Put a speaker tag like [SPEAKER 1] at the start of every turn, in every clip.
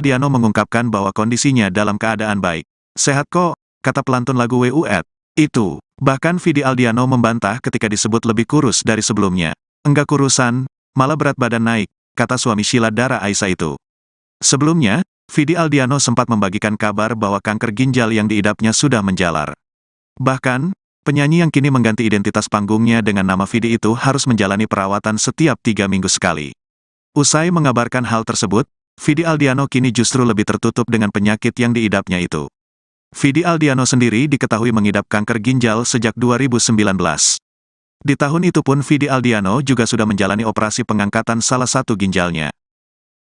[SPEAKER 1] Aldiano mengungkapkan bahwa kondisinya dalam keadaan baik. Sehat kok, kata pelantun lagu WUET. Itu. Bahkan Vidi Aldiano membantah ketika disebut lebih kurus dari sebelumnya. Enggak kurusan, malah berat badan naik, kata suami Sheila Dara Aisha itu. Sebelumnya, Vidi Aldiano sempat membagikan kabar bahwa kanker ginjal yang diidapnya sudah menjalar. Bahkan, penyanyi yang kini mengganti identitas panggungnya dengan nama Vidi itu harus menjalani perawatan setiap 3 minggu sekali. Usai mengabarkan hal tersebut, Vidi Aldiano kini justru lebih tertutup dengan penyakit yang diidapnya itu. Vidi Aldiano sendiri diketahui mengidap kanker ginjal sejak 2019. Di tahun itu pun Vidi Aldiano juga sudah menjalani operasi pengangkatan salah satu ginjalnya.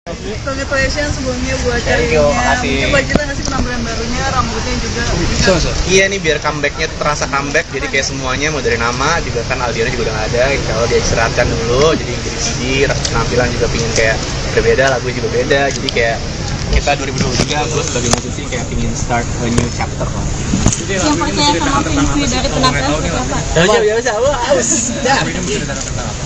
[SPEAKER 2] Congratulations sebelumnya buat carinya. Mungkin budgetnya ngasih penampilan barunya, rambutnya juga bisa.
[SPEAKER 3] Iya nih, biar comebacknya terasa comeback, jadi kayak semuanya mau dari nama juga kan Aldiano juga udah gak ada. Kalau dia istirahatkan dulu, jadi CD, penampilan juga pingin kayak berbeda, lagu juga beda, jadi kayak kita 2023 gue sebagai musisi kayak pingin start a new chapter lah.
[SPEAKER 2] Yang percaya sama Feng dari penampilan seperti apa?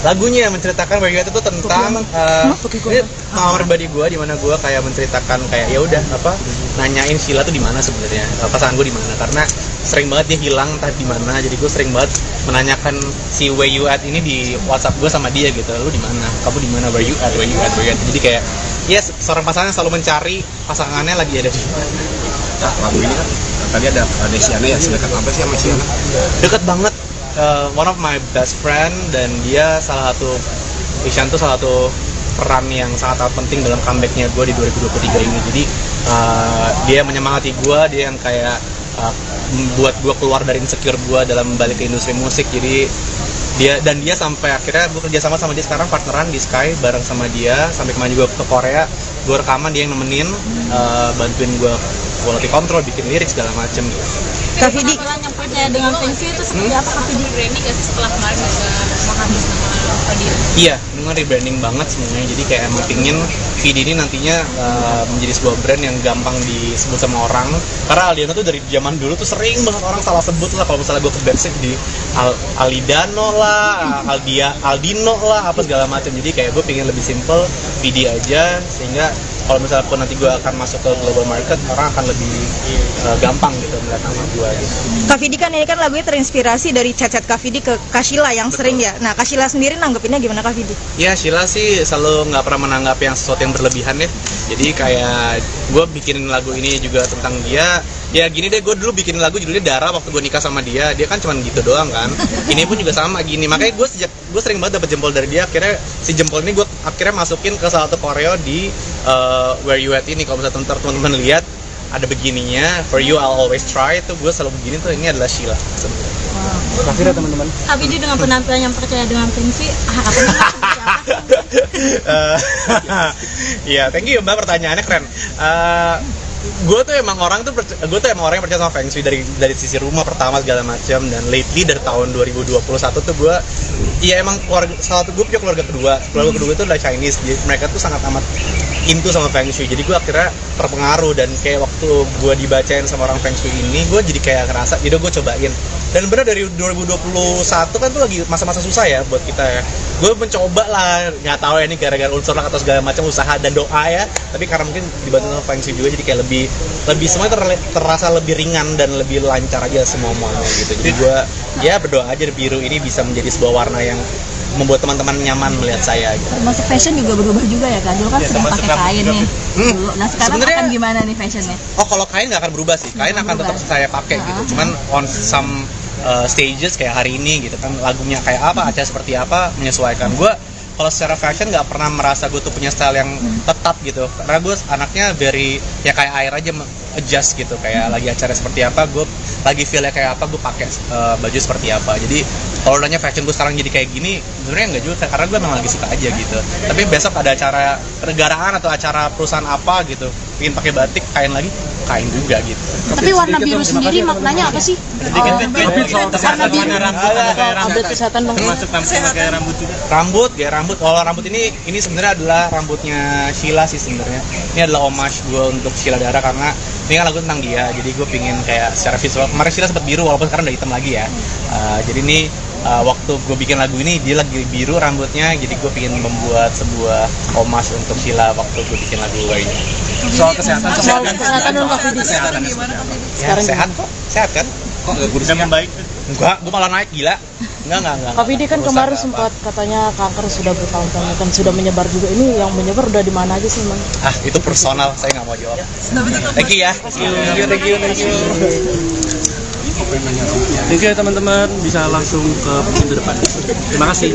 [SPEAKER 3] Lagunya menceritakan bahwa itu tuh tentang ini pengalaman pribadi gue, di mana gue kayak menceritakan kayak ya udah apa nanyain Sheila tuh di mana sebenarnya, pasangan gue di mana, karena sering banget dia hilang entah di mana, jadi gue sering banget menanyakan si where you at ini di WhatsApp gue sama dia gitu, lu di mana, kamu di mana, where you at, jadi kayak yes, seorang pasangan selalu mencari pasangannya lagi ada di mana.
[SPEAKER 4] Nah, lagu ini kan tadi ada Desiana ya, sedekat apa sih sama Siana?
[SPEAKER 3] Dekat banget, one of my best friend, dan dia salah satu, Isyan tuh salah satu peran yang sangat penting dalam comebacknya gue di 2023 ini. Jadi dia menyemangati gue, dia yang kayak membuat gue keluar dari insecure gue dalam balik ke industri musik. Jadi dia sampai akhirnya gue kerja sama dia sekarang, partneran di Sky bareng sama dia sampai kemarin juga ke Korea, gue rekaman, dia yang nemenin, bantuin gue quality control, bikin lirik segala macem gitu.
[SPEAKER 2] Kak Vidi, yang percaya dengan Feng Shui itu seperti apa Kak Vidi? Rebranding gak sih setelah kemarin juga menghabis nama Fadi?
[SPEAKER 3] Iya, dengan rebranding banget semuanya. Jadi kayak emang pingin Vidi ini nantinya menjadi sebuah brand yang gampang disebut sama orang. Karena Aldiano tuh dari zaman dulu tuh sering banget orang salah sebut lah. Kalau misalnya gue ke backstage di Alidano lah, Aldino lah, apa segala macam. Jadi kayak gue pingin lebih simple, Vidi aja, sehingga kalau misalnya pun nanti gue akan masuk ke global market, orang akan lebih gampang gitu melihat nama gue gitu.
[SPEAKER 5] Kak Vidi kan ini kan lagunya terinspirasi dari chat-chat Kak Vidi ke Kak Sheila yang sering ya. Nah, Kak Sheila sendiri nanggepinnya gimana Kak Vidi?
[SPEAKER 3] Ya, Sheila sih selalu nggak pernah menanggap yang sesuatu yang berlebihan ya. Jadi kayak gue bikin lagu ini juga tentang dia. Ya gini deh, gue dulu bikin lagu judulnya Dara waktu gue nikah sama dia. Dia kan cuma gitu doang kan. Ini pun juga sama gini. Makanya gue sering banget dapet jempol dari dia. Akhirnya si jempol ini gue akhirnya masukin ke salah satu koreo di Where You At ini. Kalau misalnya teman-teman lihat ada begininya, For You I'll Always Try, itu gue selalu begini tuh, ini adalah Sheila sebenarnya.
[SPEAKER 4] Kasih ya teman-teman.
[SPEAKER 2] Kak Vidi dengan penampilan yang percaya dengan Feng Shui, harapannya seperti apa?
[SPEAKER 3] Iya, thank you Mbak, pertanyaannya keren. Gue tuh emang orang yang percaya sama Feng Shui dari sisi rumah pertama segala macam, dan lately dari tahun 2021 tuh gue emang gue punya keluarga kedua itu adalah Chinese, jadi mereka tuh sangat amat into sama Feng Shui, jadi gue akhirnya terpengaruh, dan kayak waktu gue dibacain sama orang Feng Shui ini, gue jadi kayak ngerasa, jadi gue cobain. Dan bener dari 2021 kan tuh lagi masa-masa susah ya buat kita ya. Gue mencoba lah, nggak tahu ya ini gara-gara unsur lah atau segala macam usaha dan doa ya. Tapi karena mungkin dibantu sama Feng Shui juga, jadi kayak lebih semuanya terasa lebih ringan dan lebih lancar aja semuanya gitu. Jadi gue ya berdoa aja biru ini bisa menjadi sebuah warna yang membuat teman-teman nyaman melihat saya gitu.
[SPEAKER 2] Masuk fashion juga berubah juga ya Kak? Dulu kan sering pakai kain nih. Nah sekarang akan gimana nih fashionnya?
[SPEAKER 3] Oh, kalau kain nggak akan berubah sih. Kain akan tetap saya pakai gitu. Cuman on some stages kayak hari ini gitu kan, lagunya kayak apa, acara seperti apa, menyesuaikan. Gue kalau secara fashion nggak pernah merasa gue tuh punya style yang tetap gitu, karena gue anaknya very ya kayak air aja, adjust gitu, kayak lagi acara seperti apa, gue lagi feelnya kayak apa, gue pakai baju seperti apa. Jadi kalau nanya fashion gue sekarang jadi kayak gini, sebenarnya nggak juga, karena gue memang lagi suka aja gitu. Tapi besok ada acara kenegaraan atau acara perusahaan apa gitu, ingin pakai batik, kain lagi, kain juga gitu.
[SPEAKER 2] Tapi warna biru sendiri maknanya apa sih? Update kesehatan dong.
[SPEAKER 6] Termasuk tampil pakai rambut juga.
[SPEAKER 3] Gaya rambut. Kalau rambut ini sebenarnya adalah rambutnya Sheila sih sebenarnya. Ini adalah homage gue untuk Sheila Dara karena ini kan lagu tentang dia. Jadi gue pingin kayak secara visual. Kemarin Sheila sempat biru walaupun sekarang udah hitam lagi ya. Jadi ini waktu gue bikin lagu ini dia lagi biru rambutnya. Jadi gue pingin membuat sebuah homage untuk Sheila waktu gue bikin lagu ini.
[SPEAKER 6] Soal kesehatan
[SPEAKER 2] dong Kak Fidi.
[SPEAKER 3] Ya, sehat kok. Sehat kan?
[SPEAKER 4] Kok nggak kurus?
[SPEAKER 6] sudah membaik.
[SPEAKER 3] Enggak, gue malah naik gila. Enggak.
[SPEAKER 2] Kak Fidi kan
[SPEAKER 3] Urusan
[SPEAKER 2] kemarin
[SPEAKER 3] apa.
[SPEAKER 2] sempat katanya kanker sudah bertahun-tahun kan sudah menyebar juga. Ini yang menyebar udah di mana aja sih, Mang?
[SPEAKER 3] Itu personal, saya nggak mau jawab. Thank you ya. Thank you.
[SPEAKER 6] Thank you ya teman-teman, bisa langsung ke pintu depan. Terima kasih.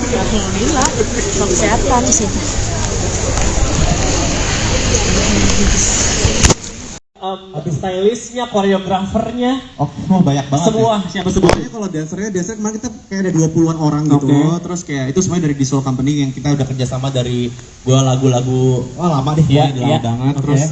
[SPEAKER 2] Alhamdulillah, kesehatan sih.
[SPEAKER 7] Stylistnya, koreografernya,
[SPEAKER 8] Banyak banget
[SPEAKER 7] semua siapa semua?
[SPEAKER 8] Pokoknya kalau dancer kemarin kita kayak ada 20-an orang gitu. Terus kayak itu semuanya dari Visual Company yang kita udah kerjasama dari gua lagu-lagu lama deh,
[SPEAKER 7] Iya,
[SPEAKER 8] lama
[SPEAKER 7] iya.
[SPEAKER 8] banget.
[SPEAKER 7] Oke.
[SPEAKER 8] Terus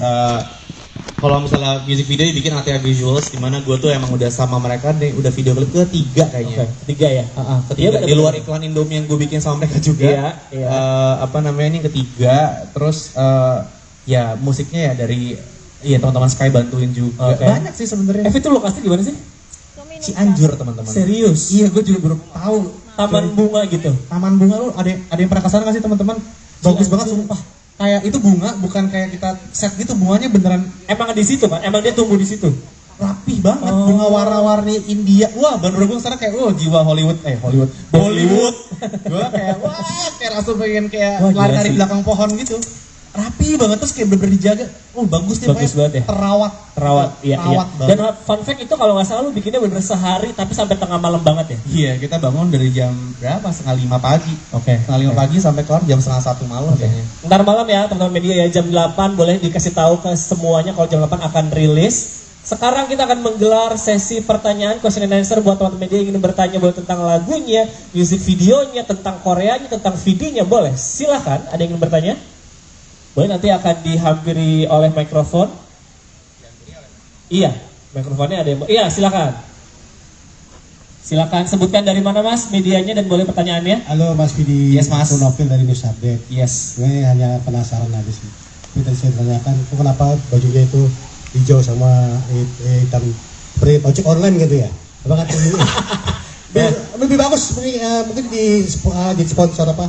[SPEAKER 8] kalau misalnya music video dibikin ATA Visuals, dimana gua tuh emang udah sama mereka deh, udah video klip ketiga kayaknya.
[SPEAKER 7] Ketiga ya.
[SPEAKER 8] Ketiga
[SPEAKER 7] Iya,
[SPEAKER 8] di luar iklan Indomie yang gue bikin sama mereka juga.
[SPEAKER 7] Iya.
[SPEAKER 8] Ini ketiga. Terus ya musiknya ya dari teman-teman Sky bantuin juga.
[SPEAKER 7] Oke.
[SPEAKER 8] Banyak sih sebenarnya.
[SPEAKER 7] Itu lokasinya gimana sih?
[SPEAKER 8] Cianjur teman-teman.
[SPEAKER 7] Serius?
[SPEAKER 8] Iya, gue juga baru tahu.
[SPEAKER 7] Taman bunga gitu.
[SPEAKER 8] Taman bunga lu ada yang pernah kesana nggak sih teman-teman? Bagus banget sumpah. Kayak itu bunga bukan kayak kita set gitu, bunganya beneran
[SPEAKER 7] Emang di situ kan? Emang dia tumbuh di situ.
[SPEAKER 8] rapih banget,
[SPEAKER 7] Oh.
[SPEAKER 8] bunga warna-warni India. Wah, baru gue sana kayak jiwa Bollywood. Gue kayak kayak langsung pengen kayak
[SPEAKER 7] Wah, gila
[SPEAKER 8] lari-lari
[SPEAKER 7] sih.
[SPEAKER 8] belakang pohon gitu. Rapi banget, terus kayak bener-bener dijaga. Bagus nih,
[SPEAKER 7] Bagus
[SPEAKER 8] pokoknya
[SPEAKER 7] banget ya.
[SPEAKER 8] terawat
[SPEAKER 7] Iya.
[SPEAKER 8] banget.
[SPEAKER 7] Dan fun fact itu kalau nggak salah lu bikinnya bener sehari tapi sampai tengah malam banget ya.
[SPEAKER 8] Iya, kita bangun dari jam berapa? 4:30 pagi.
[SPEAKER 7] Oke.
[SPEAKER 8] 4:30 pagi sampai kelar jam 1:30 malam kayaknya.
[SPEAKER 7] Ntar malam ya teman-teman media ya, jam 8 boleh dikasih tahu ke semuanya kalau jam 8 akan rilis. Sekarang kita akan menggelar sesi pertanyaan question and answer buat teman-teman media yang ingin bertanya boleh tentang lagunya, music videonya, tentang Koreanya, tentang videonya, boleh. Silahkan, ada yang ingin bertanya? Boleh, nanti akan dihampiri oleh mikrofon. Iya, mikrofonnya ada yang iya, silakan. Silakan sebutkan dari mana Mas medianya dan boleh pertanyaannya.
[SPEAKER 9] Halo Mas Vidi,
[SPEAKER 8] Yes, Mas.
[SPEAKER 9] aku Novil dari News Update.
[SPEAKER 8] Yes.
[SPEAKER 9] Gue hanya penasaran aja sih. Itu tadi saya tanyakan, kok kenapa bajunya itu hijau sama hitam seperti ojek online gitu ya? Apa kata lebih bagus mungkin di sponsor apa?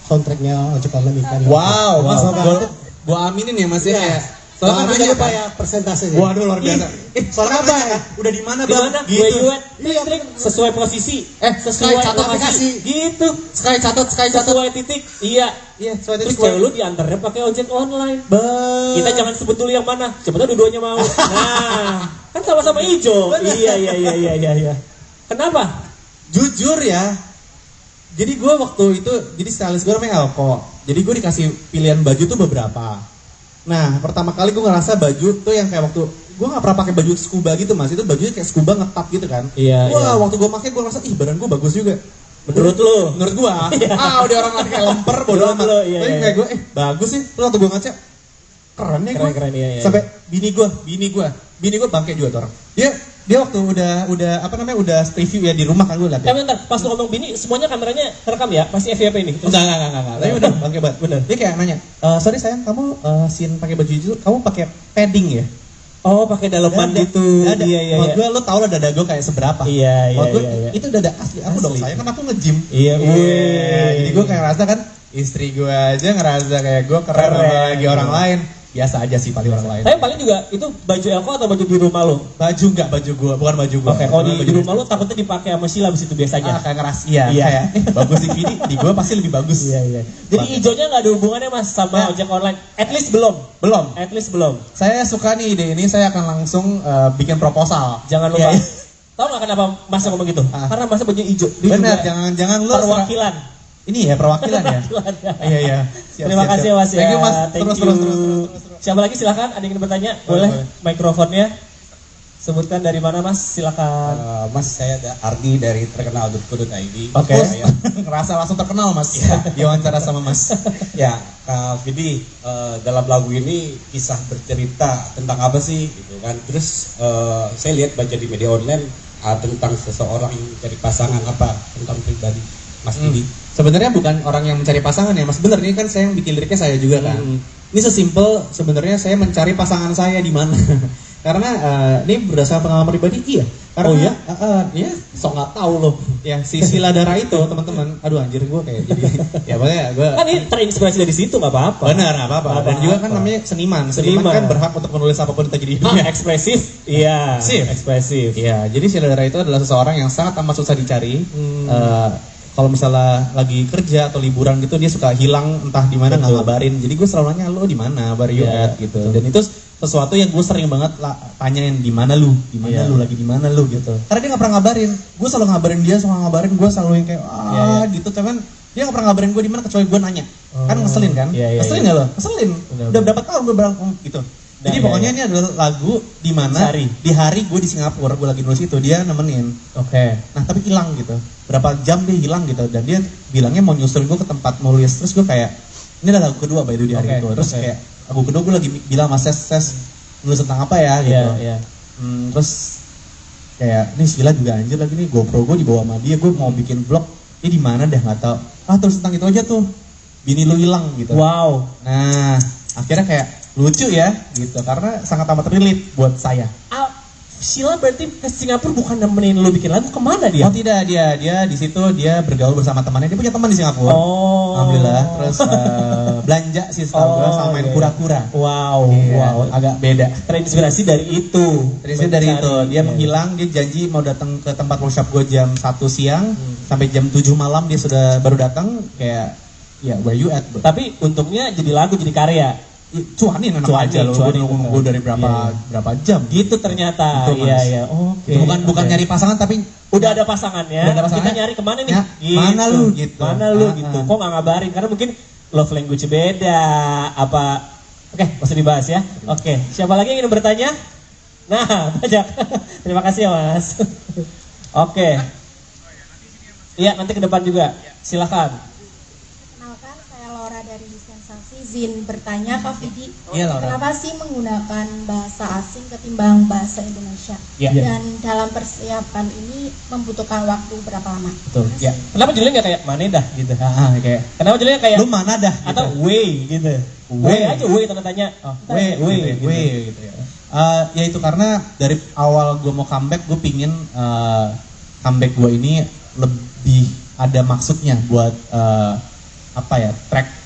[SPEAKER 9] Soundtracknya ojek online iklan.
[SPEAKER 8] Wow, Mas,
[SPEAKER 9] Wow.
[SPEAKER 8] gua aminin ya Mas ya.
[SPEAKER 9] Iya.
[SPEAKER 8] Soalnya kan
[SPEAKER 9] Jangan
[SPEAKER 8] nanya
[SPEAKER 9] lupa
[SPEAKER 8] kan.
[SPEAKER 9] ya persentasenya.
[SPEAKER 8] Waduh, luar biasa. Soalnya
[SPEAKER 9] apa?
[SPEAKER 8] nanya kan, udah di mana
[SPEAKER 7] Di
[SPEAKER 8] Bang?
[SPEAKER 7] mana?
[SPEAKER 8] Gitu.
[SPEAKER 7] Iya, sesuai posisi.
[SPEAKER 8] Sky catat
[SPEAKER 7] lokasi.
[SPEAKER 8] aplikasi.
[SPEAKER 7] Gitu.
[SPEAKER 8] Sky catat.
[SPEAKER 7] Sesuai titik. Iya.
[SPEAKER 8] Iya, soalnya
[SPEAKER 7] Terus cewek lu diantarnya pakai ojek online.
[SPEAKER 8] Bang.
[SPEAKER 7] Kita jangan sebut dulu yang mana. Coba tahu dua-duanya mau. Nah, kan sama-sama hijau. Iya. Kenapa?
[SPEAKER 8] Jujur ya. Jadi gue waktu itu, jadi stylist gue namanya Elko. Jadi gue dikasih pilihan baju tuh beberapa. Nah, pertama kali gue ngerasa baju tuh yang kayak waktu gue nggak pernah pakai baju scuba gitu Mas. Itu bajunya kayak scuba ngetap gitu kan.
[SPEAKER 7] Iya,
[SPEAKER 8] Wah,
[SPEAKER 7] iya.
[SPEAKER 8] waktu gue pakai gue ngerasa badan gue bagus juga.
[SPEAKER 7] Menurut lu?
[SPEAKER 8] Menurut gue, udah orang lain kayak lemper bodo
[SPEAKER 7] Menurut
[SPEAKER 8] amat.
[SPEAKER 7] lu, iya,
[SPEAKER 8] Tapi
[SPEAKER 7] iya.
[SPEAKER 8] kayak gue, bagus sih. Terus waktu gue ngaca, keren ya gue.
[SPEAKER 7] Keren, iya.
[SPEAKER 8] Sampai bini gue bangke juga tuh orang. Dia waktu udah preview ya di rumah kan gue liat ya.
[SPEAKER 7] Bentar, pas lu ngomong bini, semuanya kameranya kerekam ya? Pasti FYP ini? Terus-
[SPEAKER 8] Enggak. Tapi udah bangke banget.
[SPEAKER 7] Bener.
[SPEAKER 8] Dia kayak nanya, sorry sayang, kamu scene pakai baju itu, kamu pakai padding ya?
[SPEAKER 7] Oh, pakai daleman
[SPEAKER 8] Dada.
[SPEAKER 7] gitu.
[SPEAKER 8] Dada.
[SPEAKER 7] Iya.
[SPEAKER 8] Maksud gue, lo tau lah dada gue kayak seberapa.
[SPEAKER 7] Iya.
[SPEAKER 8] Maksud gue, itu dada asli aku dong
[SPEAKER 7] Asli.
[SPEAKER 8] sayang, kan aku nge-gym.
[SPEAKER 7] Iya.
[SPEAKER 8] Jadi gue kayak ngerasa kan, istri gue aja ngerasa kayak gue keren
[SPEAKER 7] Keren.
[SPEAKER 8] apalagi orang lain. Biasa aja sih paling orang lain.
[SPEAKER 7] Tapi paling juga itu baju Elko atau baju di rumah lu?
[SPEAKER 8] Baju enggak, baju gue, bukan baju gue.
[SPEAKER 7] Oke, kalau di rumah lu takutnya dipakai sama Sheila abis itu biasanya.
[SPEAKER 8] kayak ngeras, iya.
[SPEAKER 7] Iya.
[SPEAKER 8] Kayak, bagus di Vidi, di gue pasti lebih bagus.
[SPEAKER 7] Iya. Jadi hijaunya nggak ada hubungannya Mas sama
[SPEAKER 8] Ya.
[SPEAKER 7] ojek online. At least belum.
[SPEAKER 8] Belum. Saya suka nih ide ini, saya akan langsung bikin proposal.
[SPEAKER 7] Jangan lupa.
[SPEAKER 8] Iya.
[SPEAKER 7] Tahu nggak kenapa Mas ngomong gitu? Karena Mas punya hijau. Dia
[SPEAKER 8] Benar,
[SPEAKER 7] juga
[SPEAKER 8] jangan lu
[SPEAKER 7] perwakilan.
[SPEAKER 8] Ini ya perwakilan ya. Iya. Siap,
[SPEAKER 7] Terima
[SPEAKER 8] siap,
[SPEAKER 7] kasih
[SPEAKER 8] siap.
[SPEAKER 7] Mas ya.
[SPEAKER 8] Thank you Mas.
[SPEAKER 7] Thank
[SPEAKER 8] Terus.
[SPEAKER 7] you. Siapa lagi silakan? Ada yang ingin bertanya? Boleh.
[SPEAKER 8] Boleh.
[SPEAKER 7] Mikrofonnya. Sebutkan dari mana Mas, silakan.
[SPEAKER 8] Mas, saya ada Ardi dari terkenal.co.id.
[SPEAKER 7] Oke.
[SPEAKER 8] Saya ngerasa langsung terkenal Mas, diwawancara sama Mas. Ya, Kak Vidi, dalam lagu ini kisah bercerita tentang apa sih gitu kan. Terus saya lihat baca di media online tentang seseorang yang mencari pasangan, apa tentang pribadi Mas Vidi. Sebenarnya bukan orang yang mencari pasangan ya Mas, bener ini kan saya yang bikin liriknya saya juga kan. Ini sesimpel sebenarnya saya mencari pasangan saya di mana. Karena ini berdasarkan pengalaman pribadi iya. Karena ya sok nggak tahu loh. Ya si Sila Dara itu teman-teman. Aduh anjir gue kayak jadi ya pokoknya gue
[SPEAKER 7] Kan ini terinspirasi dari situ nggak apa-apa.
[SPEAKER 8] benar nggak apa-apa. Dan juga kan namanya seniman. Seniman kan berhak untuk menulis apapun yang terjadi di dunia.
[SPEAKER 7] Ekspresif. Iya. Ekspresif.
[SPEAKER 8] Iya, jadi Sila Dara itu adalah seseorang yang sangat amat susah dicari. Kalau misalnya lagi kerja atau liburan gitu dia suka hilang entah di mana nggak ngabarin. Jadi gue selalu nanya lo di mana, where you at gitu. Dan itu sesuatu yang gue sering banget tanyain di mana lu lagi di mana lu gitu. Karena dia nggak pernah ngabarin. Gue selalu ngabarin dia, selalu ngabarin gue selalu yang kayak gitu. Cuman dia nggak pernah ngabarin gue di mana kecuali gue nanya. Kan ngeselin kan? Ngeselin nggak lo? Ngeselin. Udah berapa tahun gue bilang gitu. Jadi pokoknya ini adalah lagu di mana di hari gue di Singapura, gue lagi nulis itu dia nemenin.
[SPEAKER 7] Oke.
[SPEAKER 8] Nah tapi hilang gitu. Berapa jam dia hilang gitu dan dia bilangnya mau nyusul gue ke tempat nulis. Terus gue kayak ini adalah lagu kedua by the way di hari itu. Terus kayak lagu kedua gue lagi bilang mas ses nulis tentang apa ya gitu. Terus kayak ini Sila juga anjir lagi nih GoPro gue dibawa sama dia, gue mau bikin vlog. Ini di mana dah nggak tahu. Terus tentang itu aja tuh. Bini lu hilang gitu.
[SPEAKER 7] Wow.
[SPEAKER 8] Nah akhirnya kayak lucu ya gitu karena sangat amat relate buat saya.
[SPEAKER 7] Sila berarti ke Singapura bukan nemenin lu bikin lagu, kemana dia?
[SPEAKER 8] Oh tidak, dia di situ dia bergaul bersama temannya. Dia punya teman di Singapura. Alhamdulillah. Terus belanja sih setahu gue sama main kura-kura.
[SPEAKER 7] Wow,
[SPEAKER 8] agak beda.
[SPEAKER 7] Terinspirasi dari itu.
[SPEAKER 8] Terinspirasi dari itu. Dia menghilang, dia janji mau datang ke tempat workshop gue jam 1 siang sampai jam 7 malam dia sudah baru datang kayak ya where you at bro.
[SPEAKER 7] Tapi untungnya jadi lagu, jadi karya.
[SPEAKER 8] Cuanin enak aja loh, gue dari berapa jam
[SPEAKER 7] gitu ternyata. Iya. Oke.
[SPEAKER 8] Bukan nyari pasangan tapi
[SPEAKER 7] udah ada pasangannya. Kita nyari kemana nih?
[SPEAKER 8] Ya,
[SPEAKER 7] gitu.
[SPEAKER 8] Mana lu gitu.
[SPEAKER 7] Kok nggak ngabarin? Karena mungkin love language beda. Apa? Oke, masih dibahas ya. Oke. Siapa lagi yang ingin bertanya? Nah, banyak. Terima kasih ya Mas. Oke. Iya, nanti ke depan juga. Silakan.
[SPEAKER 10] Kenalkan, saya Laura dari Sensasi. Zin bertanya Kak Vidi,
[SPEAKER 8] Laura.
[SPEAKER 10] kenapa sih menggunakan bahasa asing ketimbang bahasa Indonesia? Dan dalam persiapan ini membutuhkan waktu berapa lama?
[SPEAKER 8] Betul. Ya.
[SPEAKER 7] Kenapa judulnya nggak kayak mana dah gitu?
[SPEAKER 8] Kayak
[SPEAKER 7] Kenapa judulnya kayak
[SPEAKER 8] lu mana dah gitu.
[SPEAKER 7] Atau way gitu? Way aja, way tanda tanya.
[SPEAKER 8] Way gitu ya. Ya itu karena dari awal gue mau comeback, gue pingin comeback gue ini lebih ada maksudnya buat track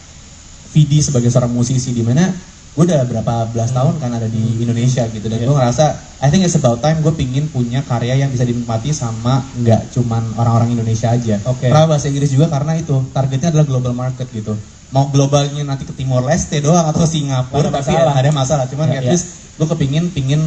[SPEAKER 8] Vidi sebagai seorang musisi, di mana gue udah berapa belas tahun kan ada di Indonesia gitu, dan gue ngerasa I think it's about time gue pingin punya karya yang bisa dinikmati sama nggak cuman orang-orang Indonesia aja. Karena bahasa Inggris juga karena itu targetnya adalah global market gitu. Mau globalnya nanti ke Timor Leste doang atau Singapura tapi ada masalah, cuman at least gue pingin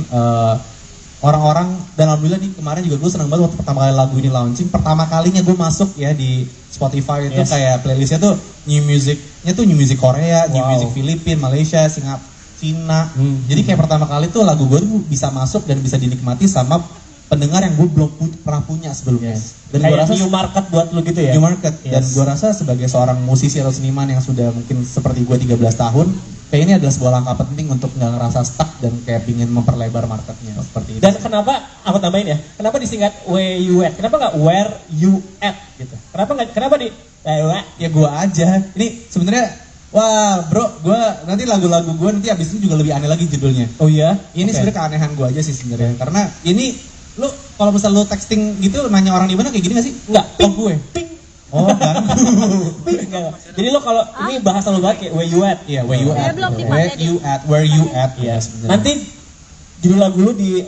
[SPEAKER 8] orang-orang, dan alhamdulillah nih kemarin juga gue seneng banget waktu pertama kali lagu ini launching, pertama kalinya gue masuk ya di Spotify itu kayak playlistnya tuh new music Korea, new music Filipina, Malaysia, Singapura, Cina. Jadi kayak pertama kali tuh lagu gue tuh bisa masuk dan bisa dinikmati sama pendengar yang gue belum pernah punya sebelumnya. Dan
[SPEAKER 7] kayak
[SPEAKER 8] gue rasa
[SPEAKER 7] new market buat lu gitu ya.
[SPEAKER 8] New market. Dan gue rasa sebagai seorang musisi atau seniman yang sudah mungkin seperti gue 13 tahun, kayak ini adalah sebuah langkah penting untuk nggak ngerasa stuck dan kayak pingin memperlebar marketnya seperti itu.
[SPEAKER 7] Dan kenapa aku tambahin ya? Kenapa disingkat where you at? Kenapa nggak where you at gitu? Kenapa di
[SPEAKER 8] ya gue aja. Ini sebenarnya wah bro, gue nanti lagu-lagu gue nanti abis itu juga lebih aneh lagi judulnya.
[SPEAKER 7] Oh iya?
[SPEAKER 8] Ini sebenarnya keanehan gue aja sih sebenarnya. Karena ini lu kalau misal lu texting gitu nanya orang di mana kayak gini gak sih?
[SPEAKER 7] Enggak.
[SPEAKER 8] Gue.
[SPEAKER 7] Ping.
[SPEAKER 8] Oh kan.
[SPEAKER 7] Jadi lo kalau ini bahasa lo banget kayak where you at.
[SPEAKER 8] Iya, where you at. Where you at.
[SPEAKER 7] Iya, nanti judul lagu lu di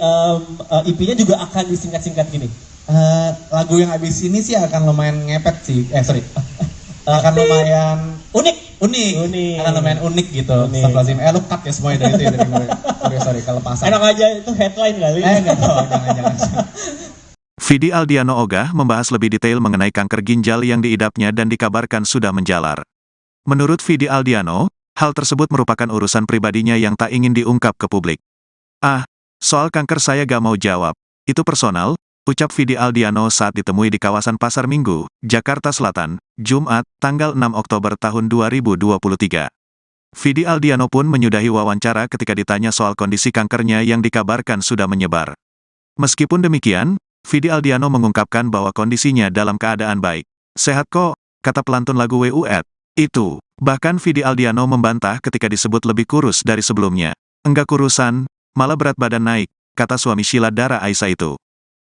[SPEAKER 7] EP-nya juga akan disingkat-singkat gini.
[SPEAKER 8] Lagu yang abis ini sih akan lumayan ngepet sih. Akan lumayan unik. Akan lumayan unik gitu. Astagfirullahaladzim. Lu cut ya semuanya dari itu ya dari gue. Sorry kelepasan.
[SPEAKER 7] Enak aja itu headline kali.
[SPEAKER 8] Enggak tahu, jangan.
[SPEAKER 1] Vidi Aldiano Ogah membahas lebih detail mengenai kanker ginjal yang diidapnya dan dikabarkan sudah menjalar. Menurut Vidi Aldiano, hal tersebut merupakan urusan pribadinya yang tak ingin diungkap ke publik. Soal kanker saya gak mau jawab. Itu personal, ucap Vidi Aldiano saat ditemui di kawasan Pasar Minggu, Jakarta Selatan, Jumat, tanggal 6 Oktober tahun 2023. Vidi Aldiano pun menyudahi wawancara ketika ditanya soal kondisi kankernya yang dikabarkan sudah menyebar. Meskipun demikian, Vidi Aldiano mengungkapkan bahwa kondisinya dalam keadaan baik. Sehat kok, kata pelantun lagu WUET. Itu, bahkan Vidi Aldiano membantah ketika disebut lebih kurus dari sebelumnya. Enggak kurusan, malah berat badan naik, kata suami Sheila Dara Aisha itu.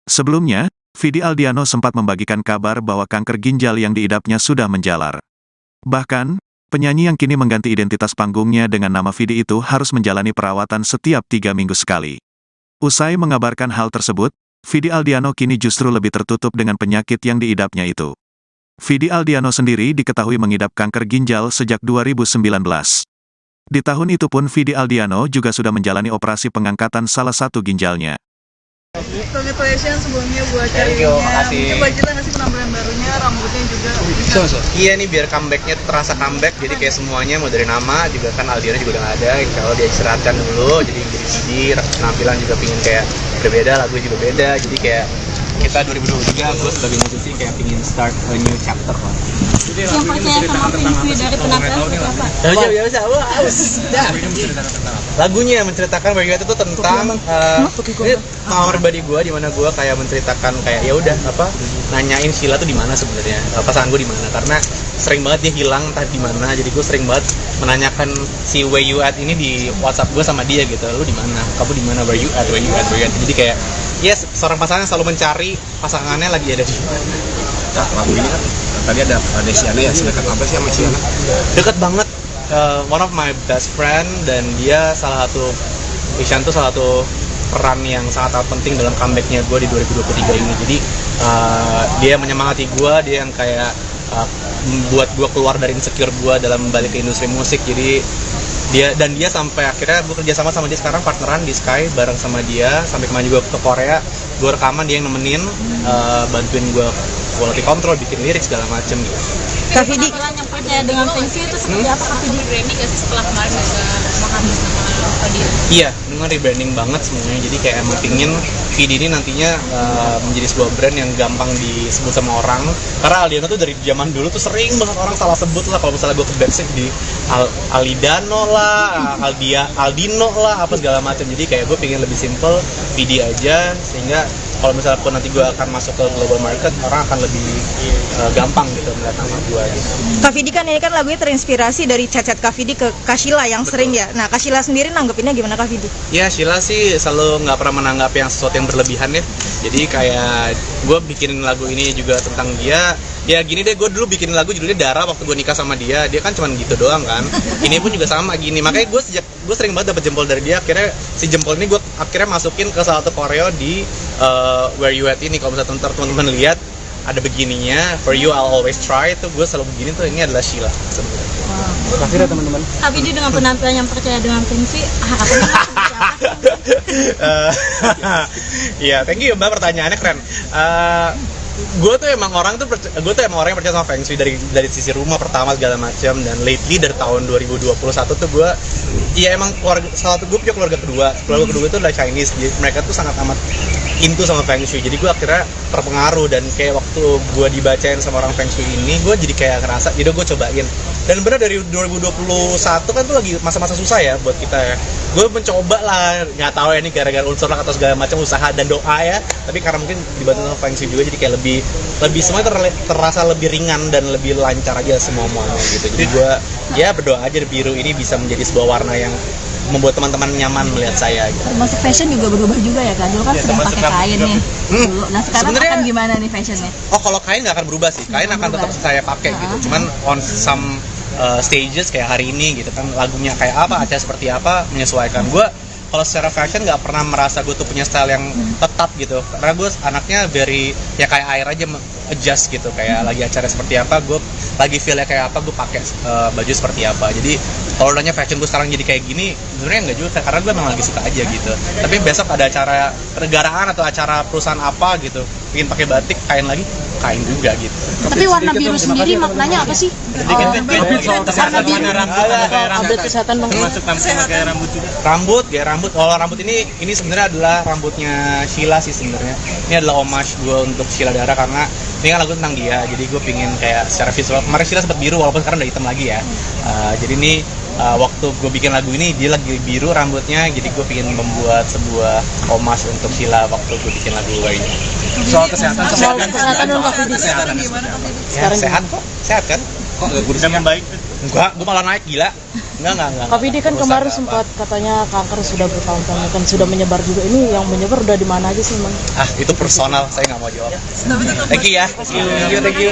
[SPEAKER 1] Sebelumnya, Vidi Aldiano sempat membagikan kabar bahwa kanker ginjal yang diidapnya sudah menjalar. Bahkan, penyanyi yang kini mengganti identitas panggungnya dengan nama Vidi itu harus menjalani perawatan setiap 3 minggu sekali. Usai mengabarkan hal tersebut, Vidi Aldiano kini justru lebih tertutup dengan penyakit yang diidapnya itu. Vidi Aldiano sendiri diketahui mengidap kanker ginjal sejak 2019. Di tahun itu pun Vidi Aldiano juga sudah menjalani operasi pengangkatan salah satu ginjalnya.
[SPEAKER 2] Congratulations sebelumnya buat karirnya. Mungkin budgetnya nggak sih penampilan barunya, rambutnya juga.
[SPEAKER 3] Iya nih biar comebacknya terasa comeback, jadi kayak semuanya mau dari nama juga kan Aldiano juga udah nggak ada. Kalau dia istirahatkan dulu, jadi CD, penampilan juga pingin kayak berbeda, lagu juga beda, jadi kayak kita 2023 gue sebagai musisi kayak pingin start a new chapter lah.
[SPEAKER 2] Yang percaya sama Feng dari penampilan seperti apa?
[SPEAKER 3] Lagunya yang menceritakan Where You At itu tentang ini pengalaman pribadi gue, di mana gue kayak menceritakan kayak ya udah apa nanyain Sheila tuh di mana sebenarnya, pasangan gue di mana, karena sering banget dia hilang entah di mana, jadi gue sering banget menanyakan si Where You At ini di WhatsApp gue sama dia gitu, lu di mana, kamu di mana, Where You At, Where You At, Where You At, jadi kayak yes, seorang pasangan selalu mencari pasangannya lagi ada di mana.
[SPEAKER 4] Nah, lagu ini kan tadi ada Desiana ya, sedekat apa sih sama Siana?
[SPEAKER 3] Dekat banget, one of my best friend, dan dia salah satu, Ishan tuh salah satu peran yang sangat penting dalam comebacknya gue di 2023 ini. Jadi dia menyemangati gue, dia yang kayak membuat gue keluar dari insecure gue dalam balik ke industri musik. Jadi dia sampai akhirnya gue kerja sama dia sekarang, partneran di Sky bareng sama dia, sampai kemarin juga ke Korea, gue rekaman, dia yang nemenin, bantuin gue quality control, bikin lirik segala macem gitu.
[SPEAKER 2] Kak Vidi, yang percaya dengan Feng Shui itu seperti apa Kak Vidi? Rebranding gak sih setelah kemarin juga makan bersama Fadil?
[SPEAKER 3] Iya, dengan rebranding banget semuanya. Jadi kayak emang pingin Vidi ini nantinya menjadi sebuah brand yang gampang disebut sama orang. Karena Aldiano tuh dari zaman dulu tuh sering banget orang salah sebut lah. Kalau misalnya gue ke backstage di Alidano lah, Aldino lah, apa segala macam. Jadi kayak gue pingin lebih simple, Vidi aja, sehingga kalau misalnya pun nanti gue akan masuk ke global market, orang akan lebih gampang gitu melihat nama gue gitu.
[SPEAKER 5] Kak Vidi kan ini kan lagunya terinspirasi dari cacat Kak Vidi ke Kak Sheila yang sering ya. Nah, Kak Sheila sendiri nanggepinnya gimana Kak Vidi?
[SPEAKER 3] Ya, Sheila sih selalu nggak pernah menanggap yang sesuatu yang berlebihan ya. Jadi kayak gue bikin lagu ini juga tentang dia. Ya gini deh, gue dulu bikin lagu judulnya Dara waktu gue nikah sama dia kan cuma gitu doang kan. Ini pun juga sama gini, makanya gue sering banget dapet jempol dari dia. Akhirnya si jempol ini gue akhirnya masukin ke salah satu koreo di Where You At ini. Kalau misalnya teman-teman lihat ada begininya, For You I'll Always Try, itu gue selalu begini tuh, ini adalah Sheila sebenarnya.
[SPEAKER 6] Kasih ya teman-teman.
[SPEAKER 2] Kak Vidi dengan penampilan yang percaya dengan Feng Shui, harapannya seperti apa?
[SPEAKER 3] Iya, thank you Mbak, pertanyaannya keren. Gue tuh emang orang yang percaya sama Feng Shui dari sisi rumah pertama segala macam, dan lately dari tahun 2021 tuh gue ya emang gue punya keluarga kedua itu adalah Chinese, jadi mereka tuh sangat amat into sama Feng Shui, jadi gue akhirnya terpengaruh, dan kayak waktu gue dibacain sama orang Feng Shui ini, gue jadi kayak ngerasa, jadi gue cobain. Dan benar dari 2021 kan tuh lagi masa-masa susah ya buat kita ya. Gue mencoba lah, nggak tahu ya ini gara-gara unsur lah atau segala macam usaha dan doa ya. Tapi karena mungkin dibantu sama Feng Shui juga, jadi kayak lebih semuanya terasa lebih ringan dan lebih lancar aja semuanya gitu. Jadi gue ya berdoa aja biru ini bisa menjadi sebuah warna yang membuat teman-teman nyaman melihat saya gitu.
[SPEAKER 2] Termasuk fashion juga berubah juga ya kan? Dulu kan sering pakai kain nih. Nah sekarang akan gimana nih fashionnya?
[SPEAKER 3] Oh, kalau kain nggak akan berubah sih, kain akan tetap saya pakai gitu. Cuman on some stages kayak hari ini gitu kan, lagunya kayak apa, acara seperti apa, menyesuaikan. Gue kalau secara fashion nggak pernah merasa gue tuh punya style yang tetap gitu, karena gue anaknya very ya kayak air aja, adjust gitu, kayak lagi acara seperti apa, gue lagi feelnya kayak apa, gue pakai baju seperti apa. Jadi kalau nanya fashion gue sekarang jadi kayak gini, sebenarnya nggak juga, karena gue memang lagi suka aja gitu. Tapi besok ada acara kenegaraan atau acara perusahaan apa gitu, ingin pakai batik, kain lagi, kain juga gitu.
[SPEAKER 2] Tapi warna biru sendiri maknanya apa sih? Update kesehatan bang.
[SPEAKER 6] Termasuk pakai rambut juga.
[SPEAKER 3] Rambut. Kalau rambut ini sebenarnya adalah rambutnya Sheila sih sebenarnya. Ini adalah homage gue untuk Sheila Dara karena ini kan lagu tentang dia. Jadi gue pingin kayak secara visual. Kemarin Sheila sempat biru walaupun sekarang udah hitam lagi ya. Jadi ini waktu gue bikin lagu ini dia lagi biru rambutnya. Jadi gue pingin membuat sebuah homage untuk Sheila waktu gue bikin lagu gue ini.
[SPEAKER 6] Soal kesehatan
[SPEAKER 2] Kesehatan dong Kak Fidi.
[SPEAKER 3] Ya, sehat kok, sehat kan?
[SPEAKER 4] Kok nggak kurus?
[SPEAKER 6] sudah membaik.
[SPEAKER 3] Enggak, gue malah naik gila. Enggak.
[SPEAKER 2] Kak Fidi kan kemarin sempat katanya kanker sudah bertahun-tahun kan sudah menyebar juga. Ini yang menyebar udah di mana aja sih bang?
[SPEAKER 3] Itu personal, saya nggak mau jawab. Thank you ya. Thank you.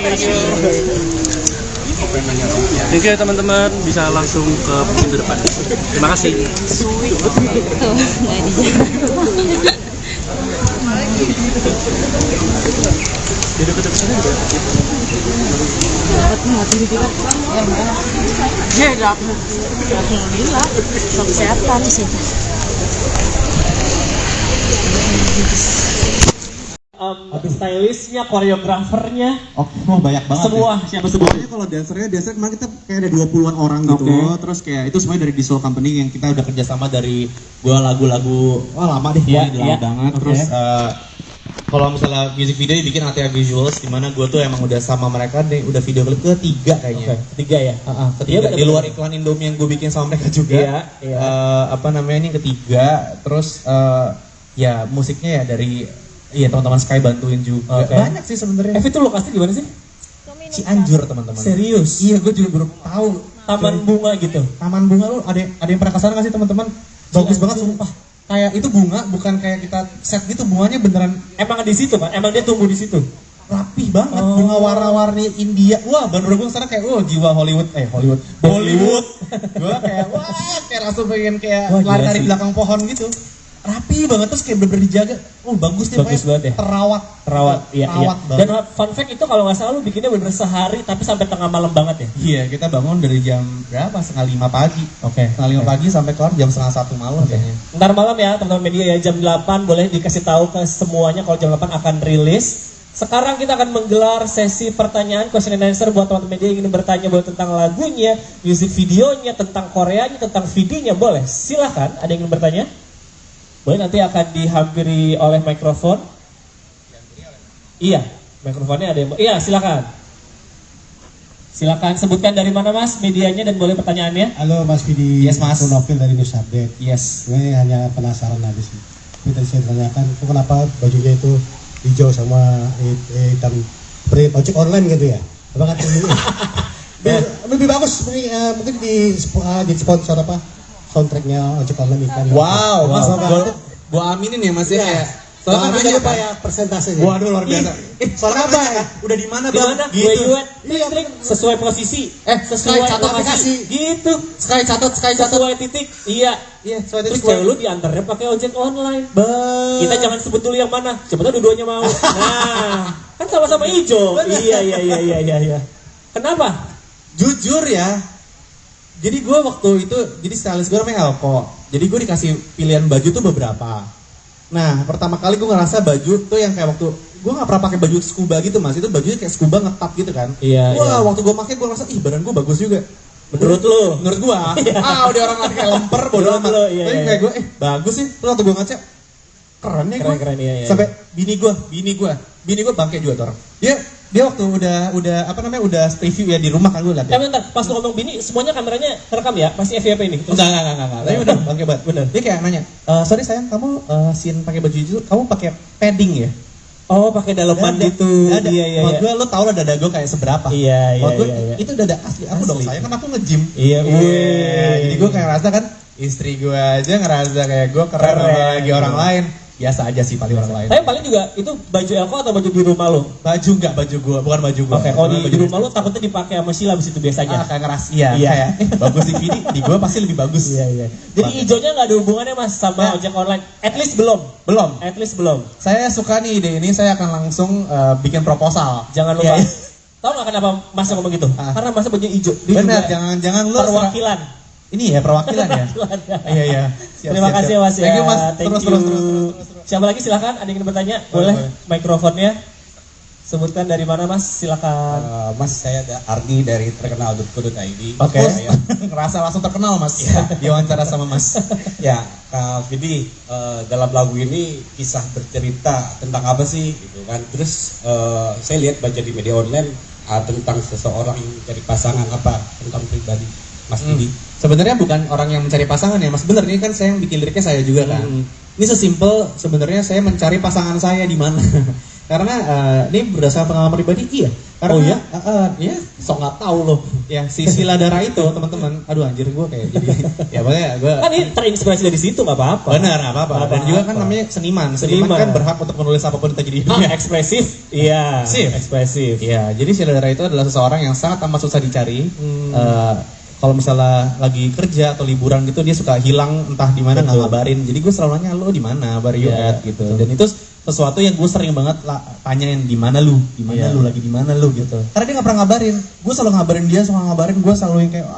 [SPEAKER 6] Thank you teman-teman, bisa langsung ke pintu depan. Terima kasih.
[SPEAKER 2] Kesehatan sih.
[SPEAKER 7] Stylistnya, koreografernya,
[SPEAKER 8] Banyak banget.
[SPEAKER 7] semua siapa semua?
[SPEAKER 8] Pokoknya kalau dancer kemarin kita kayak ada 20-an orang gitu. Terus kayak itu semuanya dari Visual Company yang kita udah kerjasama dari gua lagu-lagu lama deh, lama banget. Terus kalau misalnya music video dibikin ATA Visuals, dimana gue tuh emang udah sama mereka deh, udah video klip ketiga kayaknya.
[SPEAKER 7] Ketiga ya?
[SPEAKER 8] Ketiga di luar iklan Indomie yang gue bikin sama mereka juga. Ini ketiga. Terus ya musiknya ya dari teman-teman Sky bantuin juga. Banyak sih sebenarnya.
[SPEAKER 7] Itu lokasinya gimana sih?
[SPEAKER 8] Cianjur teman-teman.
[SPEAKER 7] Serius?
[SPEAKER 8] Iya, gue juga baru tahu.
[SPEAKER 7] Taman bunga gitu.
[SPEAKER 8] Taman bunga lu ada yang pernah kesana nggak sih teman-teman? Bagus banget sumpah. Kayak itu bunga bukan kayak kita set gitu, bunganya beneran
[SPEAKER 7] Emang di situ kan? Emang dia tumbuh di situ?
[SPEAKER 8] rapih banget, bunga warna-warni India. Wah, baru gue sana kayak jiwa Hollywood. Bollywood. Gue kayak kayak langsung pengen kayak lari-lari belakang pohon gitu. Rapi banget, terus kayak bener-bener dijaga. Bagus deh,
[SPEAKER 7] bagus banget ya.
[SPEAKER 8] Terawat, iya.
[SPEAKER 7] Banget. Dan fun fact itu kalau nggak salah lu bikinnya bener sehari tapi sampai tengah malam banget ya.
[SPEAKER 8] Iya, kita bangun dari jam berapa? 5:30 pagi. Setengah 5 pagi sampai kelar jam 1:30 malam kayaknya.
[SPEAKER 7] Ntar malam ya teman-teman media ya, jam 8 boleh dikasih tahu ke semuanya kalau jam 8 akan rilis. Sekarang kita akan menggelar sesi pertanyaan question and answer buat teman-teman media yang ingin bertanya boleh tentang lagunya, music videonya, tentang Koreanya, tentang videonya, boleh. Silahkan, ada yang ingin bertanya? Boleh, nanti akan dihampiri oleh mikrofon. Iya, mikrofonnya ada yang... Iya, silakan. Silakan sebutkan dari mana mas medianya dan boleh pertanyaannya.
[SPEAKER 9] Halo Mas Fidi.
[SPEAKER 8] Yes Mas.
[SPEAKER 9] Aku Novil dari News Update.
[SPEAKER 8] Yes.
[SPEAKER 9] Ini hanya penasaran aja sih. Kita saya tanyakan, kenapa bajunya itu hijau sama hitam seperti ojek online gitu ya? Apakah ini lebih bagus mungkin di sponsor apa? Soundtracknya ojek online ikan.
[SPEAKER 8] Wow, Mas, gua aminin ya Mas ya.
[SPEAKER 9] Soalnya kan apa ya persentasenya?
[SPEAKER 8] Waduh, luar biasa. Soalnya apa ya? Udah di mana Bang?
[SPEAKER 7] Gitu. Sesuai posisi. Sesuai lokasi. Gitu.
[SPEAKER 8] Sky catat.
[SPEAKER 7] Sesuai titik. Iya.
[SPEAKER 8] Sesuai titik.
[SPEAKER 7] Terus cewek lu diantarnya pakai ojek online. Kita jangan sebut dulu yang mana. Coba tuh dua-duanya mau. Nah, kan sama-sama hijau. Iya. Kenapa?
[SPEAKER 8] Jujur ya. Jadi gue waktu itu, jadi stylist gue namanya Elko. Jadi gue dikasih pilihan baju tuh beberapa. Nah, pertama kali gue ngerasa baju tuh yang kayak waktu gue nggak pernah pakai baju scuba gitu Mas. Itu bajunya kayak scuba ngetap gitu kan.
[SPEAKER 7] Iya.
[SPEAKER 8] Wah, waktu gue pakai gue ngerasa badan gue bagus juga.
[SPEAKER 7] Menurut lu?
[SPEAKER 8] Menurut gue. Udah orang lain kayak lemper bodo amat. Tapi kayak gue bagus sih. Terus waktu gue ngaca keren ya gue.
[SPEAKER 7] Keren, iya.
[SPEAKER 8] Sampai bini gue bangke juga tuh orang. Dia waktu udah preview ya di rumah kan gue liat ya.
[SPEAKER 7] Bentar, pas lu ngomong bini, semuanya kameranya terekam ya? Pasti FYP ini?
[SPEAKER 8] Enggak. Tapi udah bangke banget. Bener. Dia kayak nanya, sorry sayang, kamu scene pakai baju itu, kamu pakai padding ya?
[SPEAKER 7] Oh, pakai daleman gitu. Iya.
[SPEAKER 8] Maksud gue, lo tau lah dada gue kayak seberapa.
[SPEAKER 7] Iya.
[SPEAKER 8] Itu dada asli aku dong sayang, kan aku nge-gym.
[SPEAKER 7] Iya.
[SPEAKER 8] Jadi gue kayak ngerasa kan, istri gue aja ngerasa kayak gue keren lagi orang lain. Biasa aja sih paling orang lain.
[SPEAKER 7] Tapi paling juga itu baju Elko atau baju di rumah lo?
[SPEAKER 8] Baju gue, bukan baju gue.
[SPEAKER 7] Oke, kalau di rumah lo takutnya dipakai sama Sheila abis itu biasanya.
[SPEAKER 8] Kayak ngeras, kayak bagus di Vidi, di gue pasti lebih bagus.
[SPEAKER 7] Iya. Jadi hijaunya nggak ada hubungannya mas sama ojek online? At least belum. Saya
[SPEAKER 8] suka nih ide ini, saya akan langsung bikin proposal.
[SPEAKER 7] Jangan lupa. Tahu nggak kenapa mas ngomong gitu? Karena mas baju hijau.
[SPEAKER 8] Benar, jangan lu
[SPEAKER 7] perwakilan.
[SPEAKER 8] Ini ya perwakilan ya. Iya.
[SPEAKER 7] Terima kasih Mas ya.
[SPEAKER 8] Thank you Mas. Terus.
[SPEAKER 7] Siapa lagi silakan, ada yang ingin bertanya? Boleh mikrofonnya. Sebutkan dari mana Mas, silakan.
[SPEAKER 8] Mas, saya ada Ardi dari terkenal.co.id.
[SPEAKER 7] Oke.
[SPEAKER 8] Saya ngerasa langsung terkenal Mas, diwawancara sama Mas. Ya, Kak Vidi, dalam lagu ini kisah bercerita tentang apa sih gitu kan. Terus saya lihat baca di media online tentang seseorang yang mencari pasangan, apa tentang pribadi Mas Vidi. Sebenarnya bukan orang yang mencari pasangan ya Mas, bener ini kan saya yang bikin liriknya saya juga kan. Ini sesimpel sebenarnya saya mencari pasangan saya di mana. Karena ini berdasarkan pengalaman pribadi, iya. Karena ya sok nggak tahu loh. Ya si Sila Dara itu teman-teman, aduh anjir gue kayak jadi. Ya pokoknya gue.
[SPEAKER 7] Kan ini terinspirasi dari situ nggak apa-apa.
[SPEAKER 8] Benar, nggak apa-apa. Dan juga kan namanya seniman. Seniman kan berhak untuk menulis apapun yang terjadi di dunia.
[SPEAKER 7] Ekspresif, iya. Ekspresif.
[SPEAKER 8] Iya. Jadi Sila Dara itu adalah seseorang yang sangat amat susah dicari. Kalau misalnya lagi kerja atau liburan gitu dia suka hilang entah di mana nggak ngabarin. Jadi gue selalu nanya lo di mana, where you at gitu. Dan itu sesuatu yang gue sering banget tanyain di mana lu lagi di mana lu gitu. Karena dia nggak pernah ngabarin. Gue selalu ngabarin dia, suka ngabarin gue selalu yang kayak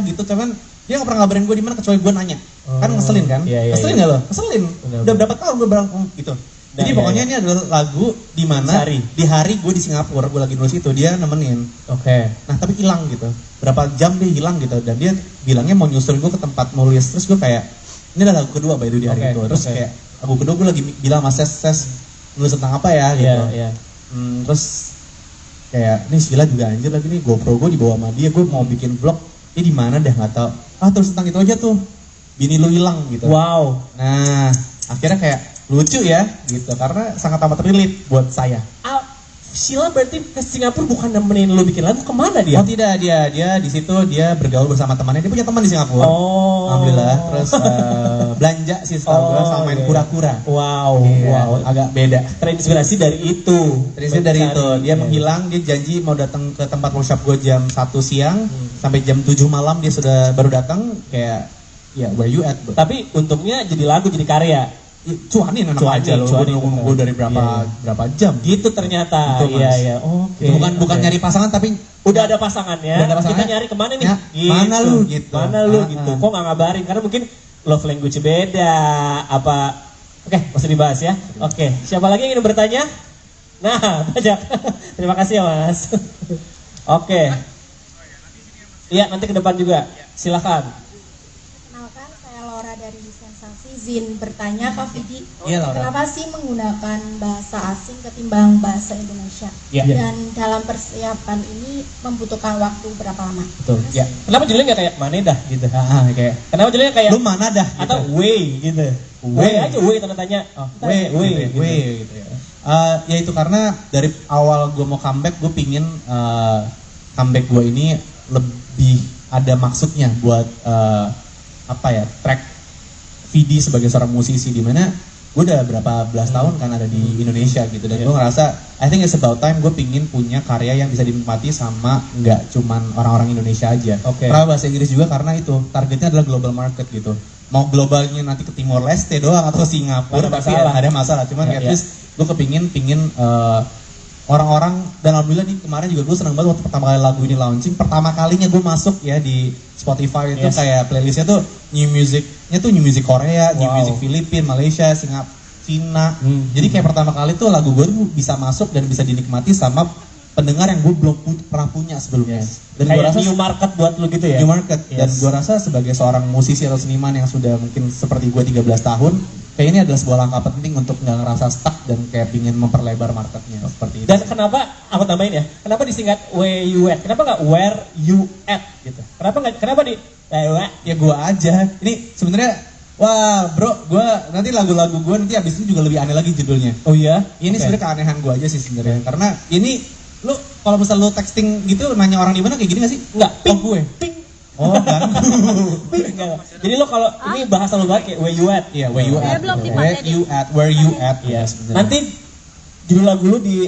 [SPEAKER 8] gitu. Cuman dia nggak pernah ngabarin gue di mana kecuali gue nanya. Kan ngeselin kan? Ngeselin nggak lo? Ngeselin. Udah berapa tahun gue bilang gitu. Jadi pokoknya ini adalah lagu di mana di hari gue di Singapura, gue lagi nulis itu dia nemenin.
[SPEAKER 7] Oke.
[SPEAKER 8] Nah tapi hilang gitu. Berapa jam dia hilang gitu dan dia bilangnya mau nyusul gue ke tempat nulis. Terus gue kayak ini adalah lagu kedua by the way di hari itu. Terus kayak lagu kedua gue lagi bilang sama Ses nulis tentang apa ya gitu. Terus kayak ini Sila juga anjir lagi nih GoPro gue dibawa sama dia, gue mau bikin vlog. Ini di mana dah nggak tahu. Terus tentang itu aja tuh. Bini lu hilang gitu.
[SPEAKER 7] Wow.
[SPEAKER 8] Nah akhirnya kayak lucu ya gitu karena sangat amat relate buat saya.
[SPEAKER 7] Sila berarti ke Singapura bukan nemenin lu bikin lagu, kemana dia?
[SPEAKER 8] Oh tidak, dia di situ dia bergaul bersama temannya, dia punya teman di Singapura. Alhamdulillah. Terus belanja sih setahu gue sama main kura-kura.
[SPEAKER 7] Wow,
[SPEAKER 8] agak beda.
[SPEAKER 7] Terinspirasi dari itu.
[SPEAKER 8] Dia menghilang, dia janji mau datang ke tempat workshop gue jam 1 siang sampai jam 7 malam dia sudah baru datang kayak ya where you at.
[SPEAKER 7] Tapi untungnya jadi lagu, jadi karya.
[SPEAKER 8] Cuanin enak aja loh, gue nunggu dari berapa jam
[SPEAKER 7] gitu ternyata. Iya. Oke.
[SPEAKER 8] Bukan nyari pasangan tapi
[SPEAKER 7] udah ada pasangannya. Kita nyari kemana nih?
[SPEAKER 8] Gitu. Mana lu gitu.
[SPEAKER 7] Kok nggak ngabarin? Karena mungkin love language beda apa. Oke, masih dibahas ya. Oke, siapa lagi yang ingin bertanya? Nah, banyak. Terima kasih ya Mas. Oke. Iya, nanti ke depan juga. Silakan.
[SPEAKER 10] Kenalkan, saya Laura dari Sensasi. Izin bertanya Kak Vidi,
[SPEAKER 8] Laura.
[SPEAKER 10] kenapa sih menggunakan bahasa asing ketimbang bahasa Indonesia? Dan dalam persiapan ini membutuhkan waktu berapa lama?
[SPEAKER 7] Betul. Ya. Kenapa judulnya nggak kayak mana dah gitu?
[SPEAKER 8] Kayak.
[SPEAKER 7] Kenapa judulnya kayak
[SPEAKER 8] lu mana dah? Gitu.
[SPEAKER 7] Atau way gitu? Way aja, way tanda tanya.
[SPEAKER 8] Way gitu ya. Ya itu karena dari awal gue mau comeback, gue pingin comeback gue ini lebih ada maksudnya buat track Vidi sebagai seorang musisi di mana gue udah berapa belas tahun kan ada di Indonesia gitu dan gue ngerasa I think it's about time gue pingin punya karya yang bisa dinikmati sama nggak cuman orang-orang Indonesia aja. Karena bahasa Inggris juga karena itu targetnya adalah global market gitu. Mau globalnya nanti ke Timor Leste doang atau Singapura tapi ada masalah. Cuman at least gue pingin orang-orang dan alhamdulillah nih kemarin juga gue senang banget waktu pertama kali lagu ini launching, pertama kalinya gue masuk ya di Spotify itu kayak playlistnya tuh new music Korea, new music Filipina, Malaysia, Singapura, Cina. Jadi kayak pertama kali tuh lagu gue tuh bisa masuk dan bisa dinikmati sama pendengar yang gue belum pernah punya sebelumnya. Dan gue rasa
[SPEAKER 7] new market buat lu gitu ya.
[SPEAKER 8] New market. Dan gue rasa sebagai seorang musisi atau seniman yang sudah mungkin seperti gue 13 tahun, kayak ini adalah sebuah langkah penting untuk nggak ngerasa stuck dan kayak pingin memperlebar marketnya seperti itu.
[SPEAKER 7] Dan kenapa aku tambahin ya? Kenapa disingkat where you at? Kenapa nggak where you at gitu? Kenapa di
[SPEAKER 8] ya gue aja. Ini sebenarnya wah bro, gue nanti lagu-lagu gue nanti abis itu juga lebih aneh lagi judulnya.
[SPEAKER 7] Oh iya?
[SPEAKER 8] Ini sebenarnya keanehan gue aja sih sebenarnya. Karena ini lu kalau misal lu texting gitu nanya orang di mana kayak gini gak sih?
[SPEAKER 7] Enggak.
[SPEAKER 8] Gue. Oh kan.
[SPEAKER 7] Jadi lo kalau ini bahasa lo banget kayak where you at.
[SPEAKER 8] Iya, where you at. Where you at.
[SPEAKER 7] Iya. Nanti judul lagu lu di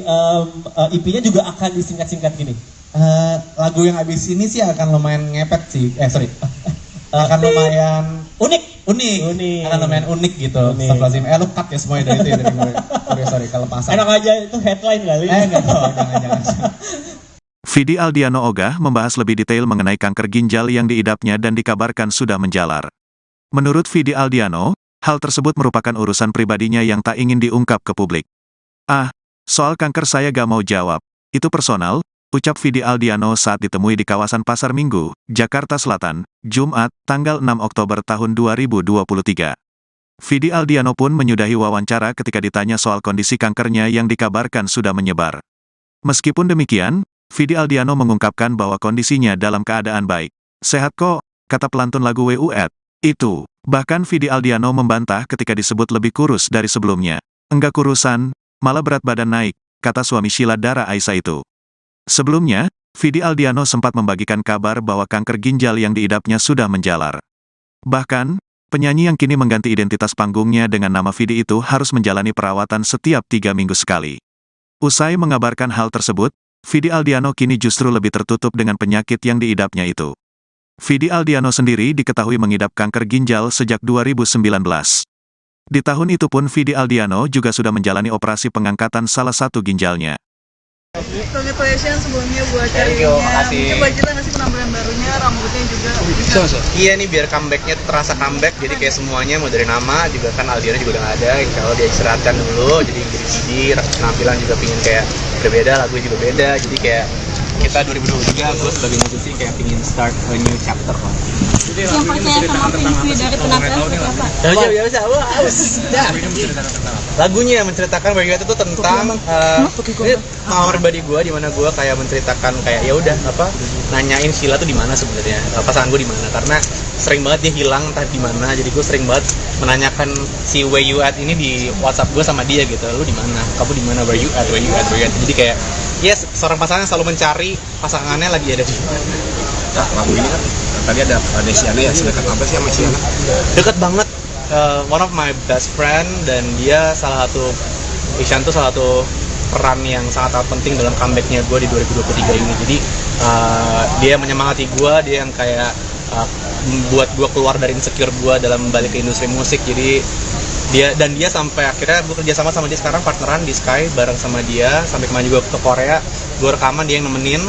[SPEAKER 7] EP-nya juga akan disingkat-singkat gini.
[SPEAKER 8] Lagu yang abis ini sih akan lumayan ngepet sih. Akan lumayan unik. Akan lumayan unik gitu. Astagfirullahaladzim. Lu cut ya semuanya dari itu ya dari gue. Sorry kelepasan.
[SPEAKER 7] Enak aja itu headline kali.
[SPEAKER 8] Enggak tahu, jangan.
[SPEAKER 1] Vidi Aldiano Ogah membahas lebih detail mengenai kanker ginjal yang diidapnya dan dikabarkan sudah menjalar. Menurut Vidi Aldiano, hal tersebut merupakan urusan pribadinya yang tak ingin diungkap ke publik. Soal kanker saya gak mau jawab. Itu personal, ucap Vidi Aldiano saat ditemui di kawasan Pasar Minggu, Jakarta Selatan, Jumat, tanggal 6 Oktober tahun 2023. Vidi Aldiano pun menyudahi wawancara ketika ditanya soal kondisi kankernya yang dikabarkan sudah menyebar. Meskipun demikian, Vidi Aldiano mengungkapkan bahwa kondisinya dalam keadaan baik. Sehat kok, kata pelantun lagu WUET. Itu. Bahkan Vidi Aldiano membantah ketika disebut lebih kurus dari sebelumnya. Enggak kurusan, malah berat badan naik, kata suami Sheila Dara Aisha itu. Sebelumnya, Vidi Aldiano sempat membagikan kabar bahwa kanker ginjal yang diidapnya sudah menjalar. Bahkan, penyanyi yang kini mengganti identitas panggungnya dengan nama Vidi itu harus menjalani perawatan setiap 3 minggu sekali. Usai mengabarkan hal tersebut, Vidi Aldiano kini justru lebih tertutup dengan penyakit yang diidapnya itu. Vidi Aldiano sendiri diketahui mengidap kanker ginjal sejak 2019. Di tahun itu pun Vidi Aldiano juga sudah menjalani operasi pengangkatan salah satu ginjalnya.
[SPEAKER 2] Congratulations sebelumnya buat karirnya. Coba cerita nggak sih penampilan barunya, rambutnya juga bisa.
[SPEAKER 3] Iya nih, biar comebacknya terasa comeback, jadi kayak semuanya mau dari nama juga kan Aldiano juga udah nggak ada. Kalau dia istirahatkan dulu, jadi Vidi penampilan juga pingin kayak berbeda, lagu juga beda, jadi kayak kita 2023 gue sebagai musisi kayak pingin start a new chapter lah.
[SPEAKER 2] Yang percaya sama Feng dari penampilan seperti apa?
[SPEAKER 3] Lagunya yang menceritakan Where You At itu tentang ini pengalaman pribadi gue, di mana gue kayak menceritakan kayak ya udah apa nanyain Sheila tuh di mana sebenarnya, pasangan gue di mana, karena sering banget dia hilang entah di mana, jadi gue sering banget menanyakan si Where You At ini di WhatsApp gue sama dia gitu, lu di mana, kamu di mana, Where You At, Where You At, Where You At, jadi kayak yes, seorang pasangan selalu mencari pasangannya lagi ada di mana.
[SPEAKER 4] Nah, lagu ini kan tadi ada Desiana ya, sedekat apa sih sama Siana?
[SPEAKER 3] Deket banget, one of my best friend, dan dia salah satu, Ishan tuh salah satu peran yang sangat penting dalam comebacknya gue di 2023 ini. Jadi dia menyemangati gue, dia yang kayak buat gue keluar dari insecure gue dalam balik ke industri musik. Jadi dia sampai akhirnya gue kerja sama dia sekarang, partneran di Sky bareng sama dia, sampai kemarin juga ke Korea, gue rekaman, dia yang nemenin,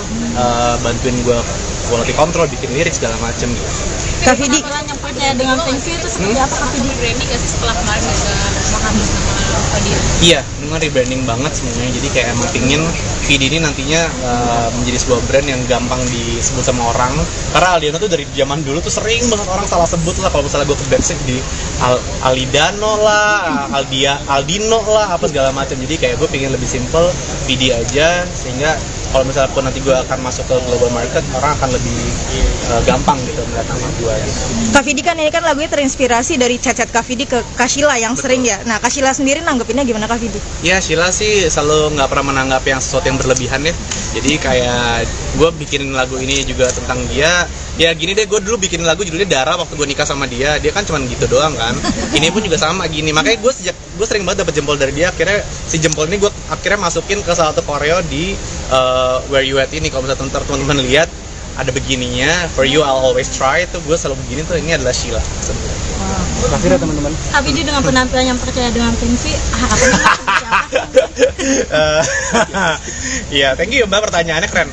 [SPEAKER 3] bantuin gue quality control, bikin lirik segala macem gitu.
[SPEAKER 5] Kak Vidi,
[SPEAKER 2] yang percaya dengan Feng Shui itu seperti apa Kak Vidi? Rebranding nggak sih setelah kemarin bisa menghabis nama Fadil?
[SPEAKER 3] Iya, memang rebranding banget semuanya. Jadi kayak emang pingin Vidi ini nantinya menjadi sebuah brand yang gampang disebut sama orang. Karena Aldiano tuh dari zaman dulu tuh sering banget orang salah sebut lah. Kalau misalnya gue ke backstage di Alidano lah, Aldino lah, apa segala macam. Jadi kayak gue pingin lebih simple, Vidi aja, sehingga kalau misalnya pun nanti gue akan masuk ke global market, orang akan lebih gampang gitu melihat nama gue gitu.
[SPEAKER 5] Kak Vidi kan ini kan lagunya terinspirasi dari chat-chat Kak Vidi ke Kak Sheila yang sering ya. Nah, Kak Sheila sendiri nanggepinnya gimana Kak Vidi?
[SPEAKER 3] Ya, Sheila sih selalu nggak pernah menanggap yang sesuatu yang berlebihan ya. Jadi kayak gue bikin lagu ini juga tentang dia. Ya gini deh, gue dulu bikin lagu judulnya Dara waktu gue nikah sama dia. Dia kan cuma gitu doang kan. Ini pun juga sama gini. Makanya gue sering banget dapet jempol dari dia. Akhirnya si jempol ini gue akhirnya masukin ke salah satu koreo di Where You At ini. Kalau misalnya teman-teman lihat ada begininya, For You I'll Always Try, itu gue selalu begini tuh, ini adalah Sheila sebenarnya.
[SPEAKER 6] Akhirnya teman-teman.
[SPEAKER 2] Kak Vidi dengan penampilan yang percaya dengan Feng Shui, harapannya seperti apa?
[SPEAKER 3] Iya, thank you Mbak, pertanyaannya keren.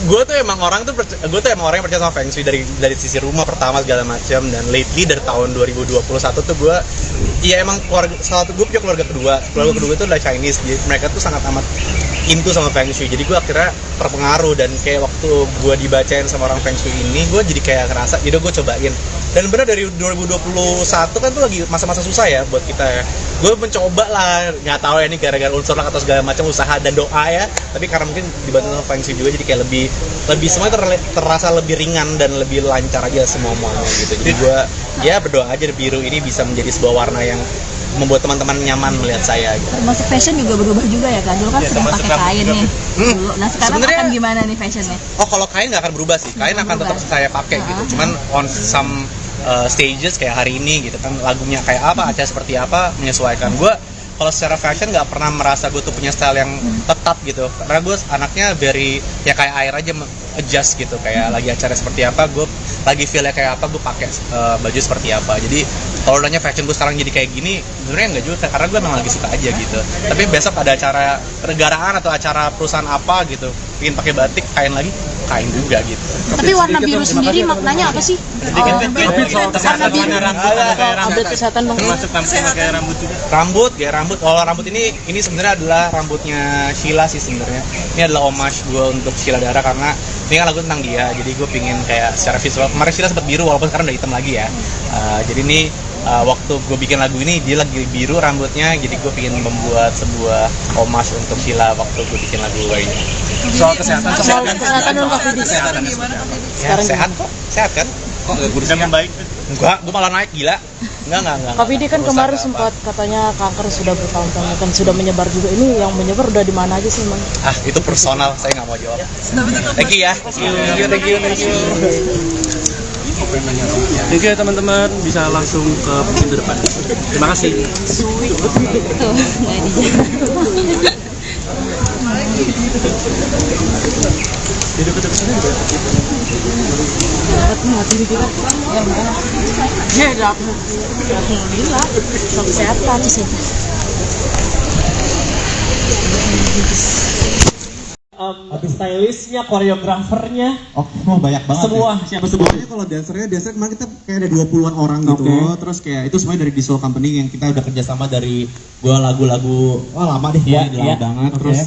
[SPEAKER 3] Gue tuh emang orang yang percaya sama Feng Shui dari sisi rumah pertama segala macam, dan lately dari tahun 2021 tuh gue ya emang gue punya keluarga kedua itu adalah Chinese, jadi mereka tuh sangat amat into sama Feng Shui, jadi gue akhirnya terpengaruh, dan kayak waktu gue dibacain sama orang Feng Shui ini, gue jadi kayak ngerasa, jadi gue cobain. Dan benar dari 2021 kan tuh lagi masa-masa susah ya buat kita ya. Gue mencoba lah, nggak tahu ya ini gara-gara unsur lah atau segala macam usaha dan doa ya. Tapi karena mungkin dibantu sama Feng Shui juga, jadi kayak lebih semuanya terasa lebih ringan dan lebih lancar aja semuanya gitu. Jadi gue ya berdoa aja biru ini bisa menjadi sebuah warna yang membuat teman-teman nyaman melihat saya gitu.
[SPEAKER 2] Termasuk fashion juga berubah juga ya Kak? Dulu kan sering pakai kain nih. Nah sekarang akan gimana nih fashionnya?
[SPEAKER 3] Oh, kalau kain nggak akan berubah sih, kain akan tetap saya pakai gitu. Cuman on some stages kayak hari ini gitu kan, lagunya kayak apa, acara seperti apa, menyesuaikan. Gue kalau secara fashion nggak pernah merasa gue tuh punya style yang tetap gitu, karena gue anaknya very ya kayak air aja, adjust gitu, kayak lagi acara seperti apa, gue lagi feelnya kayak apa, gue pakai baju seperti apa. Jadi kalau nanya fashion gue sekarang jadi kayak gini, sebenarnya nggak juga, karena gue memang lagi suka aja gitu. Tapi besok ada acara negaraan atau acara perusahaan apa gitu, ingin pakai batik kain lagi, kain juga gitu.
[SPEAKER 2] Tapi warna biru sendiri maknanya apa sih? Warna biru. Update kesehatan bang.
[SPEAKER 6] Termasuk kayak rambut juga.
[SPEAKER 3] Rambut. Kalau rambut ini sebenarnya adalah rambutnya Sheila sih sebenarnya. Ini adalah homage gue untuk Sheila Dara karena ini kan lagu tentang dia. Jadi gue pingin kayak secara visual. Kemarin Sheila sempat biru walaupun sekarang udah hitam lagi ya. Jadi ini waktu gue bikin lagu ini dia lagi biru rambutnya. Jadi gue pingin membuat sebuah homage untuk Sheila waktu gue bikin lagu ini.
[SPEAKER 6] Soal kesehatan
[SPEAKER 2] dulu Kak Fidi.
[SPEAKER 3] Ya, sehat kok, sehat kan?
[SPEAKER 6] kok udah membaik?
[SPEAKER 3] Enggak, gue malah naik gila. Enggak.
[SPEAKER 2] Kak Fidi kan kemarin sempat katanya kanker sudah bertahun-tahun kan sudah menyebar juga. Ini yang menyebar udah di mana aja sih, Mang?
[SPEAKER 3] Itu personal, saya nggak mau jawab. Thank you ya. Thank you.
[SPEAKER 6] Thank you ya teman-teman, bisa langsung ke pintu depan. Terima kasih.
[SPEAKER 2] Kesehatan sih.
[SPEAKER 7] Habis stylistnya, koreografernya,
[SPEAKER 8] mau banyak banget.
[SPEAKER 7] semua
[SPEAKER 8] ya.
[SPEAKER 7] siapa semua?
[SPEAKER 8] Pokoknya kalau dancer kemarin kita kayak ada 20-an orang gitu. Terus kayak itu semuanya dari Visual Company yang kita udah kerjasama dari gua lagu-lagu lama deh, lama banget. Terus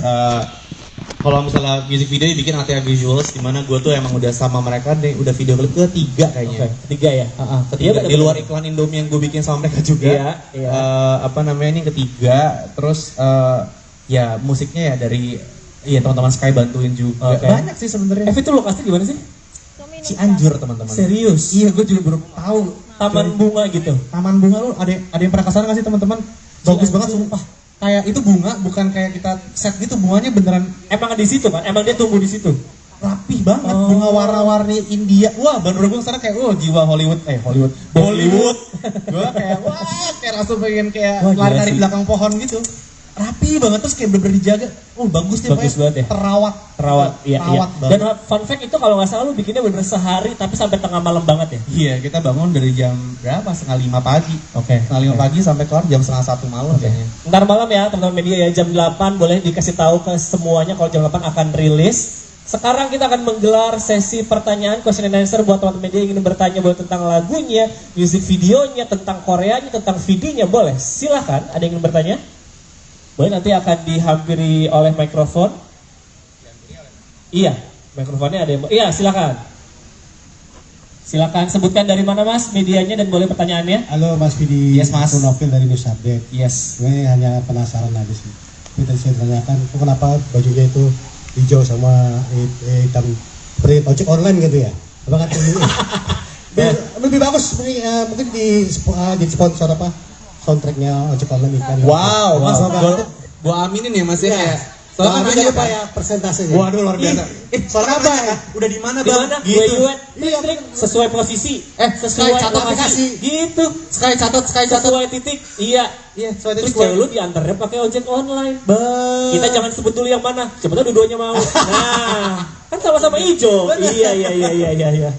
[SPEAKER 8] kalau misalnya music video dibikin Atia Visuals, dimana gue tuh emang udah sama mereka deh, udah video klip ketiga kayaknya.
[SPEAKER 7] Ketiga ya?
[SPEAKER 8] Ketiga, di luar iklan Indomie yang gue bikin sama mereka juga. Ini ketiga. Terus ya musiknya ya dari teman-teman Sky bantuin juga. Banyak sih sebenarnya.
[SPEAKER 7] Itu lokasinya gimana sih?
[SPEAKER 8] Cianjur teman-teman.
[SPEAKER 7] Serius?
[SPEAKER 8] Iya, gue juga baru tahu.
[SPEAKER 7] Taman bunga gitu.
[SPEAKER 8] Taman bunga lu ada yang pernah kesana nggak sih teman-teman? Bagus banget sumpah. Kayak itu bunga bukan kayak kita set gitu, bunganya beneran
[SPEAKER 7] emang di situ kan? Emang dia tumbuh di situ.
[SPEAKER 8] Rapih banget, bunga warna-warni India. Wah, baru gue sana kayak jiwa Bollywood. Gue kayak langsung pengen kayak lari-lari belakang pohon gitu. Rapi banget, terus kayak bener-bener dijaga. Bagus
[SPEAKER 7] banget ya.
[SPEAKER 8] Terawat.
[SPEAKER 7] Iya.
[SPEAKER 8] Banget.
[SPEAKER 7] Dan fun fact itu kalau nggak salah lu bikinnya bener sehari tapi sampai tengah malam banget ya.
[SPEAKER 8] Iya, kita bangun dari jam berapa? 4:30 pagi. Setengah 5 pagi sampai kelar jam 1:30 malam kayaknya.
[SPEAKER 7] Ntar malam ya teman-teman media ya, jam 8 boleh dikasih tahu ke semuanya kalau jam 8 akan rilis. Sekarang kita akan menggelar sesi pertanyaan question and answer buat teman-teman media yang ingin bertanya boleh tentang lagunya, music videonya, tentang Koreanya, tentang videonya, boleh. Silahkan, ada yang ingin bertanya? Boleh, nanti akan dihampiri oleh mikrofon. Iya, mikrofonnya ada yang... Iya, silakan. Silakan sebutkan dari mana Mas medianya dan boleh pertanyaannya.
[SPEAKER 9] Halo Mas Fidi.
[SPEAKER 8] Yes Mas.
[SPEAKER 9] Aku Novil dari News Update.
[SPEAKER 8] Yes.
[SPEAKER 9] Gue hanya penasaran aja sih. Kita saya tanyakan, kenapa bajunya itu hijau sama hitam seperti ojek online gitu ya? Apakah ini lebih bagus mungkin di sponsor apa? Soundtracknya ojek online ikan.
[SPEAKER 8] Wow. Mas, gua aminin ya Mas ya.
[SPEAKER 9] Soalnya kan berapa ya persentasenya?
[SPEAKER 8] Waduh, luar biasa.
[SPEAKER 9] Soalnya apa ya?
[SPEAKER 8] Udah di mana,
[SPEAKER 7] Bang?
[SPEAKER 8] Gitu.
[SPEAKER 7] Trik sesuai posisi.
[SPEAKER 8] Sesuai aplikasi.
[SPEAKER 7] Gitu.
[SPEAKER 8] Sky catat.
[SPEAKER 7] Sesuai titik. Iya.
[SPEAKER 8] Sesuai titik.
[SPEAKER 7] Terus cewek lu diantarnya pakai ojek online. Kita jangan sebut dulu yang mana. Sebetulnya dua-duanya mau. Nah, kan sama-sama hijau. Iya.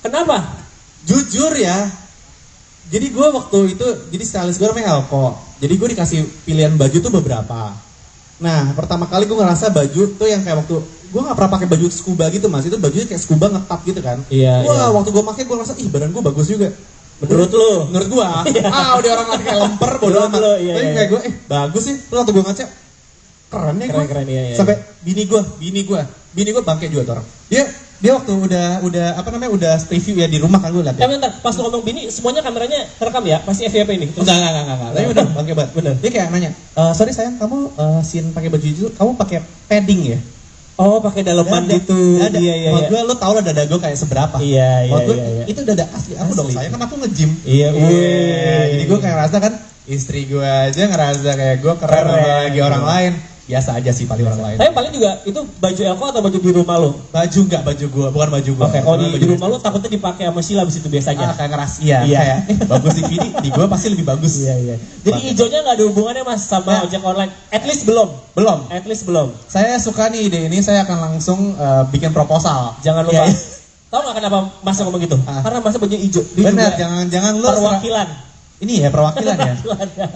[SPEAKER 7] Kenapa?
[SPEAKER 8] Jujur ya. Jadi gue waktu itu, jadi stylist gue namanya Elko. Jadi gue dikasih pilihan baju tuh beberapa. Nah, pertama kali gue ngerasa baju tuh yang kayak waktu gue nggak pernah pakai baju scuba gitu Mas. Itu bajunya kayak scuba ngetap gitu kan.
[SPEAKER 7] Iya.
[SPEAKER 8] Wah, waktu gue pakai gue ngerasa badan gue bagus juga.
[SPEAKER 7] Menurut lu?
[SPEAKER 8] Menurut gue. Udah orang lain kayak lemper bodoh amat. Tapi kayak gue bagus sih. Terus waktu gue ngaca keren ya gue.
[SPEAKER 7] Keren, iya.
[SPEAKER 8] Sampai bini gue bangke juga tuh orang. Dia waktu udah udah review ya di rumah kan gue liat.
[SPEAKER 7] Bentar, pas lu ngomong bini semuanya kameranya terekam ya? Pasti FYP ini.
[SPEAKER 8] Enggak. Tapi udah bangke banget. Bener. Dia kayak nanya, sorry sayang, kamu scene pakai baju itu, kamu pakai padding ya?
[SPEAKER 7] Oh, pakai daleman gitu. Iya.
[SPEAKER 8] Maksud gue, lo tau lah dada gue kayak seberapa.
[SPEAKER 7] Iya.
[SPEAKER 8] Itu dada asli aku dong sayang, kan aku nge-gym.
[SPEAKER 7] Iya.
[SPEAKER 8] Jadi gue kayak ngerasa kan, istri gue aja ngerasa kayak gue keren lagi orang lain. Biasa aja sih paling orang lain.
[SPEAKER 7] Tapi paling juga itu baju Elko atau baju di rumah lo?
[SPEAKER 8] Baju gue, bukan baju gue.
[SPEAKER 7] Oke, kalau di rumah lo takutnya dipakai sama Sheila abis itu biasanya.
[SPEAKER 8] Kayak ngeras, iya. Bagus di Vidi, di gue pasti lebih bagus.
[SPEAKER 7] Iya. Jadi hijaunya nggak ada hubungannya Mas sama ojek online? At least belum. Saya suka nih ide ini, saya akan langsung bikin proposal. Jangan lupa. Tahu nggak kenapa Mas ngomong gitu? Karena Mas baju hijau.
[SPEAKER 8] Benar, jangan lu
[SPEAKER 7] perwakilan.
[SPEAKER 8] Ini ya perwakilan ya.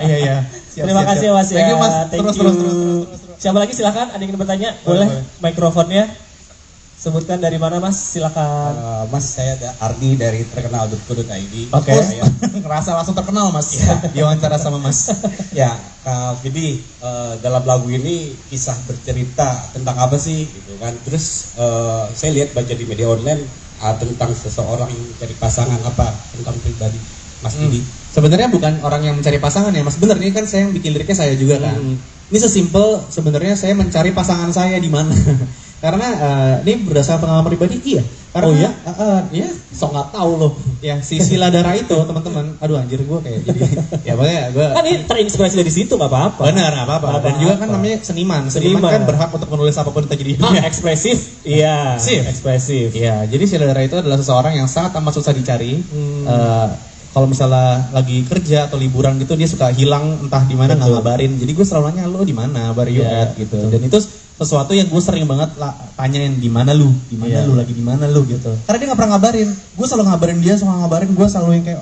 [SPEAKER 8] Iya.
[SPEAKER 7] Terima kasih Mas ya.
[SPEAKER 8] Thank you Mas.
[SPEAKER 7] Terus. Siapa lagi silakan, ada yang ingin bertanya? Boleh. Mikrofonnya. Sebutkan dari mana Mas, silakan.
[SPEAKER 8] Mas, saya ada Ardi dari terkenal.co.id.
[SPEAKER 7] Oke.
[SPEAKER 8] Saya ngerasa langsung terkenal Mas, diwawancara sama Mas. Ya, Kak Vidi, dalam lagu ini kisah bercerita tentang apa sih gitu kan. Terus saya lihat baca di media online tentang seseorang yang mencari pasangan, apa tentang pribadi Mas Vidi. Sebenarnya bukan orang yang mencari pasangan ya Mas, bener ini kan saya yang bikin liriknya saya juga kan. Ini sesimpel sebenarnya saya mencari pasangan saya di mana. Karena ini berdasarkan pengalaman pribadi, iya. Karena,
[SPEAKER 7] oh ya?
[SPEAKER 8] Iya, sok nggak tahu loh. Ya, si Sila Dara itu teman-teman. Aduh anjir gue kayak jadi. Ya makanya gue.
[SPEAKER 7] Kan ini terinspirasi dari situ nggak apa-apa.
[SPEAKER 8] Benar, nggak apa-apa. Dan juga kan namanya seniman. Seniman kan berhak untuk menulis apapun yang terjadi di dunia.
[SPEAKER 7] Ekspresif, iya. Ekspresif.
[SPEAKER 8] Iya, jadi Sila Dara itu adalah seseorang yang sangat amat susah dicari. Kalau misalnya lagi kerja atau liburan gitu dia suka hilang entah di mana nggak ngabarin. Jadi gue selalu nanya lo di mana, where you at gitu. Dan itu sesuatu yang gue sering banget tanyain di mana lu lagi di mana lu gitu. Karena dia nggak pernah ngabarin. Gue selalu ngabarin dia, suka ngabarin gue selalu yang kayak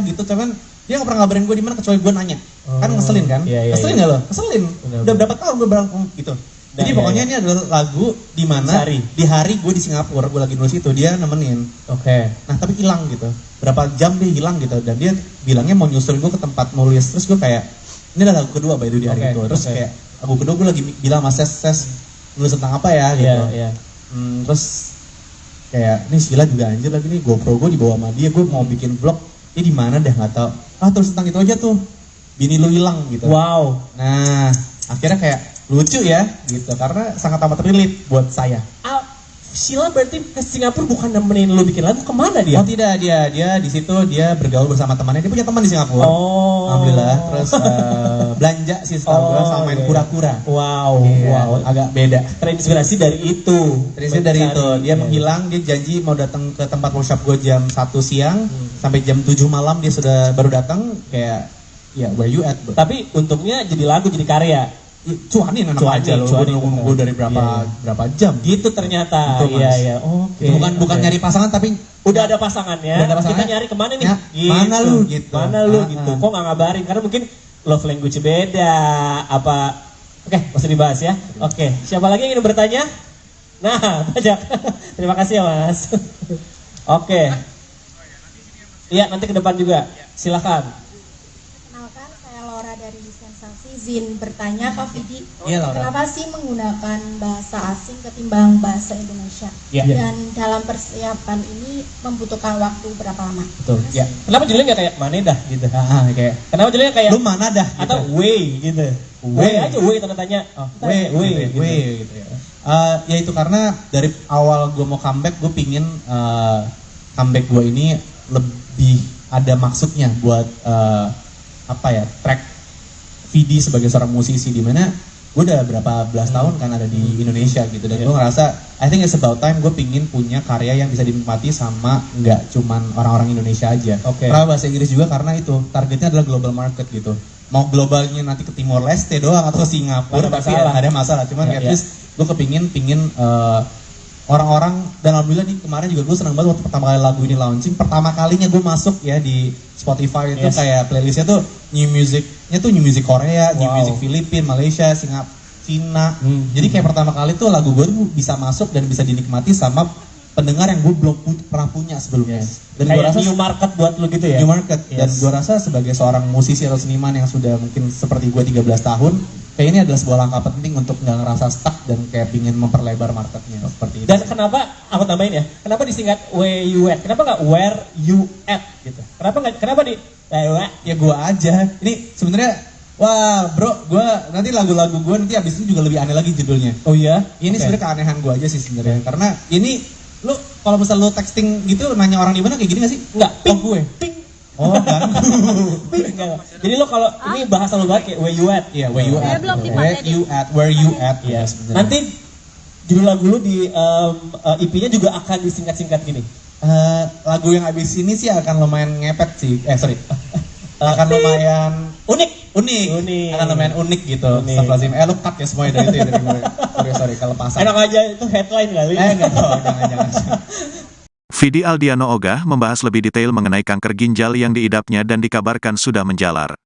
[SPEAKER 8] gitu. Cuman dia nggak pernah ngabarin gue di mana kecuali gue nanya. Kan ngeselin kan? Ngeselin nggak lo? Ngeselin. Udah berapa tahun gue bilang gitu. Jadi pokoknya ini adalah lagu di mana di hari gue di Singapura, gue lagi nulis itu dia nemenin. Oke. Nah tapi hilang gitu. Berapa jam dia hilang gitu dan dia bilangnya mau nyusulin gue ke tempat nulis. Terus gue kayak ini adalah lagu kedua by di hari itu. Terus kayak lagu kedua gue lagi bilang mas ses nulis tentang apa ya gitu. Terus kayak ini Sila juga anjir lagi nih GoPro gue dibawa sama dia, gue mau bikin vlog. Ini di mana dah nggak tahu. Terus tentang itu aja tuh. Bini lu hilang gitu. Wow. Nah akhirnya kayak lucu ya gitu karena sangat amat relate buat saya.
[SPEAKER 7] Sila berarti ke Singapura bukan nemenin lu bikin lagu, kemana dia?
[SPEAKER 8] Oh tidak, dia di situ dia bergaul bersama temannya, dia punya teman di Singapura. Alhamdulillah. Terus belanja sih setahu gue sama main kura-kura. Wow, agak beda.
[SPEAKER 7] Terinspirasi dari itu.
[SPEAKER 8] Dia menghilang, dia janji mau datang ke tempat workshop gue jam 1 siang sampai jam 7 malam dia sudah baru datang kayak ya where you at bro.
[SPEAKER 7] Tapi untungnya jadi lagu, jadi karya.
[SPEAKER 8] Cuanin enak aja loh, gue nunggu dari berapa jam
[SPEAKER 7] gitu ternyata. Iya.
[SPEAKER 8] Oke. Bukan nyari pasangan tapi
[SPEAKER 7] udah ada pasangannya. Kita nyari kemana nih?
[SPEAKER 8] Gitu. Mana lu gitu.
[SPEAKER 7] Kok nggak ngabarin? Karena mungkin love language beda apa. Oke, masih dibahas ya. Oke, siapa lagi yang ingin bertanya? Nah, banyak. Terima kasih ya Mas. Oke. Iya, nanti ke depan juga. Silakan.
[SPEAKER 10] Kenalkan, saya Laura dari Sensasi. Izin bertanya Kak Vidi,
[SPEAKER 8] Laura.
[SPEAKER 10] kenapa sih menggunakan bahasa asing ketimbang bahasa Indonesia? Dan dalam persiapan ini membutuhkan waktu berapa lama?
[SPEAKER 8] Betul. Ya.
[SPEAKER 7] Kenapa judulnya nggak kayak mana dah gitu?
[SPEAKER 8] Kayak.
[SPEAKER 7] Kenapa judulnya kayak
[SPEAKER 8] lu mana dah? Gitu.
[SPEAKER 7] Atau way gitu? Way aja, way tanda tanya.
[SPEAKER 8] Way gitu ya. Ya itu karena dari awal gue mau comeback, gue pingin comeback gue ini lebih ada maksudnya buat track Vidi sebagai seorang musisi di mana gue udah berapa belas tahun kan ada di Indonesia gitu dan gue ngerasa I think it's about time gue pingin punya karya yang bisa dinikmati sama nggak cuman orang-orang Indonesia aja. Karena bahasa Inggris juga karena itu targetnya adalah global market gitu. Mau globalnya nanti ke Timor Leste doang atau ke Singapura tapi ada masalah. Cuman at least gue pingin orang-orang dan alhamdulillah nih kemarin juga gue senang banget waktu pertama kali lagu ini launching, pertama kalinya gue masuk ya di Spotify itu kayak playlistnya tuh new music Korea, new music Filipina, Malaysia, Singapura, Cina. Jadi kayak pertama kali tuh lagu gue tuh bisa masuk dan bisa dinikmati sama pendengar yang gue belum pernah punya sebelumnya. Dan gue rasa
[SPEAKER 7] new market buat lu gitu ya.
[SPEAKER 8] New market. Dan gue rasa sebagai seorang musisi atau seniman yang sudah mungkin seperti gue 13 tahun, kayak ini adalah sebuah langkah penting untuk nggak ngerasa stuck dan kayak pingin memperlebar marketnya seperti itu.
[SPEAKER 7] Dan kenapa aku tambahin ya? Kenapa disingkat where you at? Kenapa nggak where you at gitu? Kenapa di
[SPEAKER 8] ya gue aja. Ini sebenarnya wah bro, gue nanti lagu-lagu gue nanti abis ini juga lebih aneh lagi judulnya.
[SPEAKER 7] Oh iya?
[SPEAKER 8] Ini sebenarnya keanehan gue aja sih sebenarnya. Karena ini lu kalau misalnya lu texting gitu nanya orang di mana kayak gini nggak sih?
[SPEAKER 7] Nggak.
[SPEAKER 8] Ping gue.
[SPEAKER 7] Ping.
[SPEAKER 8] Oh kan.
[SPEAKER 7] Jadi lo kalau ini bahasa lo banget kayak where you at.
[SPEAKER 8] Iya, where you at. Where you at.
[SPEAKER 7] Iya. Nanti judul lagu lu di EP-nya juga akan disingkat-singkat gini.
[SPEAKER 8] Lagu yang abis ini sih akan lumayan ngepet sih. Akan lumayan unik. Akan lumayan unik gitu. Astagfirullahaladzim. Lu cut ya semuanya dari itu ya dari gue. Sorry kalau pasang.
[SPEAKER 7] Enak aja itu headline kali.
[SPEAKER 8] Enggak tahu, jangan.
[SPEAKER 1] Vidi Aldiano Ogah membahas lebih detail mengenai kanker ginjal yang diidapnya dan dikabarkan sudah menjalar.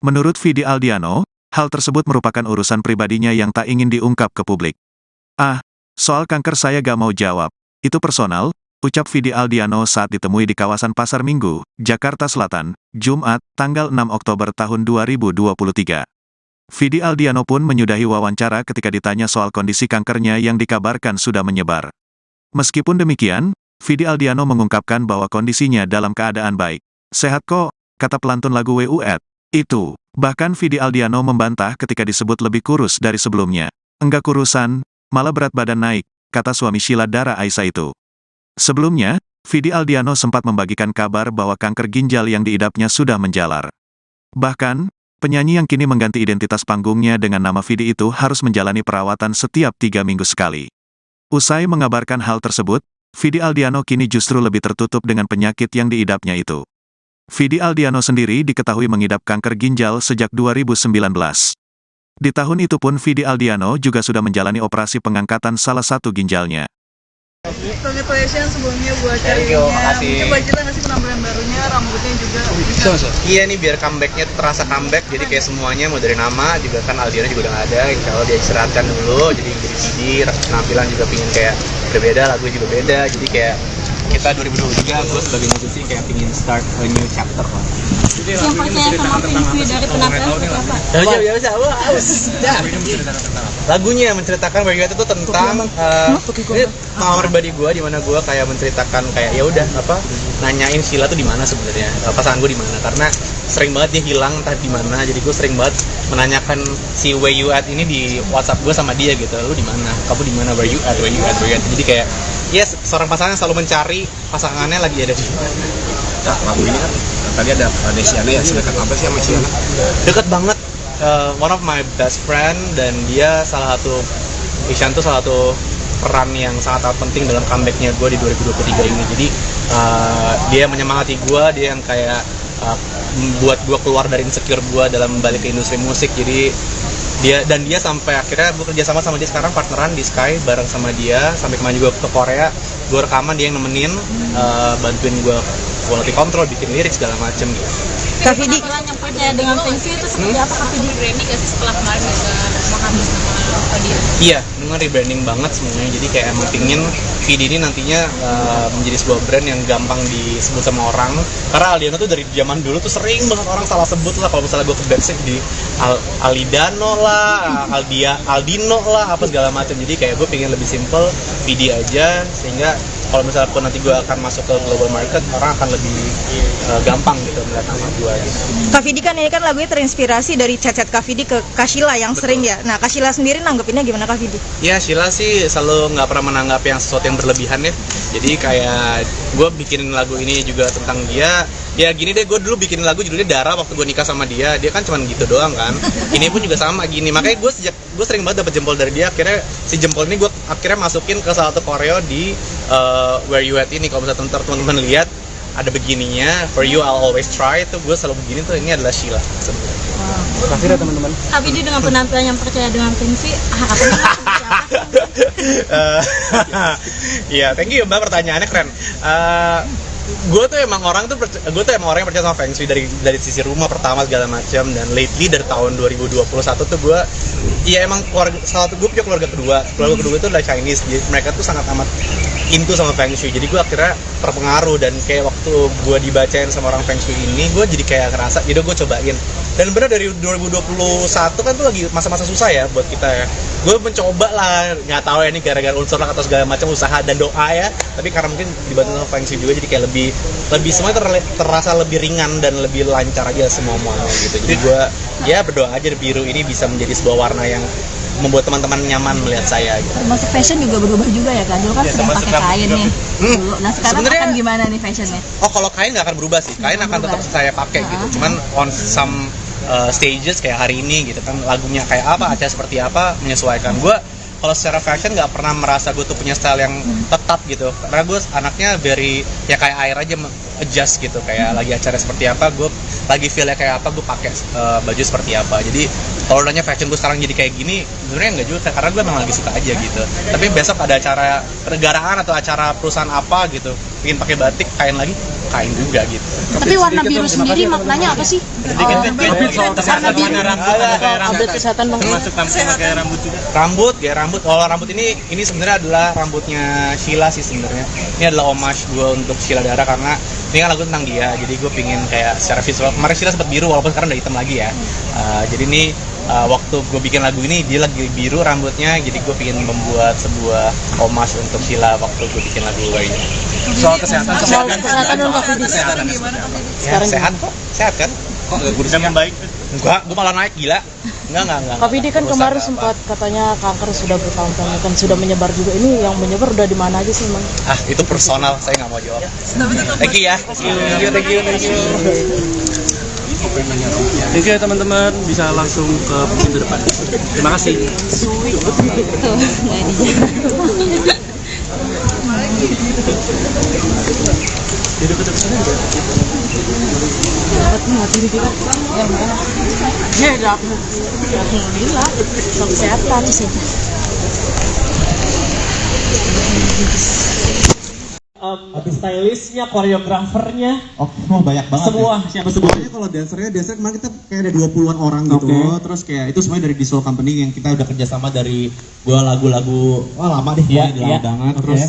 [SPEAKER 1] Menurut Vidi Aldiano, hal tersebut merupakan urusan pribadinya yang tak ingin diungkap ke publik. Soal kanker saya gak mau jawab. Itu personal, ucap Vidi Aldiano saat ditemui di kawasan Pasar Minggu, Jakarta Selatan, Jumat, tanggal 6 Oktober tahun 2023. Vidi Aldiano pun menyudahi wawancara ketika ditanya soal kondisi kankernya yang dikabarkan sudah menyebar. Meskipun demikian, Vidi Aldiano mengungkapkan bahwa kondisinya dalam keadaan baik. Sehat kok, kata pelantun lagu WUET. Itu. Bahkan Vidi Aldiano membantah ketika disebut lebih kurus dari sebelumnya. Enggak kurusan, malah berat badan naik, kata suami Sheila Dara Aisha itu. Sebelumnya, Vidi Aldiano sempat membagikan kabar bahwa kanker ginjal yang diidapnya sudah menjalar. Bahkan, penyanyi yang kini mengganti identitas panggungnya dengan nama Vidi itu harus menjalani perawatan setiap 3 minggu sekali. Usai mengabarkan hal tersebut, Vidi Aldiano kini justru lebih tertutup dengan penyakit yang diidapnya itu. Vidi Aldiano sendiri diketahui mengidap kanker ginjal sejak 2019. Di tahun itu pun Vidi Aldiano juga sudah menjalani operasi pengangkatan salah satu ginjalnya.
[SPEAKER 2] Congratulations sebelumnya buat karirnya. Mungkin budgetnya nggak sih penampilan barunya, rambutnya juga bisa.
[SPEAKER 3] Iya nih, biar comebacknya tuh terasa comeback, jadi kayak semuanya mau dari nama juga kan Aldiano juga udah nggak ada. Kalau dia istirahatkan dulu, jadi Vidi, penampilan juga pingin kayak berbeda, lagu juga beda, jadi kayak kita 2023 gue sebagai musisi kayak pingin start a new chapter lah.
[SPEAKER 2] Yang percaya sama Feng dari penampilan seperti apa?
[SPEAKER 3] Lagunya menceritakan Where You At itu tentang ini pengalaman pribadi gue, di mana gue kayak menceritakan kayak ya udah apa nanyain Sheila tuh di mana sebenarnya, pasangan gue di mana, karena sering banget dia hilang entah di mana, jadi gue sering banget menanyakan si Where You At ini di WhatsApp gue sama dia gitu, lu di mana, kamu di mana, Where You At, Where You At, Where You At, jadi kayak yes, seorang pasangan selalu mencari pasangannya lagi ada di mana.
[SPEAKER 4] Nah, lagu ini kan tadi ada Desiana ya, sedekat apa sih sama Sheila?
[SPEAKER 3] Deket banget, one of my best friend, dan dia salah satu, Ishan tuh salah satu peran yang sangat penting dalam comebacknya gue di 2023 ini. Jadi dia menyemangati gue, dia yang kayak buat gue keluar dari insecure gue dalam balik ke industri musik. Jadi dia sampai akhirnya gue kerja sama dia sekarang, partneran di Sky bareng sama dia, sampai kemarin juga ke Korea, gue rekaman, dia yang nemenin, bantuin gue quality control, bikin lirik segala macem gitu.
[SPEAKER 5] Kak Vidi,
[SPEAKER 2] yang percaya dengan Feng Shui itu seperti apa Kak Vidi? Rebranding nggak sih setelah kemarin bisa menghabis nama dia?
[SPEAKER 3] Iya, dengan rebranding banget semuanya. Jadi kayak emang pingin Vidi ini nantinya menjadi sebuah brand yang gampang disebut sama orang. Karena Aldiano tuh dari zaman dulu tuh sering banget orang salah sebut lah. Kalau misalnya gue ke backstage di Alidano lah, Aldino lah, apa segala macam. Jadi kayak gue pingin lebih simple, Vidi aja, sehingga kalau misalnya pun nanti gue akan masuk ke global market, orang akan lebih gampang gitu melihat nama gue gitu.
[SPEAKER 5] Kak Vidi kan ini kan lagunya terinspirasi dari chat-chat Kak Vidi ke Kak Sheila yang sering ya. Nah, Kak Sheila sendiri nanggepinnya gimana Kak Vidi?
[SPEAKER 3] Ya, Sheila sih selalu nggak pernah menanggap yang sesuatu yang berlebihan ya. Jadi kayak gue bikin lagu ini juga tentang dia. Ya gini deh, gue dulu bikin lagu judulnya Dara waktu gue nikah sama dia. Dia kan cuma gitu doang kan. Ini pun juga sama gini. Makanya gue sering banget dapet jempol dari dia. Akhirnya si jempol ini gue akhirnya masukin ke salah satu koreo di Where You At ini. Kalau misalnya teman-teman lihat ada begininya, For You I'll Always Try, itu gue selalu begini tuh, ini adalah Sheila sebenarnya.
[SPEAKER 6] Makasih ya teman-teman.
[SPEAKER 2] Kak Vidi dengan penampilan yang percaya dengan Feng Shui, harapannya seperti apa?
[SPEAKER 3] Iya, thank you Mbak, pertanyaannya keren. Gue tuh emang orang yang percaya sama Feng Shui dari sisi rumah pertama segala macam, dan lately dari tahun 2021 tuh gue ya emang gue punya keluarga kedua itu adalah Chinese, jadi mereka tuh sangat amat into sama Feng Shui, jadi gue akhirnya terpengaruh, dan kayak waktu gue dibacain sama orang Feng Shui ini, gue jadi kayak ngerasa, jadi gue cobain. Dan bener dari 2021 kan tuh lagi masa-masa susah ya buat kita ya. Gue mencoba lah, nggak tahu ya ini gara-gara unsur lah atau segala macam usaha dan doa ya. Tapi karena mungkin dibantu sama Feng Shui juga, jadi kayak lebih semuanya terasa lebih ringan dan lebih lancar aja semuanya gitu. Jadi gue ya berdoa aja biru ini bisa menjadi sebuah warna yang membuat teman-teman nyaman melihat saya gitu.
[SPEAKER 2] Termasuk fashion juga berubah juga ya kan? Dulu kan sering pakai kain nih. Nah sekarang akan gimana nih fashionnya?
[SPEAKER 3] Oh, kalau kain nggak akan berubah sih. Kain akan tetap saya pakai gitu. Cuman on some stages kayak hari ini gitu kan, lagunya kayak apa, acara seperti apa, menyesuaikan. Gue kalau secara fashion nggak pernah merasa gue tuh punya style yang tetap gitu, karena gue anaknya very ya kayak air aja, adjust gitu, kayak lagi acara seperti apa, gue lagi feelnya kayak apa, gue pakai baju seperti apa. Jadi kalau nanya fashion gue sekarang jadi kayak gini, sebenarnya nggak juga, karena gue memang lagi suka aja gitu. Tapi besok ada acara kenegaraan atau acara perusahaan apa gitu, pengen pakai batik, kain lagi, kain juga gitu.
[SPEAKER 2] Tapi warna biru sendiri maknanya apa sih? Karena biru. Update kesehatan bang.
[SPEAKER 6] Termasuk pakai rambut juga.
[SPEAKER 3] Rambut. Kalau rambut ini sebenarnya adalah rambutnya Sheila sih sebenarnya. Ini adalah homage gue untuk Sheila Dara karena ini kan lagu tentang dia. Jadi gue pingin kayak secara visual. Kemarin Sheila sempat biru walaupun sekarang udah hitam lagi ya. Jadi ini waktu gue bikin lagu ini dia lagi biru rambutnya. Jadi gue pingin membuat sebuah homage untuk Sheila waktu gue bikin lagu ini.
[SPEAKER 6] Soal kesehatan
[SPEAKER 2] dong Kak Fidi.
[SPEAKER 3] Ya, sehat kok, sehat kan?
[SPEAKER 6] kok udah membaik?
[SPEAKER 3] Enggak, gue malah naik gila. Enggak.
[SPEAKER 2] Kak Fidi kan kemarin sempat katanya kanker sudah bertahun-tahun kan sudah menyebar juga. Ini yang menyebar udah di mana aja sih, Mang?
[SPEAKER 3] Itu personal, saya nggak mau jawab. Thank you ya. Thank you.
[SPEAKER 6] Thank you ya teman-teman, bisa langsung ke pintu depan. Terima kasih. Jadi kita kesana juga.
[SPEAKER 2] Ya, alhamdulillah. Kesehatan sih.
[SPEAKER 7] Habis stylistnya, koreografernya,
[SPEAKER 8] Banyak banget.
[SPEAKER 7] semua siapa semua?
[SPEAKER 8] Sebenarnya kalau dancer kemarin kita kayak ada 20-an orang gitu. Terus kayak itu semuanya dari Visual Company yang kita udah kerjasama dari gua lagu-lagu lama deh, lama banget. Terus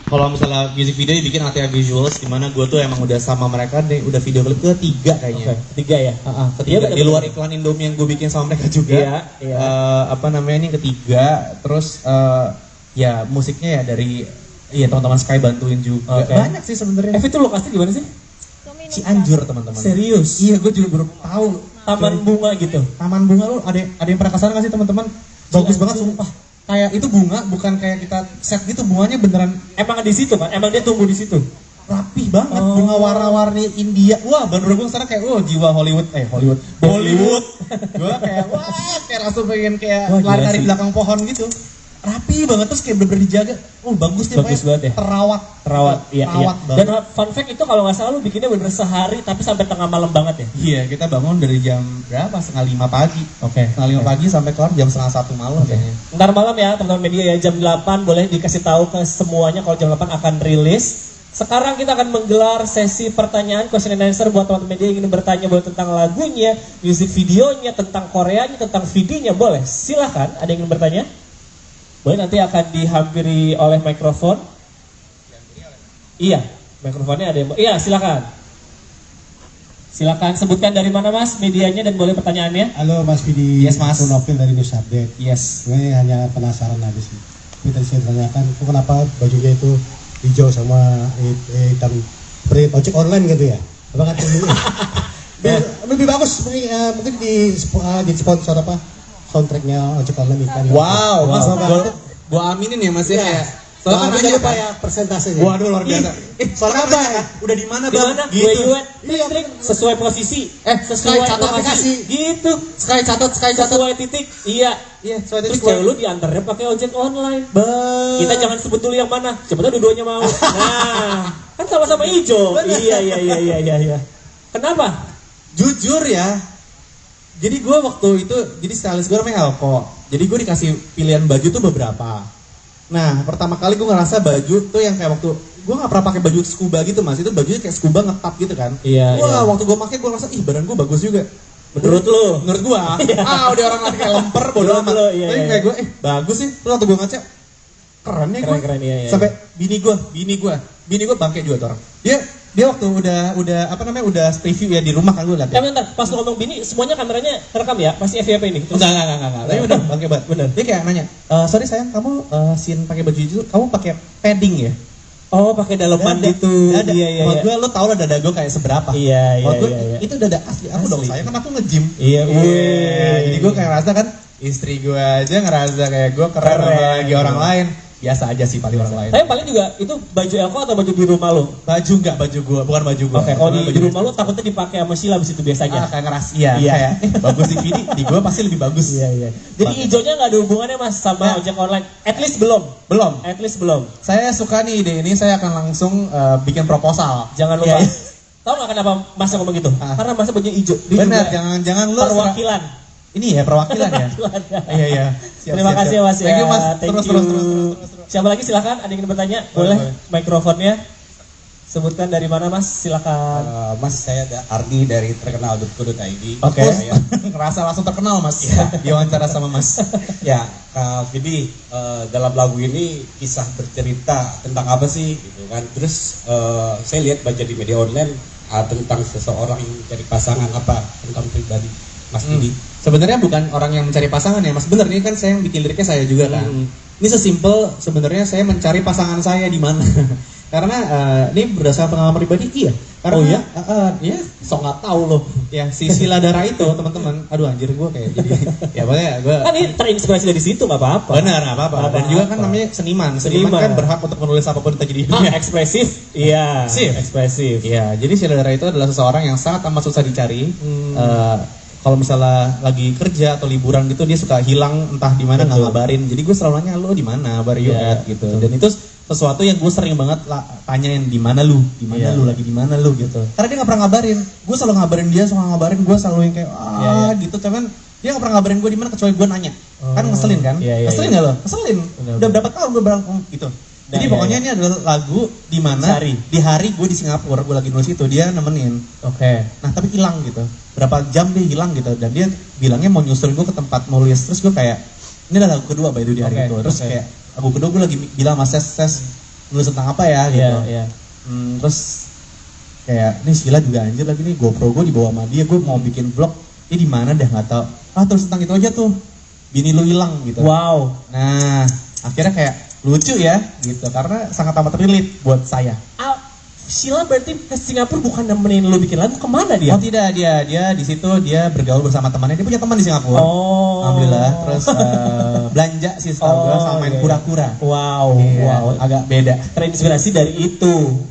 [SPEAKER 8] kalau misalnya music video dibikin Atia Visuals, dimana gue tuh emang udah sama mereka deh, udah video klip ketiga kayaknya.
[SPEAKER 7] Ketiga ya?
[SPEAKER 8] Ketiga, di luar iklan Indomie yang gue bikin sama mereka juga. Ini ketiga. Terus ya musiknya ya dari teman-teman Sky bantuin juga. Banyak sih sebenarnya.
[SPEAKER 7] Itu lokasi di mana sih?
[SPEAKER 8] Cianjur teman-teman.
[SPEAKER 7] Serius?
[SPEAKER 8] Iya, gue juga baru tahu.
[SPEAKER 7] Taman bunga gitu.
[SPEAKER 8] Taman bunga lu ada yang pernah kesana nggak sih teman-teman? Bagus banget sumpah. Kayak itu bunga bukan kayak kita set gitu, bunganya beneran
[SPEAKER 7] emang di situ kan? Emang dia tumbuh di situ.
[SPEAKER 8] rapih banget, bunga warna-warni India. Wah, baru gue sekarang kayak jiwa Bollywood. Gue kayak kayak langsung pengen kayak lari-lari belakang pohon gitu. Rapi banget, terus kayak bener-bener dijaga. Bagus nih,
[SPEAKER 7] bagus banget ya.
[SPEAKER 8] Terawat,
[SPEAKER 7] iya. Dan fun fact itu kalau nggak salah lu bikinnya bener sehari tapi sampai tengah malam banget ya.
[SPEAKER 8] Iya, kita bangun dari jam berapa? 5:30 pagi. Setengah 5 pagi sampai kelar jam 1:30 malam kayaknya.
[SPEAKER 7] Ntar malam ya teman-teman media ya, jam 8 boleh dikasih tahu ke semuanya kalau jam 8 akan rilis. Sekarang kita akan menggelar sesi pertanyaan question and answer buat teman-teman media yang ingin bertanya boleh tentang lagunya, music videonya, tentang Koreanya, tentang videonya, boleh. Silahkan, ada yang ingin bertanya? Boleh, nanti akan dihampiri oleh mikrofon. Iya, mikrofonnya ada yang... Iya, silakan. Silakan sebutkan dari mana Mas medianya dan boleh pertanyaannya.
[SPEAKER 9] Halo Mas Vidi.
[SPEAKER 8] Yes Mas.
[SPEAKER 9] Aku Novil dari News Update.
[SPEAKER 8] Yes.
[SPEAKER 9] Gue hanya penasaran aja sih. Kita saya tanyakan, kenapa bajunya itu hijau sama hitam seperti ojek online gitu ya? Apakah lebih bagus mungkin di sponsor apa? Soundtracknya ojek online ikan.
[SPEAKER 8] Wow, Mas, gua aminin ya Mas ya.
[SPEAKER 9] Soalnya kan lupa ya persentasenya.
[SPEAKER 8] Waduh, luar biasa. Soalnya apa ya? Udah di mana Bang?
[SPEAKER 7] Gitu. Trik sesuai posisi. Sesuai aplikasi. Gitu.
[SPEAKER 8] Sky catat.
[SPEAKER 7] Sesuai titik. Iya,
[SPEAKER 8] sesuai titik.
[SPEAKER 7] Terus cewek lu diantarnya pakai ojek online. Kita jangan sebut dulu yang mana. Sebetulnya dua-duanya mau. Nah, kan sama-sama hijau. Iya. Kenapa?
[SPEAKER 8] Jujur ya. Jadi gue waktu itu, jadi stylist gue namanya Elko. Jadi gue dikasih pilihan baju tuh beberapa. Nah, pertama kali gue ngerasa baju tuh yang kayak waktu gue nggak pernah pakai baju scuba gitu Mas. Itu bajunya kayak scuba ngetap gitu kan.
[SPEAKER 7] Iya.
[SPEAKER 8] Waktu gue pakai gue ngerasa badan gue bagus juga.
[SPEAKER 7] Menurut lu?
[SPEAKER 8] Menurut gue. Udah orang lain kayak lemper bodoh amat. Tapi kayak gue bagus sih. Terus waktu gue ngaca keren ya gue.
[SPEAKER 7] Keren, iya.
[SPEAKER 8] Sampai bini gue bangke juga tuh orang. Dia waktu udah preview ya di rumah kan gue lihat.
[SPEAKER 7] Bentar, pas lu ngomong bini semuanya kameranya rekam ya? Pasti FYP ini?
[SPEAKER 8] Enggak. Tapi udah bangke banget. Bener. Dia kayak nanya, sorry sayang, kamu scene pakai baju itu, kamu pakai padding ya?
[SPEAKER 7] Oh, pakai daleman gitu. Iya.
[SPEAKER 8] Buat gue, lo tau lah dada gue kayak seberapa.
[SPEAKER 7] Iya.
[SPEAKER 8] Itu dada asli aku dong sayang, kan aku nge-gym.
[SPEAKER 7] Iya.
[SPEAKER 8] Jadi gue kayak ngerasa kan, istri gue aja ngerasa kayak gue keren lagi orang lain. Biasa aja sih paling orang lain.
[SPEAKER 7] Tapi paling juga itu baju Elko atau baju di rumah lo?
[SPEAKER 8] Baju gue, bukan baju gue.
[SPEAKER 7] Oke, kalau di rumah lo takutnya dipakai sama Sheila abis itu biasanya.
[SPEAKER 8] Kayak ngeras, kayak bagus di Vidi, di gue pasti lebih bagus.
[SPEAKER 7] Iya. Jadi hijaunya nggak ada hubungannya Mas sama ojek online? At least belum. Saya
[SPEAKER 8] suka nih ide ini, saya akan langsung bikin proposal.
[SPEAKER 7] Jangan lupa. Tahu nggak kenapa Mas ngomong gitu? Karena Mas baju hijau.
[SPEAKER 8] Benar, jangan lu
[SPEAKER 7] perwakilan.
[SPEAKER 8] ini ya perwakilan ya. Iya iya.
[SPEAKER 7] Terima kasih Mas ya.
[SPEAKER 8] Thank you Mas.
[SPEAKER 7] Thank
[SPEAKER 8] Terus
[SPEAKER 7] you. Siapa lagi silakan, ada yang ingin bertanya? Boleh. Mikrofonnya. Sebutkan dari mana Mas, silakan.
[SPEAKER 9] Mas, saya Ardi dari terkenal.co.id.
[SPEAKER 7] Oke.
[SPEAKER 9] Saya
[SPEAKER 8] Ngerasa langsung terkenal Mas.
[SPEAKER 9] Ya.
[SPEAKER 8] Diwawancara sama Mas.
[SPEAKER 9] ya, Kak Vidi, dalam lagu ini kisah bercerita tentang apa sih gitu kan. Terus saya lihat baca di media online tentang seseorang yang mencari pasangan, apa tentang pribadi Mas Vidi.
[SPEAKER 8] Sebenarnya bukan orang yang mencari pasangan ya Mas. Bener ini kan saya yang bikin liriknya saya juga kan. Ini sesimpel sebenarnya saya mencari pasangan saya di mana. Karena ini berdasarkan pengalaman pribadi iya. Karena ya sok nggak tahu loh. Ya si Sila Dara itu teman-teman. Aduh anjir gue kayak jadi ya pokoknya gue
[SPEAKER 7] Kan ini terinspirasi dari situ, nggak apa-apa.
[SPEAKER 8] benar nggak apa-apa. Dan juga kan namanya seniman. Seniman kan berhak untuk menulis apapun yang terjadi di dunia.
[SPEAKER 7] Ekspresif. Iya. Ekspresif.
[SPEAKER 8] Iya, jadi Sila Dara itu adalah seseorang yang sangat amat susah dicari. Kalau misalnya lagi kerja atau liburan gitu dia suka hilang entah di mana nggak ngabarin. Jadi gue selalu nanya lo di mana, where you at gitu. Dan itu sesuatu yang gue sering banget tanyain di mana lu lagi di mana lu gitu. Karena dia nggak pernah ngabarin. Gue selalu ngabarin dia, suka ngabarin gue selalu yang kayak gitu. Cuman dia nggak pernah ngabarin gue di mana kecuali gue nanya. Kan ngeselin kan? Ngeselin nggak lo? Ngeselin. Udah berapa tahun gue bilang gitu. Jadi pokoknya ini adalah lagu di mana di hari gue di Singapura, gue lagi nulis itu dia nemenin. Oke. Nah tapi hilang gitu. Berapa jam dia hilang gitu dan dia bilangnya mau nyusul gue ke tempat nulis. Terus gue kayak ini adalah lagu kedua by the way di hari itu. Terus kayak lagu kedua gue lagi bilang mas Ses nulis tentang apa ya gitu. Terus kayak ini Sila juga anjir lagi nih GoPro gue dibawa sama dia, gue mau bikin vlog. Ini di mana dah nggak tahu. Terus tentang itu aja tuh. Bini lu hilang gitu.
[SPEAKER 7] Wow.
[SPEAKER 8] Nah akhirnya kayak lucu ya gitu karena sangat amat relate buat saya.
[SPEAKER 7] Sila berarti ke Singapura bukan nemenin lu bikin lagu, kemana dia?
[SPEAKER 8] Oh tidak, dia di situ dia bergaul bersama temannya. Dia punya teman di Singapura. Alhamdulillah. Terus belanja sih setahu gue sama main kura-kura.
[SPEAKER 7] Wow,
[SPEAKER 8] agak beda.
[SPEAKER 7] Terinspirasi dari itu.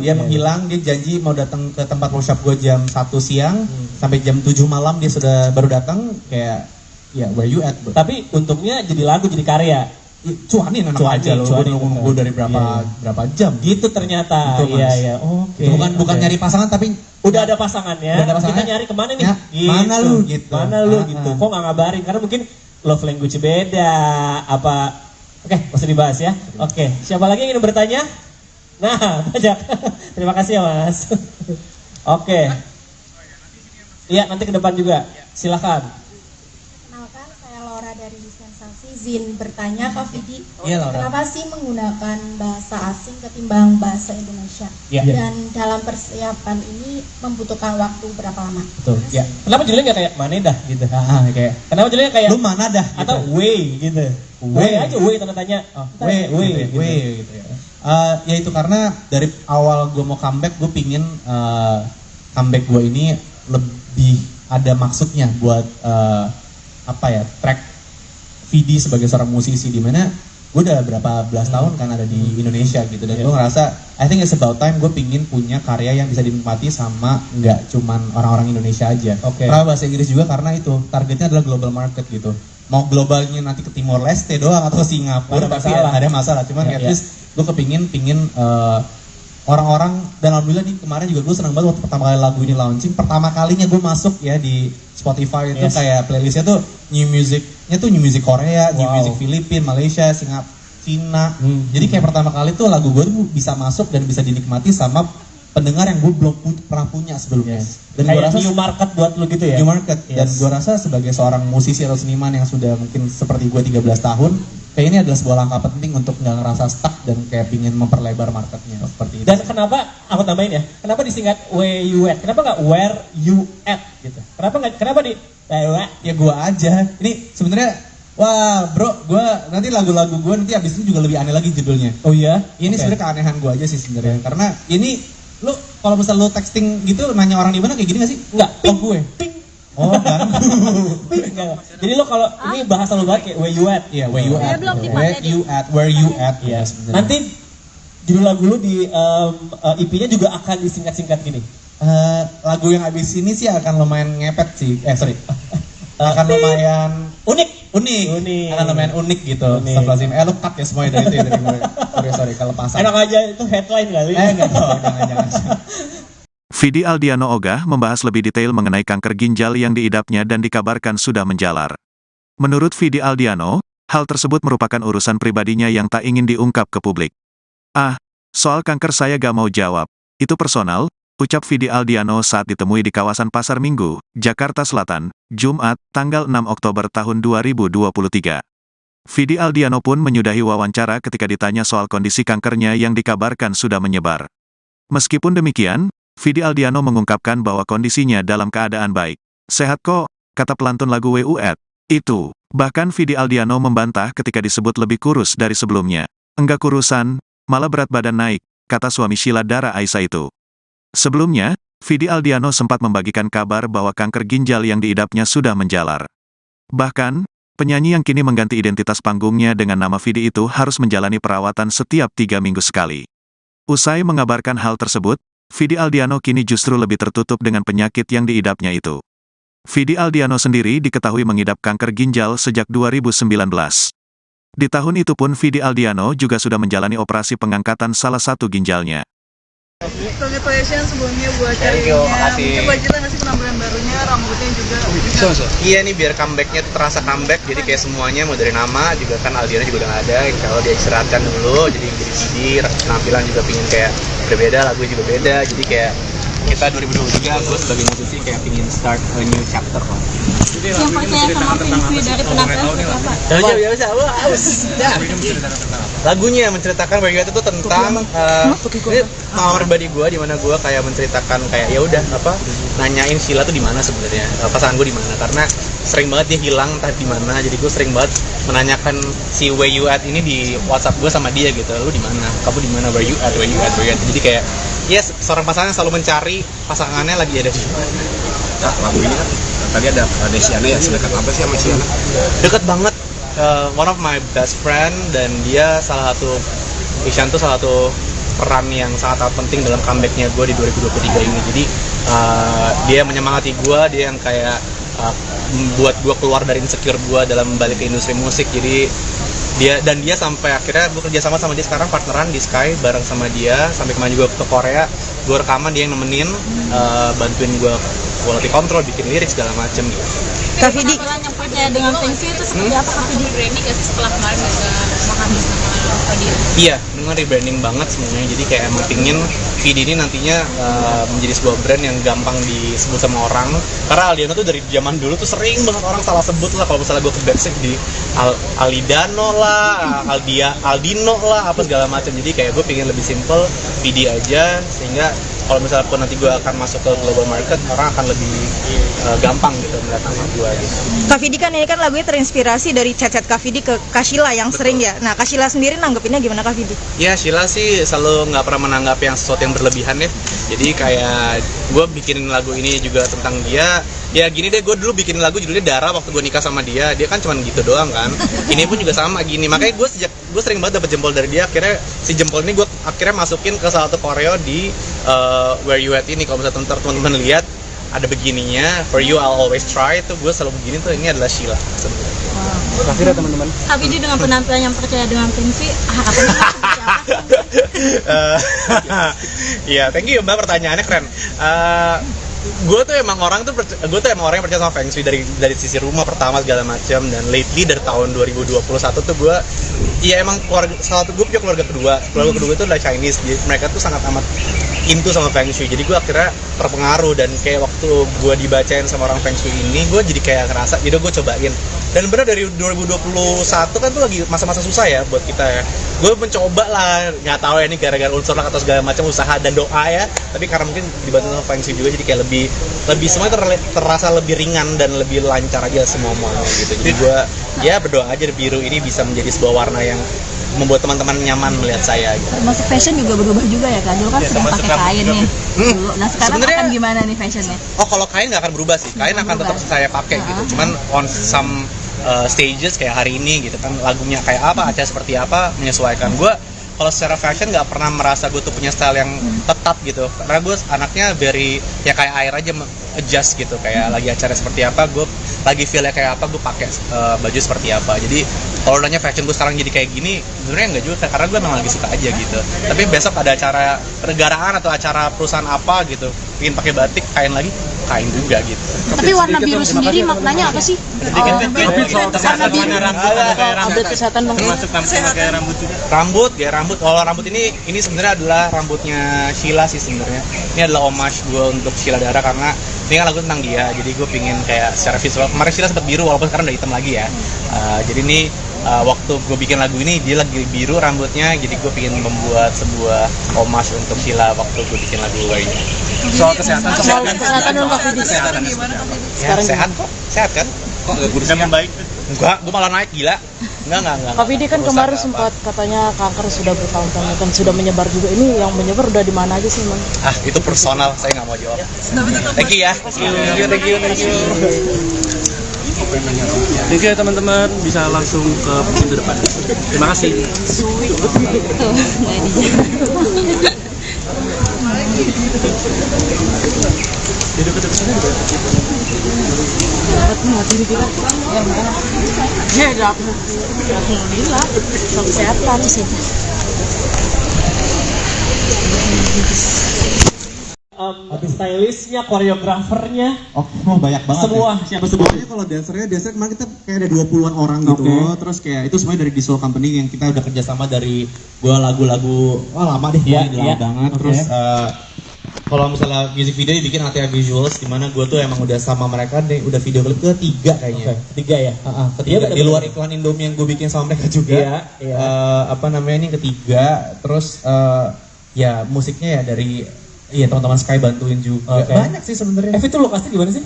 [SPEAKER 8] Dia menghilang, dia janji mau datang ke tempat workshop gue jam 1 siang sampai jam 7 malam dia sudah baru datang kayak ya where you at bro.
[SPEAKER 7] Tapi untungnya jadi lagu, jadi karya.
[SPEAKER 8] Cuanin anak aja loh, gue dari berapa jam
[SPEAKER 7] gitu ternyata. Iya. Oke.
[SPEAKER 8] Bukan nyari pasangan tapi
[SPEAKER 7] udah ada pasangannya. Kita nyari kemana nih?
[SPEAKER 8] Ya, gitu. Mana lu gitu.
[SPEAKER 7] Kok nggak ngabarin? Karena mungkin love language beda apa. Oke, masih dibahas ya. Oke, siapa lagi yang ingin bertanya? Nah, banyak. Terima kasih ya Mas. Oke. Iya, nanti ke depan juga. Silakan.
[SPEAKER 10] Kenalkan, saya Laura dari Sensasi. Izin bertanya Kak Vidi,
[SPEAKER 8] Iya,
[SPEAKER 10] kenapa sih menggunakan bahasa asing ketimbang bahasa Indonesia? Dan dalam persiapan ini membutuhkan waktu berapa lama?
[SPEAKER 8] Betul. Ya.
[SPEAKER 7] Kenapa judulnya nggak kayak Manedah gitu?
[SPEAKER 8] Kayak
[SPEAKER 7] kenapa judulnya kayak
[SPEAKER 8] lu mana dah gitu.
[SPEAKER 7] Atau way gitu? Way aja, way tanda tanya.
[SPEAKER 8] Way gitu ya. Ya itu karena dari awal gue mau comeback, gue pingin comeback gue ini lebih ada maksudnya buat track Vidi sebagai seorang musisi di mana gue udah berapa belas tahun kan ada di Indonesia gitu dan gue ngerasa I think it's about time gue pingin punya karya yang bisa dinikmati sama nggak cuman orang-orang Indonesia aja. Karena bahasa Inggris juga karena itu targetnya adalah global market gitu. Mau globalnya nanti ke Timor Leste doang atau Singapura tapi ada masalah. Cuman at least gue pingin orang-orang dan alhamdulillah nih kemarin juga gue senang banget waktu pertama kali lagu ini launching, pertama kalinya gue masuk ya di Spotify itu kayak playlistnya tuh new music Korea, new music Filipina, Malaysia, Singapura, Cina. Jadi kayak pertama kali tuh lagu gue tuh bisa masuk dan bisa dinikmati sama pendengar yang gue belum pernah punya sebelumnya. Dan
[SPEAKER 7] kayak
[SPEAKER 8] gue rasa
[SPEAKER 7] new market buat lu gitu ya.
[SPEAKER 8] New market dan gue rasa sebagai seorang musisi atau seniman yang sudah mungkin seperti gue 13 tahun kayak ini adalah sebuah langkah penting untuk nggak ngerasa stuck dan kayak pingin memperlebar marketnya seperti itu.
[SPEAKER 7] Dan kenapa aku tambahin ya? Kenapa disingkat where you at? Kenapa nggak where you at gitu? Kenapa di
[SPEAKER 8] ya gue aja. Ini sebenarnya wah bro, gue nanti lagu-lagu gue nanti abis ini juga lebih aneh lagi judulnya.
[SPEAKER 7] Oh iya?
[SPEAKER 8] Ini sebenarnya keanehan gue aja sih sebenarnya. Karena ini lu kalau misalnya lu texting gitu nanya orang di mana kayak gini nggak sih?
[SPEAKER 7] Enggak.
[SPEAKER 8] Ping gue.
[SPEAKER 7] Ping.
[SPEAKER 8] Oh kan.
[SPEAKER 7] Jadi lo kalau ini bahasa lu banget kayak where you at.
[SPEAKER 8] Iya, where you at. Where you at.
[SPEAKER 7] Iya. Nanti judul lagu lu di EP-nya juga akan disingkat-singkat gini.
[SPEAKER 8] Lagu yang abis ini sih akan lumayan ngepet sih. Akan lumayan unik. Akan lumayan unik gitu. Astagfirullahaladzim. Lu cut ya semuanya dari itu ya dari gue. Sorry kelepasan.
[SPEAKER 7] Enak aja itu headline kali.
[SPEAKER 8] Enggak tahu, jangan.
[SPEAKER 1] Vidi Aldiano ogah membahas lebih detail mengenai kanker ginjal yang diidapnya dan dikabarkan sudah menjalar. Menurut Vidi Aldiano, hal tersebut merupakan urusan pribadinya yang tak ingin diungkap ke publik. Soal kanker saya gak mau jawab. Itu personal, ucap Vidi Aldiano saat ditemui di kawasan Pasar Minggu, Jakarta Selatan, Jumat, tanggal 6 Oktober tahun 2023. Vidi Aldiano pun menyudahi wawancara ketika ditanya soal kondisi kankernya yang dikabarkan sudah menyebar. Meskipun demikian, Vidi Aldiano mengungkapkan bahwa kondisinya dalam keadaan baik. Sehat kok, kata pelantun lagu WUET. Itu, bahkan Vidi Aldiano membantah ketika disebut lebih kurus dari sebelumnya. Enggak kurusan, malah berat badan naik, kata suami Sheila Dara Aisha itu. Sebelumnya, Vidi Aldiano sempat membagikan kabar bahwa kanker ginjal yang diidapnya sudah menjalar. Bahkan, penyanyi yang kini mengganti identitas panggungnya dengan nama Vidi itu harus menjalani perawatan setiap 3 minggu sekali. Usai mengabarkan hal tersebut, Vidi Aldiano kini justru lebih tertutup dengan penyakit yang diidapnya itu. Vidi Aldiano sendiri diketahui mengidap kanker ginjal sejak 2019. Di tahun itu pun Vidi Aldiano juga sudah menjalani operasi pengangkatan salah satu ginjalnya.
[SPEAKER 2] Congratulations sebelumnya buat karirnya. Coba cerita nggak sih penampilan barunya, rambutnya juga.
[SPEAKER 3] Iya nih, biar comebacknya terasa comeback, jadi kayak semuanya mau dari nama juga kan Aldiano juga udah nggak ada. Kalau dia istirahatkan dulu, jadi jadi Vidi, penampilan juga pingin kayak berbeda, lagu juga beda, jadi kayak kita 2023 gue sebagai musisi kayak pingin start a new chapter lah.
[SPEAKER 2] Yang percaya sama Feng dari penampilan seperti apa?
[SPEAKER 3] Lagunya menceritakan Where You At itu tentang pengalaman pribadi gue, di mana gue kayak menceritakan kayak ya udah nanyain Sheila tuh di mana sebenarnya, pasangan gue di mana, karena sering banget dia hilang entah di mana, jadi gue sering banget menanyakan si Where You At ini di WhatsApp gue sama dia gitu, lu di mana, kamu di mana, Where You At, Where You At, Where You At, jadi kayak seorang pasangan yang selalu mencari pasangannya lagi ada di mana.
[SPEAKER 4] Nah, lagu ini kan tadi ada Desiana ya, sedekat apa sih sama Siana?
[SPEAKER 3] Dekat banget, one of my best friend, dan dia salah satu peran yang sangat penting dalam comebacknya gue di 2023 ini. Jadi dia menyemangati gue, dia yang kayak membuat gue keluar dari insecure gue dalam balik ke industri musik. Jadi dia sampai akhirnya gue kerja sama dia sekarang, partneran di Sky bareng sama dia, sampai kemarin juga ke Korea, gue rekaman, dia yang nemenin, bantuin gue quality control, bikin lirik segala macem gitu.
[SPEAKER 5] Kak Vidi,
[SPEAKER 2] yang percaya dengan Feng Shui itu seperti apa Kak Vidi? Rebranding nggak sih setelah kemarin juga menghabis nama Vidi?
[SPEAKER 3] Iya, dengan rebranding banget semuanya. Jadi kayak emang pingin Vidi ini nantinya menjadi sebuah brand yang gampang disebut sama orang. Karena Aldiano tuh dari zaman dulu tuh sering banget orang salah sebut lah. Kalau misalnya gue ke backstage di Alidano lah, Aldino lah, apa segala macam. Jadi kayak gue pingin lebih simple, Vidi aja, sehingga kalau misalnya pun nanti gue akan masuk ke global market, orang akan lebih gampang gitu melihat nama gue gitu.
[SPEAKER 5] Kak Vidi kan ini kan lagunya terinspirasi dari chat-chat Kak Vidi ke Kak Sheila yang sering ya. Nah, Kak Sheila sendiri nanggepinnya gimana Kak Vidi?
[SPEAKER 3] Ya, Sheila sih selalu nggak pernah menanggap yang sesuatu yang berlebihan ya. Jadi kayak gue bikin lagu ini juga tentang dia. Ya gini deh, gue dulu bikin lagu judulnya Dara waktu gue nikah sama dia. Dia kan cuma gitu doang kan. Ini pun juga sama gini. Makanya gue sering banget dapet jempol dari dia. Akhirnya si jempol ini gue akhirnya masukin ke salah satu koreo di Where You At ini. Kalau misalnya teman-teman lihat ada begininya, For You I'll Always Try, itu gue selalu begini tuh, ini adalah Sheila sebenarnya.
[SPEAKER 4] Terakhir ya teman-teman.
[SPEAKER 2] Kak Vidi dengan penampilan yang percaya dengan Feng Shui,
[SPEAKER 3] Iya, thank you Mbak, pertanyaannya keren. Gue tuh emang orang yang percaya sama Feng Shui dari sisi rumah pertama segala macam, dan lately dari tahun 2021 tuh gue emang gue punya keluarga kedua itu adalah Chinese, jadi mereka tuh sangat amat into sama Feng Shui, jadi gue akhirnya terpengaruh, dan kayak waktu gue dibacain sama orang Feng Shui ini, gue jadi kayak ngerasa, jadi gue cobain, dan benar dari 2021 kan tuh lagi masa-masa susah ya buat kita ya. Gue mencoba lah, nggak tahu ya ini gara-gara unsur atau segala macam usaha dan doa ya, tapi karena mungkin dibantu sama Feng Shui juga, jadi kayak lebih semuanya terasa lebih ringan dan lebih lancar aja semuanya gitu. Jadi gue berdoa aja biru ini bisa menjadi sebuah warna yang membuat teman-teman nyaman melihat saya gitu.
[SPEAKER 2] Masuk fashion juga berubah juga ya Kak, dulu kan sering pakai kain nih. Nah sekarang akan gimana nih fashionnya?
[SPEAKER 3] Oh, kalau kain nggak akan berubah sih, kain akan tetap saya pakai gitu, cuman on some stages kayak hari ini gitu kan, lagunya kayak apa, acara seperti apa, menyesuaikan. Gue kalau secara fashion nggak pernah merasa gue tuh punya style yang tetap gitu, karena gue anaknya very ya kayak air aja, adjust gitu, kayak lagi acara seperti apa, gue lagi feel kayak apa, gue pakai baju seperti apa. Jadi kalau nanya fashion gue sekarang jadi kayak gini, sebenarnya nggak juga, karena gue memang lagi suka aja gitu. Tapi besok ada acara negaraan atau acara perusahaan apa gitu, ingin pakai batik, kain lagi, kain juga gitu.
[SPEAKER 2] Tapi warna biru sendiri maknanya apa sih? Update kesehatan dong.
[SPEAKER 3] Rambut, gaya rambut. Kalau rambut ini sebenarnya adalah rambutnya Sheila sih sebenarnya. Ini adalah homage gue untuk Sheila Dara, karena ini kan lagu tentang dia. Jadi gue pingin kayak secara visual. Kemarin Sheila sempat biru, walaupun sekarang udah hitam lagi ya. Jadi ini waktu gue bikin lagu ini dia lagi biru rambutnya. Jadi gue pingin membuat sebuah homage untuk Sheila waktu gue bikin lagu ini.
[SPEAKER 4] Soal kesehatan
[SPEAKER 2] dong Kak Fidi.
[SPEAKER 3] Ya, sehat kok, sehat kan?
[SPEAKER 4] Kok nggak kurus kan baik?
[SPEAKER 3] Enggak, gue malah naik, gila. Enggak.
[SPEAKER 2] Kak Fidi kan kemarin sempat katanya kanker sudah bertahun-tahun kan sudah menyebar juga. Ini yang menyebar udah di mana aja sih, Mang?
[SPEAKER 3] Itu personal, saya nggak mau jawab. Thank you ya. Thank you.
[SPEAKER 6] Thank you ya teman-teman, bisa langsung ke pintu depan. Terima kasih.
[SPEAKER 2] Alhamdulillah, kesehatan sih.
[SPEAKER 7] Stylistnya, koreografernya,
[SPEAKER 8] Banyak banget.
[SPEAKER 7] semua
[SPEAKER 8] ya.
[SPEAKER 7] siapa semua?
[SPEAKER 8] Pokoknya kalau dancernya kemarin kita kayak ada 20-an orang gitu. Terus kayak itu semuanya dari Diesel Company yang kita udah kerjasama dari gua lagu-lagu lama deh, lama banget. Terus kalau misalnya music video dibikin ATA Visuals, dimana gue tuh emang udah sama mereka deh, udah video klip ketiga kayaknya.
[SPEAKER 7] Ketiga ya?
[SPEAKER 8] Ketiga, di luar iklan Indomie yang gue bikin sama mereka juga. Ini ketiga. Terus ya musiknya ya dari teman-teman Sky bantuin juga. Banyak sih sebenarnya.
[SPEAKER 7] Itu lokasinya gimana sih?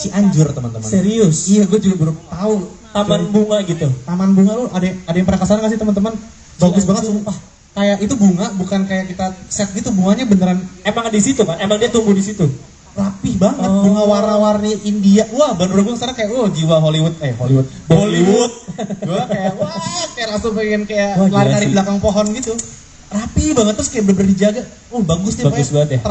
[SPEAKER 8] Cianjur teman-teman.
[SPEAKER 7] Serius?
[SPEAKER 8] Iya, gue juga baru tahu.
[SPEAKER 7] Taman bunga gitu.
[SPEAKER 8] Taman bunga lu ada yang pernah kesana nggak sih teman-teman? Bagus banget sumpah. Kayak itu bunga, bukan kayak kita set gitu, bunganya beneran
[SPEAKER 7] emang di situ kan? Emang dia tumbuh di situ?
[SPEAKER 8] Rapih banget, bunga warna-warni India. Wah, baru gue kesana kayak jiwa Hollywood. Gue kayak kayak langsung pengen kayak lari-lari belakang pohon gitu. Rapi banget, terus kayak bener-bener dijaga. Bagus nih,
[SPEAKER 7] bagus banget ya.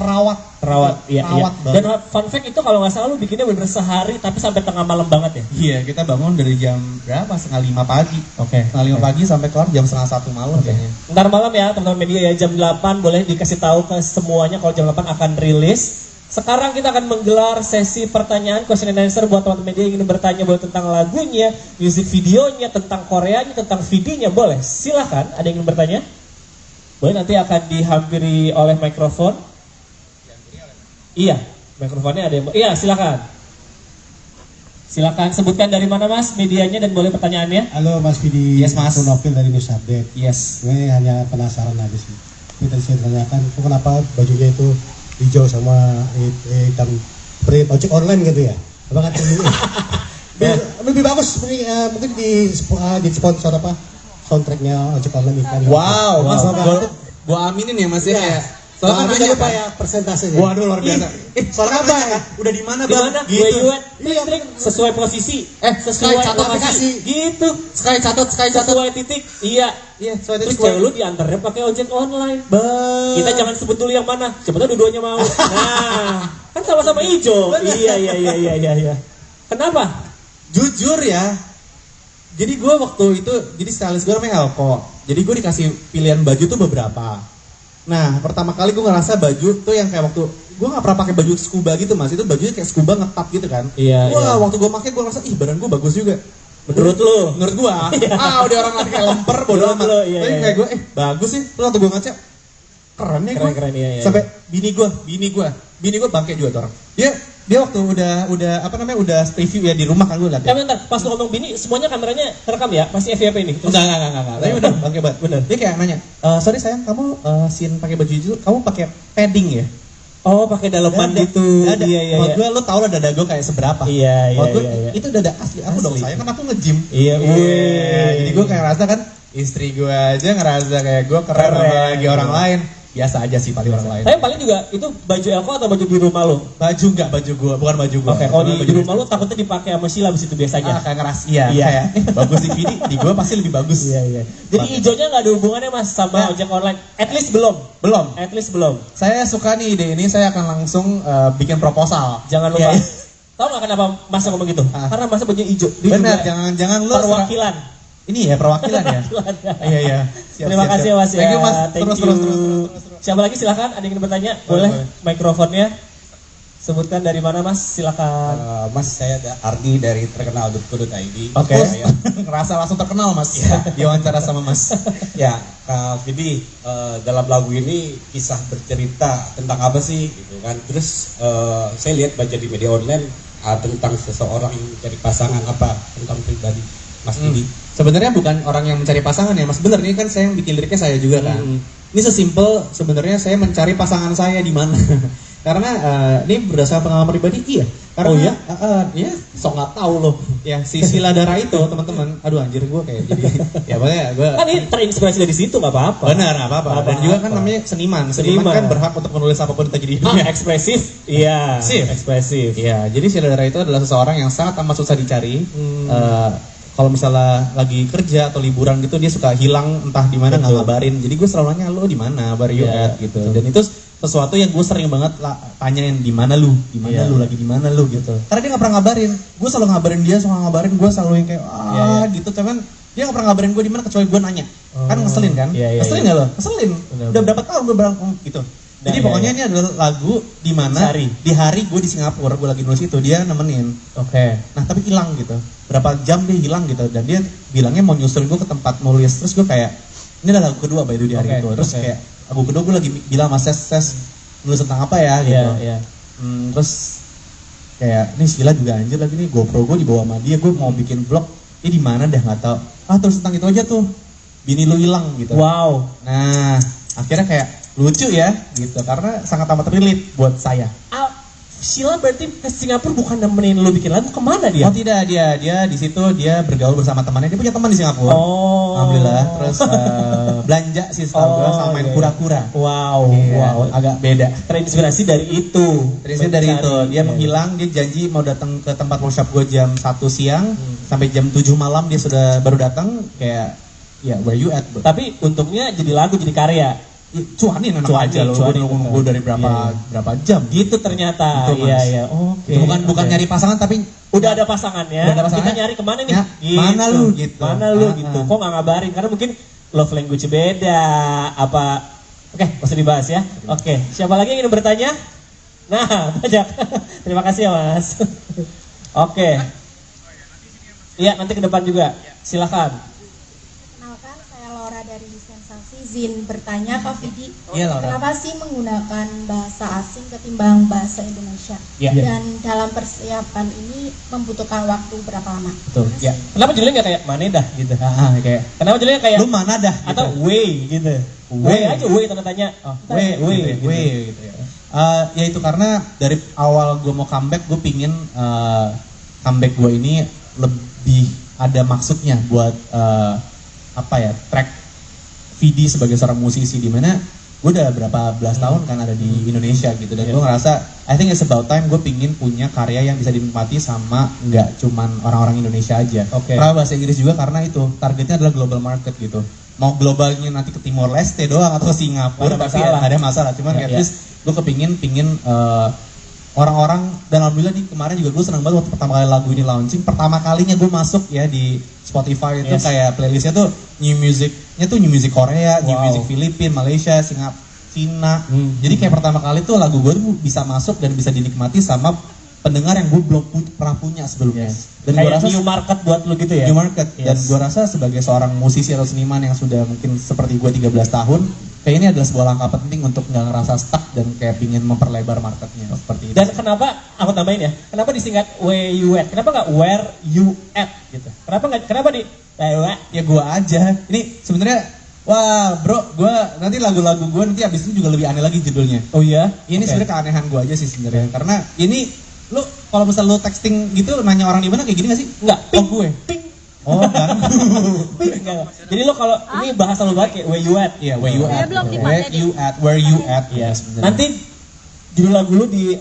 [SPEAKER 8] Terawat, iya.
[SPEAKER 7] Banget. Dan fun fact itu kalau nggak salah lu bikinnya bener sehari tapi sampai tengah malam banget ya?
[SPEAKER 8] Iya, kita bangun dari jam berapa? 5:30 pagi. Setengah 5 pagi sampai kelar jam 1:30 malam kayaknya.
[SPEAKER 7] Ntar malam ya teman-teman media ya, jam 8 boleh dikasih tahu ke semuanya kalau jam 8 akan rilis. Sekarang kita akan menggelar sesi pertanyaan question and answer buat teman-teman media yang ingin bertanya boleh tentang lagunya, music videonya, tentang Koreanya, tentang videonya, boleh. Silahkan, ada yang ingin bertanya? Boleh, nanti akan dihampiri oleh mikrofon. Iya, mikrofonnya ada yang... Iya, silakan. Silakan sebutkan dari mana Mas medianya dan boleh pertanyaannya.
[SPEAKER 9] Halo Mas Fidi.
[SPEAKER 8] Yes, Mas.
[SPEAKER 9] Aku Novil dari News Update.
[SPEAKER 8] Yes.
[SPEAKER 9] Gue hanya penasaran aja sih. Kita saya tanyakan, kenapa bajunya itu hijau sama hitam seperti ojek online gitu ya? Apakah lebih bagus mungkin di sponsor apa? Soundtracknya ojek online ikan.
[SPEAKER 8] Wow, Mas, gua aminin ya Mas ya.
[SPEAKER 9] Soalnya jangan lupa ya persentasenya.
[SPEAKER 8] Waduh, luar biasa. Soalnya apa ya? Udah di mana Bang?
[SPEAKER 7] Gitu. Sesuai posisi. Sesuai lokasi. Gitu.
[SPEAKER 8] Sky catat.
[SPEAKER 7] Sesuai titik. Iya.
[SPEAKER 8] Sesuai
[SPEAKER 7] Terus
[SPEAKER 8] titik.
[SPEAKER 7] cewek lu diantarnya pakai ojek online. Kita jangan sebut dulu yang mana. Siapa tahu dua-duanya mau. Nah, kan sama-sama hijau. Iya. Kenapa?
[SPEAKER 8] Jujur ya. Jadi gue waktu itu, jadi stylist gue namanya Elko. Jadi gue dikasih pilihan baju tuh beberapa. Nah, pertama kali gue ngerasa baju tuh yang kayak waktu gue nggak pernah pakai baju scuba gitu Mas. Itu bajunya kayak scuba ngetap gitu kan.
[SPEAKER 7] Iya.
[SPEAKER 8] Waktu gue pakai gue ngerasa badan gue bagus juga.
[SPEAKER 7] Menurut lu?
[SPEAKER 8] Menurut gue. Udah orang lagi kayak lemper bodo amat. Tapi kayak gue bagus sih. Terus waktu gue ngaca keren nih gue.
[SPEAKER 7] Keren, iya.
[SPEAKER 8] Sampai bini gue bangke juga tuh orang. Dia waktu udah review ya di rumah kan gue lihat.
[SPEAKER 7] Bentar, pas lu ngomong bini, semuanya kameranya terekam ya? Pasti FYP ini?
[SPEAKER 8] Enggak. Tapi udah bangke banget.
[SPEAKER 7] Bener.
[SPEAKER 8] Dia kayak nanya, sorry sayang, kamu scene pakai baju itu, kamu pakai padding ya?
[SPEAKER 7] Oh, pakai daleman gitu.
[SPEAKER 8] Ada.
[SPEAKER 7] Iya.
[SPEAKER 8] Gue lo tau lah dada gue kayak seberapa.
[SPEAKER 7] Iya.
[SPEAKER 8] Itu dada asli aku dong sayang, kan aku nge-gym.
[SPEAKER 7] Iya.
[SPEAKER 8] Jadi gue kayak ngerasa kan, istri gue aja ngerasa kayak gue keren lagi orang lain. biasa aja sih paling orang lain.
[SPEAKER 7] Tapi paling juga itu baju Elko atau baju di rumah lo?
[SPEAKER 8] Baju enggak, baju gua, bukan baju gua.
[SPEAKER 7] Oke, kalau
[SPEAKER 8] Baju
[SPEAKER 7] di rumah lo takutnya dipakai sama Sheila abis itu biasa aja.
[SPEAKER 8] kayak ngeras, kayak bagus di Vidi, di gua pasti lebih bagus.
[SPEAKER 7] Iya. Jadi hijaunya nggak ada hubungannya mas sama ojek online? At least belum. At least belum.
[SPEAKER 8] Saya suka nih ide ini, saya akan langsung bikin proposal.
[SPEAKER 7] Jangan lupa. Tahu nggak kenapa mas ngomong gitu? Karena mas bajunya hijau.
[SPEAKER 8] Benar, jangan lu
[SPEAKER 7] perwakilan.
[SPEAKER 8] Ini ya perwakilan ya. Iya.
[SPEAKER 7] Terima kasih mas ya.
[SPEAKER 8] Thank you mas. Terus.
[SPEAKER 7] Siapa lagi silakan? Ada yang ingin bertanya? Boleh. Mikrofonnya. Sebutkan dari mana mas? Silakan.
[SPEAKER 9] Mas, saya Ardi dari terkenal.co.id.
[SPEAKER 7] Oke.
[SPEAKER 8] Ngerasa langsung terkenal mas. Diwawancara sama mas.
[SPEAKER 9] Ya, Kak Vidi, dalam lagu ini kisah bercerita tentang apa sih gitu kan. Terus saya lihat baca di media online tentang seseorang yang mencari pasangan, apa tentang pribadi Mas Vidi.
[SPEAKER 8] Sebenarnya bukan orang yang mencari pasangan ya mas. Bener ini kan saya yang bikin liriknya saya juga kan. Ini sesimpel sebenarnya saya mencari pasangan saya di mana. Karena ini berdasarkan pengalaman pribadi iya. Karena sok nggak tahu loh. Ya si Sheila Dara itu teman-teman. Aduh anjir gue kayak jadi. Ya pokoknya gue.
[SPEAKER 7] Kan ini terinspirasi dari situ nggak apa-apa.
[SPEAKER 8] Benar nggak apa-apa. Dan juga kan namanya seniman. Seniman kan berhak untuk menulis apapun yang terjadi.
[SPEAKER 7] Ekspresif. Iya. Ekspresif.
[SPEAKER 8] Iya. Jadi Sheila Dara itu adalah seseorang yang sangat amat susah dicari. Kalau misalnya lagi kerja atau liburan gitu dia suka hilang entah di mana nggak ngabarin. Jadi gue selalu nanya lo di mana, where you at gitu. Dan itu sesuatu yang gue sering banget tanyain di mana lu lagi di mana lu gitu. Karena dia nggak pernah ngabarin. Gue selalu ngabarin dia, selalu ngabarin gue selalu yang kayak gitu. Cuman dia nggak pernah ngabarin gue di mana kecuali gue nanya. Kan ngeselin kan? Ngeselin nggak lo? Ngeselin. Udah berapa tahun gue bilang gitu. Jadi pokoknya ini adalah lagu di mana di hari gue di Singapura, gue lagi nulis itu dia nemenin.
[SPEAKER 7] Oke.
[SPEAKER 8] Nah tapi hilang gitu. Berapa jam dia hilang gitu dan dia bilangnya mau nyusul gue ke tempat nulis. Terus gue kayak ini adalah lagu kedua by di hari itu. Terus kayak lagu kedua gue lagi bilang mas Ses nulis tentang apa ya gitu. Terus kayak ini Sheila juga anjir lagi nih GoPro gue dibawa sama dia. Gue mau bikin vlog. Ini di mana dah nggak tahu. Terus tentang itu aja tuh. Bini lu hilang gitu.
[SPEAKER 7] Wow.
[SPEAKER 8] Nah akhirnya kayak lucu ya gitu karena sangat amat relate buat saya.
[SPEAKER 7] Sheila berarti ke Singapura bukan nemenin lu bikin lagu, kemana dia?
[SPEAKER 8] Oh tidak, dia di situ dia bergaul bersama temannya. Dia punya teman di Singapura. Alhamdulillah. Terus belanja sih setahu gue sama main kura-kura.
[SPEAKER 7] Wow,
[SPEAKER 8] agak beda.
[SPEAKER 7] Terinspirasi dari itu.
[SPEAKER 8] Dia menghilang, dia janji mau datang ke tempat workshop gue jam 1 siang sampai jam 7 malam dia sudah baru datang kayak where you at bro.
[SPEAKER 7] Tapi untungnya jadi lagu, jadi karya.
[SPEAKER 8] Cuanin enak aja loh, gue dari berapa jam
[SPEAKER 7] gitu ternyata. Iya. Oke.
[SPEAKER 8] Bukan nyari pasangan tapi
[SPEAKER 7] udah ada pasangannya. Kita nyari kemana nih?
[SPEAKER 8] Gitu. Mana lu gitu.
[SPEAKER 7] Kok nggak ngabarin? Karena mungkin love language beda. Apa? Oke, usah dibahas ya. Oke. Siapa lagi yang ingin bertanya? Nah, banyak. Terima kasih ya mas. Oke. Iya, nanti ke depan juga. Silakan.
[SPEAKER 10] Kenalkan, saya Laura dari Sensasi. Izin bertanya Kak Vidi,
[SPEAKER 8] Laura.
[SPEAKER 10] kenapa sih menggunakan bahasa asing ketimbang bahasa Indonesia? Dan dalam persiapan ini membutuhkan waktu berapa lama?
[SPEAKER 7] Betul. Ya. Kenapa judulnya nggak kayak Maneda gitu?
[SPEAKER 8] Kayak.
[SPEAKER 7] Kenapa judulnya kayak
[SPEAKER 8] lu mana dah? Gitu.
[SPEAKER 7] Atau way gitu? Way aja, way tanda tanya.
[SPEAKER 8] Way gitu ya. Ya itu karena dari awal gue mau comeback, gue pingin comeback gue ini lebih ada maksudnya buat track Vidi sebagai seorang musisi di mana gue udah berapa belas tahun kan ada di Indonesia gitu dan gue ngerasa I think it's about time gue pingin punya karya yang bisa dinikmati sama nggak cuman orang-orang Indonesia aja. Karena bahasa Inggris juga karena itu targetnya adalah global market gitu. Mau globalnya nanti ke Timor Leste doang atau Singapura tapi ada masalah. Cuman at least gue pingin orang-orang dan alhamdulillah nih kemarin juga gue senang banget waktu pertama kali lagu ini launching. Pertama kalinya gue masuk ya di Spotify itu kayak playlistnya tuh new music Korea, new music Filipina, Malaysia, Singapura, Cina. Jadi kayak pertama kali tuh lagu gue tuh bisa masuk dan bisa dinikmati sama pendengar yang gue belum pernah punya sebelumnya. Dan
[SPEAKER 7] kayak
[SPEAKER 8] gue rasa
[SPEAKER 7] new market buat lu gitu ya.
[SPEAKER 8] New market dan gue rasa sebagai seorang musisi atau seniman yang sudah mungkin seperti gue 13 tahun, kayak ini adalah sebuah langkah penting untuk nggak ngerasa stuck dan kayak pingin memperlebar marketnya seperti itu.
[SPEAKER 7] Dan kenapa aku tambahin ya? Kenapa disingkat where you at? Kenapa nggak where you at gitu? Kenapa di
[SPEAKER 8] ya gue aja. Ini sebenarnya wah bro, gue nanti lagu-lagu gue nanti abis itu juga lebih aneh lagi judulnya.
[SPEAKER 7] Oh iya?
[SPEAKER 8] Ini sebenarnya keanehan gue aja sih sebenarnya. Karena ini lu kalau misal lu texting gitu nanya orang di mana kayak gini nggak sih?
[SPEAKER 7] Enggak.
[SPEAKER 8] Oh gue.
[SPEAKER 7] Ping. Oh kan? Jadi lo kalau ini bahasa lo banget kayak where you at, ya where you at, where you at, ya. Nanti judul lagu lo di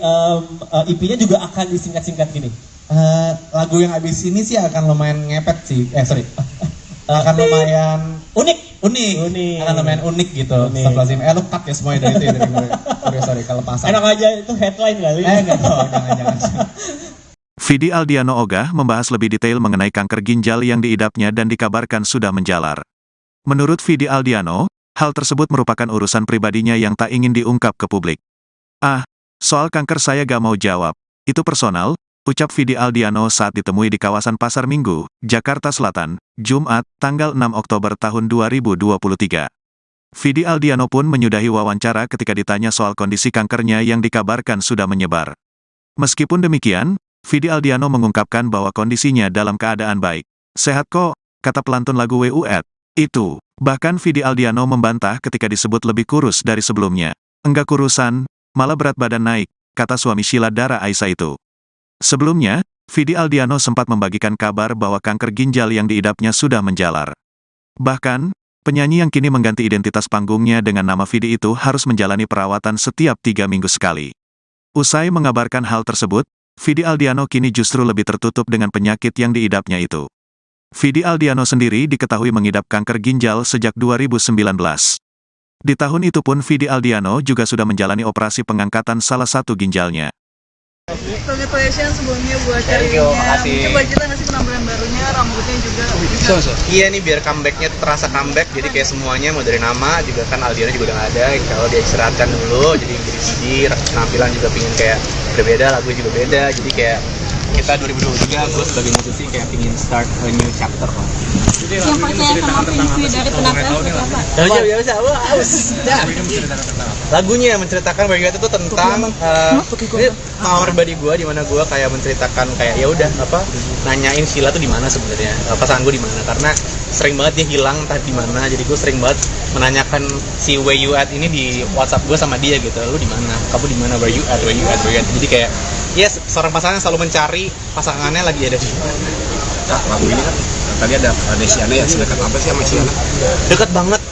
[SPEAKER 7] EP-nya juga akan disingkat-singkat gini.
[SPEAKER 8] Lagu yang abis ini sih akan lumayan ngepet sih. Akan lumayan unik. Akan lumayan unik gitu. Astagfirullahaladzim. Lu cut ya semuanya dari itu ya dari gue. Sorry kalau pasang.
[SPEAKER 7] Enak aja itu headline kali.
[SPEAKER 8] Jangan.
[SPEAKER 1] Vidi Aldiano Ogah membahas lebih detail mengenai kanker ginjal yang diidapnya dan dikabarkan sudah menjalar. Menurut Vidi Aldiano, hal tersebut merupakan urusan pribadinya yang tak ingin diungkap ke publik. Soal kanker saya gak mau jawab. Itu personal, ucap Vidi Aldiano saat ditemui di kawasan Pasar Minggu, Jakarta Selatan, Jumat, tanggal 6 Oktober tahun 2023. Vidi Aldiano pun menyudahi wawancara ketika ditanya soal kondisi kankernya yang dikabarkan sudah menyebar. Meskipun demikian, Vidi Aldiano mengungkapkan bahwa kondisinya dalam keadaan baik. Sehat kok, kata pelantun lagu WUET. Itu, bahkan Vidi Aldiano membantah ketika disebut lebih kurus dari sebelumnya. Enggak kurusan, malah berat badan naik, kata suami Sheila Dara Aisha itu. Sebelumnya, Vidi Aldiano sempat membagikan kabar bahwa kanker ginjal yang diidapnya sudah menjalar. Bahkan, penyanyi yang kini mengganti identitas panggungnya dengan nama Vidi itu harus menjalani perawatan setiap 3 minggu sekali. Usai mengabarkan hal tersebut, Vidi Aldiano kini justru lebih tertutup dengan penyakit yang diidapnya itu. Vidi Aldiano sendiri diketahui mengidap kanker ginjal sejak 2019. Di tahun itu pun Vidi Aldiano juga sudah menjalani operasi pengangkatan salah satu ginjalnya.
[SPEAKER 2] Congratulations sebelumnya buat Carinya. Coba cerita nggak sih penampilan barunya, rambutnya juga bisa.
[SPEAKER 3] Iya nih biar comebacknya terasa comeback, jadi kayak semuanya mau dari nama juga kan Aldiano juga udah nggak ada. Kalau dia istirahatkan dulu, jadi jadi penampilan juga pingin kayak berbeda, lagu juga beda, jadi kayak kita 2023 gue sebagai musisi kayak pingin start a new chapter lah.
[SPEAKER 2] Yang percaya sama Fengshui dari penampilan seperti apa?
[SPEAKER 3] Lagunya menceritakan Where You At itu tentang pengalaman pribadi gue, di mana gue kayak menceritakan kayak ya udah nanyain Sheila tuh di mana sebenarnya, pasangan gue di mana, karena sering banget dia hilang entah di mana, jadi gue sering banget menanyakan si Where You At ini di WhatsApp gue sama dia gitu, lu di mana, kamu di mana, Where You At, Where You At, Where You At, jadi kayak yes, seorang pasangan selalu mencari pasangannya lagi ada di mana.
[SPEAKER 4] Nah, lagu ini kan tadi ada Desiana ya, sedekat apa sih sama Siana?
[SPEAKER 3] Dekat banget,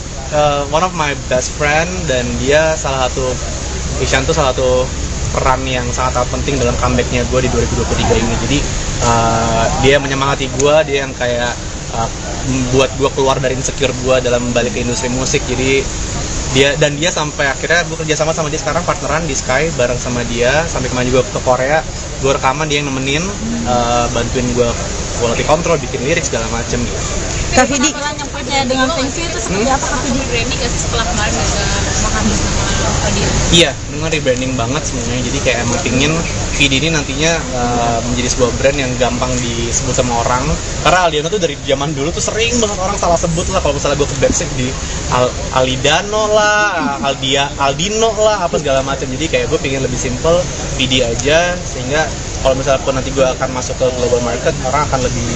[SPEAKER 3] one of my best friend, dan dia salah satu, Isyan tuh salah satu peran yang sangat penting dalam comebacknya gue di 2023 ini. Jadi dia menyemangati gue, dia yang kayak buat gue keluar dari insecure gue dalam balik ke industri musik. Jadi dia sampai akhirnya gue kerjasama sama dia sekarang, partneran di Sky bareng sama dia, sampai kemarin juga ke Korea, gue rekaman, dia yang nemenin, bantuin gue quality control, bikin lirik segala macem gitu.
[SPEAKER 5] Kak Vidi,
[SPEAKER 2] yang percaya dengan Fengshui itu seperti apa Kak Vidi? Rebranding nggak sih setelah kemarin makan sama Fadi?
[SPEAKER 3] Iya, dengan rebranding banget semuanya. Jadi kayak emang pingin Vidi ini nantinya menjadi sebuah brand yang gampang disebut sama orang. Karena Aldiano tuh dari zaman dulu tuh sering banget orang salah sebut lah. Kalau misalnya gue ke backstage di Alidano lah, Aldino lah, apa segala macam. Jadi kayak gue pingin lebih simple, Vidi aja, sehingga kalau misalnya pun nanti gue akan masuk ke global market, orang akan lebih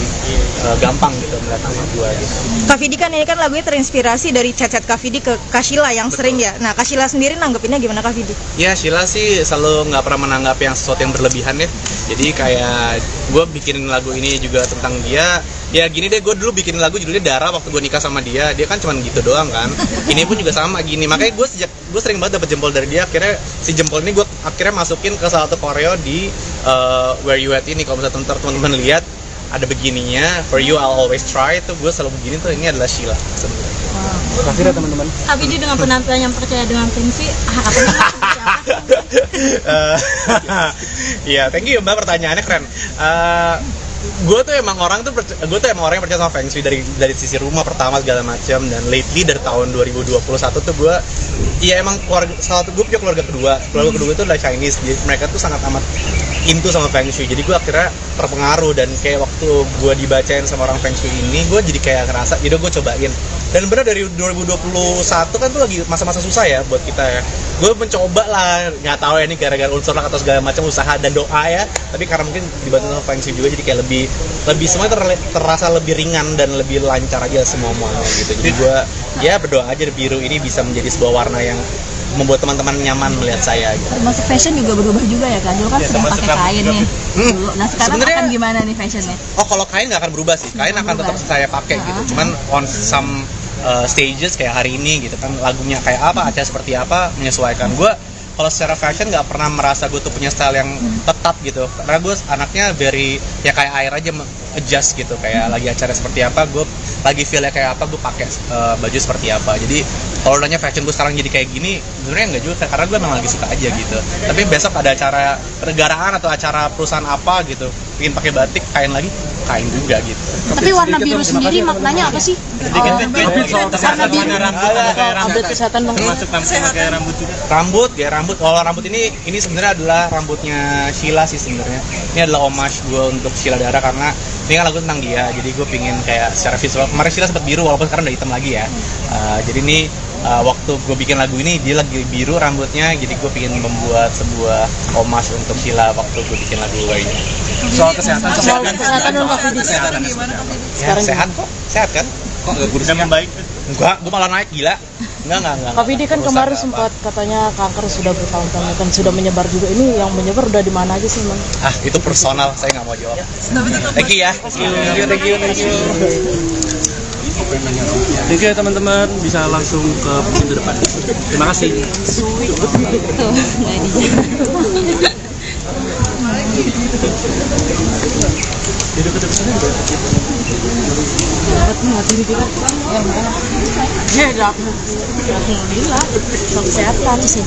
[SPEAKER 3] gampang gitu melihat nama gue gitu.
[SPEAKER 5] Kak Vidi kan ini kan lagunya terinspirasi dari chat-chat Kak Vidi ke Kak Sheila yang sering ya. Nah, Kak Sheila sendiri nanggepinnya gimana Kak Vidi?
[SPEAKER 3] Ya, Sheila sih selalu nggak pernah menanggap yang sesuatu yang berlebihan ya. Jadi kayak gue bikin lagu ini juga tentang dia. Ya gini deh, gue dulu bikin lagu judulnya Dara waktu gue nikah sama dia. Dia kan cuma gitu doang kan. Ini pun juga sama gini. Makanya gue sering banget dapet jempol dari dia. Akhirnya si jempol ini gue akhirnya masukin ke salah satu koreo di Where You At ini. Kalau misalnya teman-teman lihat ada begininya, For You I'll Always Try, itu gue selalu begini tuh, ini adalah Sheila sebenarnya.
[SPEAKER 7] Kasih ya teman-teman.
[SPEAKER 2] Kak Vidi dengan penampilan yang percaya dengan Fengshui,
[SPEAKER 3] Iya, thank you Mbak, pertanyaannya keren. Gue tuh emang orang yang percaya sama Feng Shui dari sisi rumah pertama segala macam, dan lately dari tahun 2021 tuh gue emang gue punya keluarga kedua itu adalah Chinese, jadi mereka tuh sangat amat into sama Feng Shui, jadi gue akhirnya terpengaruh, dan kayak waktu gue dibacain sama orang Feng Shui ini, gue jadi kayak ngerasa, yaudah gue cobain. Dan bener dari 2021 kan tuh lagi masa-masa susah ya buat kita ya. Gue mencoba lah, nggak tahu ya ini gara-gara unsur lah atau segala macam usaha dan doa ya. Tapi karena mungkin dibantu sama Feng Shui juga, jadi kayak lebih semua terasa lebih ringan dan lebih lancar aja semuanya gitu. Jadi gue berdoa aja biru ini bisa menjadi sebuah warna yang membuat teman-teman nyaman melihat saya gitu.
[SPEAKER 2] Termasuk fashion juga berubah juga ya kan? Dulu kan sering pakai kain nih. Dulu. Nah sekarang
[SPEAKER 3] Sebenarnya-
[SPEAKER 2] akan gimana nih fashionnya?
[SPEAKER 3] Oh kalau kain nggak akan berubah sih, kain akan tetap saya pakai gitu. Cuman on some stages kayak hari ini gitu kan, lagunya kayak apa, acara seperti apa, menyesuaikan. Gue kalau secara fashion nggak pernah merasa gue tuh punya style yang tetap gitu, karena gue anaknya very ya kayak air aja, adjust gitu, kayak lagi acara seperti apa, gue lagi feel-nya kayak apa, gue pakai baju seperti apa. Jadi kalau nanya fashion gue sekarang jadi kayak gini, sebenarnya nggak juga, karena gue memang lagi suka aja gitu. Tapi besok ada acara kenegaraan atau acara perusahaan apa gitu, ingin pakai batik, kain lagi, kain juga gitu.
[SPEAKER 2] Tapi warna biru sendiri maknanya apa sih?
[SPEAKER 3] Update kesehatan dong. Rambut, gaya rambut. Kalau rambut ini sebenarnya adalah rambutnya Sheila sih sebenarnya. Ini adalah homage gue untuk Sheila Dara, karena ini kan lagu tentang dia. Jadi gue pingin kayak secara visual. Kemarin Sheila sempat biru walaupun sekarang udah hitam lagi ya. Jadi ini waktu gue bikin lagu ini dia lagi biru rambutnya. Jadi gue pingin membuat sebuah homage untuk Sheila waktu gue bikin lagu ini.
[SPEAKER 4] Soal kesehatan
[SPEAKER 2] dong Kak Fidi.
[SPEAKER 3] Ya, sehat kok, sehat kan?
[SPEAKER 4] kok nggak kurus
[SPEAKER 6] Dengan baik.
[SPEAKER 3] Enggak, gue malah naik gila. Enggak.
[SPEAKER 11] Kak Fidi kan
[SPEAKER 3] Urusan
[SPEAKER 11] kemarin
[SPEAKER 3] apa.
[SPEAKER 11] sempat katanya kanker sudah bertahun-tahun kan sudah menyebar juga. Ini yang menyebar udah di mana aja sih, Bang?
[SPEAKER 3] Itu personal, saya nggak mau jawab. Thank you ya. Thank you.
[SPEAKER 6] Thank you ya teman-teman, bisa langsung ke pintu depan. Terima kasih.
[SPEAKER 11] Alhamdulillah, soal kesehatan sih.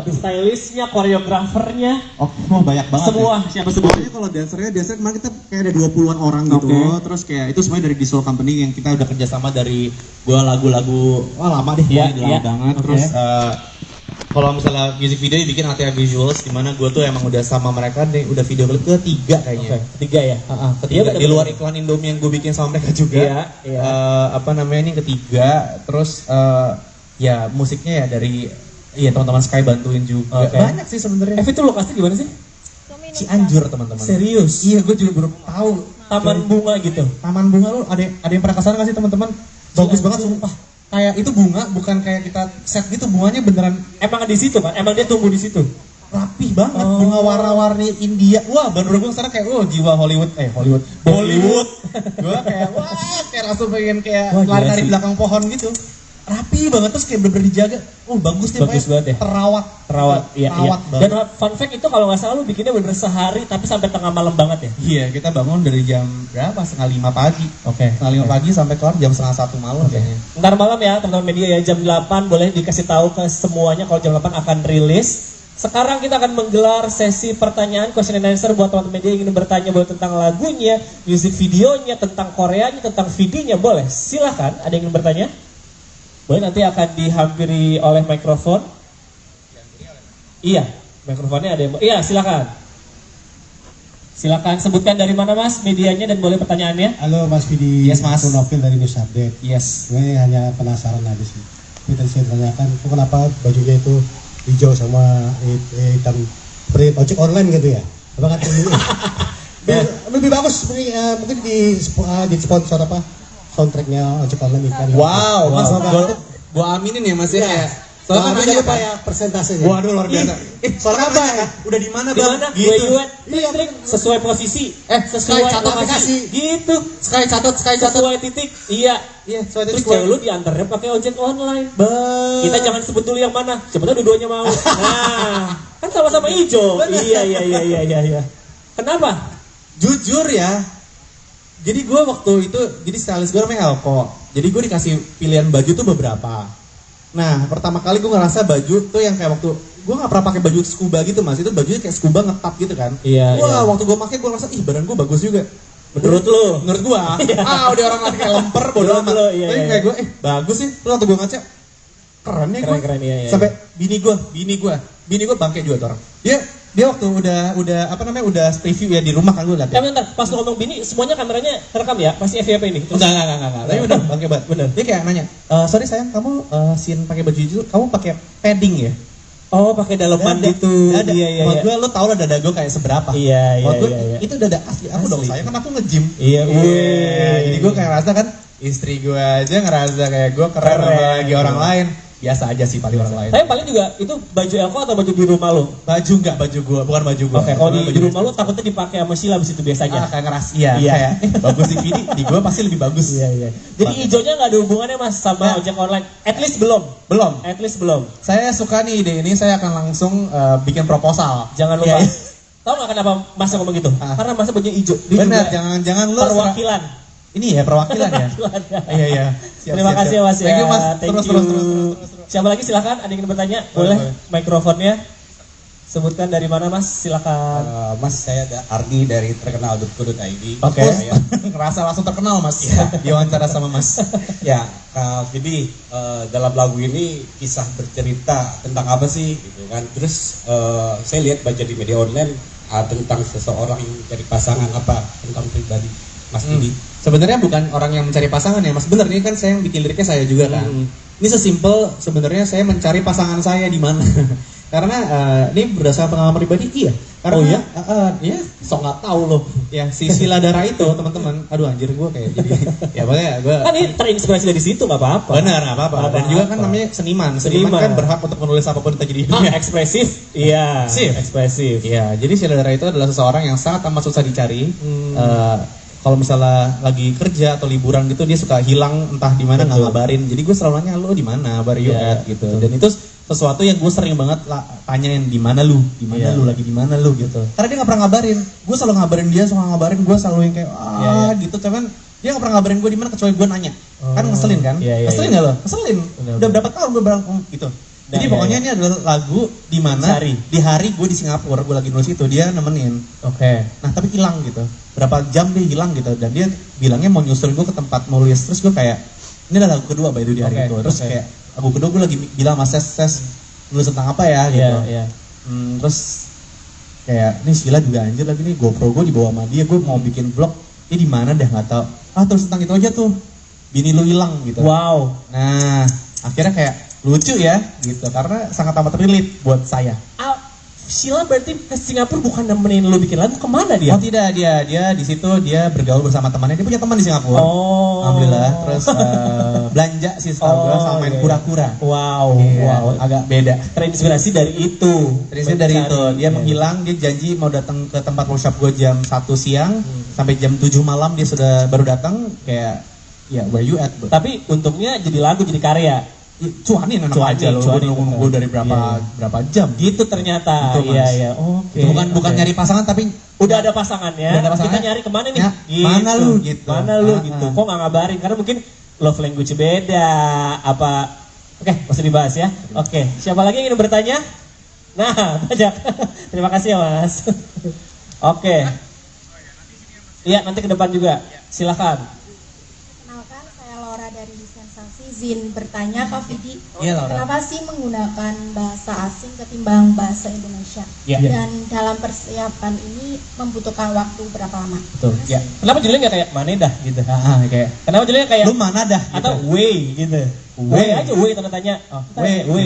[SPEAKER 7] Stylistnya, koreografernya,
[SPEAKER 8] Banyak banget.
[SPEAKER 7] semua siapa semua?
[SPEAKER 8] Pokoknya kalau dancer kemarin kita kayak ada 20-an orang gitu.
[SPEAKER 7] Oke.
[SPEAKER 8] Terus kayak itu semuanya dari Visual Company yang kita udah kerjasama dari gua lagu-lagu lama deh,
[SPEAKER 7] Iya,
[SPEAKER 8] pokoknya lama
[SPEAKER 7] iya.
[SPEAKER 8] banget.
[SPEAKER 7] Oke.
[SPEAKER 8] Terus kalau misalnya music video dibikin ATA Visuals, dimana gua tuh emang udah sama mereka deh, udah video klip ketiga kayaknya.
[SPEAKER 7] Ketiga ya.
[SPEAKER 8] Ketiga,
[SPEAKER 7] Iya,
[SPEAKER 8] di luar iklan Indomie yang gue bikin sama mereka juga.
[SPEAKER 7] Iya.
[SPEAKER 8] Apa namanya, ini ketiga. Terus ya musiknya ya dari teman-teman Sky bantuin juga.
[SPEAKER 7] Oke.
[SPEAKER 8] Banyak sih sebenarnya.
[SPEAKER 7] Itu lokasi di mana sih?
[SPEAKER 8] Cianjur teman-teman.
[SPEAKER 7] Serius?
[SPEAKER 8] Iya, gue juga baru tahu.
[SPEAKER 7] Taman bunga gitu.
[SPEAKER 8] Taman bunga, lu ada yang pernah kesana nggak sih teman-teman? Bagus banget sumpah. Kayak itu bunga, bukan kayak kita set gitu, bunganya beneran
[SPEAKER 7] Emang di situ kan? Emang dia tumbuh di situ?
[SPEAKER 8] rapih banget, bunga warna-warni India. Wah, baru gue kesana kayak jiwa Hollywood. Bollywood. Gue kayak kayak langsung pengen kayak
[SPEAKER 7] Wah, gila
[SPEAKER 8] lari-lari
[SPEAKER 7] sih.
[SPEAKER 8] belakang pohon gitu. Rapi banget, terus kayak bener-bener dijaga. Bagus deh,
[SPEAKER 7] Bagus
[SPEAKER 8] pokoknya.
[SPEAKER 7] banget ya.
[SPEAKER 8] Terawat,
[SPEAKER 7] Iya.
[SPEAKER 8] banget.
[SPEAKER 7] Dan fun fact itu kalau nggak salah lu bikinnya bener sehari tapi sampai tengah malam banget ya?
[SPEAKER 8] Iya, kita bangun dari jam berapa? 4:30 pagi.
[SPEAKER 7] Oke.
[SPEAKER 8] 4:30 pagi sampai kelar jam 1:30 malam kayaknya.
[SPEAKER 7] Ntar malam ya teman-teman media ya, jam 8 boleh dikasih tahu ke semuanya kalau jam 8 akan rilis. Sekarang kita akan menggelar sesi pertanyaan question and answer buat teman-teman media yang ingin bertanya boleh tentang lagunya, music videonya, tentang Koreanya, tentang videonya, boleh. Silahkan, ada yang ingin bertanya? Boleh, nanti akan dihampiri oleh mikrofon. Iya, mikrofonnya ada yang iya, silakan. Silakan sebutkan dari mana Mas medianya dan boleh pertanyaannya.
[SPEAKER 9] Halo Mas Fidi,
[SPEAKER 8] Yes, Mas.
[SPEAKER 9] aku Novil dari News Update.
[SPEAKER 8] Yes.
[SPEAKER 9] Gue hanya penasaran aja sih. Tapi tadi saya tanyakan, kok kenapa bajunya itu hijau sama hitam seperti ojek online gitu ya? Apa kata ini? Lebih bagus mungkin di sponsor apa? Soundtracknya ojek online ikan.
[SPEAKER 8] Wow, Mas,
[SPEAKER 9] Wow.
[SPEAKER 8] gua aminin ya Mas ya.
[SPEAKER 9] Ya.
[SPEAKER 8] Soalnya
[SPEAKER 9] Soalnya
[SPEAKER 8] nanya
[SPEAKER 9] lupa
[SPEAKER 8] kan.
[SPEAKER 9] ya persentasenya.
[SPEAKER 8] Waduh, luar biasa. Soalnya
[SPEAKER 9] apa?
[SPEAKER 8] nanya kan, udah di mana
[SPEAKER 7] Di
[SPEAKER 8] Bang?
[SPEAKER 7] mana?
[SPEAKER 8] Gitu.
[SPEAKER 7] Trik sesuai posisi.
[SPEAKER 8] Sky catat
[SPEAKER 7] lokasi.
[SPEAKER 8] aplikasi.
[SPEAKER 7] Gitu.
[SPEAKER 8] Sky catat.
[SPEAKER 7] Sesuai titik. Iya.
[SPEAKER 8] Iya, soalnya
[SPEAKER 7] Terus
[SPEAKER 8] tadi
[SPEAKER 7] cewek lu diantarnya pakai ojek online. Kita jangan sebut dulu yang mana. Siapa tahu dua-duanya mau. Nah, kan sama-sama hijau. Iya. Kenapa?
[SPEAKER 8] jujur ya. Jadi gue waktu itu, jadi stylist gue namanya Elko. Jadi gue dikasih pilihan baju tuh beberapa. Nah, pertama kali gue ngerasa baju tuh yang kayak waktu gue nggak pernah pakai baju scuba gitu Mas. Itu bajunya kayak scuba ngetap gitu kan.
[SPEAKER 7] Iya.
[SPEAKER 8] Wah, waktu gue pakai gue ngerasa badan gue bagus juga.
[SPEAKER 7] Menurut lu?
[SPEAKER 8] Menurut gue, udah orang lagi kayak lemper bodo
[SPEAKER 7] Menurut
[SPEAKER 8] amat.
[SPEAKER 7] lu, iya,
[SPEAKER 8] Tapi
[SPEAKER 7] iya.
[SPEAKER 8] kayak gue, bagus sih. Terus waktu gue ngaca, keren nih gue.
[SPEAKER 7] Keren, iya.
[SPEAKER 8] Sampai bini gue bangke juga tuh orang. Dia waktu udah preview ya di rumah kan gue liat ya.
[SPEAKER 7] Bentar, pas lu ngomong bini, semuanya kameranya kerekam ya? Pasti FYP ini. Terus,
[SPEAKER 8] Enggak. Tapi udah bangke banget.
[SPEAKER 7] Bener.
[SPEAKER 8] Dia kayak nanya, sorry sayang, kamu scene pakai baju itu, kamu pakai padding ya?
[SPEAKER 7] oh, pakai daleman
[SPEAKER 8] Dada.
[SPEAKER 7] gitu.
[SPEAKER 8] Dada.
[SPEAKER 7] Iya.
[SPEAKER 8] Menurut gue, lo tau lah dada gue kayak seberapa.
[SPEAKER 7] Iya.
[SPEAKER 8] Menurut gue, itu dada asli aku dong
[SPEAKER 7] Asli.
[SPEAKER 8] sayang, kan aku nge-gym.
[SPEAKER 7] Iya.
[SPEAKER 8] Jadi gue kayak rasa kan, Istri gue aja ngerasa kayak gue keren lagi orang lain. Biasa aja sih paling orang lain.
[SPEAKER 7] Tapi paling juga itu baju Elko atau baju di rumah lo?
[SPEAKER 8] Baju enggak, baju gue, bukan baju gue.
[SPEAKER 7] Oke, kalau di rumah lo takutnya dipakai sama Sheila abis itu biasa aja.
[SPEAKER 8] Kayak ngeras, kayak bagus di Vidi, di gue pasti lebih bagus.
[SPEAKER 7] Iya. Jadi hijaunya nggak ada hubungannya mas sama ojek online? At least belum. At least belum.
[SPEAKER 8] Saya suka nih ide ini, saya akan langsung bikin proposal.
[SPEAKER 7] Jangan lupa. Tahu nggak kenapa mas ngomong gitu? Karena mas bajunya hijau.
[SPEAKER 8] Benar, jangan lo
[SPEAKER 7] perwakilan.
[SPEAKER 8] Ini ya perwakilan ya. Iya.
[SPEAKER 7] Terima kasih Mas ya.
[SPEAKER 8] Thank you Mas. Terus.
[SPEAKER 7] Siapa lagi silakan? Ada yang ingin bertanya? Boleh. Mikrofonnya. Sebutkan dari mana Mas? Silakan.
[SPEAKER 12] Mas, saya Ardi dari terkenal.co.id.
[SPEAKER 7] Oke.
[SPEAKER 8] Ngerasa langsung terkenal Mas. Diwawancara sama Mas.
[SPEAKER 12] Ya, Kak Vidi, dalam lagu ini kisah bercerita tentang apa sih gitu kan. Terus saya lihat baca di media online tentang seseorang yang mencari pasangan apa tentang pribadi Mas Vidi.
[SPEAKER 8] Sebenarnya bukan orang yang mencari pasangan ya Mas. Bener ini kan saya yang bikin liriknya saya juga kan. Ini sesimpel sebenarnya saya mencari pasangan saya di mana. Karena ini berdasarkan pengalaman pribadi iya. Karena sok nggak tahu loh. Ya si Sheila Dara itu teman-teman. Aduh anjir gue kayak jadi. Ya makanya gue.
[SPEAKER 7] Kan ini terinspirasi dari situ nggak apa-apa.
[SPEAKER 8] Benar nggak apa-apa. Dan juga kan namanya seniman. Seniman kan berhak untuk menulis apapun yang terjadi.
[SPEAKER 7] Ekspresif. Iya. Ekspresif.
[SPEAKER 8] Iya. Jadi Sheila Dara itu adalah seseorang yang sangat amat susah dicari. Kalau misalnya lagi kerja atau liburan gitu dia suka hilang entah di mana nggak ngabarin. Jadi gue selalu nanya lo di mana, where you at gitu. Dan itu sesuatu yang gue sering banget tanyain di mana lu lagi di mana lu gitu. Karena dia nggak pernah ngabarin. Gue selalu ngabarin dia, suka ngabarin gue selalu yang kayak gitu. Cuman dia nggak pernah ngabarin gue di mana kecuali gue nanya. Kan ngeselin kan? Ngeselin nggak lo? Ngeselin. Udah berapa tahun gue bilang gitu. Jadi pokoknya ini adalah lagu di mana di hari gue di Singapura, gue lagi nulis itu dia nemenin.
[SPEAKER 7] Oke.
[SPEAKER 8] Nah tapi hilang gitu. Berapa jam dia hilang gitu dan dia bilangnya mau nyusul gue ke tempat nulis. Terus gue kayak ini adalah lagu kedua by the way di hari itu. Terus kayak lagu kedua gue lagi bilang sama Ses nulis tentang apa ya gitu. Terus kayak ini Sheila juga anjir lagi nih GoPro gue dibawa sama dia. Gue mau bikin vlog. Ini di mana dah nggak tahu. Terus tentang itu aja tuh. Bini lu hilang gitu.
[SPEAKER 7] Wow.
[SPEAKER 8] Nah akhirnya kayak lucu ya gitu karena sangat amat relate buat saya.
[SPEAKER 7] Sheila berarti ke Singapura bukan nemenin lu bikin lagu, kemana dia?
[SPEAKER 8] Oh tidak, dia di situ dia bergaul bersama temannya. Dia punya teman di Singapura. Alhamdulillah. Terus belanja sih setahu gue sama main kura-kura.
[SPEAKER 7] Wow.
[SPEAKER 8] Agak beda.
[SPEAKER 7] Terinspirasi dari itu.
[SPEAKER 8] Dia menghilang, dia janji mau datang ke tempat workshop gue jam 1 siang sampai jam 7 malam dia sudah baru datang kayak where you at?
[SPEAKER 7] Tapi untungnya jadi lagu, jadi karya.
[SPEAKER 8] Cuanin enak aja loh, gue dari berapa jam
[SPEAKER 7] gitu ternyata. Iya. Oke.
[SPEAKER 8] Bukan nyari pasangan tapi
[SPEAKER 7] udah ada pasangannya. Kita nyari kemana nih?
[SPEAKER 8] Gitu. Mana lu gitu.
[SPEAKER 7] Kok nggak ngabarin? Karena mungkin love language beda apa. Oke, masih dibahas ya. Oke, siapa lagi yang ingin bertanya? Nah, banyak. Terima kasih ya Mas. Oke. Iya, nanti ke depan juga. Silakan.
[SPEAKER 10] Kenalkan, saya Laura dari Sensasi. Izin bertanya Kak Vidi,
[SPEAKER 8] Laura.
[SPEAKER 10] kenapa sih menggunakan bahasa asing ketimbang bahasa Indonesia? Dan dalam persiapan ini membutuhkan waktu berapa lama?
[SPEAKER 7] Betul. Ya. Kenapa judulnya nggak kayak Maneda gitu?
[SPEAKER 8] Kayak.
[SPEAKER 7] Kenapa judulnya kayak
[SPEAKER 8] lu mana dah? Gitu.
[SPEAKER 7] Atau way gitu? Way aja, way tanda tanya.
[SPEAKER 8] Way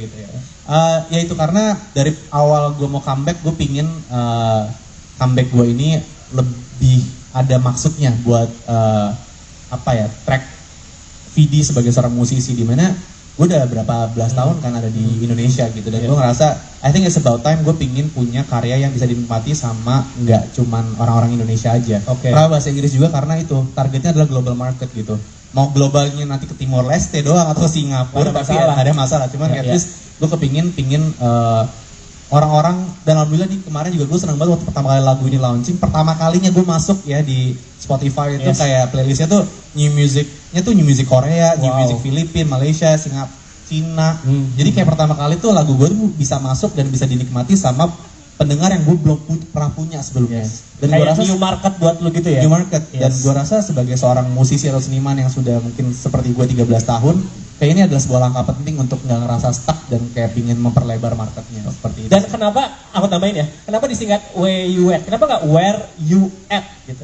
[SPEAKER 8] gitu ya. Ya itu karena dari awal gue mau comeback, gue pingin comeback gue ini lebih ada maksudnya buat track Vidi sebagai seorang musisi di mana gue udah berapa belas tahun kan ada di Indonesia gitu dan gue ngerasa I think it's about time gue pingin punya karya yang bisa dinikmati sama nggak cuman orang-orang Indonesia aja. Karena bahasa Inggris juga karena itu targetnya adalah global market gitu. Mau globalnya nanti ke Timor Leste doang atau Singapura tapi ada masalah. Cuman at least gue pingin orang-orang dan alhamdulillah nih kemarin juga gue senang banget waktu pertama kali lagu ini launching. Pertama kalinya gue masuk ya di Spotify itu kayak playlistnya tuh new music Korea, new music Filipina, Malaysia, Singapura, Cina. Jadi kayak pertama kali tuh lagu gue tuh bisa masuk dan bisa dinikmati sama pendengar yang gue belum pernah punya sebelumnya. Dan
[SPEAKER 7] kayak
[SPEAKER 8] gue rasa
[SPEAKER 7] new market buat lu gitu ya.
[SPEAKER 8] New market dan gue rasa sebagai seorang musisi atau seniman yang sudah mungkin seperti gue 13 tahun, kayak ini adalah sebuah langkah penting untuk nggak ngerasa stuck dan kayak pingin memperlebar marketnya seperti itu.
[SPEAKER 7] Dan kenapa aku tambahin ya? Kenapa disingkat where you at? Kenapa nggak where you at gitu?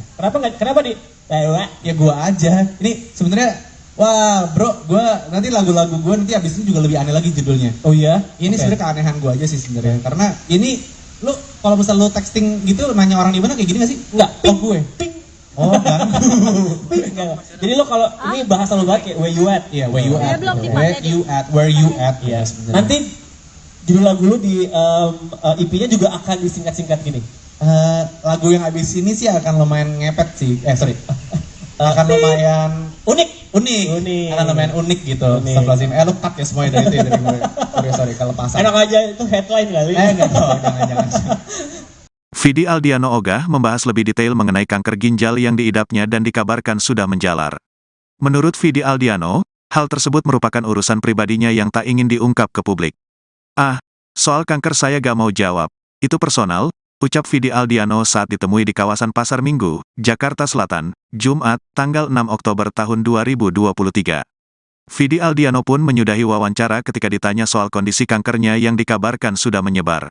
[SPEAKER 7] Kenapa di
[SPEAKER 8] ya gue aja. Ini sebenarnya wah bro, gue nanti lagu-lagu gue nanti abis itu juga lebih aneh lagi judulnya.
[SPEAKER 7] Oh iya?
[SPEAKER 8] Ini sebenarnya keanehan gue aja sih sebenarnya. Karena ini lu kalau misal lu texting gitu nanya orang di mana kayak gini nggak sih?
[SPEAKER 7] Nggak.
[SPEAKER 8] Gue.
[SPEAKER 7] Oh, enggak. Jadi lo kalau ini bahasa lo banget kayak where you at, ya where you at, where you at, ya. Nanti judul lagu lo di EP-nya juga akan disingkat-singkat gini.
[SPEAKER 8] Lagu yang habis ini sih akan lumayan ngepet sih. Akan lumayan unik. Akan lumayan unik gitu. Astagfirullahaladzim. Lu cut ya semuanya dari itu ya, dari gue. Sorry kelepasan.
[SPEAKER 7] Enak aja itu headline kali.
[SPEAKER 8] Jangan.
[SPEAKER 1] Vidi Aldiano Ogah membahas lebih detail mengenai kanker ginjal yang diidapnya dan dikabarkan sudah menjalar. Menurut Vidi Aldiano, hal tersebut merupakan urusan pribadinya yang tak ingin diungkap ke publik. Soal kanker saya gak mau jawab. Itu personal, ucap Vidi Aldiano saat ditemui di kawasan Pasar Minggu, Jakarta Selatan, Jumat, tanggal 6 Oktober tahun 2023. Vidi Aldiano pun menyudahi wawancara ketika ditanya soal kondisi kankernya yang dikabarkan sudah menyebar.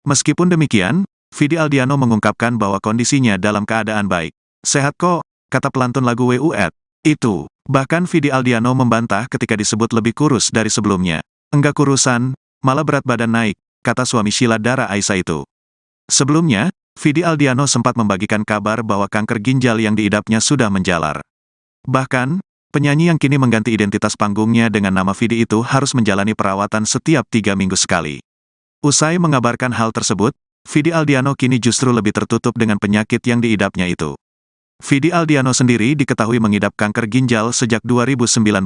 [SPEAKER 1] Meskipun demikian, Vidi Aldiano mengungkapkan bahwa kondisinya dalam keadaan baik. Sehat kok, kata pelantun lagu WUET. Itu. Bahkan Vidi Aldiano membantah ketika disebut lebih kurus dari sebelumnya. Enggak kurusan, malah berat badan naik, kata suami Sheila Dara Aisha itu. Sebelumnya, Vidi Aldiano sempat membagikan kabar bahwa kanker ginjal yang diidapnya sudah menjalar. Bahkan, penyanyi yang kini mengganti identitas panggungnya dengan nama Vidi itu harus menjalani perawatan setiap 3 minggu sekali. Usai mengabarkan hal tersebut, Vidi Aldiano kini justru lebih tertutup dengan penyakit yang diidapnya itu. Vidi Aldiano sendiri diketahui mengidap kanker ginjal sejak 2019.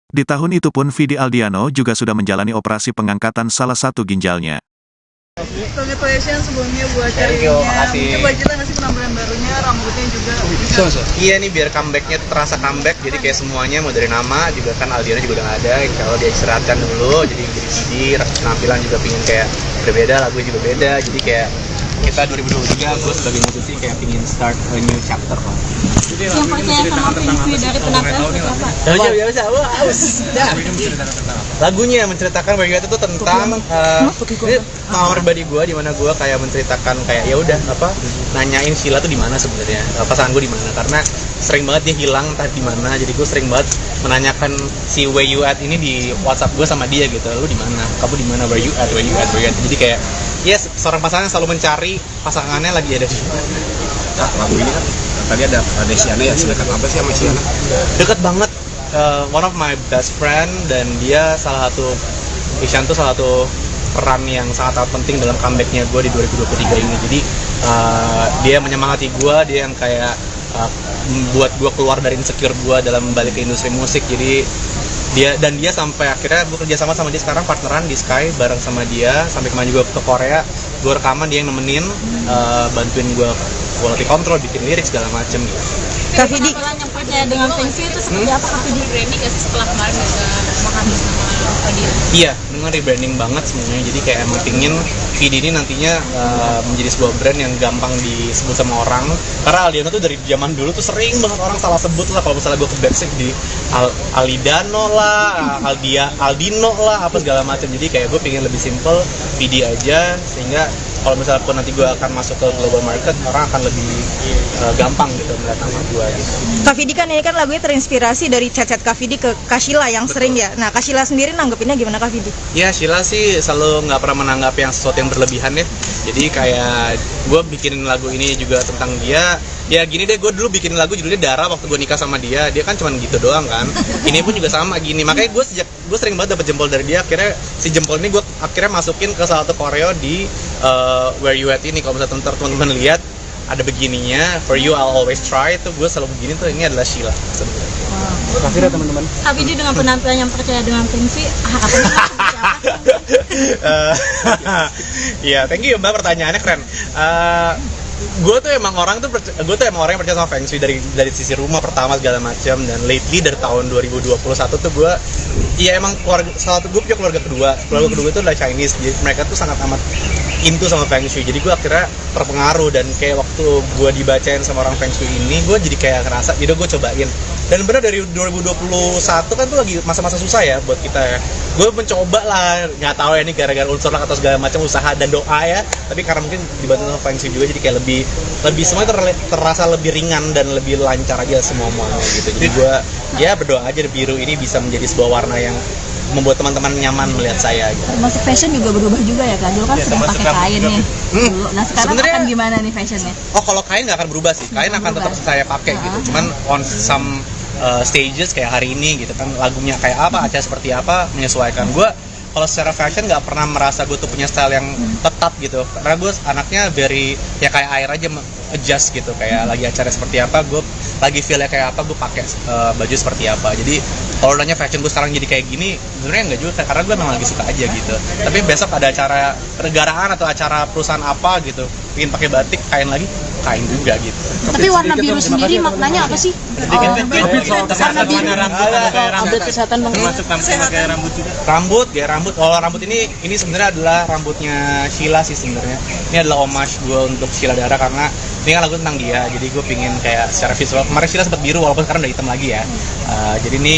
[SPEAKER 1] Di tahun itu pun Vidi Aldiano juga sudah menjalani operasi pengangkatan salah satu ginjalnya.
[SPEAKER 2] Congratulations sebelumnya buat karirnya. Coba cerita nggak sih penampilan barunya, rambutnya juga.
[SPEAKER 3] Iya nih biar comebacknya terasa comeback, jadi kayak semuanya mau dari nama juga kan Aldiano juga udah nggak ada. Kalau dia istirahatkan dulu, jadi Vidi penampilan juga pingin kayak berbeda, lagu juga beda. Jadi kayak kita 2023 gue sebagai musisi kayak pingin start a new chapter lah.
[SPEAKER 2] Yang percaya sama Pinkui dari penampilan seperti apa?
[SPEAKER 3] Lagunya menceritakan Where You At itu tentang ini pengalaman pribadi gue, di mana gue kayak menceritakan kayak ya udah nanyain Sheila tuh di mana sebenarnya, pasangan gue di mana, karena sering banget dia hilang entah di mana, jadi gue sering banget menanyakan si Where You At ini di WhatsApp gue sama dia gitu, lu di mana, kamu di mana, Where You At, Where You At, Where You At, jadi kayak yes, seorang pasangan selalu mencari pasangannya lagi ada di mana.
[SPEAKER 4] Nah, lagu ini kan tadi ada Desiana ya, sedekat apa sih sama Siana?
[SPEAKER 3] Deket banget, one of my best friend, dan dia salah satu, Isyan tuh salah satu peran yang sangat penting dalam comebacknya gue di 2023 ini. Jadi dia menyemangati gue, dia yang kayak buat gue keluar dari insecure gue dalam balik ke industri musik. Jadi dia sampai akhirnya gue kerja sama dia sekarang, partneran di Sky bareng sama dia, sampai kemarin juga ke Korea, gue rekaman, dia yang nemenin, bantuin gue quality control, bikin lirik segala macem gitu.
[SPEAKER 5] Kak Vidi,
[SPEAKER 2] yang percaya dengan Pinkui itu seperti apa Kak Vidi? Rebranding nggak sih setelah kemarin udah menghabis nama Fadil?
[SPEAKER 3] Iya, dengan rebranding banget semuanya. Jadi kayak emang pingin Vidi ini nantinya menjadi sebuah brand yang gampang disebut sama orang. Karena Aldiano tuh dari zaman dulu tuh sering banget orang salah sebut lah. Kalau misalnya gue ke backstage di Alidano lah, Aldino lah, apa segala macam. Jadi kayak gue pingin lebih simple, Vidi aja, sehingga kalau misalnya pun nanti gue akan masuk ke global market, orang akan lebih gampang gitu melihat nama gue gitu.
[SPEAKER 5] Kak Vidi kan ini kan lagunya terinspirasi dari chat-chat Kak Vidi ke Kak Sheila yang sering ya. Nah, Kak Sheila sendiri nanggepinnya gimana Kak Vidi?
[SPEAKER 3] Ya, Sheila sih selalu nggak pernah menanggap yang sesuatu yang berlebihan ya. Jadi kayak gue bikin lagu ini juga tentang dia. Ya gini deh, gue dulu bikin lagu judulnya Dara waktu gue nikah sama dia. Dia kan cuma gitu doang kan. Ini pun juga sama gini. Makanya gue sering banget dapet jempol dari dia. Akhirnya si jempol ini gue akhirnya masukin ke salah satu koreo di Where You At ini. Kalau misalnya teman-teman lihat ada begininya, For You I'll Always Try, itu gue selalu begini tuh, ini adalah Sheila sebenarnya.
[SPEAKER 6] Makasih ya teman-teman.
[SPEAKER 2] Kak Vidi dengan penampilan yang percaya dengan Pinkui,
[SPEAKER 3] Iya, thank you Mbak, pertanyaannya keren. Gue tuh emang orang yang percaya sama Feng Shui dari sisi rumah pertama segala macam, dan lately dari tahun 2021 tuh gue emang gue punya keluarga kedua itu adalah Chinese, jadi mereka tuh sangat amat into sama Feng Shui, jadi gue akhirnya terpengaruh, dan kayak waktu gue dibacain sama orang Feng Shui ini, gue jadi kayak ngerasa, jadi gue cobain. Dan benar dari 2021 kan tuh lagi masa-masa susah ya buat kita ya. Gue mencoba lah, nggak tahu ya ini gara-gara unsur lah atau segala macam usaha dan doa ya. Tapi karena mungkin dibantu sama Feng Shui juga, jadi kayak lebih semuanya terasa lebih ringan dan lebih lancar aja semuanya gitu. Jadi gue berdoa aja biru ini bisa menjadi sebuah warna yang membuat teman-teman nyaman melihat saya gitu.
[SPEAKER 2] Termasuk fashion juga berubah juga ya Kak. Dulu kan sering pakai kain nih. Dulu. Nah sekarang
[SPEAKER 3] Sebenarnya-
[SPEAKER 2] akan gimana nih fashionnya?
[SPEAKER 3] Oh kalau kain nggak akan berubah sih, kain akan tetap saya pakai gitu. Cuman on some stages kayak hari ini gitu kan, lagunya kayak apa, acara seperti apa, menyesuaikan. Gue kalau secara fashion nggak pernah merasa gue tuh punya style yang tetap gitu, karena gue anaknya very ya kayak air aja, adjust gitu, kayak lagi acara seperti apa, gue lagi feelnya kayak apa, gue pakai baju seperti apa. Jadi kalau nanya fashion gue sekarang jadi kayak gini, sebenarnya nggak juga, karena gue memang lagi suka aja gitu. Tapi besok ada acara negaraan atau acara perusahaan apa gitu, ingin pakai batik, kain lagi, kain juga gitu.
[SPEAKER 11] Tapi warna biru sendiri maknanya apa sih? Update kesehatan Bang.
[SPEAKER 3] Rambut, gaya rambut. Kalau rambut ini sebenarnya adalah rambutnya Sheila sih sebenarnya. Ini adalah homage gue untuk Sheila Dara, karena ini kan lagu tentang dia. Jadi gue pingin kayak secara visual. Kemarin Sheila sempat biru, walaupun sekarang udah hitam lagi ya. Jadi ini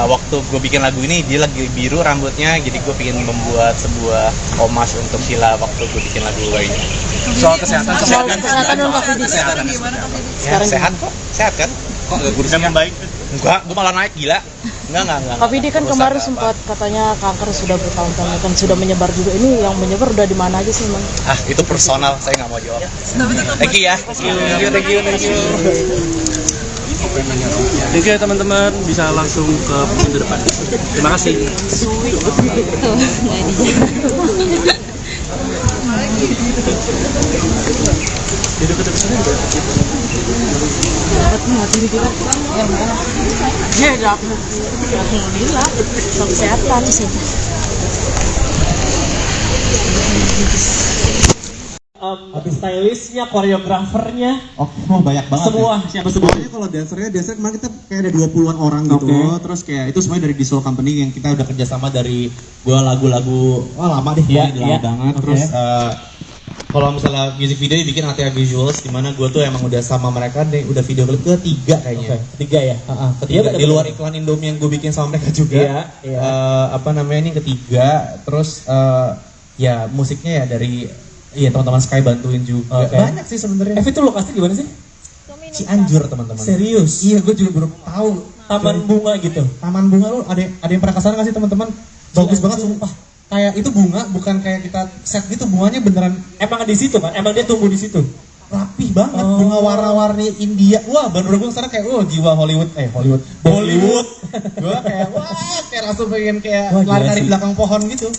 [SPEAKER 3] waktu gue bikin lagu ini dia lagi biru rambutnya. Jadi gue pingin membuat sebuah homage untuk Sheila waktu gue bikin lagu ini. Soal kesehatan
[SPEAKER 11] dulu Kak Fidi.
[SPEAKER 3] Ya, sehat kok, sehat kan? Kok nggak kurusnya membaik? Enggak, gue malah naik gila. Enggak.
[SPEAKER 11] Kak Fidi kan kemarin sempat katanya kanker sudah bertahun-tahun kan sudah menyebar juga. Ini yang menyebar udah di mana aja sih Bang?
[SPEAKER 3] Itu personal, saya nggak mau jawab. Thank you ya. Thank you.
[SPEAKER 6] Thank you ya teman-teman, bisa langsung ke pintu depan. Terima kasih.
[SPEAKER 11] Kesehatan sih.
[SPEAKER 7] Stylistnya, koreografernya,
[SPEAKER 8] Banyak banget.
[SPEAKER 7] semua
[SPEAKER 8] Ya.
[SPEAKER 7] siapa semua?
[SPEAKER 8] Sebenarnya kalau dancer kemarin kita kayak ada 20-an orang gitu. Terus kayak itu semuanya dari Diesel Company yang kita udah kerjasama dari gua lagu-lagu lama deh, lama banget. Terus kalau misalnya music video dibikin Atia Visuals, di mana gue tuh emang udah sama mereka deh, udah video klip ketiga kayaknya.
[SPEAKER 7] Ketiga ya?
[SPEAKER 8] Ketiga. Di luar iklan Indomie yang gue bikin sama mereka juga. Ini ketiga. Terus ya musiknya ya dari teman-teman Sky bantuin juga. Banyak sih sebenarnya.
[SPEAKER 7] Itu lokasinya gimana sih?
[SPEAKER 8] Cianjur teman-teman.
[SPEAKER 7] Serius?
[SPEAKER 8] Iya, gue juga baru tahu.
[SPEAKER 7] Taman bunga gitu.
[SPEAKER 8] Taman bunga lu ada yang pernah kesana nggak sih teman-teman? Bagus banget sumpah. Kayak itu bunga, bukan kayak kita set gitu, bunganya beneran
[SPEAKER 7] emang di situ kan? Emang dia tumbuh di situ?
[SPEAKER 8] rapih banget, bunga warna-warni India. Wah, baru gue sana kayak jiwa Hollywood. Bollywood. Gue kayak kayak langsung pengen kayak lari-lari belakang pohon gitu.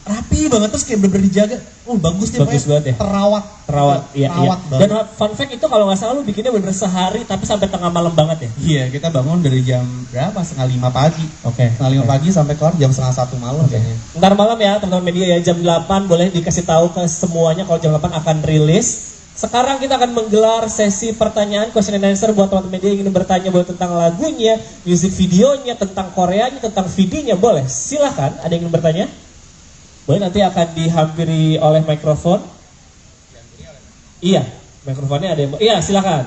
[SPEAKER 8] Rapi banget, terus kayak bener-bener dijaga. Bagus deh,
[SPEAKER 7] bagus banget ya.
[SPEAKER 8] Terawat, iya.
[SPEAKER 7] Dan fun fact itu kalau nggak salah lu bikinnya bener sehari tapi sampai tengah malam banget ya.
[SPEAKER 8] Iya, kita bangun dari jam berapa? 5:30 pagi.
[SPEAKER 7] Oke.
[SPEAKER 8] 5:30 pagi sampai kelar jam 1:30 malam kayaknya.
[SPEAKER 7] Ntar malam ya teman-teman media ya, jam 8 boleh dikasih tahu ke semuanya kalau jam 8 akan rilis. Sekarang kita akan menggelar sesi pertanyaan question and answer buat teman-teman media yang ingin bertanya boleh tentang lagunya, music videonya, tentang Koreanya, tentang videonya, boleh. Silahkan, ada yang ingin bertanya? Boleh, nanti akan dihampiri oleh mikrofon. Iya, mikrofonnya ada yang... Iya, silakan.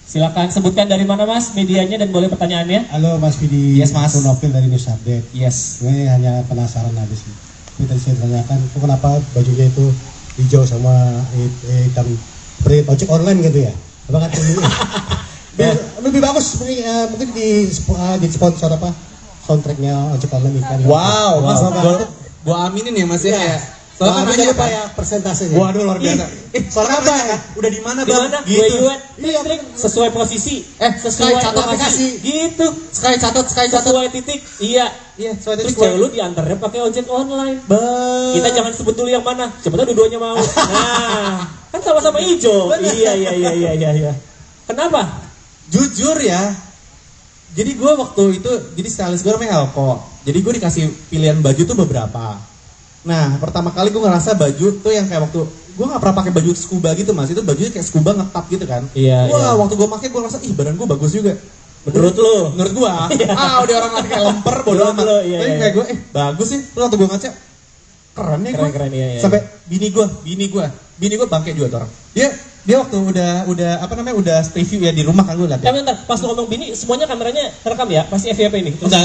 [SPEAKER 7] Silakan sebutkan dari mana Mas medianya dan boleh pertanyaannya.
[SPEAKER 9] Halo Mas Vidi,
[SPEAKER 8] Yes, Mas.
[SPEAKER 9] aku Novil dari News Update.
[SPEAKER 8] Yes.
[SPEAKER 9] Gue hanya penasaran aja sih. Ini tadi saya tanyakan, kok kenapa bajunya itu hijau sama hitam seperti ojek online gitu ya? Apa kan ini? Lebih bagus mungkin di sponsor apa? Soundtracknya ojek online ikan.
[SPEAKER 8] Wow, Mas, gua aminin ya Mas ya.
[SPEAKER 9] Soalnya kan lupa ya persentasenya.
[SPEAKER 8] Waduh, luar biasa. Soalnya apa ya? Udah di mana, Bang?
[SPEAKER 7] Gitu. Trik sesuai posisi. Sesuai
[SPEAKER 8] catat
[SPEAKER 7] aplikasi. Gitu.
[SPEAKER 8] Sky catat.
[SPEAKER 7] Sesuai titik. Iya.
[SPEAKER 8] Sesuai titik.
[SPEAKER 7] Terus cewek lu diantarnya pakai ojek online. Kita jangan sebut dulu yang mana. Sebetulnya dua-duanya mau. Nah, kan sama-sama hijau. Iya. Kenapa?
[SPEAKER 8] Jujur ya. Jadi gue waktu itu, jadi stylist gue namanya Elko. Jadi gue dikasih pilihan baju tuh beberapa. Nah, pertama kali gue ngerasa baju tuh yang kayak waktu gue nggak pernah pakai baju scuba gitu Mas. Itu bajunya kayak scuba ngetap gitu kan.
[SPEAKER 7] Iya.
[SPEAKER 8] Wah, waktu gue pakai gue ngerasa badan gue bagus juga.
[SPEAKER 7] Menurut lu?
[SPEAKER 8] Menurut gue. Udah orang lain kayak lemper bodoh amat. Tapi kayak gue bagus sih. Terus waktu gue ngaca keren ya gue.
[SPEAKER 7] Keren, iya.
[SPEAKER 8] Sampai bini gue bangke juga tuh orang. Dia waktu udah review ya di rumah kan gue liat.
[SPEAKER 7] Bentar, pas lu ngomong bini, semuanya kameranya terekam ya? Pasti FYP ini?
[SPEAKER 8] Enggak.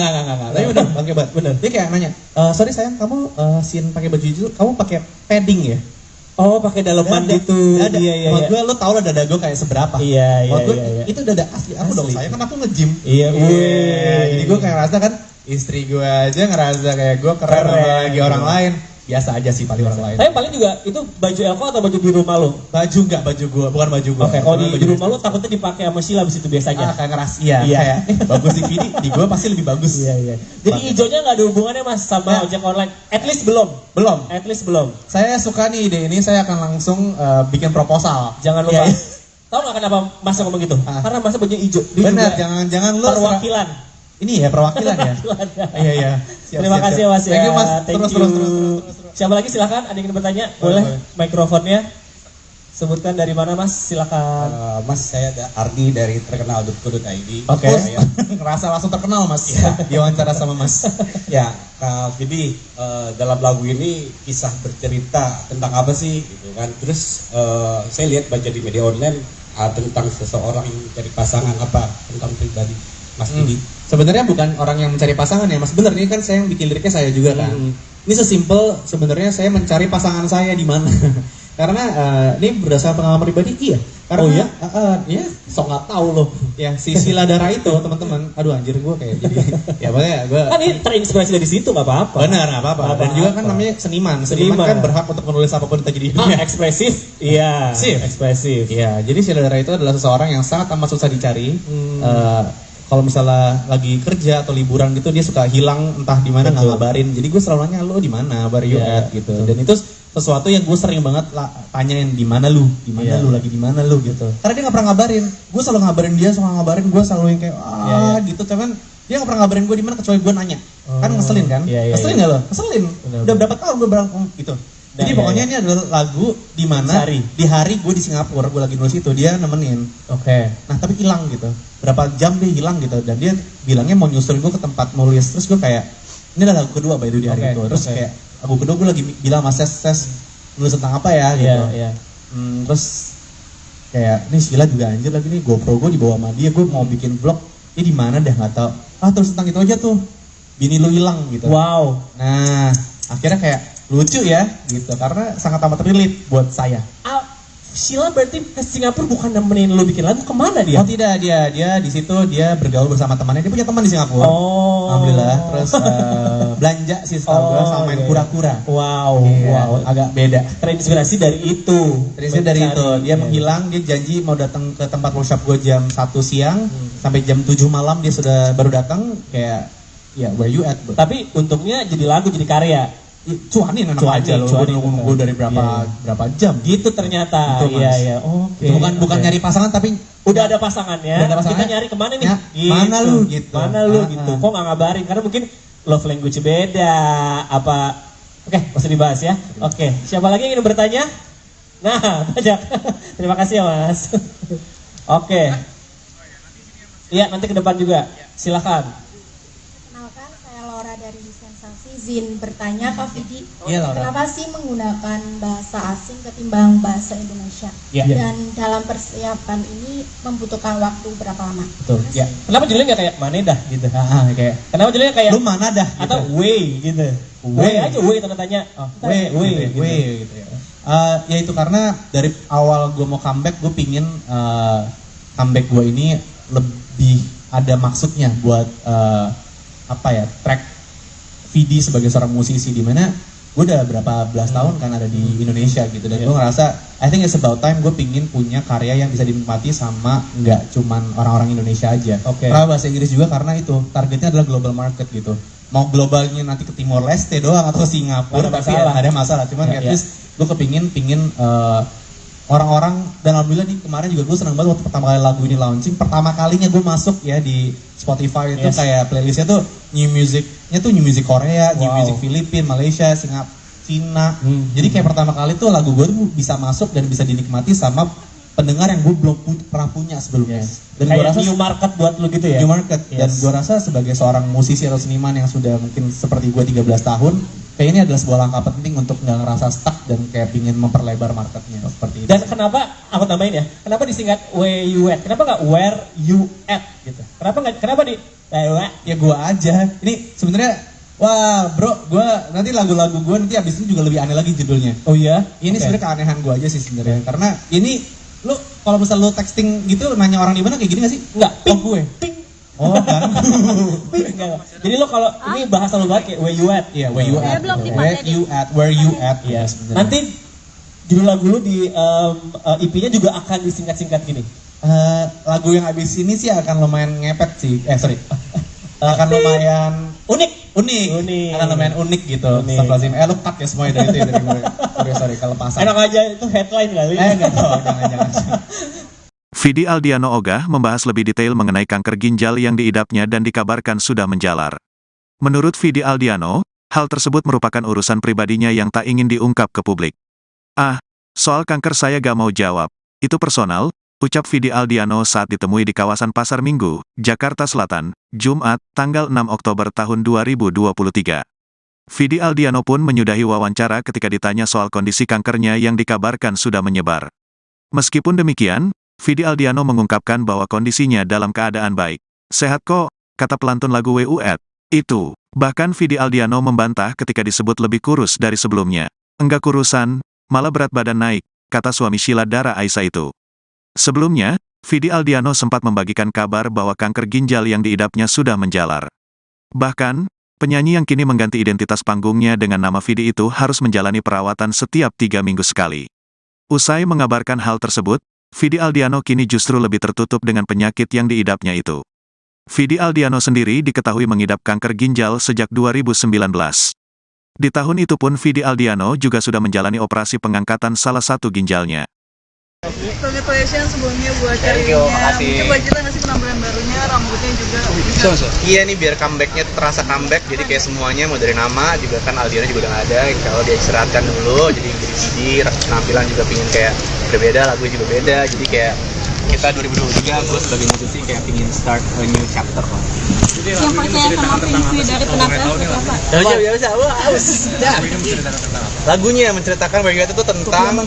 [SPEAKER 8] Tapi udah bangke banget. Bener. Dia kayak nanya, sorry sayang, kamu scene pakai baju itu, kamu pakai padding ya?
[SPEAKER 7] Oh, pakai daleman gitu. Iya.
[SPEAKER 8] Maksud gue, lo tau lah dada gue kayak seberapa.
[SPEAKER 7] Iya.
[SPEAKER 8] Itu dada asli aku dong, sayang kan aku nge-gym.
[SPEAKER 7] Iya.
[SPEAKER 8] Jadi gue kayak rasa kan, istri gue aja ngerasa kayak gue keren apalagi orang lain. Biasa aja sih paling orang lain.
[SPEAKER 7] Tapi paling juga itu baju Elko atau baju di rumah lo?
[SPEAKER 8] Baju enggak, baju gue, bukan baju gue.
[SPEAKER 7] Oke, kalau di rumah lo takutnya dipakai sama Sheila abis itu biasanya.
[SPEAKER 8] Kayak ngeras, kayak bagus di Vidi, di gue pasti lebih bagus.
[SPEAKER 7] Iya. Jadi hijaunya nggak ada hubungannya mas sama ojek online? At least belum. At least belum.
[SPEAKER 8] Saya suka nih ide ini, saya akan langsung bikin proposal.
[SPEAKER 7] Jangan lupa. Tahu nggak kenapa mas ngomong gitu? Karena mas bajunya hijau.
[SPEAKER 8] Benar, jangan lo
[SPEAKER 7] perwakilan.
[SPEAKER 8] Ini ya perwakilan ya. Iya.
[SPEAKER 7] Terima kasih Mas ya.
[SPEAKER 8] Thank you Mas. Terus.
[SPEAKER 7] Siapa lagi silakan? Ada yang ingin bertanya? Boleh. Mikrofonnya. Sebutkan dari mana Mas? Silakan.
[SPEAKER 12] Mas, saya Ardi dari terkenal.co.id.
[SPEAKER 7] Oke.
[SPEAKER 8] Ngerasa langsung terkenal Mas. Diwawancara sama Mas.
[SPEAKER 12] Ya, Kak Vidi, dalam lagu ini kisah bercerita tentang apa sih gitu kan. Terus saya lihat baca di media online tentang seseorang yang mencari pasangan apa tentang pribadi Mas Vidi.
[SPEAKER 8] Sebenarnya bukan orang yang mencari pasangan ya Mas, bener ini kan saya yang bikin liriknya saya juga kan. Ini sesimpel sebenarnya saya mencari pasangan saya di mana. Karena ini berdasarkan pengalaman pribadi karena sok nggak tahu loh ya si Sheila Dara itu teman-teman. Aduh anjir gue kayak jadi ya makanya gue
[SPEAKER 7] kan ini terinspirasi dari situ nggak apa-apa.
[SPEAKER 8] Benar nggak apa-apa. Dan juga kan namanya seniman kan berhak untuk menulis apapun terjadi di dunia.
[SPEAKER 7] Ekspresif ekspresif.
[SPEAKER 8] Iya, jadi Sheila Dara itu adalah seseorang yang sangat amat susah dicari. Kalau misalnya lagi kerja atau liburan gitu dia suka hilang entah di mana nggak ngabarin. Jadi gue selalu nanya lo di mana, where you at gitu. Dan itu sesuatu yang gue sering banget tanyain di mana lu lagi di mana lu gitu. Karena dia nggak pernah ngabarin. Gue selalu ngabarin dia, gue selalu yang kayak gitu. Cuman dia nggak pernah ngabarin gue di mana kecuali gue nanya. Kan ngeselin kan? Ngeselin nggak lo? Ngeselin. Udah berapa tahun gue berangkat gitu. Jadi pokoknya ini adalah lagu di mana di hari gue di Singapura, gue lagi nulis itu dia nemenin.
[SPEAKER 7] Oke.
[SPEAKER 8] Nah tapi hilang gitu. Berapa jam dia hilang gitu dan dia bilangnya mau nyusulin gue ke tempat nulis. Terus gue kayak ini adalah lagu kedua by the way di hari itu. Terus kayak lagu kedua gue lagi bilang mas Ses nulis tentang apa ya gitu. Terus kayak ini Sheila juga anjir lagi nih GoPro gue dibawa sama dia, gue mau bikin vlog. Ini di mana dah nggak tahu. Terus tentang itu aja tuh. Bini lu hilang gitu.
[SPEAKER 7] Wow.
[SPEAKER 8] Nah akhirnya kayak lucu ya gitu karena sangat amat relate buat saya.
[SPEAKER 7] Sheila berarti ke Singapura bukan nemenin lu bikin lagu, kemana dia?
[SPEAKER 8] Oh tidak, dia di situ dia bergaul bersama temannya, dia punya teman di Singapura. Alhamdulillah. Terus belanja sih setahu gue sama main kura-kura.
[SPEAKER 7] Wow,
[SPEAKER 8] agak beda.
[SPEAKER 7] Terinspirasi dari itu.
[SPEAKER 8] Dia menghilang, dia janji mau datang ke tempat workshop gue jam 1 siang sampai jam 7 malam dia sudah baru datang kayak where you at?
[SPEAKER 7] Tapi untungnya jadi lagu, jadi karya.
[SPEAKER 8] Cuanin aja loh, gue nunggu dari berapa jam
[SPEAKER 7] gitu ternyata. Iya.
[SPEAKER 8] Oke. Bukan nyari pasangan tapi
[SPEAKER 7] udah ada pasangannya. Kita nyari kemana nih?
[SPEAKER 8] Gitu. Mana lu gitu.
[SPEAKER 7] Kok nggak ngabarin? Karena mungkin love language beda apa. Oke, nggak usah dibahas ya. Oke, siapa lagi yang ingin bertanya? Nah, banyak. Terima kasih ya Mas. Oke. Iya, nanti ke depan juga. Silakan.
[SPEAKER 10] Kenalkan, saya Laura dari Sensasi. Izin bertanya Kak Vidi,
[SPEAKER 8] Laura.
[SPEAKER 10] kenapa sih menggunakan bahasa asing ketimbang bahasa Indonesia? Dan dalam persiapan ini membutuhkan waktu berapa lama?
[SPEAKER 8] Betul.
[SPEAKER 7] Kenapa judulnya nggak kayak mana dah gitu?
[SPEAKER 8] Kayak.
[SPEAKER 7] Kenapa judulnya kayak
[SPEAKER 8] lu mana dah?
[SPEAKER 7] Atau way gitu? Way aja, way tanda tanya.
[SPEAKER 8] Way gitu ya. Ya itu karena dari awal gue mau comeback, gue pingin comeback gue ini lebih ada maksudnya buat track Vidi sebagai seorang musisi di mana gue udah berapa belas tahun kan ada di Indonesia gitu dan gue ngerasa I think it's about time gue pingin punya karya yang bisa dinikmati sama nggak cuman orang-orang Indonesia aja. Karena bahasa Inggris juga karena itu targetnya adalah global market gitu. Mau globalnya nanti ke Timor Leste doang atau ke Singapura tapi ada masalah. Cuman at least gue pingin orang-orang dan alhamdulillah nih kemarin juga gue senang banget waktu pertama kali lagu ini launching, pertama kalinya gue masuk ya di Spotify itu kayak playlistnya tuh new music Korea, new music Filipina, Malaysia, Singapura, Cina. Jadi kayak pertama kali tuh lagu gue tuh bisa masuk dan bisa dinikmati sama pendengar yang gue belum pernah punya sebelumnya. Dan gue rasa
[SPEAKER 7] new market buat lu gitu ya.
[SPEAKER 8] New market. Dan gue rasa sebagai seorang musisi atau seniman yang sudah mungkin seperti gue 13 tahun, kayak ini adalah sebuah langkah penting untuk nggak ngerasa stuck dan kayak pingin memperlebar marketnya seperti itu.
[SPEAKER 7] Dan kenapa aku tambahin ya? Kenapa disingkat where you at? Kenapa nggak where you at gitu? Kenapa di
[SPEAKER 8] ya gue aja. Ini sebenarnya wah bro, gue nanti lagu-lagu gue nanti abis ini juga lebih aneh lagi judulnya.
[SPEAKER 7] Oh iya?
[SPEAKER 8] Ini sebenarnya keanehan gue aja sih sebenarnya. Karena ini lu kalau misal lu texting gitu nanya orang di mana kayak gini nggak sih?
[SPEAKER 7] Nggak.
[SPEAKER 8] Ping gue.
[SPEAKER 7] Ping.
[SPEAKER 8] Oh kan? Jadi lo kalau ini bahasa lo banget kayak where you at, ya where you at, where you at, ya. Nanti judul lagu lo di EP-nya juga akan disingkat-singkat gini.
[SPEAKER 3] Lagu yang abis ini sih akan lumayan ngepet sih, akan lumayan unik, akan lumayan unik gitu. Astagfirullahaladzim, lu cut ya semuanya dari itu ya, dari gue. Sorry, kalau pasang.
[SPEAKER 7] Enak aja itu headline kali.
[SPEAKER 3] Enggak tahu, jangan.
[SPEAKER 1] Vidi Aldiano Ogah membahas lebih detail mengenai kanker ginjal yang diidapnya dan dikabarkan sudah menjalar. Menurut Vidi Aldiano, hal tersebut merupakan urusan pribadinya yang tak ingin diungkap ke publik. Soal kanker saya gak mau jawab. Itu personal, ucap Vidi Aldiano saat ditemui di kawasan Pasar Minggu, Jakarta Selatan, Jumat, tanggal 6 Oktober tahun 2023. Vidi Aldiano pun menyudahi wawancara ketika ditanya soal kondisi kankernya yang dikabarkan sudah menyebar. Meskipun demikian, Vidi Aldiano mengungkapkan bahwa kondisinya dalam keadaan baik. Sehat kok, kata pelantun lagu WUET. Itu. Bahkan Vidi Aldiano membantah ketika disebut lebih kurus dari sebelumnya. Enggak kurusan, malah berat badan naik, kata suami Sheila Dara Aisha itu. Sebelumnya, Vidi Aldiano sempat membagikan kabar bahwa kanker ginjal yang diidapnya sudah menjalar. Bahkan, penyanyi yang kini mengganti identitas panggungnya dengan nama Vidi itu harus menjalani perawatan setiap 3 minggu sekali. Usai mengabarkan hal tersebut, Vidi Aldiano kini justru lebih tertutup dengan penyakit yang diidapnya itu. Vidi Aldiano sendiri diketahui mengidap kanker ginjal sejak 2019. Di tahun itu pun Vidi Aldiano juga sudah menjalani operasi pengangkatan salah satu ginjalnya.
[SPEAKER 2] Congratulations sebelumnya buat karirnya. Mungkin budgetnya ngasih penampilan barunya, rambutnya juga.
[SPEAKER 3] Iya nih, biar comebacknya terasa comeback, jadi kayak semuanya mau dari nama juga kan Aldiano juga udah gak ada. Kalau dia istirahatkan dulu, jadi Vidi penampilan juga pingin kayak berbeda, lagu juga beda, jadi kayak kita 2023 gue sebagai musisi kayak pingin start a new chapter lah.
[SPEAKER 2] Yang percaya sama Pinkui dari penampilan seperti apa?
[SPEAKER 3] Lagunya menceritakan Where You At itu tentang ini pengalaman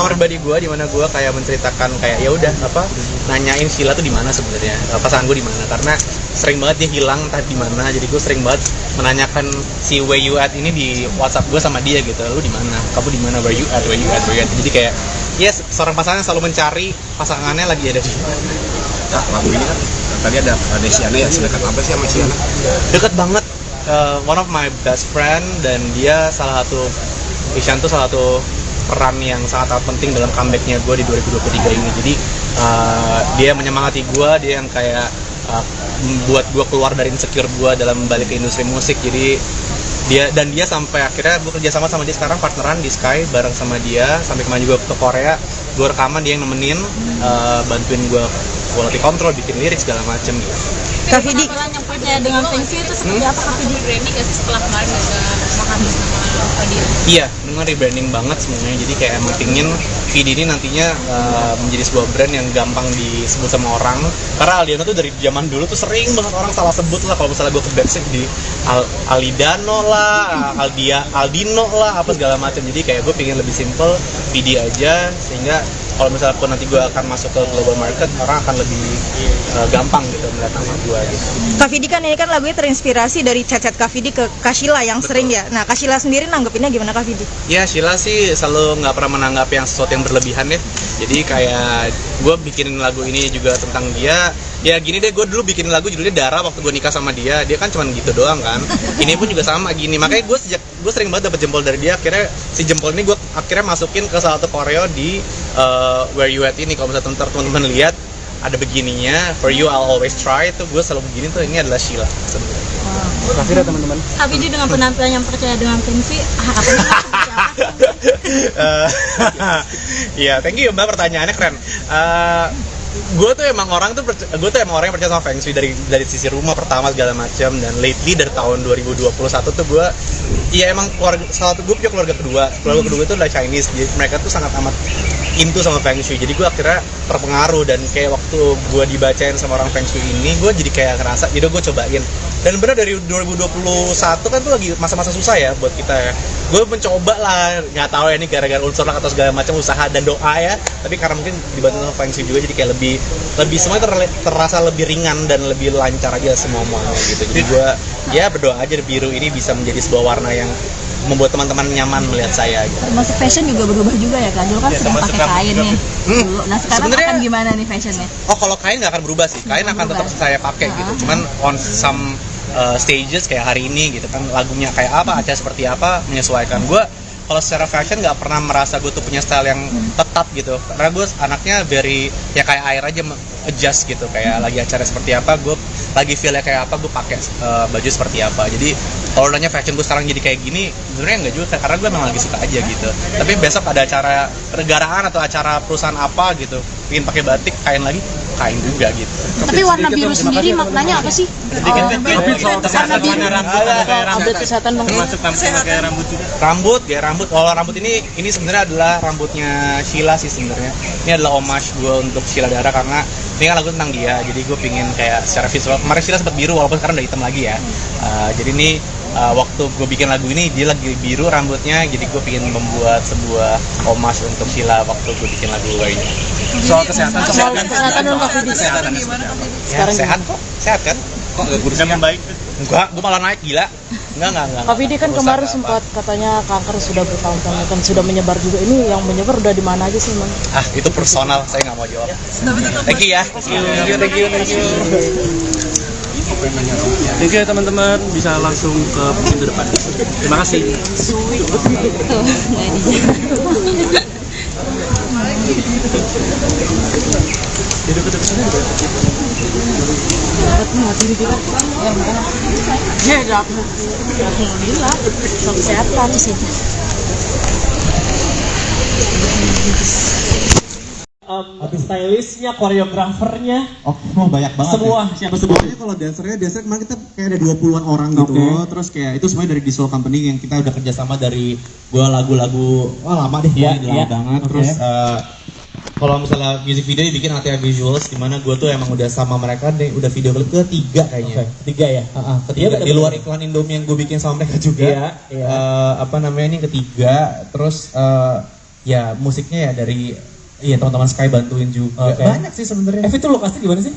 [SPEAKER 3] pribadi gue, di mana gue kayak menceritakan kayak ya udah nanyain Sheila tuh di mana sebenarnya, pasangan gue di mana, karena sering banget dia hilang entah di mana, jadi gue sering banget menanyakan si Where You At ini di WhatsApp gue sama dia gitu, lu di mana, kamu di mana, Where You At, Where You At, Where You At, jadi kayak seorang pasangan selalu mencari pasangannya lagi ada di mana.
[SPEAKER 4] Nah, lagu ini kan tadi ada Desiana ya, sedekat apa sih sama Sheila?
[SPEAKER 3] Deket banget, one of my best friend, dan dia Ishan tuh salah satu peran yang sangat penting dalam comebacknya gue di 2023 ini. Jadi dia menyemangati gue, dia yang kayak membuat gue keluar dari insecure gue dalam balik ke industri musik. Jadi dia sampai akhirnya gue kerja sama dia sekarang, partneran di Sky bareng sama dia, sampai kemarin juga ke Korea, gue rekaman, dia yang nemenin, bantuin gue quality control, bikin lirik segala macem gitu.
[SPEAKER 5] Kak Vidi,
[SPEAKER 2] yang percaya dengan Pinkui itu seperti apa Kak Vidi? Rebranding gak sih setelah kemarin menghabis nama dia?
[SPEAKER 3] Iya, dengan rebranding banget semuanya. Jadi kayak emang pingin Vidi ini nantinya menjadi sebuah brand yang gampang disebut sama orang. Karena Aldiano tuh dari zaman dulu tuh sering banget orang salah sebut lah. Kalau misalnya gue ke backstage di Alidano lah, Aldino lah, apa segala macam. Jadi kayak gue pingin lebih simple, Vidi aja, sehingga kalau misalnya pun nanti gue akan masuk ke global market, orang akan lebih gampang gitu melihat nama gue gitu.
[SPEAKER 5] Kak Vidi kan ini kan lagunya terinspirasi dari chat-chat Kak Vidi ke Kak Sheila yang sering ya. Nah, Kak Sheila sendiri nanggepinnya gimana Kak Vidi?
[SPEAKER 3] Ya, Sheila sih selalu nggak pernah menanggap yang sesuatu yang berlebihan ya. Jadi kayak gue bikin lagu ini juga tentang dia. Ya gini deh, gue dulu bikin lagu judulnya Dara waktu gue nikah sama dia kan cuman gitu doang kan. Ini pun juga sama gini. Makanya gue sering banget dapet jempol dari dia. Akhirnya si jempol ini gue akhirnya masukin ke salah satu koreo di Where You At ini. Kalau misalnya teman-teman lihat ada begininya, For You I'll Always Try, itu gue selalu begini tuh, ini adalah Sheila sebenarnya.
[SPEAKER 6] Makasih ya teman-teman.
[SPEAKER 2] Kak Vidi dengan penampilan yang percaya dengan Pinkui, harapannya seperti apa?
[SPEAKER 3] Iya, thank you Mbak, pertanyaannya keren. Gue tuh emang orang yang percaya sama Feng Shui dari sisi rumah pertama segala macam, dan lately dari tahun 2021 tuh gue emang gue punya keluarga kedua itu adalah Chinese, jadi mereka tuh sangat amat into sama Feng Shui, jadi gue akhirnya terpengaruh, dan kayak waktu gue dibacain sama orang Feng Shui ini, gue jadi kayak ngerasa, jadi gue cobain, dan bener dari 2021 kan tuh lagi masa-masa susah ya buat kita ya. Gue mencoba lah, nggak tahu ya ini gara-gara unsur atau segala macam usaha dan doa ya, tapi karena mungkin dibantu sama Feng Shui juga, jadi kayak lebih semuanya terasa lebih ringan dan lebih lancar aja semuanya gitu. Jadi gue berdoa aja biru ini bisa menjadi sebuah warna yang membuat teman-teman nyaman melihat saya gitu.
[SPEAKER 2] Termasuk fashion juga berubah juga ya kan? Dulu kan
[SPEAKER 3] Ya,
[SPEAKER 2] sering
[SPEAKER 3] termasuk
[SPEAKER 2] pakai kain nih. Dulu. Nah sekarang
[SPEAKER 3] Sebenarnya-
[SPEAKER 2] akan gimana nih fashionnya?
[SPEAKER 3] Oh kalau kain nggak akan berubah sih, kain akan tetap saya pakai gitu. Cuman on some stages kayak hari ini gitu kan, lagunya kayak apa, acara seperti apa, menyesuaikan. Gue kalau secara fashion nggak pernah merasa gue tuh punya style yang tetap gitu, karena gue anaknya very ya kayak air aja, adjust gitu. Kayak lagi acara seperti apa, gue lagi feelnya kayak apa, gue pakai baju seperti apa. Jadi kalau nanya fashion gue sekarang jadi kayak gini, sebenarnya nggak juga, karena gue memang lagi suka aja gitu. Tapi besok ada acara negaraan atau acara perusahaan apa gitu, ingin pakai batik, kain lagi, kain juga gitu.
[SPEAKER 11] Tapi warna biru sendiri maknanya apa sih?
[SPEAKER 3] Warna biru.
[SPEAKER 11] Update kesehatan dong.
[SPEAKER 3] Rambut, gaya rambut. Kalau rambut ini sebenarnya adalah rambutnya Sheila sih sebenarnya. Ini adalah homage gue untuk Sheila Dara, karena ini kan lagu tentang dia. Jadi gue pingin kayak secara visual. Kemarin Sheila sempat biru, walaupun sekarang udah hitam lagi ya. Jadi ini waktu gue bikin lagu ini dia lagi biru rambutnya. Jadi gue pingin membuat sebuah homage untuk Sheila waktu gue bikin lagu ini.
[SPEAKER 11] Soal kesehatan dong Kak Fidi.
[SPEAKER 3] Ya, sehat kok, sehat kan? Kok nggak kurusnya membaik? Enggak, gue malah naik, gila. Enggak.
[SPEAKER 11] Kak Fidi kan
[SPEAKER 3] Rusak,
[SPEAKER 11] kemarin
[SPEAKER 3] nggak
[SPEAKER 11] sempat katanya kanker sudah bertahun-tahun kan sudah menyebar juga. Ini yang menyebar udah di mana aja sih, Mang?
[SPEAKER 3] apa. Itu personal, saya nggak mau jawab. Thank you ya. Thank you.
[SPEAKER 6] Thank you teman-teman, bisa langsung ke pintu depan. Terima kasih.
[SPEAKER 11] Ya, alhamdulillah. Soal kesehatan sih.
[SPEAKER 7] Stylistnya, koreografernya,
[SPEAKER 8] Oh banyak banget.
[SPEAKER 7] semua
[SPEAKER 8] Ya.
[SPEAKER 7] siapa semua?
[SPEAKER 8] Pokoknya kalau dancer kemarin kita kayak ada 20-an orang gitu. Terus kayak itu semuanya dari Visual Company yang kita udah kerjasama dari gua lagu-lagu lama deh,
[SPEAKER 7] Iya,
[SPEAKER 8] lama
[SPEAKER 7] iya.
[SPEAKER 8] banget.
[SPEAKER 7] Oke.
[SPEAKER 8] Terus kalau misalnya music video dibikin ATA Visuals, dimana gua tuh emang udah sama mereka deh, udah video klip ketiga kayaknya.
[SPEAKER 7] Ketiga ya.
[SPEAKER 8] Ketiga di luar iklan Indomie yang gue bikin sama mereka juga.
[SPEAKER 7] Iya.
[SPEAKER 8] Apa namanya ini ketiga. Terus ya musiknya ya dari teman-teman Sky bantuin juga.
[SPEAKER 7] Oke.
[SPEAKER 8] Banyak sih sebenarnya.
[SPEAKER 7] Itu lokasi di mana sih?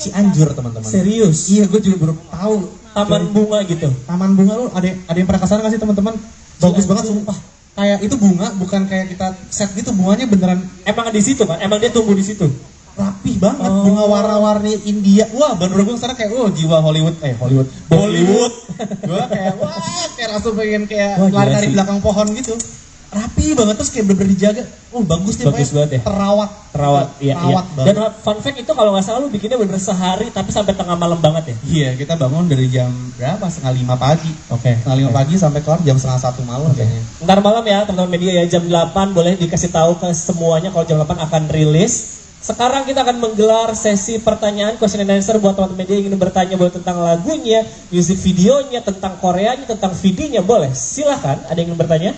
[SPEAKER 8] Cianjur teman-teman.
[SPEAKER 7] Serius?
[SPEAKER 8] Iya, gue juga baru tahu.
[SPEAKER 7] Taman bunga gitu.
[SPEAKER 8] Taman bunga lu ada yang pernah kesana nggak sih teman-teman? Bagus banget sumpah. Kayak itu bunga bukan kayak kita set gitu, bunganya beneran
[SPEAKER 7] Emang di situ kan? Emang dia tumbuh di situ.
[SPEAKER 8] rapih banget, bunga warna-warni India. Wah, baru gue kesana kayak jiwa Hollywood. Bollywood. Gue kayak kayak langsung pengen kayak lari-lari di belakang pohon gitu. Rapi banget, terus kayak bener-bener dijaga. Bagus deh,
[SPEAKER 7] bagus banget ya.
[SPEAKER 8] Terawat,
[SPEAKER 7] iya.
[SPEAKER 8] banget.
[SPEAKER 7] Dan fun fact itu kalau nggak salah lu bikinnya bener sehari tapi sampai tengah malam banget ya.
[SPEAKER 8] Iya, kita bangun dari jam berapa? 4:30 pagi.
[SPEAKER 7] Oke.
[SPEAKER 8] 4:30 pagi sampai kelar jam 1:30 malam kayaknya.
[SPEAKER 7] Ntar malam ya teman-teman media ya, jam 8 boleh dikasih tahu ke semuanya kalau jam 8 akan rilis. Sekarang kita akan menggelar sesi pertanyaan question and answer buat teman-teman media yang ingin bertanya boleh tentang lagunya, music videonya, tentang Koreanya, tentang videonya, boleh. Silahkan, ada yang ingin bertanya?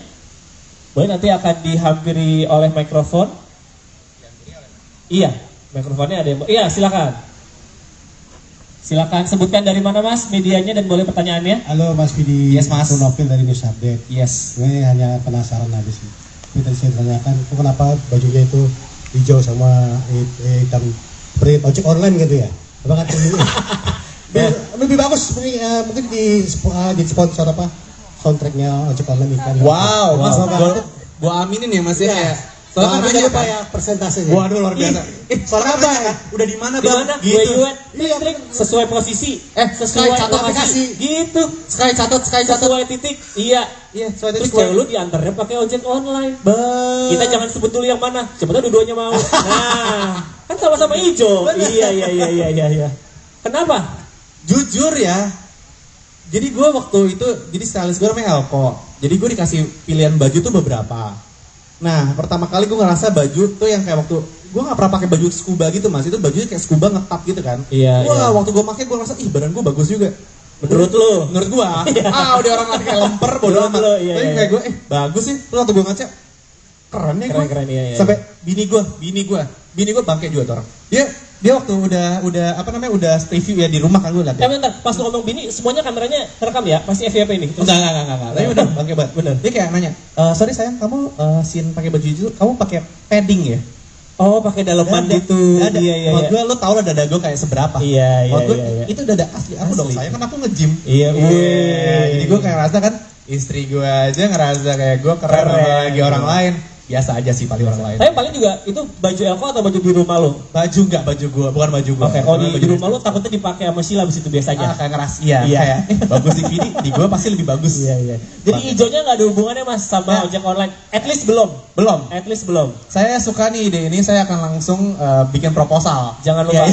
[SPEAKER 7] Boleh, nanti akan dihampiri oleh mikrofon. Iya, mikrofonnya ada yang... Iya, silakan. Silakan sebutkan dari mana Mas medianya dan boleh pertanyaannya.
[SPEAKER 9] Halo Mas Vidi,
[SPEAKER 8] Yes, Mas.
[SPEAKER 9] aku Novil dari News Update.
[SPEAKER 8] Yes.
[SPEAKER 9] Gue hanya penasaran aja sih. Tapi tadi saya tanyakan, kok kenapa bajunya itu hijau sama hitam seperti ojek online gitu ya? Apakah ini lebih bagus mungkin di sponsor apa? Soundtracknya ojek online ikan.
[SPEAKER 8] Wow, Mas, gua aminin ya Mas ya. Soalnya kan
[SPEAKER 9] berapa ya persentasenya?
[SPEAKER 8] Waduh, luar biasa. Soalnya apa ya? Udah di mana, Bang?
[SPEAKER 7] Gitu. Trik sesuai posisi. Sesuai
[SPEAKER 8] catat
[SPEAKER 7] lokasi. Gitu.
[SPEAKER 8] Sky catat.
[SPEAKER 7] Sesuai titik. Iya.
[SPEAKER 8] Sesuai
[SPEAKER 7] Terus
[SPEAKER 8] titik.
[SPEAKER 7] cewek lu diantarnya pakai ojek online. Kita jangan sebut dulu yang mana. Siapa tahu dua-duanya mau. Nah, kan sama-sama hijau. Iya. Kenapa?
[SPEAKER 8] Jujur ya. Jadi gue waktu itu, jadi stylist gue namanya Elko. Jadi gue dikasih pilihan baju tuh beberapa. Nah, pertama kali gue ngerasa baju tuh yang kayak waktu gue nggak pernah pakai baju scuba gitu Mas. Itu bajunya kayak scuba ngetap gitu kan.
[SPEAKER 7] Iya.
[SPEAKER 8] Wah, waktu gue pakai gue ngerasa badan gue bagus juga.
[SPEAKER 7] Menurut lu?
[SPEAKER 8] Menurut gue. Udah orang lagi kayak lemper bodo amat. Tapi kayak gue bagus sih. Terus waktu gue ngaca keren ya gue.
[SPEAKER 7] Keren, iya.
[SPEAKER 8] Sampai bini gue bangke juga tuh orang. Dia waktu udah review ya di rumah kan gue lihat.
[SPEAKER 7] Bentar, pas lu ngomong bini semuanya kameranya rekam ya? Pasti FYP ini.
[SPEAKER 8] Enggak. Tapi udah bangke banget. Bener. Dia kayak nanya, sorry sayang, kamu scene pakai baju itu, kamu pakai padding ya?
[SPEAKER 7] Oh, pakai daleman gitu. Iya.
[SPEAKER 8] Kalau gue, lo tau lah dada gue kayak seberapa.
[SPEAKER 7] Iya.
[SPEAKER 8] Itu dada asli aku dong, sayang kan aku nge-gym.
[SPEAKER 7] Iya.
[SPEAKER 8] Jadi gue kayak rasa kan, Istri gue aja ngerasa kayak gue keren lagi orang lain. Biasa aja sih paling orang lain.
[SPEAKER 7] Tapi paling juga itu baju Elko atau baju di rumah lo?
[SPEAKER 8] Baju enggak, baju gue, bukan baju gue.
[SPEAKER 7] Oke, kalau di rumah lo takutnya dipakai sama Sheila abis itu biasanya.
[SPEAKER 8] Kayak ngeras, kayak bagus di Vidi, di gue pasti lebih bagus.
[SPEAKER 7] Iya. Jadi hijaunya nggak ada hubungannya mas sama ojek online? At least belum.
[SPEAKER 8] At least belum. Saya suka nih ide ini, saya akan langsung bikin proposal.
[SPEAKER 7] Jangan lupa.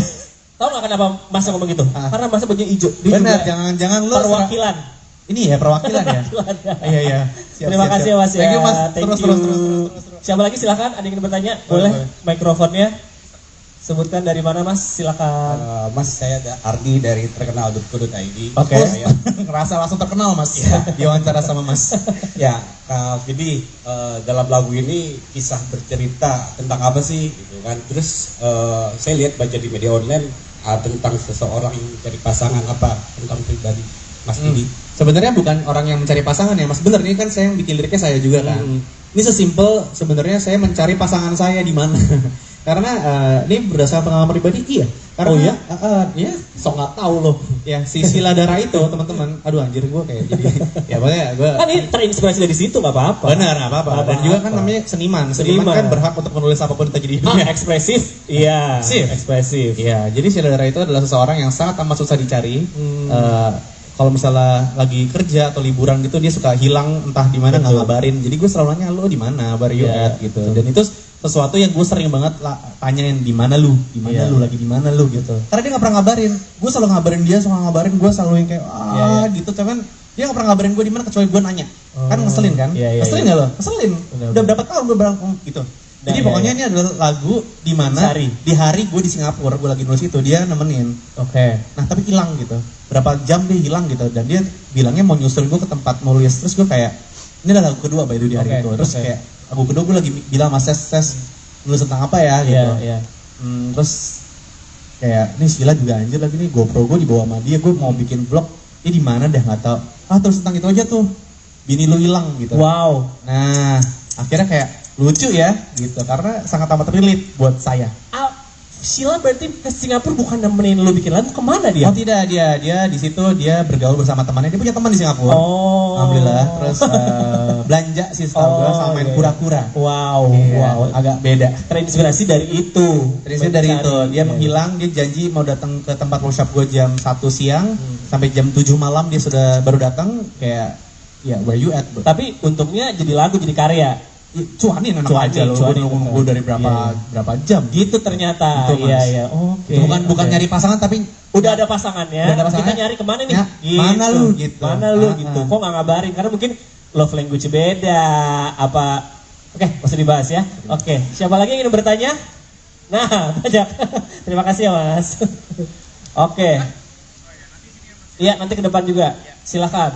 [SPEAKER 7] Tahu nggak kenapa mas ngomong gitu? Karena mas bajunya hijau.
[SPEAKER 8] Benar, jangan lu
[SPEAKER 7] perwakilan.
[SPEAKER 8] Ini ya perwakilan ya. Iya.
[SPEAKER 7] Terima kasih ya mas.
[SPEAKER 8] Thank you mas. Terus.
[SPEAKER 7] Siapa lagi silakan? Ada yang ingin bertanya? Boleh. Mikrofonnya. Sebutkan dari mana mas? Silakan.
[SPEAKER 12] Mas saya ada Ardi dari terkenal.co.id.
[SPEAKER 7] Oke.
[SPEAKER 8] Ngerasa langsung terkenal mas. Diwawancara sama mas.
[SPEAKER 12] Ya, Kak Vidi, dalam lagu ini kisah bercerita tentang apa sih? Gitu kan. Terus saya lihat baca di media online tentang seseorang yang mencari pasangan apa tentang pribadi Mas Vidi.
[SPEAKER 8] Sebenarnya bukan orang yang mencari pasangan ya mas, bener ini kan saya yang bikin liriknya saya juga kan. Ini sesimpel sebenarnya saya mencari pasangan saya di mana. Karena ini berdasarkan pengalaman pribadi iya. Karena ya sok nggak tahu loh. Ya si Sheila Dara itu teman-teman, aduh anjir gue kayak jadi ya pokoknya gue
[SPEAKER 7] kan ini terinspirasi dari situ nggak apa-apa.
[SPEAKER 8] Benar nggak apa-apa. Dan juga kan namanya seniman kan berhak untuk menulis apapun yang terjadi di dunia.
[SPEAKER 7] Ekspresif, iya. Ekspresif.
[SPEAKER 8] Iya. Jadi Sheila Dara itu adalah seseorang yang sangat amat susah dicari. Kalau misalnya lagi kerja atau liburan gitu dia suka hilang entah di mana nggak ngabarin. Jadi gue selalu nanya lo di mana, where you at gitu. Dan itu sesuatu yang gue sering banget tanyain di mana lu lagi di mana lu gitu. Karena dia nggak pernah ngabarin. Gue selalu ngabarin dia, suka ngabarin gue selalu yang kayak gitu. Cuman dia nggak pernah ngabarin gue di mana kecuali gue nanya. Kan ngeselin kan? Ngeselin nggak lo? Ngeselin. Udah berapa tahun gue bilang gitu. Jadi pokoknya ini adalah lagu di mana di hari gue di Singapura, gue lagi nulis itu dia nemenin.
[SPEAKER 7] Oke.
[SPEAKER 8] Nah tapi hilang gitu. Berapa jam dia hilang gitu dan dia bilangnya mau nyusul gue ke tempat nulis. Terus gue kayak ini adalah lagu kedua by the way di hari itu. Terus kayak lagu kedua gue lagi bilang mas Ses nulis tentang apa ya gitu. Terus kayak ini Sheila juga anjir lagi nih GoPro gue dibawa sama dia, gue mau bikin vlog. Ini di mana dah nggak tahu. Terus tentang itu aja tuh. Bini lu hilang gitu.
[SPEAKER 7] Wow.
[SPEAKER 8] Nah akhirnya kayak lucu ya gitu karena sangat amat relate buat saya.
[SPEAKER 7] Sheila berarti ke Singapura bukan nemenin lu bikin lagu, kemana dia?
[SPEAKER 8] Oh tidak, dia di situ dia bergaul bersama temannya, dia punya teman di Singapura. Alhamdulillah. Terus belanja sih setahu gue sama main kura-kura.
[SPEAKER 7] Wow,
[SPEAKER 8] agak beda.
[SPEAKER 7] Terinspirasi dari itu.
[SPEAKER 8] Dia menghilang, dia janji mau datang ke tempat workshop gue jam 1 siang sampai jam 7 malam dia sudah baru datang kayak ya where you at bro.
[SPEAKER 7] Tapi untungnya jadi lagu, jadi karya.
[SPEAKER 8] Cuanin enak aja loh, gue dari berapa jam
[SPEAKER 7] gitu ternyata. Iya. Oke.
[SPEAKER 8] Bukan nyari pasangan tapi
[SPEAKER 7] udah ada pasangannya. Kita nyari kemana nih?
[SPEAKER 8] Gitu. Mana lu gitu.
[SPEAKER 7] Kok nggak ngabarin? Karena mungkin love language beda apa. Oke, usah dibahas ya. Oke, siapa lagi yang ingin bertanya? Nah, banyak. Terima kasih ya Mas. Oke. Iya, nanti ke depan juga. Silakan.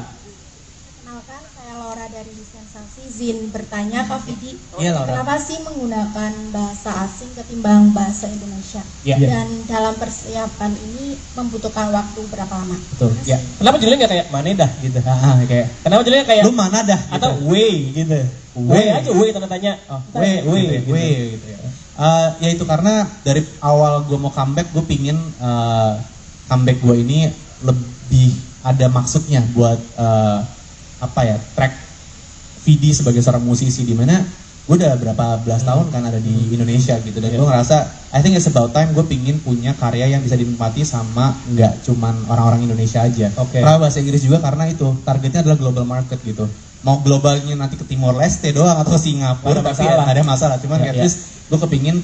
[SPEAKER 10] Kenalkan, saya Laura dari Sensasi. Izin bertanya Kak Vidi,
[SPEAKER 8] Laura.
[SPEAKER 10] kenapa sih menggunakan bahasa asing ketimbang bahasa Indonesia? Dan dalam persiapan ini membutuhkan waktu berapa lama?
[SPEAKER 8] Betul.
[SPEAKER 7] Kenapa judulnya nggak kayak Manedah gitu?
[SPEAKER 8] Kayak.
[SPEAKER 7] Kenapa judulnya kayak
[SPEAKER 8] lu mana dah? Gitu.
[SPEAKER 7] Atau way gitu? Way aja, way tanda tanya.
[SPEAKER 8] Way gitu ya. Ya itu karena dari awal gue mau comeback, gue pingin comeback gue ini lebih ada maksudnya buat track Vidi sebagai seorang musisi di mana gue udah berapa belas tahun kan ada di Indonesia gitu dan gue ngerasa I think it's about time gue pingin punya karya yang bisa dinikmati sama nggak cuman orang-orang Indonesia aja. Karena bahasa Inggris juga karena itu targetnya adalah global market gitu. Mau globalnya nanti ke Timor Leste doang atau ke Singapura tapi ada masalah. Cuman at least gue pingin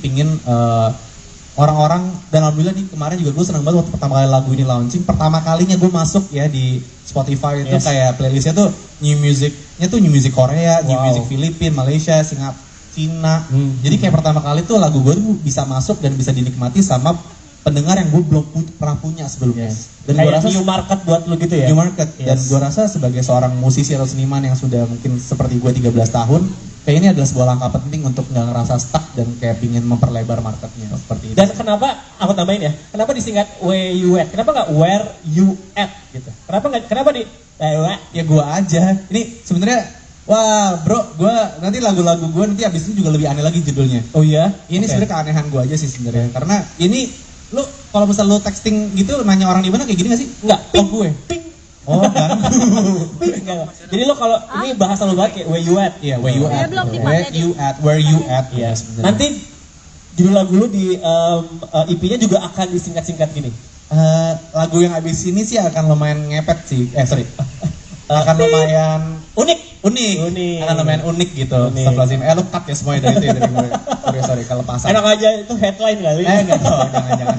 [SPEAKER 8] orang-orang dan alhamdulillah nih kemarin juga gue senang banget waktu pertama kali lagu ini launching, pertama kalinya gue masuk ya di Spotify itu kayak playlistnya tuh new music Korea, new music Filipina, Malaysia, Singapura, Cina. Jadi kayak pertama kali tuh lagu gue tuh bisa masuk dan bisa dinikmati sama pendengar yang gue belum pernah punya sebelumnya. Dan gue rasa
[SPEAKER 7] new market buat lu gitu ya.
[SPEAKER 8] New market. Dan gue rasa sebagai seorang musisi atau seniman yang sudah mungkin seperti gue 13 tahun, kayak ini adalah sebuah langkah penting untuk nggak ngerasa stuck dan kayak pingin memperlebar marketnya seperti itu.
[SPEAKER 7] Dan kenapa aku tambahin ya? Kenapa disingkat where you at? Kenapa nggak where you at gitu? Kenapa di
[SPEAKER 8] ya gue aja. Ini sebenarnya wah bro, gue nanti lagu-lagu gue nanti abis ini juga lebih aneh lagi judulnya.
[SPEAKER 7] Oh iya?
[SPEAKER 8] Ini sebenarnya keanehan gue aja sih sebenarnya. Karena ini lu kalau misal lu texting gitu nanya orang di mana kayak gini nggak sih?
[SPEAKER 7] Enggak.
[SPEAKER 8] Ping gue.
[SPEAKER 7] Ping. Oh kan? Jadi lo kalau ini bahasa lo banget kayak where you at, ya where you at, where you at, ya. Nanti judul lagu lo di EP-nya juga akan disingkat-singkat gini.
[SPEAKER 8] Lagu yang abis ini sih akan lumayan ngepet sih, akan lumayan unik, akan lumayan unik gitu. Astagfirullahaladzim, lu cut ya semuanya dari itu ya dari gue. Sorry, kelepasan.
[SPEAKER 7] Enak aja itu headline kali.
[SPEAKER 8] Enggak tahu, jangan.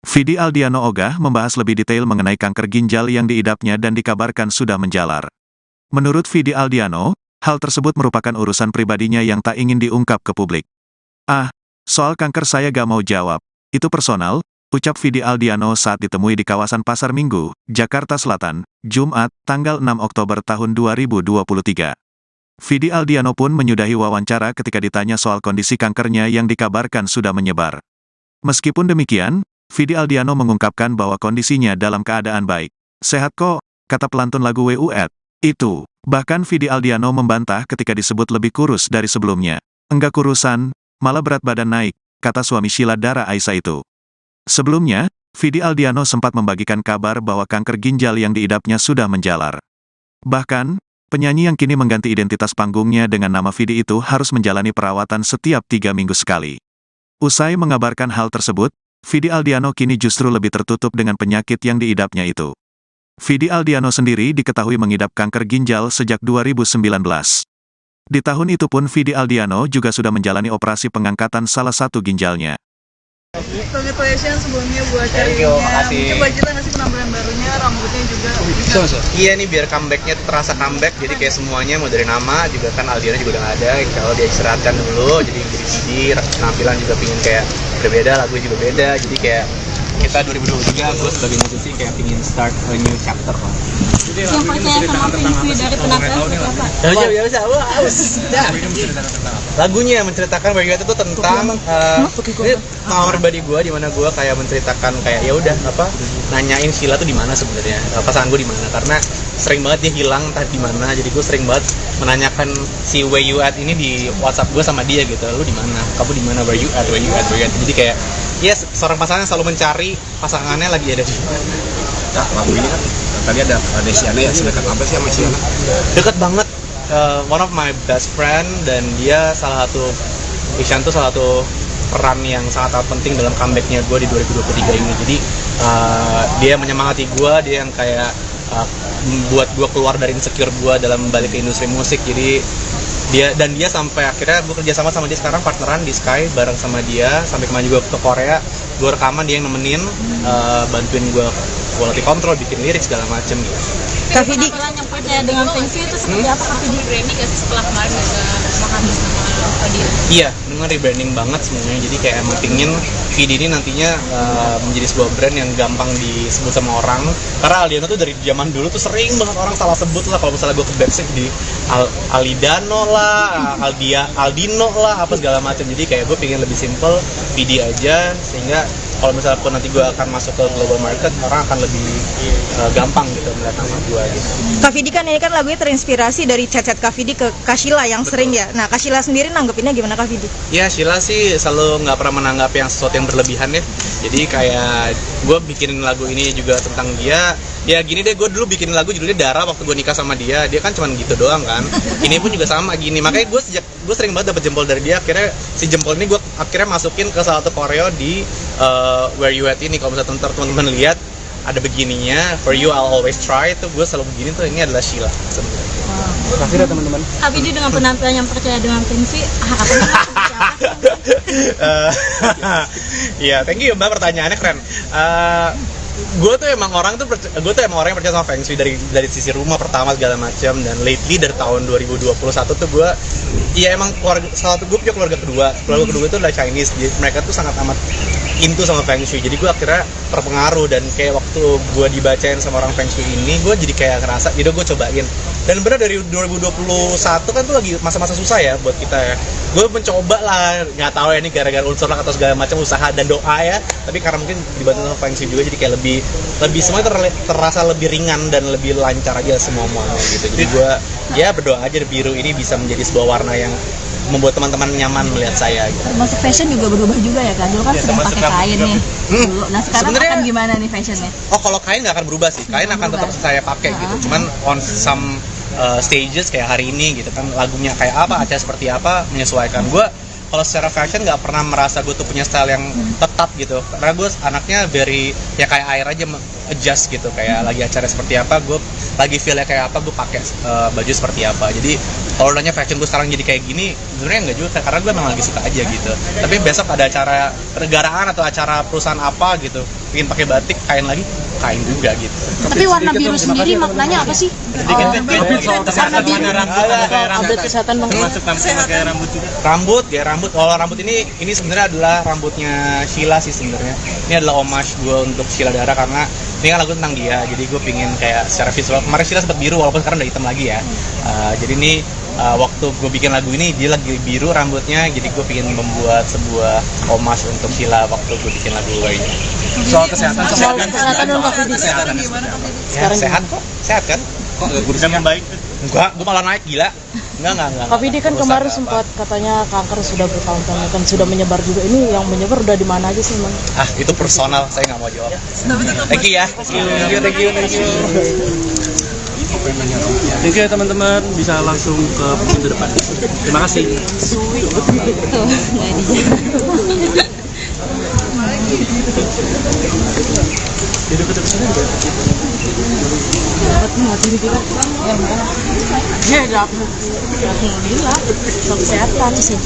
[SPEAKER 1] Vidi Aldiano Ogah membahas lebih detail mengenai kanker ginjal yang diidapnya dan dikabarkan sudah menjalar. Menurut Vidi Aldiano, hal tersebut merupakan urusan pribadinya yang tak ingin diungkap ke publik. Soal kanker saya gak mau jawab. Itu personal, ucap Vidi Aldiano saat ditemui di kawasan Pasar Minggu, Jakarta Selatan, Jumat, tanggal 6 Oktober tahun 2023. Vidi Aldiano pun menyudahi wawancara ketika ditanya soal kondisi kankernya yang dikabarkan sudah menyebar. Meskipun demikian, Vidi Aldiano mengungkapkan bahwa kondisinya dalam keadaan baik. Sehat kok, kata pelantun lagu WUET. Itu, bahkan Vidi Aldiano membantah ketika disebut lebih kurus dari sebelumnya. Enggak kurusan, malah berat badan naik, kata suami Sheila Dara Aisa itu. Sebelumnya, Vidi Aldiano sempat membagikan kabar bahwa kanker ginjal yang diidapnya sudah menjalar. Bahkan, penyanyi yang kini mengganti identitas panggungnya dengan nama Vidi itu harus menjalani perawatan setiap 3 minggu sekali. Usai mengabarkan hal tersebut, Vidi Aldiano kini justru lebih tertutup dengan penyakit yang diidapnya itu. Vidi Aldiano sendiri diketahui mengidap kanker ginjal sejak 2019. Di tahun itu pun Vidi Aldiano juga sudah menjalani operasi pengangkatan salah satu ginjalnya.
[SPEAKER 2] Congratulations sebelumnya buat acaranya. Mungkin budgetnya ngasih penampilan barunya, rambutnya juga bisa.
[SPEAKER 3] Iya nih biar comebacknya terasa comeback, jadi kayak semuanya mau dari nama juga kan Aldiano juga udah gak ada, kalau dia istirahatkan dulu, jadi CD, penampilan juga pingin kayak berbeda, lagunya juga beda, jadi kayak kita 2023 gue sebagai musisi kayak pingin start a new chapter.
[SPEAKER 2] Yang percaya sama fungsi dari penampilan apa?
[SPEAKER 3] Ya bisa, lagunya menceritakan Where You At itu tentang ini pengalaman pribadi gue, di mana gue kayak menceritakan kayak ya udah nanyain Sheila tuh di mana sebenarnya, pasangan gue di mana, karena sering banget dia hilang entah di mana, jadi gue sering banget menanyakan si Where You At ini di WhatsApp gue sama dia gitu, lu di mana, kamu di mana, Where You At, Where You At, Where You At, jadi kayak seorang pasangan selalu mencari pasangannya lagi ada di mana.
[SPEAKER 4] Nah, lagu ini kan tadi ada Desiana ya, sedekat apa sih sama Siana?
[SPEAKER 3] Dekat banget, one of my best friend, dan dia Isyan tuh salah satu peran yang sangat penting dalam comebacknya gue di 2023 ini. Jadi dia menyemangati gue, dia yang kayak membuat gue keluar dari insecure gue dalam balik ke industri musik. Jadi dia sampai akhirnya gue kerja sama dia sekarang, partneran di Sky bareng sama dia, sampai kemarin juga ke Korea, gue rekaman, dia yang nemenin, bantuin gue quality control, bikin lirik segala macem gitu.
[SPEAKER 5] Kak Vidi,
[SPEAKER 2] yang percaya dengan fungsi itu seperti apa Kak Vidi? Rebranding gak sih setelah kemarin menghabis nama dia?
[SPEAKER 3] Iya, dengan rebranding banget semuanya. Jadi kayak emang pingin Vidi ini nantinya menjadi sebuah brand yang gampang disebut sama orang. Karena Aldiano tuh dari zaman dulu tuh sering banget orang salah sebut lah. Kalau misalnya gue ke backstage di Alidano lah, Aldino lah, apa segala macam. Jadi kayak gue pingin lebih simple, Vidi aja, sehingga kalau misalnya pun nanti gue akan masuk ke global market, orang akan lebih gampang gitu melihat nama gue gitu.
[SPEAKER 5] Kak Vidi kan ini kan lagunya terinspirasi dari chat-chat Kak Vidi ke Kak Sheila yang sering ya. Nah, Kak Sheila sendiri nanggepinnya gimana Kak Vidi?
[SPEAKER 3] Ya, Sheila sih selalu nggak pernah menanggap yang sesuatu yang berlebihan ya. Jadi kayak gue bikin lagu ini juga tentang dia. Ya gini deh, gue dulu bikin lagu judulnya Dara waktu gue nikah sama dia. Dia kan cuma gitu doang kan. Ini pun juga sama gini. Makanya gue sering banget dapet jempol dari dia. Akhirnya si jempol ini gue akhirnya masukin ke salah satu koreo di Where You At ini. Kalau misalnya teman-teman lihat ada begininya, For You I'll Always Try, itu gue selalu begini tuh, ini adalah Sheila sebenarnya.
[SPEAKER 6] Akhirnya teman-teman.
[SPEAKER 2] Kak Vidi dengan penampilan yang percaya dengan fungsi,
[SPEAKER 3] Iya, thank you Mbak, pertanyaannya keren. Gue tuh emang orang yang percaya sama Feng Shui dari sisi rumah pertama segala macam, dan lately dari tahun 2021 tuh gue emang gue punya keluarga kedua itu adalah Chinese, jadi mereka tuh sangat amat into sama Feng Shui, jadi gue akhirnya terpengaruh, dan kayak waktu gue dibacain sama orang Feng Shui ini, gue jadi kayak ngerasa, jadi gue cobain, dan bener dari 2021 kan tuh lagi masa-masa susah ya buat kita ya, gue mencoba lah, nggak tahu ya ini gara-gara unsur lah atau segala macam usaha dan doa ya, tapi karena mungkin dibantu sama Feng Shui juga, jadi kayak lebih semuanya terasa lebih ringan dan lebih lancar aja semuanya gitu. Jadi gue berdoa aja biru ini bisa menjadi sebuah warna yang membuat teman-teman nyaman melihat saya gitu.
[SPEAKER 2] Masuk fashion juga berubah juga ya kan? Dulu kan sering pakai kain nih. Dulu. Nah sekarang
[SPEAKER 3] Sebenarnya-
[SPEAKER 2] akan gimana nih fashionnya?
[SPEAKER 3] Oh kalau kain nggak akan berubah sih, kain akan tetap saya pakai gitu. Cuman on some stages kayak hari ini gitu kan, lagunya kayak apa, acara seperti apa, menyesuaikan. Gue kalau secara fashion nggak pernah merasa gue tuh punya style yang tetap gitu, karena gue anaknya very ya kayak air aja, adjust gitu, kayak lagi acara seperti apa, gue lagi feelnya kayak apa, gue pakai baju seperti apa. Jadi kalau nanya fashion gue sekarang jadi kayak gini, sebenarnya nggak juga, karena gue memang lagi suka aja gitu. Tapi besok ada acara negaraan atau acara perusahaan apa gitu, ingin pakai batik, kain lagi, kain juga gitu.
[SPEAKER 11] Tapi warna biru sendiri maknanya apa sih? Update kesehatan bang.
[SPEAKER 3] Rambut, gaya rambut. Kalau rambut ini sebenarnya adalah rambutnya Sheila sih sebenarnya. Ini adalah homage gue untuk Sheila Dara, karena ini kan lagu tentang dia. Jadi gue pingin kayak secara visual. Kemarin Sheila sempat biru, walaupun sekarang udah hitam lagi ya. Jadi ini waktu gue bikin lagu ini dia lagi biru rambutnya. Jadi gue pingin membuat sebuah homage untuk Sheila waktu gue bikin lagu ini.
[SPEAKER 6] Soal kesehatan
[SPEAKER 11] dong Kak Fidi.
[SPEAKER 3] Ya, sehat kok, sehat kan?
[SPEAKER 6] kok nggak kurusnya membaik?
[SPEAKER 3] Enggak, gue malah naik, gila. Enggak.
[SPEAKER 11] Kak Fidi kan kemarin sempat katanya kanker sudah bertahun-tahun kan sudah menyebar juga. Ini yang menyebar udah di mana aja sih, Bang?
[SPEAKER 3] Itu personal, saya nggak mau jawab. Thank you ya. Thank you.
[SPEAKER 6] Oke teman-teman, bisa langsung ke pintu depan. Terima kasih.
[SPEAKER 11] Ya, alhamdulillah. Soal kesehatan saja.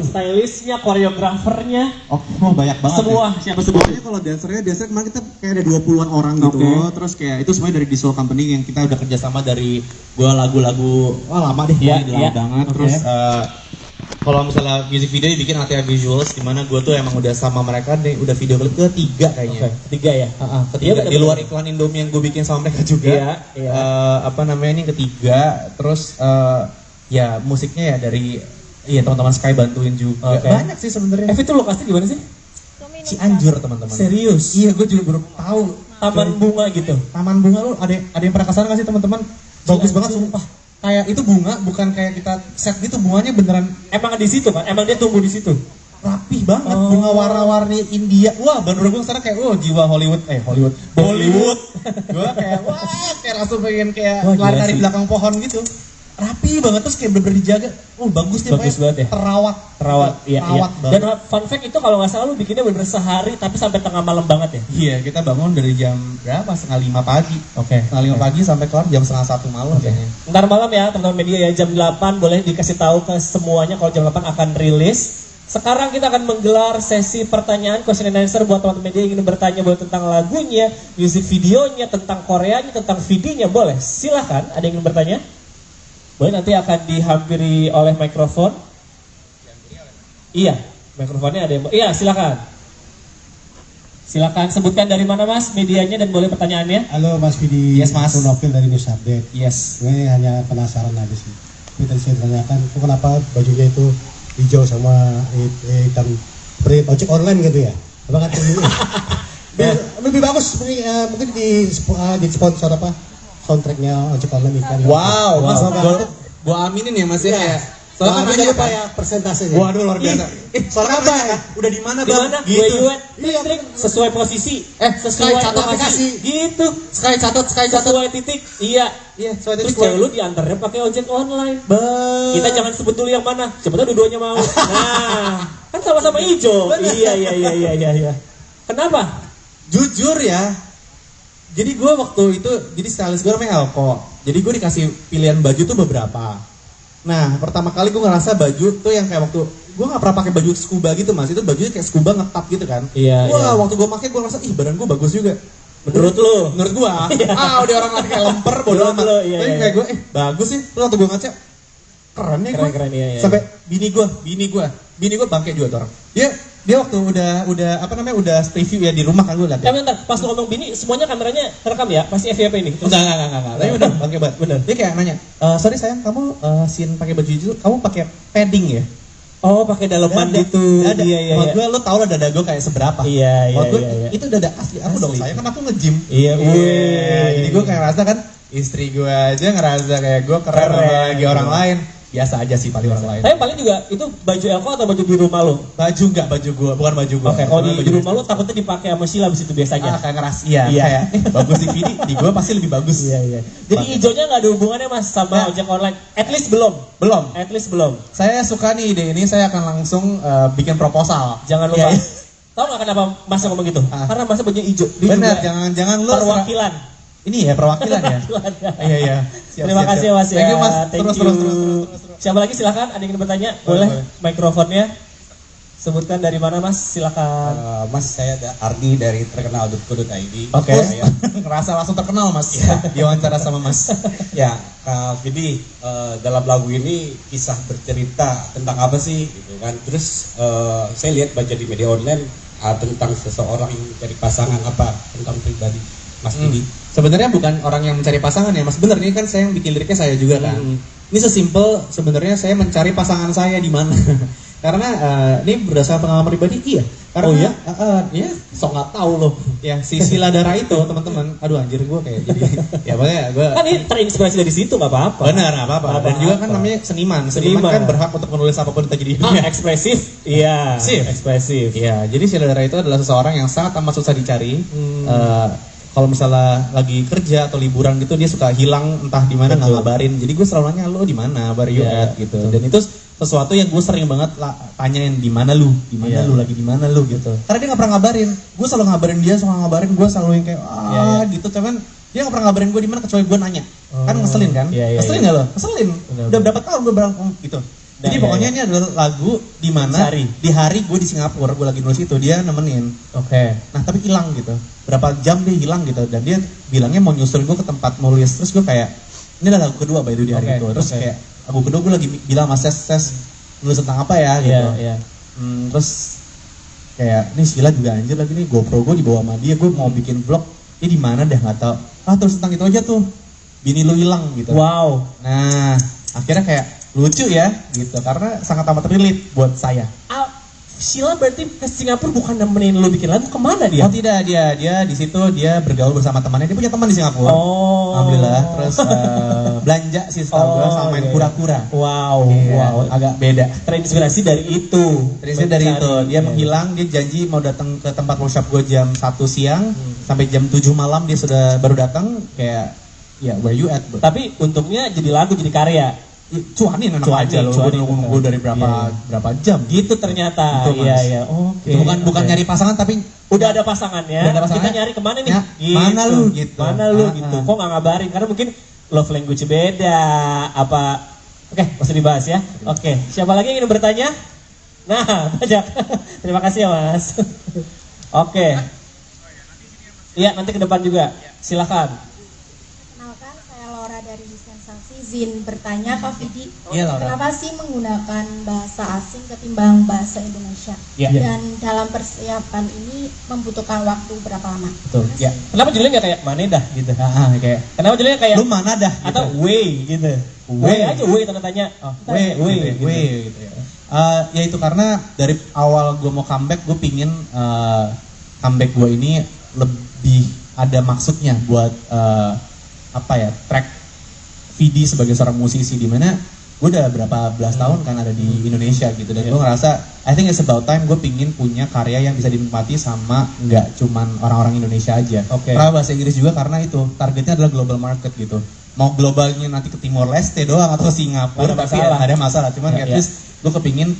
[SPEAKER 7] Stylistnya, koreografernya,
[SPEAKER 8] banyak banget.
[SPEAKER 7] semua
[SPEAKER 8] ya.
[SPEAKER 7] siapa semua?
[SPEAKER 8] Pokoknya kalau dancernya biasanya kemarin kita kayak ada 20-an orang gitu. Terus kayak itu semuanya dari Visual Company yang kita udah kerjasama dari gua lagu-lagu lama deh, lama banget. Terus kalau misalnya music video dibikin ATA Visuals, dimana gue tuh emang udah sama mereka nih, udah video klip ketiga kayaknya.
[SPEAKER 7] Ketiga ya?
[SPEAKER 8] Ketiga, di luar iklan Indomie yang gue bikin sama mereka juga. Apa namanya ini ketiga. Terus ya musiknya ya dari teman-teman Sky bantuin juga. Banyak sih sebenarnya.
[SPEAKER 7] Itu lokasi di mana sih?
[SPEAKER 8] Cianjur teman-teman.
[SPEAKER 7] Serius?
[SPEAKER 8] Iya, gue juga baru tahu.
[SPEAKER 7] Taman bunga gitu.
[SPEAKER 8] Taman bunga lu ada yang pernah kesana nggak sih teman-teman? Bagus banget sumpah. Kayak itu bunga, bukan kayak kita set gitu, bunganya beneran
[SPEAKER 7] emang di situ kan? Emang dia tumbuh di situ?
[SPEAKER 8] Rapih banget, bunga warna-warni India. Wah, bener gue kesana kayak jiwa Hollywood. Bollywood. Gue kayak kayak langsung pengen kayak lari-lari di belakang pohon gitu. Rapi banget, terus kayak bener-bener dijaga. Bagus deh,
[SPEAKER 7] bagus banget ya.
[SPEAKER 8] Terawat. Iya.
[SPEAKER 7] Dan fun fact itu kalau nggak salah lu bikinnya bener-bener sehari tapi sampai tengah malam banget ya.
[SPEAKER 8] Iya, kita bangun dari jam berapa? 4:30 pagi. Setengah 5 pagi sampai kelar jam 1:30 malam kayaknya.
[SPEAKER 7] Ntar malam ya teman-teman media ya, jam 8 boleh dikasih tahu ke semuanya kalau jam 8 akan rilis. Sekarang kita akan menggelar sesi pertanyaan question and answer buat teman-teman media yang ingin bertanya boleh tentang lagunya, music videonya, tentang Koreanya, tentang videonya, boleh. Silahkan, ada yang ingin bertanya? Boleh, nanti akan dihampiri oleh mikrofon. Iya, mikrofonnya ada yang... Iya, silakan. Silakan sebutkan dari mana Mas medianya dan boleh pertanyaannya.
[SPEAKER 9] Halo Mas Vidi.
[SPEAKER 8] Yes, Mas.
[SPEAKER 9] Aku Novil dari News Update.
[SPEAKER 8] Yes.
[SPEAKER 9] Gue hanya penasaran aja sih. Tapi tadi saya tanyakan, kok kenapa bajunya itu hijau sama hitam seperti ojek online gitu ya? Apa kan lebih bagus mungkin di sponsor apa? Soundtracknya ojek online ikan.
[SPEAKER 8] Wow, Mas, gua aminin ya Mas ya.
[SPEAKER 9] Soalnya kan lupa ya persentasenya.
[SPEAKER 8] Waduh, luar biasa. Soalnya apa? Udah di mana, Bang?
[SPEAKER 7] Gitu. Sesuai posisi. Sesuai lokasi. Gitu.
[SPEAKER 8] Sky catat.
[SPEAKER 7] Sesuai titik. Iya.
[SPEAKER 8] Terus
[SPEAKER 7] cewek lu diantarnya pakai ojek online. Kita jangan sebut dulu yang mana. Siapa tahu dua-duanya mau. Nah, kan sama-sama hijau. Iya. Kenapa?
[SPEAKER 8] Jujur ya. Jadi gue waktu itu, jadi stylist gue namanya Elko. Jadi gue dikasih pilihan baju tuh beberapa. Nah, pertama kali gue ngerasa baju tuh yang kayak waktu gue nggak pernah pakai baju scuba gitu Mas. Itu bajunya kayak scuba ngetap gitu kan.
[SPEAKER 7] Iya.
[SPEAKER 8] Waktu gue pakai gue ngerasa badan gue bagus juga.
[SPEAKER 7] Menurut lu?
[SPEAKER 8] Menurut gue. Udah orang lagi kayak lemper bodoh amat. Tapi kayak gue bagus sih. Terus waktu gue ngaca keren nih gue.
[SPEAKER 7] Keren, iya.
[SPEAKER 8] Sampai bini gue bangke juga tuh orang. Dia waktu udah preview ya di rumah kan gue lihat.
[SPEAKER 7] Bentar, pas lu ngomong bini semuanya kameranya terekam ya? Pasti FYP ini.
[SPEAKER 8] Enggak. Tapi udah bangke banget. Bener. Dia kayak nanya, "Sorry sayang, kamu scene pakai baju itu, kamu pakai padding ya?"
[SPEAKER 7] Oh, pakai daleman gitu. Iya.
[SPEAKER 8] Menurut gue lo tau lah dada gue kayak seberapa.
[SPEAKER 7] Iya.
[SPEAKER 8] Menurut gue itu dada asli aku dong, sayang kan aku nge-gym.
[SPEAKER 7] Iya.
[SPEAKER 8] Jadi gue kayak rasa kan Istri gue aja ngerasa kayak gue keren lagi orang lain. Biasa aja sih paling orang lain.
[SPEAKER 7] Tapi paling juga itu baju Elko atau baju di rumah lo?
[SPEAKER 8] Baju enggak, baju gue, bukan baju gue.
[SPEAKER 7] Oke, kalau di rumah lo takutnya dipakai sama Sheila abis itu biasanya.
[SPEAKER 8] Kayak ngeras, kayak bagus di Vidi, di gue pasti lebih bagus.
[SPEAKER 7] Iya. Jadi hijaunya nggak ada hubungannya mas sama ojek online? At least belum.
[SPEAKER 8] At least belum. Saya suka nih ide ini, saya akan langsung bikin proposal.
[SPEAKER 7] Jangan lupa. Tahu nggak kenapa mas ngomong gitu? Karena mas bajunya hijau.
[SPEAKER 8] Benar, jangan lu
[SPEAKER 7] perwakilan.
[SPEAKER 8] Ini ya perwakilan ya. Iya.
[SPEAKER 7] Terima kasih mas ya.
[SPEAKER 8] Thank you mas. Terus.
[SPEAKER 7] Siapa lagi silakan? Ada yang ingin bertanya? Boleh. Mikrofonnya. Sebutkan dari mana mas? Silakan.
[SPEAKER 12] Mas saya Ardi dari terkenal.co.id.
[SPEAKER 7] Oke.
[SPEAKER 8] Ngerasa langsung terkenal mas. Diwawancara sama mas.
[SPEAKER 12] Ya, Kak Vidi, dalam lagu ini kisah bercerita tentang apa sih? Gitu kan. Terus saya lihat baca di media online tentang seseorang yang mencari pasangan apa tentang pribadi Mas Vidi.
[SPEAKER 8] Sebenarnya bukan orang yang mencari pasangan ya mas. Bener ini kan saya yang bikin liriknya saya juga kan. Ini sesimpel sebenarnya saya mencari pasangan saya di mana. Karena ini berdasarkan pengalaman pribadi iya. Karena sok nggak tahu loh. Ya si Sheila Dara itu teman-teman. Aduh anjir gue kayak jadi. Ya makanya gue.
[SPEAKER 7] Kan ini terinspirasi dari situ nggak apa-apa.
[SPEAKER 8] Benar nggak apa-apa. Dan juga kan namanya seniman. Seniman kan berhak untuk menulis apapun yang terjadi.
[SPEAKER 7] Ekspresif. Iya. Ekspresif.
[SPEAKER 8] Iya. Jadi Sheila Dara itu adalah seseorang yang sangat amat susah dicari. Kalau misalnya lagi kerja atau liburan gitu dia suka hilang entah di mana nggak ngabarin. Jadi gue selalu nanya lo di mana, where you at gitu. Dan itu sesuatu yang gue sering banget tanyain di mana lu lagi di mana lu gitu. Karena dia nggak pernah ngabarin. Gue selalu ngabarin dia, gue selalu yang kayak gitu. Cuman dia nggak pernah ngabarin gue di mana kecuali gue nanya. Kan ngeselin kan? Ngeselin nggak lo? Ngeselin. Udah berapa tahun gue bilang gitu. Jadi pokoknya ini adalah lagu di mana di hari gue di Singapura, gue lagi nulis itu dia nemenin. Oke. Nah tapi hilang gitu. Berapa jam dia hilang gitu dan dia bilangnya mau nyusul gue ke tempat nulis. Terus gue kayak ini adalah lagu kedua by di hari itu. Terus kayak lagu kedua gue lagi bilang mas Ses nulis tentang apa ya gitu. Terus kayak ini Sheila juga anjir lagi nih GoPro gue dibawa sama dia. Gue mau bikin vlog. Dia di mana dah nggak tahu. Terus tentang itu aja tuh. Bini lu hilang gitu.
[SPEAKER 7] Wow.
[SPEAKER 8] Nah akhirnya kayak lucu ya gitu karena sangat amat relate buat saya.
[SPEAKER 7] Sheila berarti ke Singapura bukan nemenin lu bikin lagu, kemana dia?
[SPEAKER 8] Oh tidak, dia di situ dia bergaul bersama temannya. Dia punya teman di Singapura. Alhamdulillah. Terus belanja sih setahu gue sama main kura-kura.
[SPEAKER 7] Wow,
[SPEAKER 8] agak beda.
[SPEAKER 7] Terinspirasi dari itu.
[SPEAKER 8] Dia menghilang, dia janji mau datang ke tempat workshop gue jam 1 siang sampai jam 7 malam dia baru datang kayak ya where you at bro.
[SPEAKER 7] Tapi untungnya jadi lagu, jadi karya.
[SPEAKER 8] Cuanin aja loh, gue dari berapa jam
[SPEAKER 7] gitu ternyata. Iya. Oke.
[SPEAKER 8] Bukan nyari pasangan tapi
[SPEAKER 7] udah ada pasangannya. Kita nyari kemana nih?
[SPEAKER 8] Ya, gitu. Mana lu gitu.
[SPEAKER 7] Kok nggak ngabarin? Karena mungkin love language beda apa. Oke, masih dibahas ya. Oke, siapa lagi yang ingin bertanya? Nah, banyak. Terima kasih ya Mas. Oke. Iya, nanti ke depan juga. Silakan.
[SPEAKER 10] Kenalkan, saya Laura dari Sensasi. Izin bertanya Kak Vidi,
[SPEAKER 8] Iya,
[SPEAKER 10] kenapa sih menggunakan bahasa asing ketimbang bahasa Indonesia? Dan dalam persiapan ini membutuhkan waktu berapa lama?
[SPEAKER 8] Betul. Ya.
[SPEAKER 7] Kenapa judulnya nggak kayak mana dah gitu?
[SPEAKER 8] Kayak.
[SPEAKER 7] Kenapa judulnya kayak
[SPEAKER 8] lu mana dah? Gitu.
[SPEAKER 7] Atau way gitu? Way aja, way tanda tanya.
[SPEAKER 8] Way gitu ya. Ya itu karena dari awal gue mau comeback, gue pingin comeback gue ini lebih ada maksudnya buat track Vidi sebagai seorang musisi di mana gue udah berapa belas tahun kan ada di Indonesia gitu dan gue ngerasa I think it's about time gue pingin punya karya yang bisa dinikmati sama nggak cuman orang-orang Indonesia aja. Karena bahasa Inggris juga karena itu targetnya adalah global market gitu. Mau globalnya nanti ke Timor Leste doang atau ke Singapura tapi ada masalah. Cuman at least gue pingin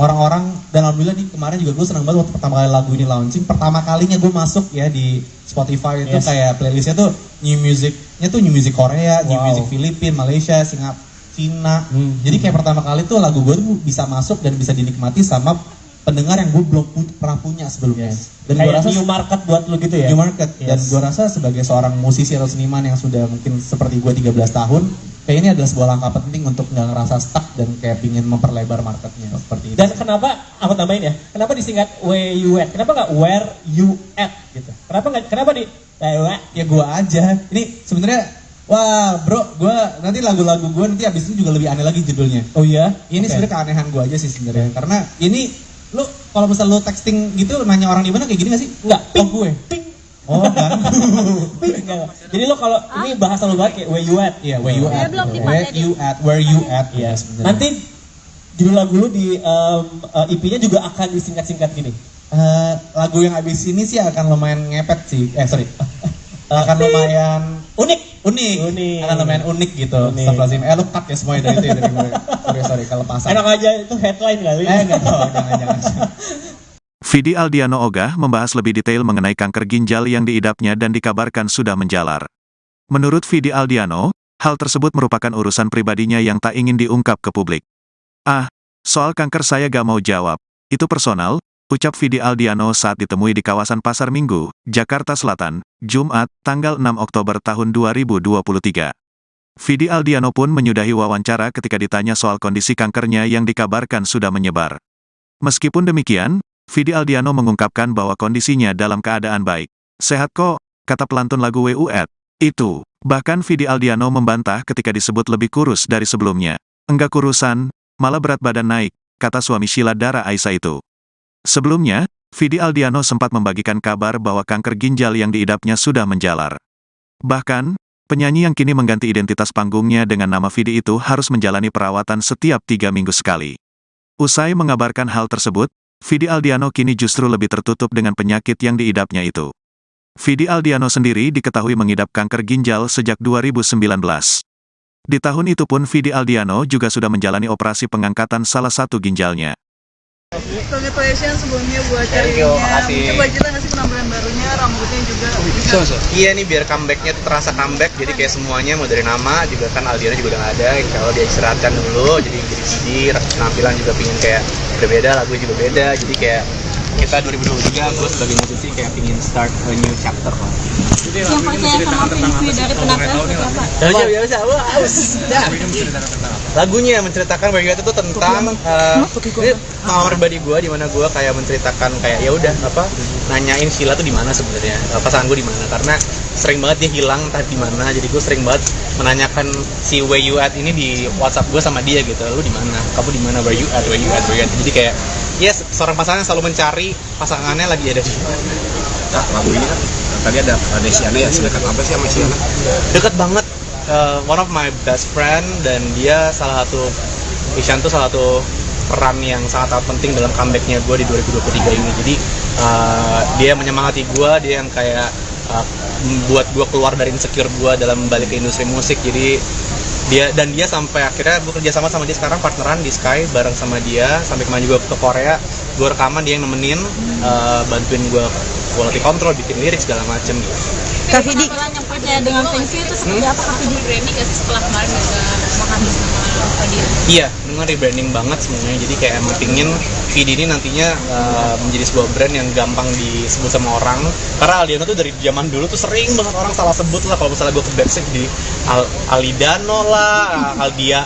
[SPEAKER 8] orang-orang dan alhamdulillah nih kemarin juga gue senang banget waktu pertama kali lagu ini launching. Pertama kalinya gue masuk ya di Spotify itu kayak playlistnya tuh new music Korea, new music Filipina, Malaysia, Singapura, Cina. Jadi kayak pertama kali tuh lagu gue tuh bisa masuk dan bisa dinikmati sama pendengar yang gue belum pernah punya sebelumnya. Dan
[SPEAKER 7] kayak
[SPEAKER 8] gue rasa
[SPEAKER 7] new market buat lu gitu ya.
[SPEAKER 8] New market. Dan gue rasa sebagai seorang musisi atau seniman yang sudah mungkin seperti gue 13 tahun, kayak ini adalah sebuah langkah penting untuk nggak ngerasa stuck dan kayak pingin memperlebar marketnya seperti itu.
[SPEAKER 7] Dan kenapa aku tambahin ya? Kenapa disingkat where you at? Kenapa nggak where you at gitu? Kenapa di
[SPEAKER 8] ya gue aja. Ini sebenarnya wah bro, gue nanti lagu-lagu gue nanti abis itu juga lebih aneh lagi judulnya.
[SPEAKER 7] Oh iya?
[SPEAKER 8] Ini sebenarnya keanehan gue aja sih sebenarnya. Karena ini lu kalau misal lu texting gitu nanya orang di mana kayak gini nggak sih?
[SPEAKER 7] Nggak.
[SPEAKER 8] Ping gue.
[SPEAKER 7] Oh enggak. Jadi lo kalau ini bahasa lo banget kayak where you at, ya where you at, where you at, ya. Nanti judul lagu lo di EP-nya juga akan disingkat-singkat gini.
[SPEAKER 8] Lagu yang abis ini sih akan lumayan ngepet sih. Akan lumayan unik. Akan lumayan unik gitu. Astagfirullahaladzim. Lu cut ya semuanya dari itu ya, dari gue. Sorry kelepasan.
[SPEAKER 7] Enak aja itu headline kali.
[SPEAKER 8] Enggak tahu, jangan.
[SPEAKER 1] Vidi Aldiano Ogah membahas lebih detail mengenai kanker ginjal yang diidapnya dan dikabarkan sudah menjalar. Menurut Vidi Aldiano, hal tersebut merupakan urusan pribadinya yang tak ingin diungkap ke publik. Soal kanker saya gak mau jawab. Itu personal, ucap Vidi Aldiano saat ditemui di kawasan Pasar Minggu, Jakarta Selatan, Jumat, tanggal 6 Oktober tahun 2023. Vidi Aldiano pun menyudahi wawancara ketika ditanya soal kondisi kankernya yang dikabarkan sudah menyebar. Meskipun demikian, Vidi Aldiano mengungkapkan bahwa kondisinya dalam keadaan baik. Sehat kok, kata pelantun lagu WUET. Itu, bahkan Vidi Aldiano membantah ketika disebut lebih kurus dari sebelumnya. Enggak kurusan, malah berat badan naik, kata suami Sheila Dara Aisha itu. Sebelumnya, Vidi Aldiano sempat membagikan kabar bahwa kanker ginjal yang diidapnya sudah menjalar. Bahkan, penyanyi yang kini mengganti identitas panggungnya dengan nama Vidi itu harus menjalani perawatan setiap 3 minggu sekali. Usai mengabarkan hal tersebut, Vidi Aldiano kini justru lebih tertutup dengan penyakit yang diidapnya itu. Vidi Aldiano sendiri diketahui mengidap kanker ginjal sejak 2019. Di tahun itu pun Vidi Aldiano juga sudah menjalani operasi pengangkatan salah satu ginjalnya.
[SPEAKER 2] Congratulations sebelumnya buat Carinya. Coba cerita nggak sih penampilan barunya, rambutnya juga bisa.
[SPEAKER 3] Iya nih biar comebacknya terasa comeback, jadi kayak semuanya mau dari nama juga kan Aldiano juga udah nggak ada. Kalau dia istirahatkan dulu, jadi jadi penampilan juga pingin kayak berbeda, lagu juga beda, jadi kayak kita 2023 gue sebagai musisi kayak pingin start a new chapter lah.
[SPEAKER 2] Yang percaya sama Feng dari penampilan seperti apa?
[SPEAKER 3] Lagunya menceritakan Where You At itu tentang pengalaman pribadi gue, di mana gue kayak menceritakan kayak ya udah nanyain Sheila tuh di mana sebenarnya, pasangan gue di mana, karena sering banget dia hilang entah di mana, jadi gue sering banget menanyakan si Where You At ini di WhatsApp gue sama dia gitu, lu di mana, kamu di mana, Where You At, Where You At, Where You At, jadi kayak seorang pasangan yang selalu mencari pasangannya lagi ada di mana.
[SPEAKER 4] Nah, lagu ini kan tadi ada Desiana ya, sedekat apa sih sama Sheila?
[SPEAKER 3] Dekat banget. One of my best friend, dan dia Ishan tuh salah satu peran yang sangat penting dalam comebacknya gue di 2023 ini. Jadi dia menyemangati gue, dia yang kayak membuat gue keluar dari insecure gue dalam balik ke industri musik. Jadi dia sampai akhirnya gue kerja sama dia sekarang, partneran di Sky bareng sama dia, sampai kemarin juga ke Korea, gue rekaman, dia yang nemenin, bantuin gue quality control, bikin lirik segala macem gitu.
[SPEAKER 5] Kak Vidi,
[SPEAKER 2] yang percaya dengan Feng Shui itu seperti apa Kak Vidi? Rebranding nggak sih setelah kemarin juga menghabis nama Fadi?
[SPEAKER 3] Iya, dengan rebranding banget semuanya. Jadi kayak emang pingin Vidi ini nantinya menjadi sebuah brand yang gampang disebut sama orang. Karena Aldiano tuh dari zaman dulu tuh sering banget orang salah sebut lah. Kalau misalnya gue ke backstage di Alidano lah,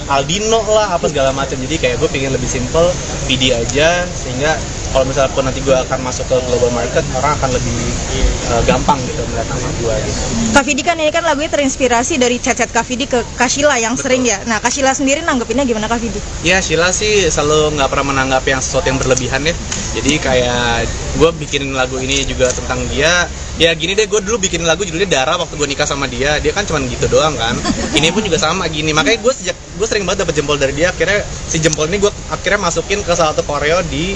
[SPEAKER 3] Aldino lah, apa segala macam. Jadi kayak gue pingin lebih simple, Vidi aja, sehingga kalau misalnya pun nanti gue akan masuk ke global market, orang akan lebih gampang gitu melihat nama gue gitu.
[SPEAKER 5] Kak Vidi kan ini kan lagunya terinspirasi dari chat-chat Kak Vidi ke Kak Sheila yang sering ya. Nah, Kak Sheila sendiri nanggepinnya gimana Kak Vidi?
[SPEAKER 3] Ya, Sheila sih selalu nggak pernah menanggap yang sesuatu yang berlebihan ya. Jadi kayak gue bikin lagu ini juga tentang dia. Ya gini deh, gue dulu bikin lagu judulnya Dara waktu gue nikah sama dia. Dia kan cuma gitu doang kan. Ini pun juga sama gini. Makanya gue sering banget dapet jempol dari dia. Akhirnya si jempol ini gue akhirnya masukin ke salah satu koreo di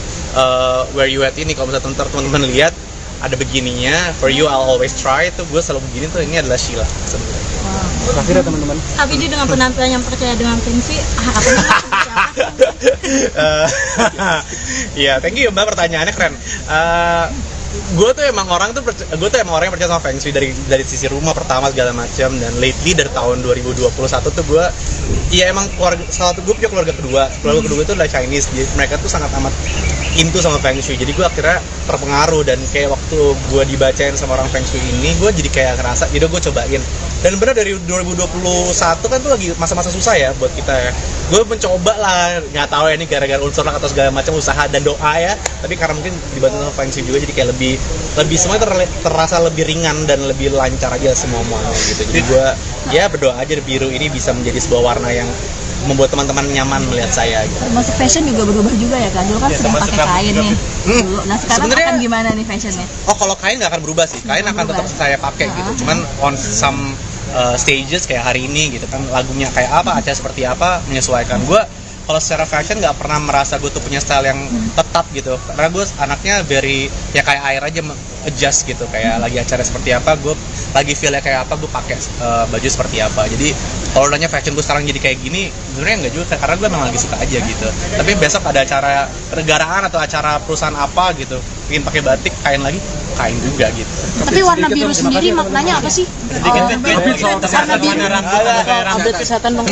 [SPEAKER 3] Where You At ini. Kalau misalnya teman-teman lihat ada begininya, For You I'll Always Try, itu gue selalu begini tuh, ini adalah Sheila sebenarnya.
[SPEAKER 6] Terakhir ya teman-teman.
[SPEAKER 2] Kak Vidi dengan penampilan yang percaya dengan Feng Shui,
[SPEAKER 3] Iya, thank you Mbak, pertanyaannya keren. Gue tuh emang orang yang percaya sama Feng Shui dari sisi rumah pertama segala macam, dan lately dari tahun 2021 tuh gue emang gue punya keluarga kedua itu adalah Chinese, jadi mereka tuh sangat amat into sama Feng Shui, jadi gue akhirnya terpengaruh, dan kayak waktu gue dibacain sama orang Feng Shui ini, gue jadi kayak ngerasa, jadi gue cobain, dan benar dari 2021 kan tuh lagi masa-masa susah ya buat kita ya. Gue mencoba lah, nggak tahu ya ini gara-gara unsur atau segala macam usaha dan doa ya, tapi karena mungkin dibantu sama Feng Shui juga, jadi kayak lebih semuanya terasa lebih ringan dan lebih lancar aja semuanya gitu. Jadi gue berdoa aja biru ini bisa menjadi sebuah warna yang membuat teman-teman nyaman melihat saya gitu.
[SPEAKER 2] Masuk fashion juga berubah juga ya kan? Dulu kan sering pakai kain nih. Dulu. Nah sekarang
[SPEAKER 3] Sebenarnya-
[SPEAKER 2] akan gimana nih fashionnya?
[SPEAKER 3] Oh kalau kain nggak akan berubah sih, kain akan tetap saya pakai gitu. Cuman on some stages kayak hari ini gitu kan, lagunya kayak apa, acara seperti apa, menyesuaikan. Gue kalau secara fashion nggak pernah merasa gue tuh punya style yang tetap gitu, karena gue anaknya very ya kayak air aja, adjust gitu, kayak lagi acara seperti apa, gue lagi feel-nya kayak apa, gue pakai baju seperti apa. Jadi kalau nanya fashion gue sekarang jadi kayak gini, sebenarnya nggak juga, karena gue memang lagi suka aja gitu. Tapi besok ada acara negaraan atau acara perusahaan apa gitu, ingin pakai batik, kain lagi, kain juga gitu.
[SPEAKER 11] Tapi warna biru sendiri maknanya apa sih? Update kesehatan dong.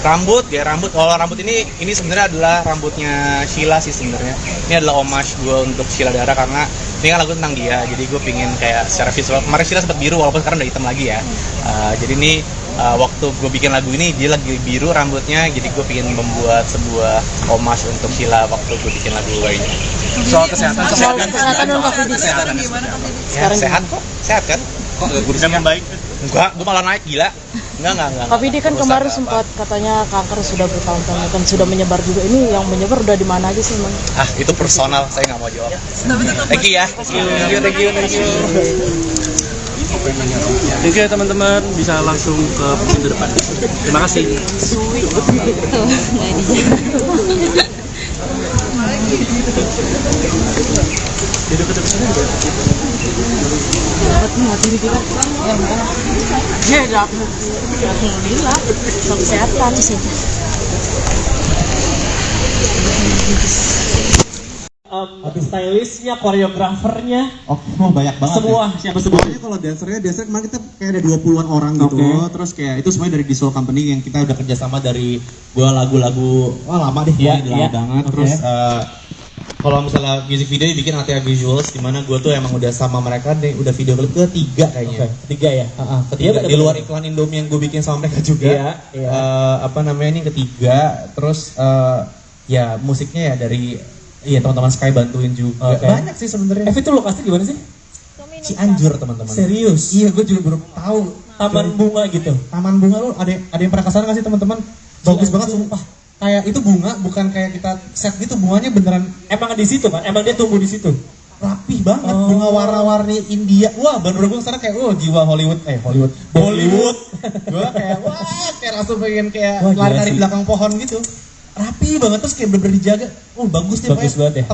[SPEAKER 3] Rambut, gaya rambut. Kalau rambut ini sebenarnya adalah rambutnya Sheila sih sebenarnya. Ini adalah homage gue untuk Sheila Dara, karena ini kan lagu tentang dia. Jadi gue pingin kayak secara visual. Kemarin Sheila sempat biru walaupun sekarang udah hitam lagi ya. Jadi ini waktu gue bikin lagu ini dia lagi biru rambutnya. Jadi gue pingin membuat sebuah homage untuk Sheila waktu gue bikin lagu ini.
[SPEAKER 6] Soal kesehatan
[SPEAKER 11] dong Kak Fidi.
[SPEAKER 3] Ya, sehat kok, sehat kan?
[SPEAKER 4] Kok agak kurus kan baik?
[SPEAKER 3] Enggak, gue malah naik gila. Enggak.
[SPEAKER 11] Kak Fidi kan
[SPEAKER 3] Urusan
[SPEAKER 11] kemarin
[SPEAKER 3] apa.
[SPEAKER 11] sempat katanya kanker sudah bertahun-tahun kan sudah menyebar juga. Ini yang menyebar udah di mana aja sih emang?
[SPEAKER 3] Itu personal, saya nggak mau jawab. Thank you ya. Thank you.
[SPEAKER 6] Thank you ya teman-teman, bisa langsung ke pintu depan. Terima kasih.
[SPEAKER 11] Alhamdulillah, soal kesehatan sih.
[SPEAKER 7] Stylistnya, koreografernya,
[SPEAKER 8] Banyak banget.
[SPEAKER 7] semua siapa semua?
[SPEAKER 8] Pokoknya kalau dancernya kemarin kita kayak ada 20-an orang gitu.
[SPEAKER 7] Oke.
[SPEAKER 8] Terus kayak itu semuanya dari Visual Company yang kita udah kerjasama dari gua lagu-lagu lama deh,
[SPEAKER 7] Iya,
[SPEAKER 8] lama
[SPEAKER 7] iya.
[SPEAKER 8] banget.
[SPEAKER 7] Oke.
[SPEAKER 8] Terus kalau misalnya music video dibikin ATA Visuals, dimana gua tuh emang udah sama mereka deh, udah video klip ketiga kayaknya.
[SPEAKER 7] Ketiga ya.
[SPEAKER 8] Ketiga,
[SPEAKER 7] Iya,
[SPEAKER 8] di luar iklan Indomie yang gue bikin sama mereka juga.
[SPEAKER 7] Iya.
[SPEAKER 8] Apa namanya, ini ketiga. Terus ya musiknya ya dari teman-teman Sky bantuin juga.
[SPEAKER 7] Oke.
[SPEAKER 8] Banyak sih sebenarnya.
[SPEAKER 7] Itu lokasi di mana sih?
[SPEAKER 8] Cianjur teman-teman.
[SPEAKER 7] Serius?
[SPEAKER 8] Iya, gue juga baru tahu.
[SPEAKER 7] Taman bunga gitu.
[SPEAKER 8] Taman bunga, lu ada yang pernah kesana nggak sih teman-teman? Bagus banget sumpah. Kayak itu bunga, bukan kayak kita set gitu, bunganya beneran
[SPEAKER 7] Emang di situ kan? Emang dia tumbuh di situ.
[SPEAKER 8] rapih banget, bunga warna-warni India. Wah, baru gue kesana kayak jiwa Hollywood. Bollywood. Gue kayak kayak langsung pengen kayak lari-lari di belakang pohon gitu. Rapi banget, terus kayak bener-bener dijaga. Bagus deh,
[SPEAKER 7] Bagus banget ya.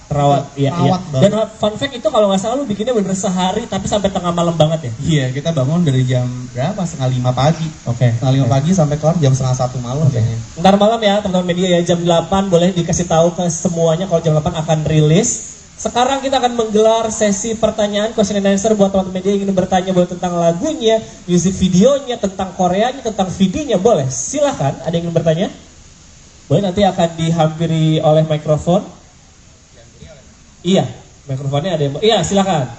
[SPEAKER 8] Terawat, iya.
[SPEAKER 7] Banget. Dan fun fact itu kalau nggak salah lu bikinnya bener sehari tapi sampai tengah malam banget ya.
[SPEAKER 8] Iya, kita bangun dari jam berapa? 4:30 pagi.
[SPEAKER 7] Oke.
[SPEAKER 8] 4:30 pagi sampai kelar jam 1:30 malam kayaknya.
[SPEAKER 7] Ntar malam ya teman-teman media ya, jam 8 boleh dikasih tahu ke semuanya kalau jam 8 akan rilis. Sekarang kita akan menggelar sesi pertanyaan question and answer buat teman-teman media yang ingin bertanya boleh tentang lagunya, music videonya, tentang Koreanya, tentang videonya, boleh. Silahkan, ada yang ingin bertanya? Boleh, nanti akan dihampiri oleh mikrofon. Iya, mikrofonnya ada yang... Iya, silakan.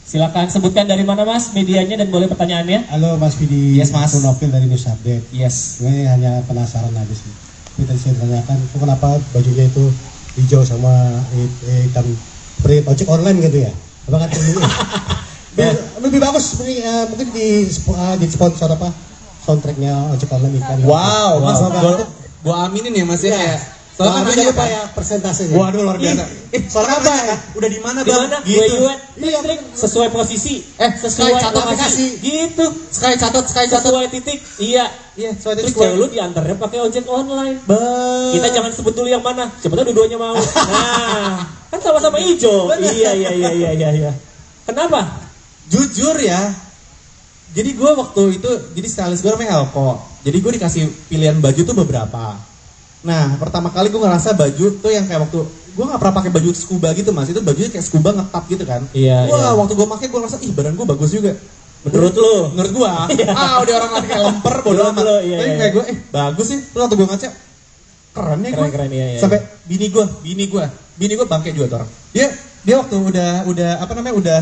[SPEAKER 7] Silakan sebutkan dari mana Mas medianya dan boleh pertanyaannya.
[SPEAKER 9] Halo Mas Vidi,
[SPEAKER 8] Yes, Mas.
[SPEAKER 9] aku Novil dari News Update.
[SPEAKER 8] Yes.
[SPEAKER 9] Gue hanya penasaran aja sih. Kita saya tanyakan, kok kenapa bajunya itu hijau sama hitam seperti ojek online gitu ya? Apa kan lebih bagus mungkin di sponsor apa? Soundtracknya ojek online ikan.
[SPEAKER 8] Wow, Mas,
[SPEAKER 9] Wow.
[SPEAKER 8] gua aminin ya Mas ya.
[SPEAKER 9] Soalnya
[SPEAKER 8] Soalnya
[SPEAKER 9] jangan lupa
[SPEAKER 8] kan
[SPEAKER 9] ya persentasenya.
[SPEAKER 8] waduh, luar biasa. Soalnya
[SPEAKER 9] Kenapa?
[SPEAKER 8] kan udah di mana
[SPEAKER 7] Di
[SPEAKER 8] Bang?
[SPEAKER 7] mana?
[SPEAKER 8] Gitu.
[SPEAKER 7] Trik sesuai posisi.
[SPEAKER 8] Sky catat aplikasi.
[SPEAKER 7] Gitu.
[SPEAKER 8] Sky catat.
[SPEAKER 7] Sesuai titik. Iya.
[SPEAKER 8] Iya, soalnya
[SPEAKER 7] Terus
[SPEAKER 8] tadi
[SPEAKER 7] cewek lu diantarnya pakai ojek online. Kita jangan sebut dulu yang mana. Siapa tahu dua-duanya mau. Nah, kan sama-sama hijau. Iya. Kenapa?
[SPEAKER 8] jujur ya. Jadi gue waktu itu, jadi stylist gue namanya Elko. Jadi gue dikasih pilihan baju tuh beberapa. Nah, pertama kali gue ngerasa baju tuh yang kayak waktu gue nggak pernah pakai baju scuba gitu Mas. Itu bajunya kayak scuba ngetap gitu kan.
[SPEAKER 7] Iya.
[SPEAKER 8] Wah, waktu gue pakai gue ngerasa badan gue bagus juga.
[SPEAKER 7] Menurut lu?
[SPEAKER 8] Menurut gue. Udah orang lagi kayak lemper bodo
[SPEAKER 7] Menurut
[SPEAKER 8] amat.
[SPEAKER 7] lu, iya,
[SPEAKER 8] Tapi
[SPEAKER 7] iya.
[SPEAKER 8] kayak gue bagus sih. Terus waktu gue ngaca keren nih gue.
[SPEAKER 7] Keren, iya.
[SPEAKER 8] Sampai bini gue bangke juga tuh orang. Dia waktu udah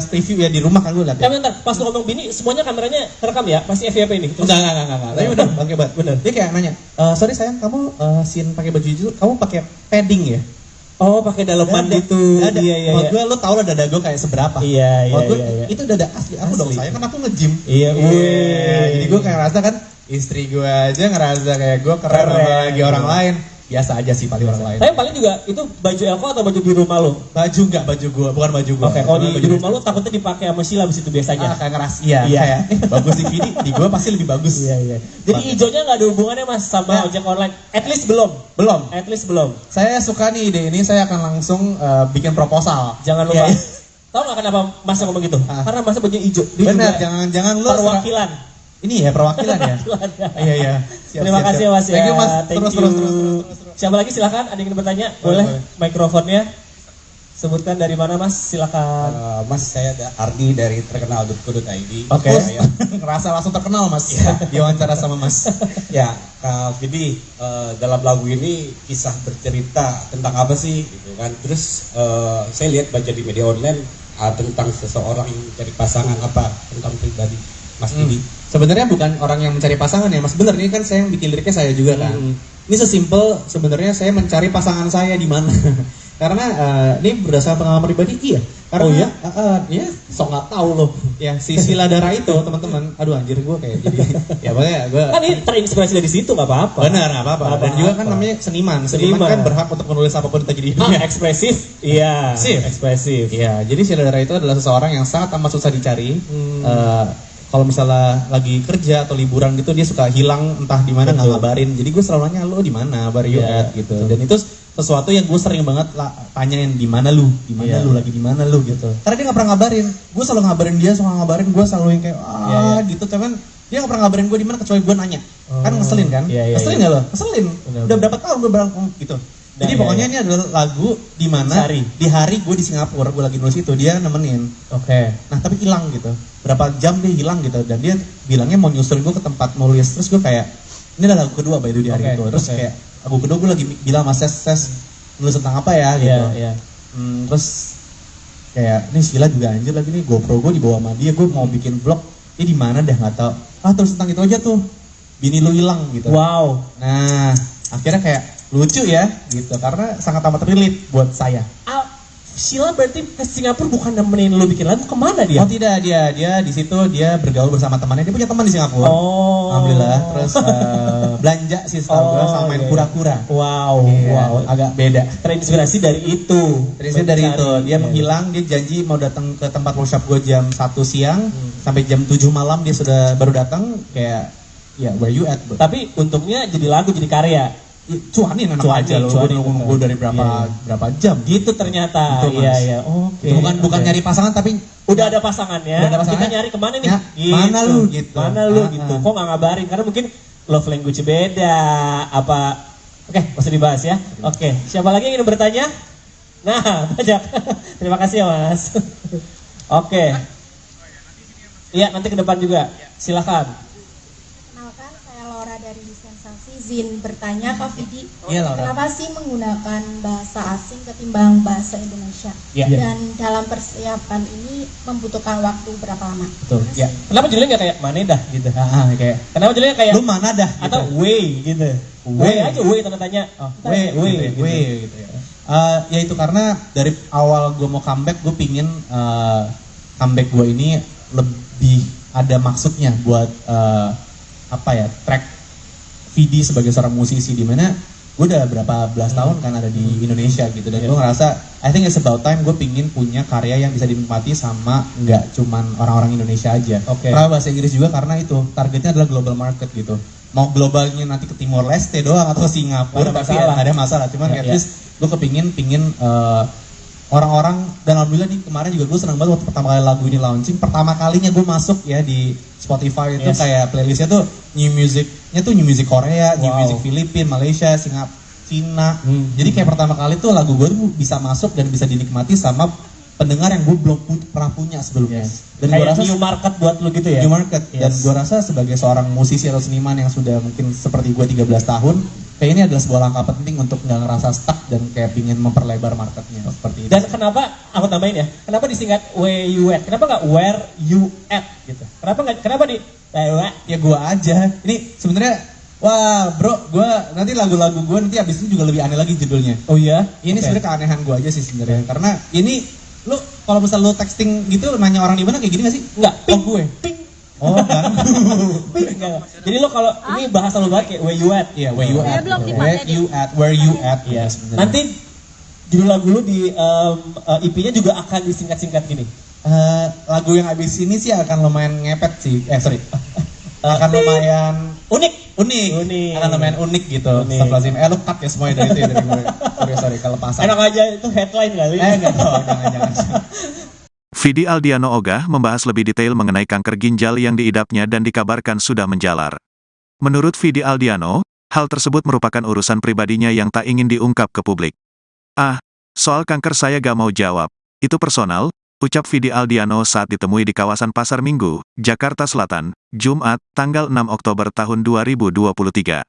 [SPEAKER 8] review ya di rumah kan gue liat ya.
[SPEAKER 7] Bentar, pas lu ngomong bini, semuanya kameranya kerekam ya? Pasti FYP ini. Terus
[SPEAKER 8] Enggak. Tapi udah bangke banget.
[SPEAKER 7] Bener.
[SPEAKER 8] Dia kayak nanya, sorry sayang, kamu scene pakai baju itu, kamu pakai padding ya?
[SPEAKER 7] Oh, pakai daleman
[SPEAKER 8] Dada.
[SPEAKER 7] gitu.
[SPEAKER 8] Dada.
[SPEAKER 7] Iya.
[SPEAKER 8] Maksud gue, lo tau lah dada gue kayak seberapa.
[SPEAKER 7] Iya.
[SPEAKER 8] Maksud gue, itu dada asli aku dong
[SPEAKER 7] Asli.
[SPEAKER 8] sayang, kan aku nge-gym.
[SPEAKER 7] Iya.
[SPEAKER 8] Jadi gue kayak rasa kan, Istri gue aja ngerasa kayak gue keren lagi orang lain. Biasa aja sih paling orang lain.
[SPEAKER 7] Tapi paling juga itu baju Elko atau baju di rumah lo?
[SPEAKER 8] Baju enggak, baju gue, bukan baju gue.
[SPEAKER 7] Oke, kalau di rumah lo takutnya dipakai sama Sheila abis itu biasanya.
[SPEAKER 8] Kayak ngeras, kayak bagus di Vidi, di gue pasti lebih bagus.
[SPEAKER 7] Iya. Jadi hijaunya nggak ada hubungannya mas sama ojek online? At least belum. At least belum.
[SPEAKER 8] Saya suka nih ide ini, saya akan langsung bikin proposal.
[SPEAKER 7] Jangan lupa. Tahu nggak kenapa mas ngomong gitu? Karena mas bajunya hijau.
[SPEAKER 8] Benar, jangan lo
[SPEAKER 7] perwakilan.
[SPEAKER 8] Ini ya perwakilan ya.
[SPEAKER 7] Iya. Terima kasih mas ya.
[SPEAKER 8] Thank you mas. Terus.
[SPEAKER 7] Siapa lagi silakan? Ada yang ingin bertanya? Boleh. Mikrofonnya. Sebutkan dari mana mas? Silakan.
[SPEAKER 12] Mas saya Ardi dari terkenal.co.id.
[SPEAKER 7] Oke.
[SPEAKER 8] Ngerasa langsung terkenal mas. Diwawancara sama mas.
[SPEAKER 12] Ya, Kak Vidi, dalam lagu ini kisah bercerita tentang apa sih? Gitu kan. Terus saya lihat baca di media online tentang seseorang yang mencari pasangan apa tentang pribadi Mas Vidi.
[SPEAKER 8] Sebenarnya bukan orang yang mencari pasangan ya mas, bener ini kan saya yang bikin liriknya saya juga kan. Ini sesimpel sebenarnya saya mencari pasangan saya di mana. Karena ini berdasarkan pengalaman pribadi iya. Karena sok nggak tahu loh. Ya si Sheila Dara itu teman-teman, aduh anjir gue kayak jadi ya pokoknya gue.
[SPEAKER 7] Kan ini terinspirasi dari situ nggak apa-apa.
[SPEAKER 8] Benar nggak apa-apa. Dan juga kan namanya seniman kan berhak untuk menulis apapun kita jadi.
[SPEAKER 7] Ekspresif. Iya. Ekspresif.
[SPEAKER 8] Iya. Jadi Sheila Dara itu adalah seseorang yang sangat amat susah dicari. Kalau misalnya lagi kerja atau liburan gitu dia suka hilang entah di mana nggak ngabarin. Jadi gue selalu nanya lo di mana, where you at gitu. Dan itu sesuatu yang gue sering banget tanyain di mana lu lagi di mana lu gitu. Karena dia nggak pernah ngabarin. Gue selalu ngabarin dia, suka ngabarin gue selalu yang kayak gitu. Cuman dia nggak pernah ngabarin gue di mana kecuali gue nanya. Kan ngeselin kan? Ngeselin nggak lo? Ngeselin. Udah berapa tahun gue bilang gitu. Jadi pokoknya ini adalah lagu di mana di hari gue di Singapura, gue lagi nulis itu dia nemenin.
[SPEAKER 7] Oke.
[SPEAKER 8] Nah tapi hilang gitu. Berapa jam dia hilang gitu dan dia bilangnya mau nyusulin gue ke tempat nulis. Terus gue kayak ini adalah lagu kedua by di hari itu. Terus kayak lagu kedua gue lagi bilang mas Ses nulis tentang apa ya gitu. Terus kayak ini Sheila juga anjir lagi nih GoPro gue dibawa sama dia, gue mau bikin vlog. Dia di mana dah nggak tahu. Terus tentang itu aja tuh. Bini lu hilang gitu.
[SPEAKER 7] Wow.
[SPEAKER 8] Nah akhirnya kayak lucu ya gitu karena sangat amat relate buat saya.
[SPEAKER 7] Sheila berarti ke Singapura bukan nemenin lu bikin lagu, kemana dia?
[SPEAKER 8] Oh tidak, dia di situ dia bergaul bersama temannya, dia punya teman di Singapura. Alhamdulillah. Terus belanja sih setahu gue sama main kura-kura.
[SPEAKER 7] Wow,
[SPEAKER 8] agak beda.
[SPEAKER 7] Terinspirasi dari itu.
[SPEAKER 8] Dia menghilang, dia janji mau datang ke tempat workshop gue jam 1 siang sampai jam 7 malam dia sudah baru datang kayak where you at bro.
[SPEAKER 7] Tapi untungnya jadi lagu, jadi karya.
[SPEAKER 8] Cuanin enak aja loh, gue dari berapa jam
[SPEAKER 7] gitu ternyata. Iya. Oke.
[SPEAKER 8] Bukan nyari pasangan tapi
[SPEAKER 7] udah ada pasangannya. Kita nyari kemana nih?
[SPEAKER 8] Gitu. Mana lu gitu.
[SPEAKER 7] Kok nggak ngabarin? Karena mungkin love language beda apa. Oke, masih dibahas ya. Oke, siapa lagi yang ingin bertanya? Nah, banyak. Terima kasih ya mas. Oke. Iya, nanti ke depan juga. Silakan.
[SPEAKER 10] Kenalkan, saya Laura dari Sensasi. Izin bertanya Kak Vidi,
[SPEAKER 8] Laura.
[SPEAKER 10] kenapa sih menggunakan bahasa asing ketimbang bahasa Indonesia? Dan dalam persiapan ini membutuhkan waktu berapa lama?
[SPEAKER 7] Betul. Ya. Kenapa judulnya nggak kayak Maneda gitu?
[SPEAKER 8] Kayak.
[SPEAKER 7] Kenapa judulnya kayak
[SPEAKER 8] lu mana dah? Gitu.
[SPEAKER 7] Atau way gitu? Way aja, way tanda tanya.
[SPEAKER 8] Way gitu ya. Ya itu karena dari awal gue mau comeback, gue pingin comeback gue ini lebih ada maksudnya buat track Vidi sebagai seorang musisi, di mana gue udah berapa belas tahun kan ada di Indonesia gitu, dan gue ngerasa I think it's about time gue pingin punya karya yang bisa dinikmati sama nggak cuman orang-orang Indonesia aja. Karena bahasa Inggris juga, karena itu targetnya adalah global market gitu. Mau globalnya nanti ke Timor Leste doang atau Singapura tapi ada masalah, cuman at least gue pingin orang-orang, dan alhamdulillah nih kemarin juga gue senang banget waktu pertama kali lagu ini launching, pertama kalinya gue masuk ya di Spotify itu kayak playlistnya tuh new music Korea, new music Filipina, Malaysia, Singapura, Cina. Jadi kayak pertama kali tuh lagu gue tuh bisa masuk dan bisa dinikmati sama pendengar yang gue belum pernah punya sebelumnya. Dan
[SPEAKER 7] kayak
[SPEAKER 8] gue rasa
[SPEAKER 7] new market buat lu gitu ya.
[SPEAKER 8] New market. Dan gue rasa sebagai seorang musisi atau seniman yang sudah mungkin seperti gue 13 tahun, kayak ini adalah sebuah langkah penting untuk nggak ngerasa stuck dan kayak pingin memperlebar marketnya seperti itu.
[SPEAKER 7] Dan kenapa aku tambahin ya? Kenapa disingkat where you at? Kenapa nggak where you at gitu? Kenapa di
[SPEAKER 8] ya gue aja. Ini sebenarnya wah bro, gue nanti lagu-lagu gue nanti abis itu juga lebih aneh lagi judulnya.
[SPEAKER 7] Oh iya?
[SPEAKER 8] Ini sebenarnya keanehan gue aja sih sebenarnya. Karena ini lu kalau misal lu texting gitu nanya orang di mana kayak gini nggak sih?
[SPEAKER 7] Enggak.
[SPEAKER 8] Gue. Oh kan?
[SPEAKER 7] Jadi lo kalau ini bahasa lo banget kayak where you at, ya where you at,
[SPEAKER 8] where you at, ya sebenarnya.
[SPEAKER 7] Nanti judul lagu lo di EP-nya juga akan disingkat-singkat gini.
[SPEAKER 8] Lagu yang habis ini sih akan lumayan ngepet sih, akan lumayan unik, akan lumayan unik gitu. Astagfirullahaladzim, lu cut ya semuanya dari itu ya, dari gue. Sorry, kelepasan.
[SPEAKER 7] Enak aja itu headline kali.
[SPEAKER 8] Jangan.
[SPEAKER 1] Vidi Aldiano Ogah membahas lebih detail mengenai kanker ginjal yang diidapnya dan dikabarkan sudah menjalar. Menurut Vidi Aldiano, hal tersebut merupakan urusan pribadinya yang tak ingin diungkap ke publik. Soal kanker saya gak mau jawab, itu personal, ucap Vidi Aldiano saat ditemui di kawasan Pasar Minggu, Jakarta Selatan, Jumat, tanggal 6 Oktober tahun 2023.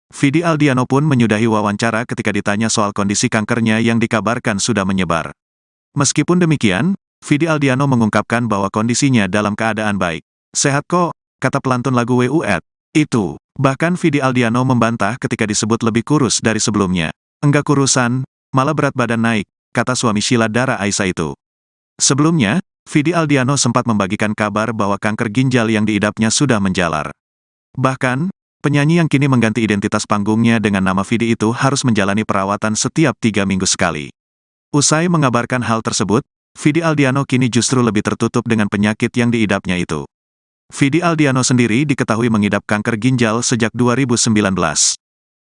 [SPEAKER 1] Vidi Aldiano pun menyudahi wawancara ketika ditanya soal kondisi kankernya yang dikabarkan sudah menyebar. Meskipun demikian, Vidi Aldiano mengungkapkan bahwa kondisinya dalam keadaan baik. Sehat kok, kata pelantun lagu WUET. Itu, bahkan Vidi Aldiano membantah ketika disebut lebih kurus dari sebelumnya. Enggak kurusan, malah berat badan naik, kata suami Sheila Dara Aisha itu. Sebelumnya, Vidi Aldiano sempat membagikan kabar bahwa kanker ginjal yang diidapnya sudah menjalar. Bahkan, penyanyi yang kini mengganti identitas panggungnya dengan nama Vidi itu harus menjalani perawatan setiap 3 minggu sekali. Usai mengabarkan hal tersebut, Vidi Aldiano kini justru lebih tertutup dengan penyakit yang diidapnya itu. Vidi Aldiano sendiri diketahui mengidap kanker ginjal sejak 2019.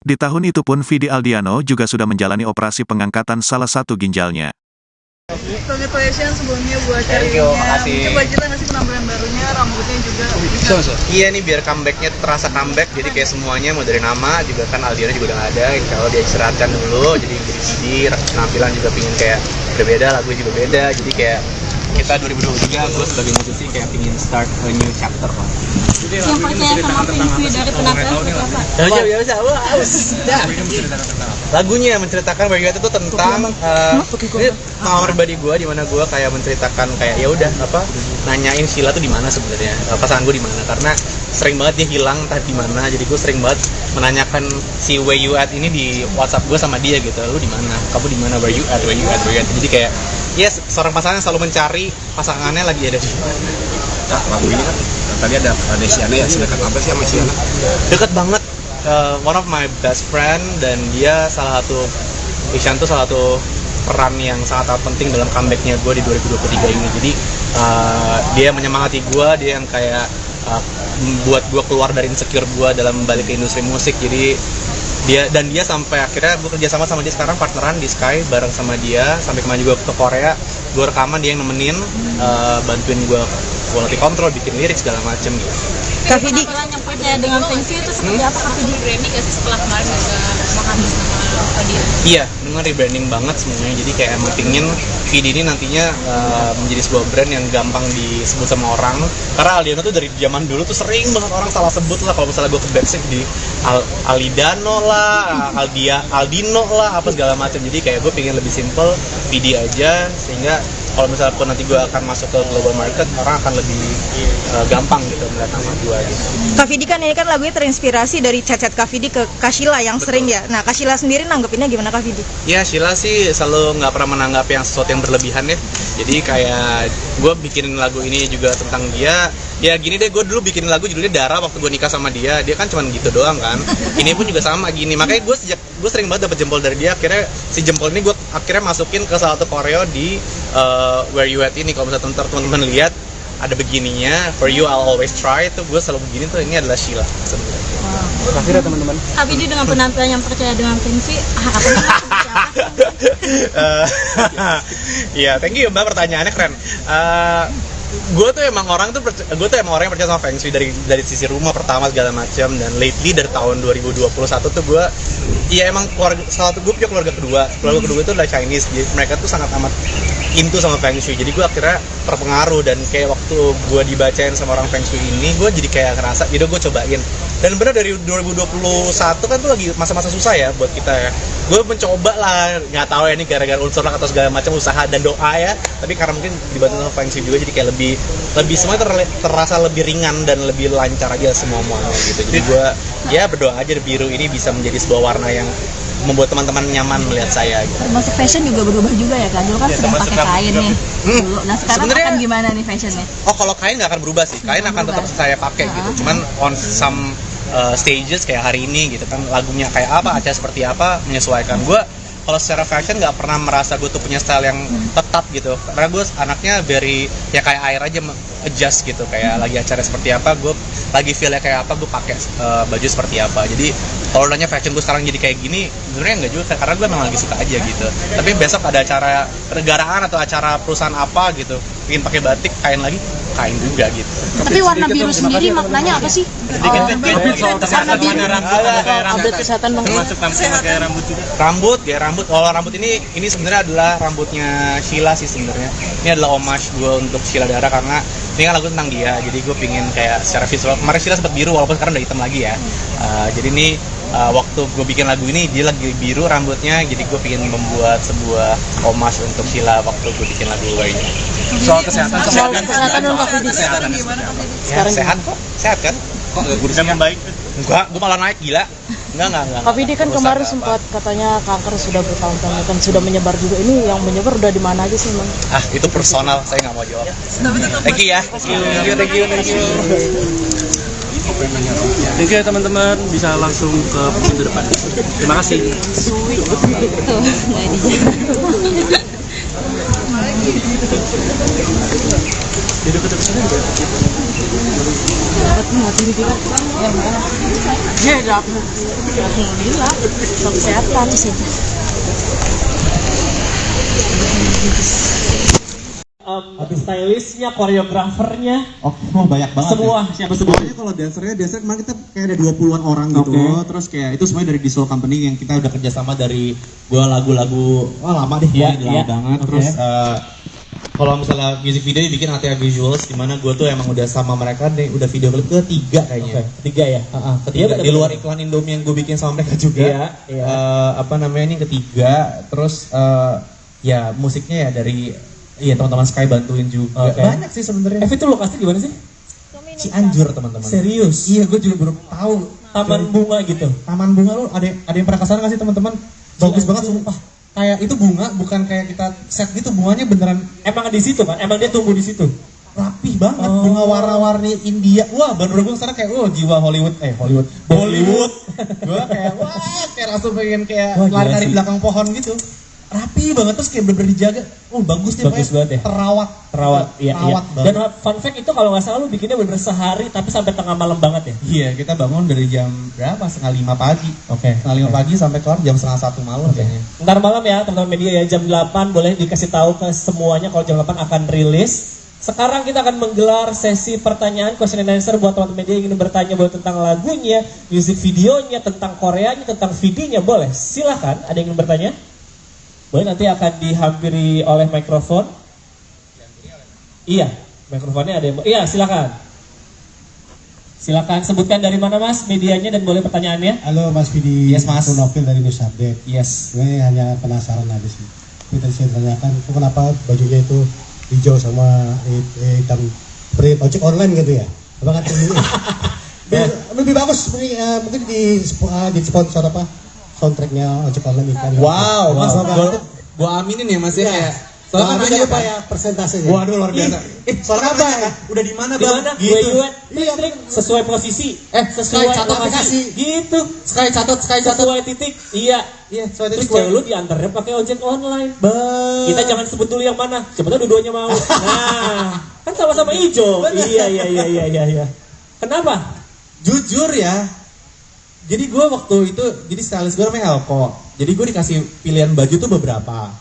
[SPEAKER 1] Di tahun itu pun Vidi Aldiano juga sudah menjalani operasi pengangkatan salah satu ginjalnya.
[SPEAKER 2] Congratulations sebelumnya buat karirnya. Coba cerita nggak sih penampilan barunya, rambutnya juga bisa.
[SPEAKER 3] Iya nih, biar comebacknya terasa comeback, jadi kayak semuanya mau dari nama juga kan Aldiano juga udah nggak ada. Kalau dia istirahatkan dulu, jadi Vidi, penampilan juga pingin kayak berbeda, lagu juga beda, jadi kayak kita 2023 gue sebagai musisi kayak pingin start a new chapter lah.
[SPEAKER 2] Yang percaya sama Pinkfree dari penampilan seperti apa?
[SPEAKER 3] Lagunya menceritakan Where You At itu tentang pengalaman pribadi gue, di mana gue kayak menceritakan kayak ya udah nanyain Sheila tuh di mana sebenarnya, pasangan gue di mana, karena sering banget dia hilang entah di mana, jadi gue sering banget menanyakan si Where You At ini di WhatsApp gue sama dia gitu, lu di mana, kamu di mana, Where You At, Where You At, Where You At, jadi kayak seorang pasangan yang selalu mencari pasangannya lagi ada di mana.
[SPEAKER 4] Nah, lagu ini kan tadi ada Desiana ya, sedekat apa sih sama Siana?
[SPEAKER 3] Dekat banget, one of my best friend, dan dia Isyan tuh salah satu peran yang sangat penting dalam comebacknya gue di 2023 ini. Jadi dia menyemangati gue, dia yang kayak membuat gue keluar dari insecure gue dalam balik ke industri musik. Jadi dia sampai akhirnya gue kerjasama sama dia sekarang, partneran di Sky bareng sama dia, sampai kemarin juga ke Korea, gue rekaman, dia yang nemenin, bantuin gue quality control, bikin lirik segala macem gitu.
[SPEAKER 5] Kak Vidi,
[SPEAKER 2] yang percaya dengan Pinkfree itu seperti apa Kak Vidi? Rebranding nggak sih setelah kemarin menghabis nama dia?
[SPEAKER 3] Iya, dengan rebranding banget semuanya. Jadi kayak emang pingin Vidi ini nantinya menjadi sebuah brand yang gampang disebut sama orang. Karena Aldiano tuh dari zaman dulu tuh sering banget orang salah sebut lah. Kalau misalnya gue ke backstage di Alidano lah, Aldino lah, apa segala macam. Jadi kayak gue pingin lebih simple, Vidi aja, sehingga kalau misalnya pun nanti gue akan masuk ke global market, orang akan lebih gampang gitu melihat nama gue gitu.
[SPEAKER 5] Kak Vidi kan ini kan lagunya terinspirasi dari chat-chat Kak Vidi ke Kak Sheila yang sering ya. Nah, Kak Sheila sendiri nanggepinnya gimana Kak Vidi?
[SPEAKER 3] Ya, Sheila sih selalu nggak pernah menanggap yang sesuatu yang berlebihan ya. Jadi kayak gue bikin lagu ini juga tentang dia. Ya gini deh, gue dulu bikin lagu judulnya Dara waktu gue nikah sama dia. Dia kan cuma gitu doang kan. Ini pun juga sama gini. Makanya gue sering banget dapet jempol dari dia. Akhirnya si jempol ini gue akhirnya masukin ke salah satu koreo di Where You At ini. Kalau misalnya teman-teman lihat ada begininya, For You I'll Always Try, itu gue selalu begini tuh, ini adalah Sheila sebenarnya.
[SPEAKER 4] Terakhir ya teman-teman.
[SPEAKER 2] Kak Vidi dengan penampilan yang percaya dengan Pinkfree,
[SPEAKER 3] Iya, thank you Mbak, pertanyaannya keren. Gue tuh emang orang yang percaya sama Feng Shui dari sisi rumah pertama segala macam, dan lately dari tahun 2021 tuh gue emang gue punya keluarga kedua itu adalah Chinese, jadi mereka tuh sangat amat into sama Feng Shui, jadi gue akhirnya terpengaruh, dan kayak waktu gue dibacain sama orang Feng Shui ini, gue jadi kayak ngerasa, jadi gue cobain, dan bener dari 2021 kan tuh lagi masa-masa susah ya buat kita ya, gue mencoba lah, nggak tahu ya ini gara-gara unsur atau segala macam usaha dan doa ya, tapi karena mungkin dibantu sama Feng Shui juga, jadi kayak lebih semuanya terasa lebih ringan dan lebih lancar aja semuanya gitu. Jadi gue berdoa aja biru ini bisa menjadi sebuah warna yang membuat teman-teman nyaman melihat saya gitu.
[SPEAKER 2] Masuk fashion juga berubah juga ya kan? Dulu kan sering pakai kain nih. Dulu. Nah sekarang
[SPEAKER 3] Sebenarnya-
[SPEAKER 2] akan gimana nih fashionnya?
[SPEAKER 3] Oh kalau kain nggak akan berubah sih, kain akan tetap saya pakai gitu. Cuman on some stages kayak hari ini gitu kan, lagunya kayak apa, acara seperti apa, menyesuaikan. Gue kalau secara fashion nggak pernah merasa gue tuh punya style yang tetap gitu, karena gue anaknya very ya kayak air aja, adjust gitu, kayak lagi acara seperti apa, gue lagi feel-nya kayak apa, gue pakai baju seperti apa. Jadi kalau nanya fashion gue sekarang jadi kayak gini, sebenarnya nggak juga, karena gue memang lagi suka aja gitu. Tapi besok ada acara negaraan atau acara perusahaan apa gitu, ingin pakai batik, kain lagi, kain juga gitu.
[SPEAKER 11] Tapi warna biru sendiri maknanya apa sih? Update kesehatan dong.
[SPEAKER 3] Rambut, gaya rambut. Kalau rambut ini sebenarnya adalah rambutnya Sheila sih sebenarnya. Ini adalah homage gue untuk Sheila Dara, karena ini kan lagu tentang dia. Jadi gue pingin kayak secara visual. Kemarin Sheila sempat biru walaupun sekarang udah hitam lagi ya. Jadi ini waktu gue bikin lagu ini dia lagi biru rambutnya. Jadi gue pingin membuat sebuah homage untuk Sheila waktu gue bikin lagu ini.
[SPEAKER 6] Soal kesehatan
[SPEAKER 11] dong Kak Fidi.
[SPEAKER 3] Ya, sehat kok, sehat kan?
[SPEAKER 4] Kok nggak kurus kan baik?
[SPEAKER 3] Enggak, gue malah naik gila. Enggak.
[SPEAKER 11] Kak Fidi kan
[SPEAKER 3] Rusak
[SPEAKER 11] kemarin
[SPEAKER 3] nggak
[SPEAKER 11] sempat katanya kanker sudah bertahun-tahun kan sudah menyebar juga. Ini yang menyebar udah di mana aja sih, Bang?
[SPEAKER 3] apa. Itu personal, saya nggak mau jawab. Thank you ya. Thank you.
[SPEAKER 6] Thank you ya teman-teman, bisa langsung ke pintu depan. Terima kasih.
[SPEAKER 11] Ya, dapat. Alhamdulillah. Soal kesehatan sih.
[SPEAKER 7] Stylistnya, koreografernya,
[SPEAKER 8] Banyak banget.
[SPEAKER 7] semua
[SPEAKER 8] Ya.
[SPEAKER 7] siapa semua?
[SPEAKER 8] Pokoknya kalau dancernya kemarin kita kayak ada 20-an orang gitu.
[SPEAKER 7] Oke.
[SPEAKER 8] Terus kayak itu semuanya dari Diesel Company yang kita udah kerjasama dari gua lagu-lagu lama deh,
[SPEAKER 7] Iya,
[SPEAKER 8] pokoknya lama
[SPEAKER 7] iya.
[SPEAKER 8] banget.
[SPEAKER 7] Oke.
[SPEAKER 8] Terus kalau misalnya music video dibikin ATA Visuals, dimana gua tuh emang udah sama mereka deh, udah video klip ketiga kayaknya.
[SPEAKER 7] Ketiga ya?
[SPEAKER 8] Ketiga,
[SPEAKER 7] Iya,
[SPEAKER 8] di luar iklan Indomie yang gue bikin sama mereka juga.
[SPEAKER 7] Iya.
[SPEAKER 8] Apa namanya, ini ketiga. Terus ya musiknya ya dari teman-teman Sky bantuin juga.
[SPEAKER 7] Oke.
[SPEAKER 8] Banyak sih sebenarnya.
[SPEAKER 7] Itu lokasi di mana sih?
[SPEAKER 8] Cianjur teman-teman.
[SPEAKER 7] Serius?
[SPEAKER 8] Iya, gue juga baru tahu.
[SPEAKER 7] Taman bunga gitu.
[SPEAKER 8] Taman bunga, lu ada yang pernah kesana nggak sih teman-teman? Bagus banget sumpah. Kayak itu bunga, bukan kayak kita set gitu, bunganya beneran
[SPEAKER 7] Emang di situ kan? Emang dia tumbuh di situ?
[SPEAKER 8] rapih banget, bunga warna-warni India. Wah, baru gue kesana kayak jiwa Hollywood. Bollywood. Gue kayak kayak langsung pengen kayak lari-lari belakang pohon gitu. Rapi banget, terus kayak bener-bener dijaga. Bagus nih,
[SPEAKER 7] Bagus banget ya.
[SPEAKER 8] Terawat,
[SPEAKER 7] iya.
[SPEAKER 8] banget.
[SPEAKER 7] Dan fun fact itu kalau nggak salah lu bikinnya bener sehari tapi sampai tengah malam banget ya?
[SPEAKER 8] Iya, kita bangun dari jam berapa? 4:30 pagi.
[SPEAKER 7] Oke.
[SPEAKER 8] 4:30 pagi sampai kelar jam 1:30 malam kayaknya.
[SPEAKER 7] Ntar malam ya teman-teman media ya, jam 8 boleh dikasih tahu ke semuanya kalau jam 8 akan rilis. Sekarang kita akan menggelar sesi pertanyaan question and answer buat teman-teman media yang ingin bertanya boleh tentang lagunya, music videonya, tentang Koreanya, tentang videonya, boleh. Silahkan, ada yang ingin bertanya? Boleh, nanti akan dihampiri oleh mikrofon. Iya, mikrofonnya ada yang... Iya, silakan. Silakan sebutkan dari mana Mas medianya dan boleh pertanyaannya.
[SPEAKER 9] Halo Mas Vidi,
[SPEAKER 8] Yes, Mas.
[SPEAKER 9] aku Novil dari News Update.
[SPEAKER 8] Yes.
[SPEAKER 9] Gue hanya penasaran aja sih. Itu tadi saya tanyakan, kok kenapa bajunya itu hijau sama hitam seperti ojek online gitu ya? Apa kan lebih bagus mungkin di sponsor apa? Soundtracknya ojek online ikan.
[SPEAKER 8] Wow, Mas,
[SPEAKER 9] Wow.
[SPEAKER 8] gua aminin ya Mas ya.
[SPEAKER 9] Ya.
[SPEAKER 8] Soalnya
[SPEAKER 9] Soalnya
[SPEAKER 8] nanya
[SPEAKER 9] lupa
[SPEAKER 8] kan.
[SPEAKER 9] ya persentasenya.
[SPEAKER 8] Waduh, luar biasa. Soalnya
[SPEAKER 9] apa?
[SPEAKER 8] nanya kan, udah di mana
[SPEAKER 7] Di
[SPEAKER 8] Bang?
[SPEAKER 7] mana?
[SPEAKER 8] Gitu.
[SPEAKER 7] Trik sesuai posisi.
[SPEAKER 8] Sky catat
[SPEAKER 7] lokasi.
[SPEAKER 8] aplikasi.
[SPEAKER 7] Gitu.
[SPEAKER 8] Sky catat.
[SPEAKER 7] Sesuai titik. Iya.
[SPEAKER 8] Iya, soalnya
[SPEAKER 7] Terus
[SPEAKER 8] titik
[SPEAKER 7] cewek lu diantarnya pakai ojek online. Kita jangan sebut dulu yang mana. Siapa tahu dua-duanya mau. Nah, kan sama-sama hijau. Iya. Kenapa?
[SPEAKER 8] Jujur ya. Jadi gue waktu itu, jadi stylist gue namanya Elko. Jadi gue dikasih pilihan baju tuh beberapa.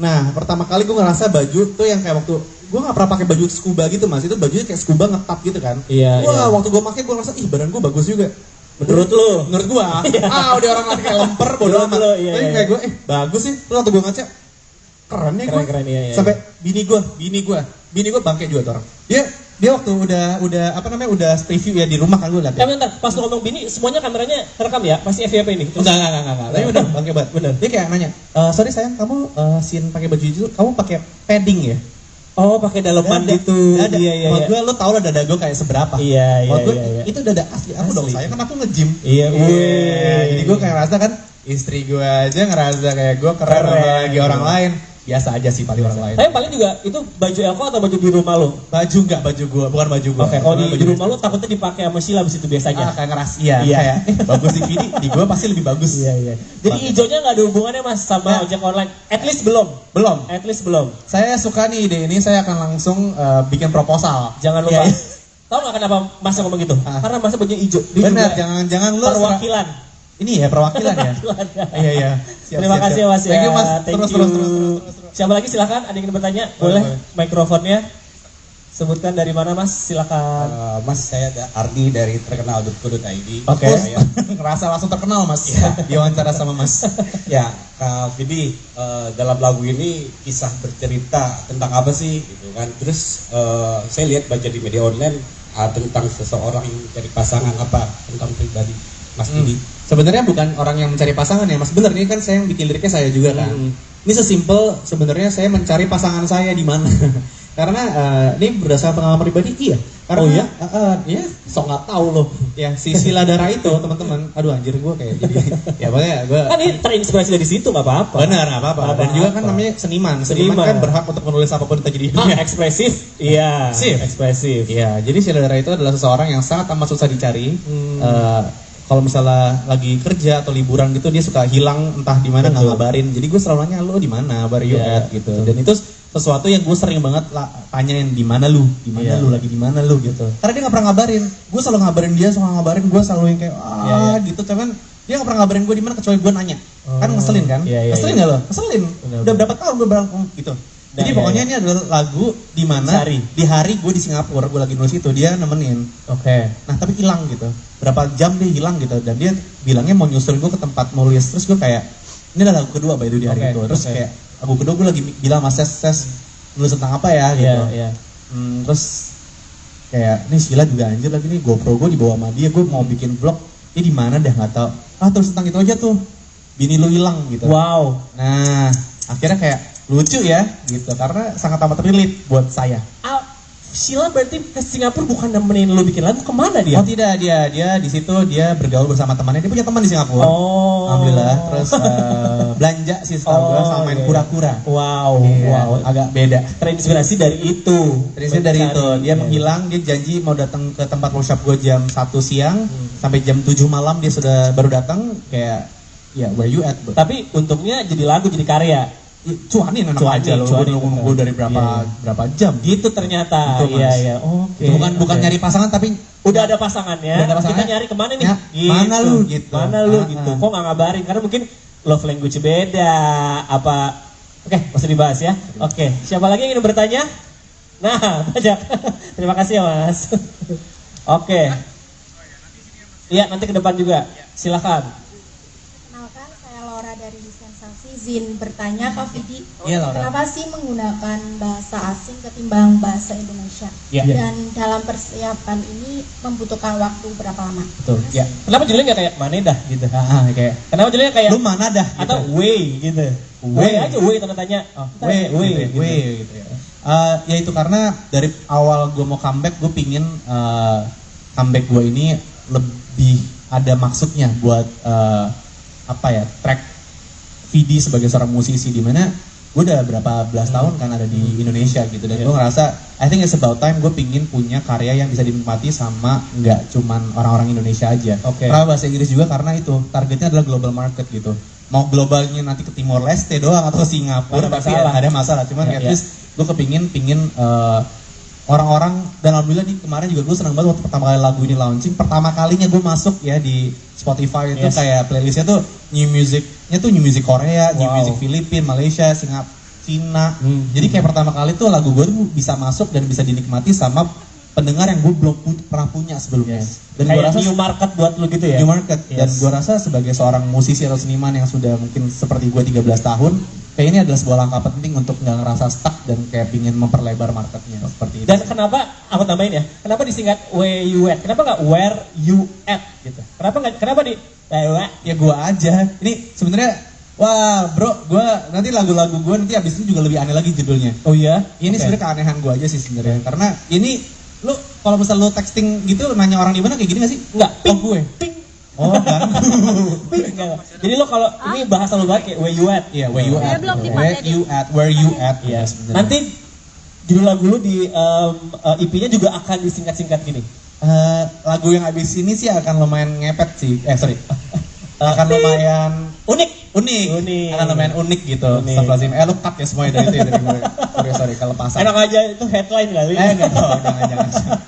[SPEAKER 8] Nah, pertama kali gue ngerasa baju tuh yang kayak waktu gue nggak pernah pakai baju scuba gitu Mas. Itu bajunya kayak scuba ngetap gitu kan.
[SPEAKER 7] Iya.
[SPEAKER 8] Wah, waktu gue pakai gue ngerasa badan gue bagus juga.
[SPEAKER 7] Menurut lu?
[SPEAKER 8] Menurut gue. Udah orang lagi kayak lemper bodo
[SPEAKER 7] Menurut
[SPEAKER 8] amat.
[SPEAKER 7] lu, iya,
[SPEAKER 8] Tapi
[SPEAKER 7] iya.
[SPEAKER 8] kayak gue bagus sih. Terus waktu gue ngaca keren nih gue.
[SPEAKER 7] Keren, iya.
[SPEAKER 8] Sampai bini gue bangke juga tuh orang. Dia waktu udah preview ya di rumah kan gue liat ya.
[SPEAKER 7] Bentar, pas lu ngomong bini, semuanya kameranya kerekam ya? Pasti FYP ini?
[SPEAKER 8] Enggak. Tapi udah bangke banget.
[SPEAKER 7] Bener.
[SPEAKER 8] Dia kayak nanya, sorry sayang, kamu scene pakai baju itu, kamu pakai padding ya?
[SPEAKER 7] Oh, pakai daleman gitu.
[SPEAKER 8] Dada.
[SPEAKER 7] Iya.
[SPEAKER 8] Maksud gue, lo tau lah dada gue kayak seberapa.
[SPEAKER 7] Iya.
[SPEAKER 8] Maksud gue, itu dada asli aku dong
[SPEAKER 7] Asli.
[SPEAKER 8] sayang, kan aku nge-gym.
[SPEAKER 7] Iya.
[SPEAKER 8] Jadi gue kayak rasa kan, Istri gue aja ngerasa kayak gue keren lagi orang lain. Biasa aja sih paling orang lain.
[SPEAKER 7] Tapi paling juga itu baju Elko atau baju di rumah lo?
[SPEAKER 8] Baju enggak, baju gue, bukan baju gue.
[SPEAKER 7] Oke, kalau di rumah lo takutnya dipakai sama Sheila abis itu biasanya.
[SPEAKER 8] Kayak ngeras, kayak bagus di Vidi, di gue pasti lebih bagus.
[SPEAKER 7] Iya. Jadi hijaunya nggak ada hubungannya mas sama ojek online? At least belum. At least belum.
[SPEAKER 8] Saya suka nih ide ini, saya akan langsung bikin proposal.
[SPEAKER 7] Jangan lupa. Tahu nggak kenapa mas ngomong gitu? Karena mas bajunya hijau.
[SPEAKER 8] Benar, jangan lu
[SPEAKER 7] perwakilan.
[SPEAKER 8] Ini ya perwakilan ya. Iya.
[SPEAKER 7] Terima kasih mas ya.
[SPEAKER 8] Thank you mas. Terus.
[SPEAKER 7] Siapa lagi silakan? Ada yang ingin bertanya? Boleh. Mikrofonnya. Sebutkan dari mana mas? Silakan.
[SPEAKER 12] Mas saya Ardi dari terkenal.co.id.
[SPEAKER 7] Oke.
[SPEAKER 8] Ngerasa langsung terkenal mas. Diwawancara sama mas.
[SPEAKER 12] Ya Kak Vidi, dalam lagu ini kisah bercerita tentang apa sih? Gitu kan. Terus saya lihat baca di media online tentang seseorang yang mencari pasangan apa tentang pribadi Mas Vidi.
[SPEAKER 8] Sebenarnya bukan orang yang mencari pasangan ya mas, bener ini kan saya yang bikin liriknya saya juga kan. Ini sesimpel sebenarnya saya mencari pasangan saya di mana. Karena ini berdasarkan pengalaman pribadi iya. Karena sok nggak tahu loh. Ya si Sheila Dara itu teman-teman. Aduh anjir gue kayak jadi. Ya pokoknya gue.
[SPEAKER 7] Kan ini terinspirasi dari situ nggak apa-apa.
[SPEAKER 8] Benar nggak apa-apa. Dan juga kan namanya seniman. Seniman kan berhak untuk menulis apapun yang terjadi.
[SPEAKER 7] Ekspresif. Iya. Ekspresif.
[SPEAKER 8] Iya. Jadi Sheila Dara itu adalah seseorang yang sangat amat susah dicari. Kalau misalnya lagi kerja atau liburan gitu dia suka hilang entah di mana nggak ngabarin. Jadi gue selalu nanya lo di mana, where you at gitu. Dan itu sesuatu yang gue sering banget tanyain di mana lu lagi di mana lu gitu. Karena dia nggak pernah ngabarin. Gue selalu ngabarin dia, selalu ngabarin gue selalu yang kayak gitu. Cuman dia nggak pernah ngabarin gue di mana kecuali gue nanya. Kan ngeselin kan? Ngeselin nggak lo? Ngeselin. Udah berapa tahun gue bilang gitu. Jadi pokoknya ini adalah lagu di mana di hari gue di Singapura, gue lagi nulis itu dia nemenin.
[SPEAKER 7] Oke.
[SPEAKER 8] Nah tapi hilang gitu. Berapa jam dia hilang gitu dan dia bilangnya mau nyusul gue ke tempat nulis. Terus gue kayak ini adalah lagu kedua by the way di hari itu. Terus kayak lagu kedua gue lagi bilang mas Ses nulis tentang apa ya gitu. Terus kayak ini Sheila juga anjir lagi nih GoPro gue dibawa sama dia, gue mau bikin vlog. Ini di mana dah nggak tahu. Terus tentang itu aja tuh. Bini lu hilang gitu.
[SPEAKER 7] Wow.
[SPEAKER 8] Nah akhirnya kayak lucu ya gitu karena sangat amat relate buat saya.
[SPEAKER 7] Sheila berarti ke Singapura bukan nemenin lu bikin lagu, kemana dia?
[SPEAKER 8] Oh tidak, dia di situ dia bergaul bersama temannya, dia punya teman di Singapura. Alhamdulillah. Terus belanja sih setahu gue sama main kura-kura.
[SPEAKER 7] Wow,
[SPEAKER 8] agak beda.
[SPEAKER 7] Terinspirasi dari itu.
[SPEAKER 8] Dia menghilang, dia janji mau datang ke tempat workshop gue jam 1 siang sampai jam 7 malam dia sudah baru datang kayak where you at?
[SPEAKER 7] Tapi untungnya jadi lagu, jadi karya.
[SPEAKER 8] Cuanin enak aja loh, gue dari berapa jam
[SPEAKER 7] gitu ternyata. Iya. Oke.
[SPEAKER 8] Bukan nyari pasangan tapi
[SPEAKER 7] udah ada pasangannya. Kita nyari kemana nih? Gitu.
[SPEAKER 8] Mana lu gitu.
[SPEAKER 7] Kok nggak ngabarin? Karena mungkin love language beda apa. Oke, masih dibahas ya. Oke, siapa lagi yang ingin bertanya? Nah, banyak. Terima kasih ya mas. Oke. Iya, nanti ke depan juga. Silakan.
[SPEAKER 10] Kenalkan, saya Laura dari Sensasi. Izin bertanya Kak Vidi,
[SPEAKER 8] Laura.
[SPEAKER 10] kenapa sih menggunakan bahasa asing ketimbang bahasa Indonesia? Dan dalam persiapan ini membutuhkan waktu berapa lama?
[SPEAKER 7] Betul. Ya. Kenapa judulnya nggak kayak mana dah gitu?
[SPEAKER 8] Kayak.
[SPEAKER 7] Kenapa judulnya kayak
[SPEAKER 8] lu mana dah? Gitu.
[SPEAKER 7] Atau way gitu? Way aja, way tanda tanya.
[SPEAKER 8] Way gitu ya. Ya itu karena dari awal gue mau comeback, gue pingin comeback gue ini lebih ada maksudnya buat track Vidi sebagai seorang musisi, di mana gue udah berapa belas tahun kan ada di Indonesia gitu, dan gue ngerasa I think it's about time gue pingin punya karya yang bisa dinikmati sama nggak cuman orang-orang Indonesia aja. Karena bahasa Inggris juga karena itu targetnya adalah global market gitu. Mau globalnya nanti ke Timor Leste doang atau Singapura tapi ada masalah, cuman at least gue pingin orang-orang, dan alhamdulillah nih kemarin juga gue senang banget waktu pertama kali lagu ini launching, pertama kalinya gue masuk ya di Spotify itu kayak playlistnya tuh new music Korea, new music Filipina, Malaysia, Singapura, Cina. Jadi kayak pertama kali tuh lagu gue tuh bisa masuk dan bisa dinikmati sama pendengar yang gue belum pernah punya sebelumnya. Dan
[SPEAKER 7] kayak
[SPEAKER 8] gue rasa
[SPEAKER 7] new market buat lu gitu ya.
[SPEAKER 8] New market. Dan gue rasa sebagai seorang musisi atau seniman yang sudah mungkin seperti gue 13 tahun, kayak ini adalah sebuah langkah penting untuk nggak ngerasa stuck dan kayak pingin memperlebar marketnya seperti itu.
[SPEAKER 7] Dan kenapa aku tambahin ya? Kenapa disingkat where you at? Kenapa nggak where you at gitu? Kenapa di
[SPEAKER 8] ya gue aja. Ini sebenarnya wah bro, gue nanti lagu-lagu gue nanti abis itu juga lebih aneh lagi judulnya.
[SPEAKER 7] Oh iya?
[SPEAKER 8] Ini sebenarnya keanehan gue aja sih sebenarnya. Karena ini lu kalau misal lu texting gitu nanya orang di mana kayak gini nggak sih?
[SPEAKER 7] Enggak.
[SPEAKER 8] Gue.
[SPEAKER 7] Oh, enggak. Jadi lo kalau ini bahasa lo banget kayak where you at, ya where you at, where you at, ya. Nanti judul lagu lo di EP-nya juga akan disingkat-singkat gini.
[SPEAKER 8] Lagu yang habis ini sih akan lumayan ngepet sih. Akan lumayan unik. Akan lumayan unik gitu. Astagfirullahaladzim. Lu cut ya semuanya dari itu ya dari gue. Sorry kelepasan.
[SPEAKER 7] Enak aja itu headline kali.
[SPEAKER 8] Jangan.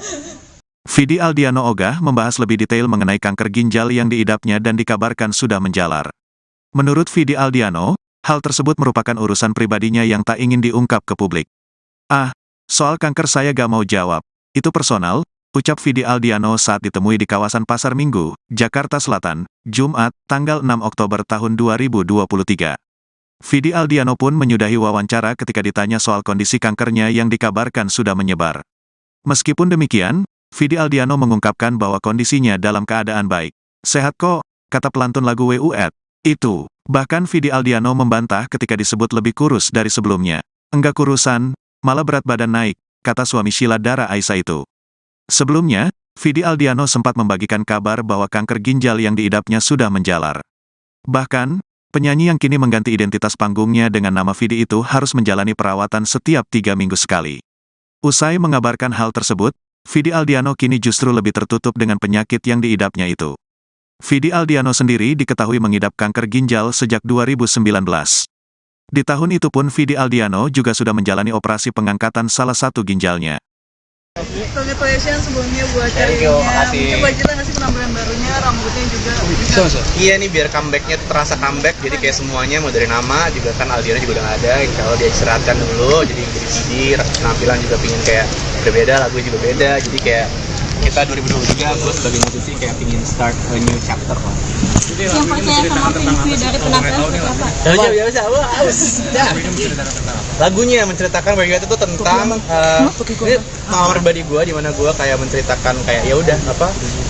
[SPEAKER 1] Vidi Aldiano Ogah membahas lebih detail mengenai kanker ginjal yang diidapnya dan dikabarkan sudah menjalar. Menurut Vidi Aldiano, hal tersebut merupakan urusan pribadinya yang tak ingin diungkap ke publik. Soal kanker saya gak mau jawab. Itu personal, ucap Vidi Aldiano saat ditemui di kawasan Pasar Minggu, Jakarta Selatan, Jumat, tanggal 6 Oktober tahun 2023. Vidi Aldiano pun menyudahi wawancara ketika ditanya soal kondisi kankernya yang dikabarkan sudah menyebar. Meskipun demikian, Vidi Aldiano mengungkapkan bahwa kondisinya dalam keadaan baik. Sehat kok, kata pelantun lagu WUET. Itu. Bahkan Vidi Aldiano membantah ketika disebut lebih kurus dari sebelumnya. Enggak kurusan, malah berat badan naik, kata suami Sheila Dara Aisha itu. Sebelumnya, Vidi Aldiano sempat membagikan kabar bahwa kanker ginjal yang diidapnya sudah menjalar. Bahkan, penyanyi yang kini mengganti identitas panggungnya dengan nama Vidi itu harus menjalani perawatan setiap 3 minggu sekali. Usai mengabarkan hal tersebut, Vidi Aldiano kini justru lebih tertutup dengan penyakit yang diidapnya itu. Vidi Aldiano sendiri diketahui mengidap kanker ginjal sejak 2019. Di tahun itu pun Vidi Aldiano juga sudah menjalani operasi pengangkatan salah satu ginjalnya.
[SPEAKER 2] Congratulations sebelumnya buat karirnya. Coba cerita nggak sih penampilan barunya, rambutnya juga bisa.
[SPEAKER 3] Iya nih biar comebacknya terasa comeback, jadi kayak semuanya mau dari nama juga kan Aldiano juga udah nggak ada. Kalau dia istirahatkan dulu, jadi Vidi penampilan juga pingin kayak berbeda, lagu juga beda, jadi kayak kita 2023 gue sebagai musisi kayak pingin start a new chapter lah.
[SPEAKER 2] Yang percaya sama Feng dari penampilan seperti apa?
[SPEAKER 3] Lagunya menceritakan Where You At itu tentang ini pengalaman pribadi gue, di mana gue kayak menceritakan kayak ya udah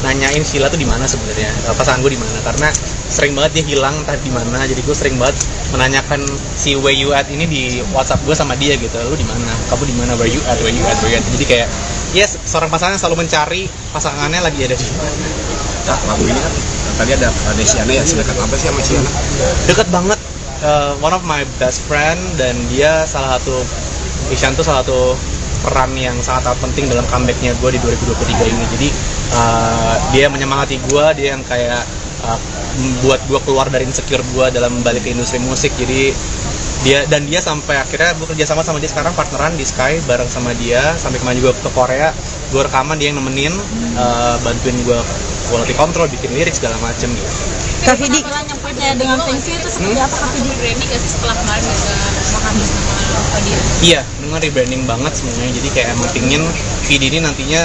[SPEAKER 3] nanyain Sheila tuh di mana sebenarnya, pasangan gue di mana, karena sering banget dia hilang entah di mana, jadi gue sering banget menanyakan si Where You At ini di WhatsApp gue sama dia gitu, lu di mana, kamu di mana, Where You At, Where You At, Where You At, jadi kayak yes, seorang pasangan selalu mencari pasangannya lagi ada di mana.
[SPEAKER 4] Nah, lagu ini kan tadi ada Desiana ya, sedekat apa sih sama Siana?
[SPEAKER 3] Dekat banget, one of my best friend, dan dia salah satu, Ishan tuh salah satu peran yang sangat penting dalam comebacknya gue di 2023 ini. Jadi dia menyemangati gue, dia yang kayak buat gue keluar dari insecure gue dalam balik ke industri musik. Jadi dia sampai akhirnya gue kerja sama dia sekarang, partneran di Sky bareng sama dia, sampai kemarin juga ke Korea, gue rekaman, dia yang nemenin, bantuin gue quality control, bikin lirik segala macem gitu.
[SPEAKER 5] Kak Vidi,
[SPEAKER 2] yang percaya dengan Feng Shui itu seperti apa Kak Vidi? Rebranding gak sih setelah kemarin juga menghabis nama dia?
[SPEAKER 3] Iya, dengan rebranding banget semuanya. Jadi kayak emang pingin Vidi ini nantinya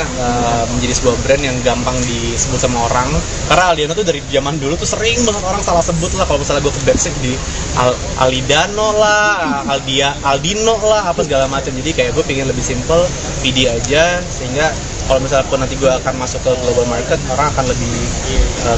[SPEAKER 3] menjadi sebuah brand yang gampang disebut sama orang. Karena Aldiano tuh dari zaman dulu tuh sering banget orang salah sebut lah. Kalau misalnya gue ke backstage di Alidano lah, Aldino lah, apa segala macam. Jadi kayak gue pingin lebih simple, Vidi aja, sehingga kalau misalnya pun nanti gue akan masuk ke global market, orang akan lebih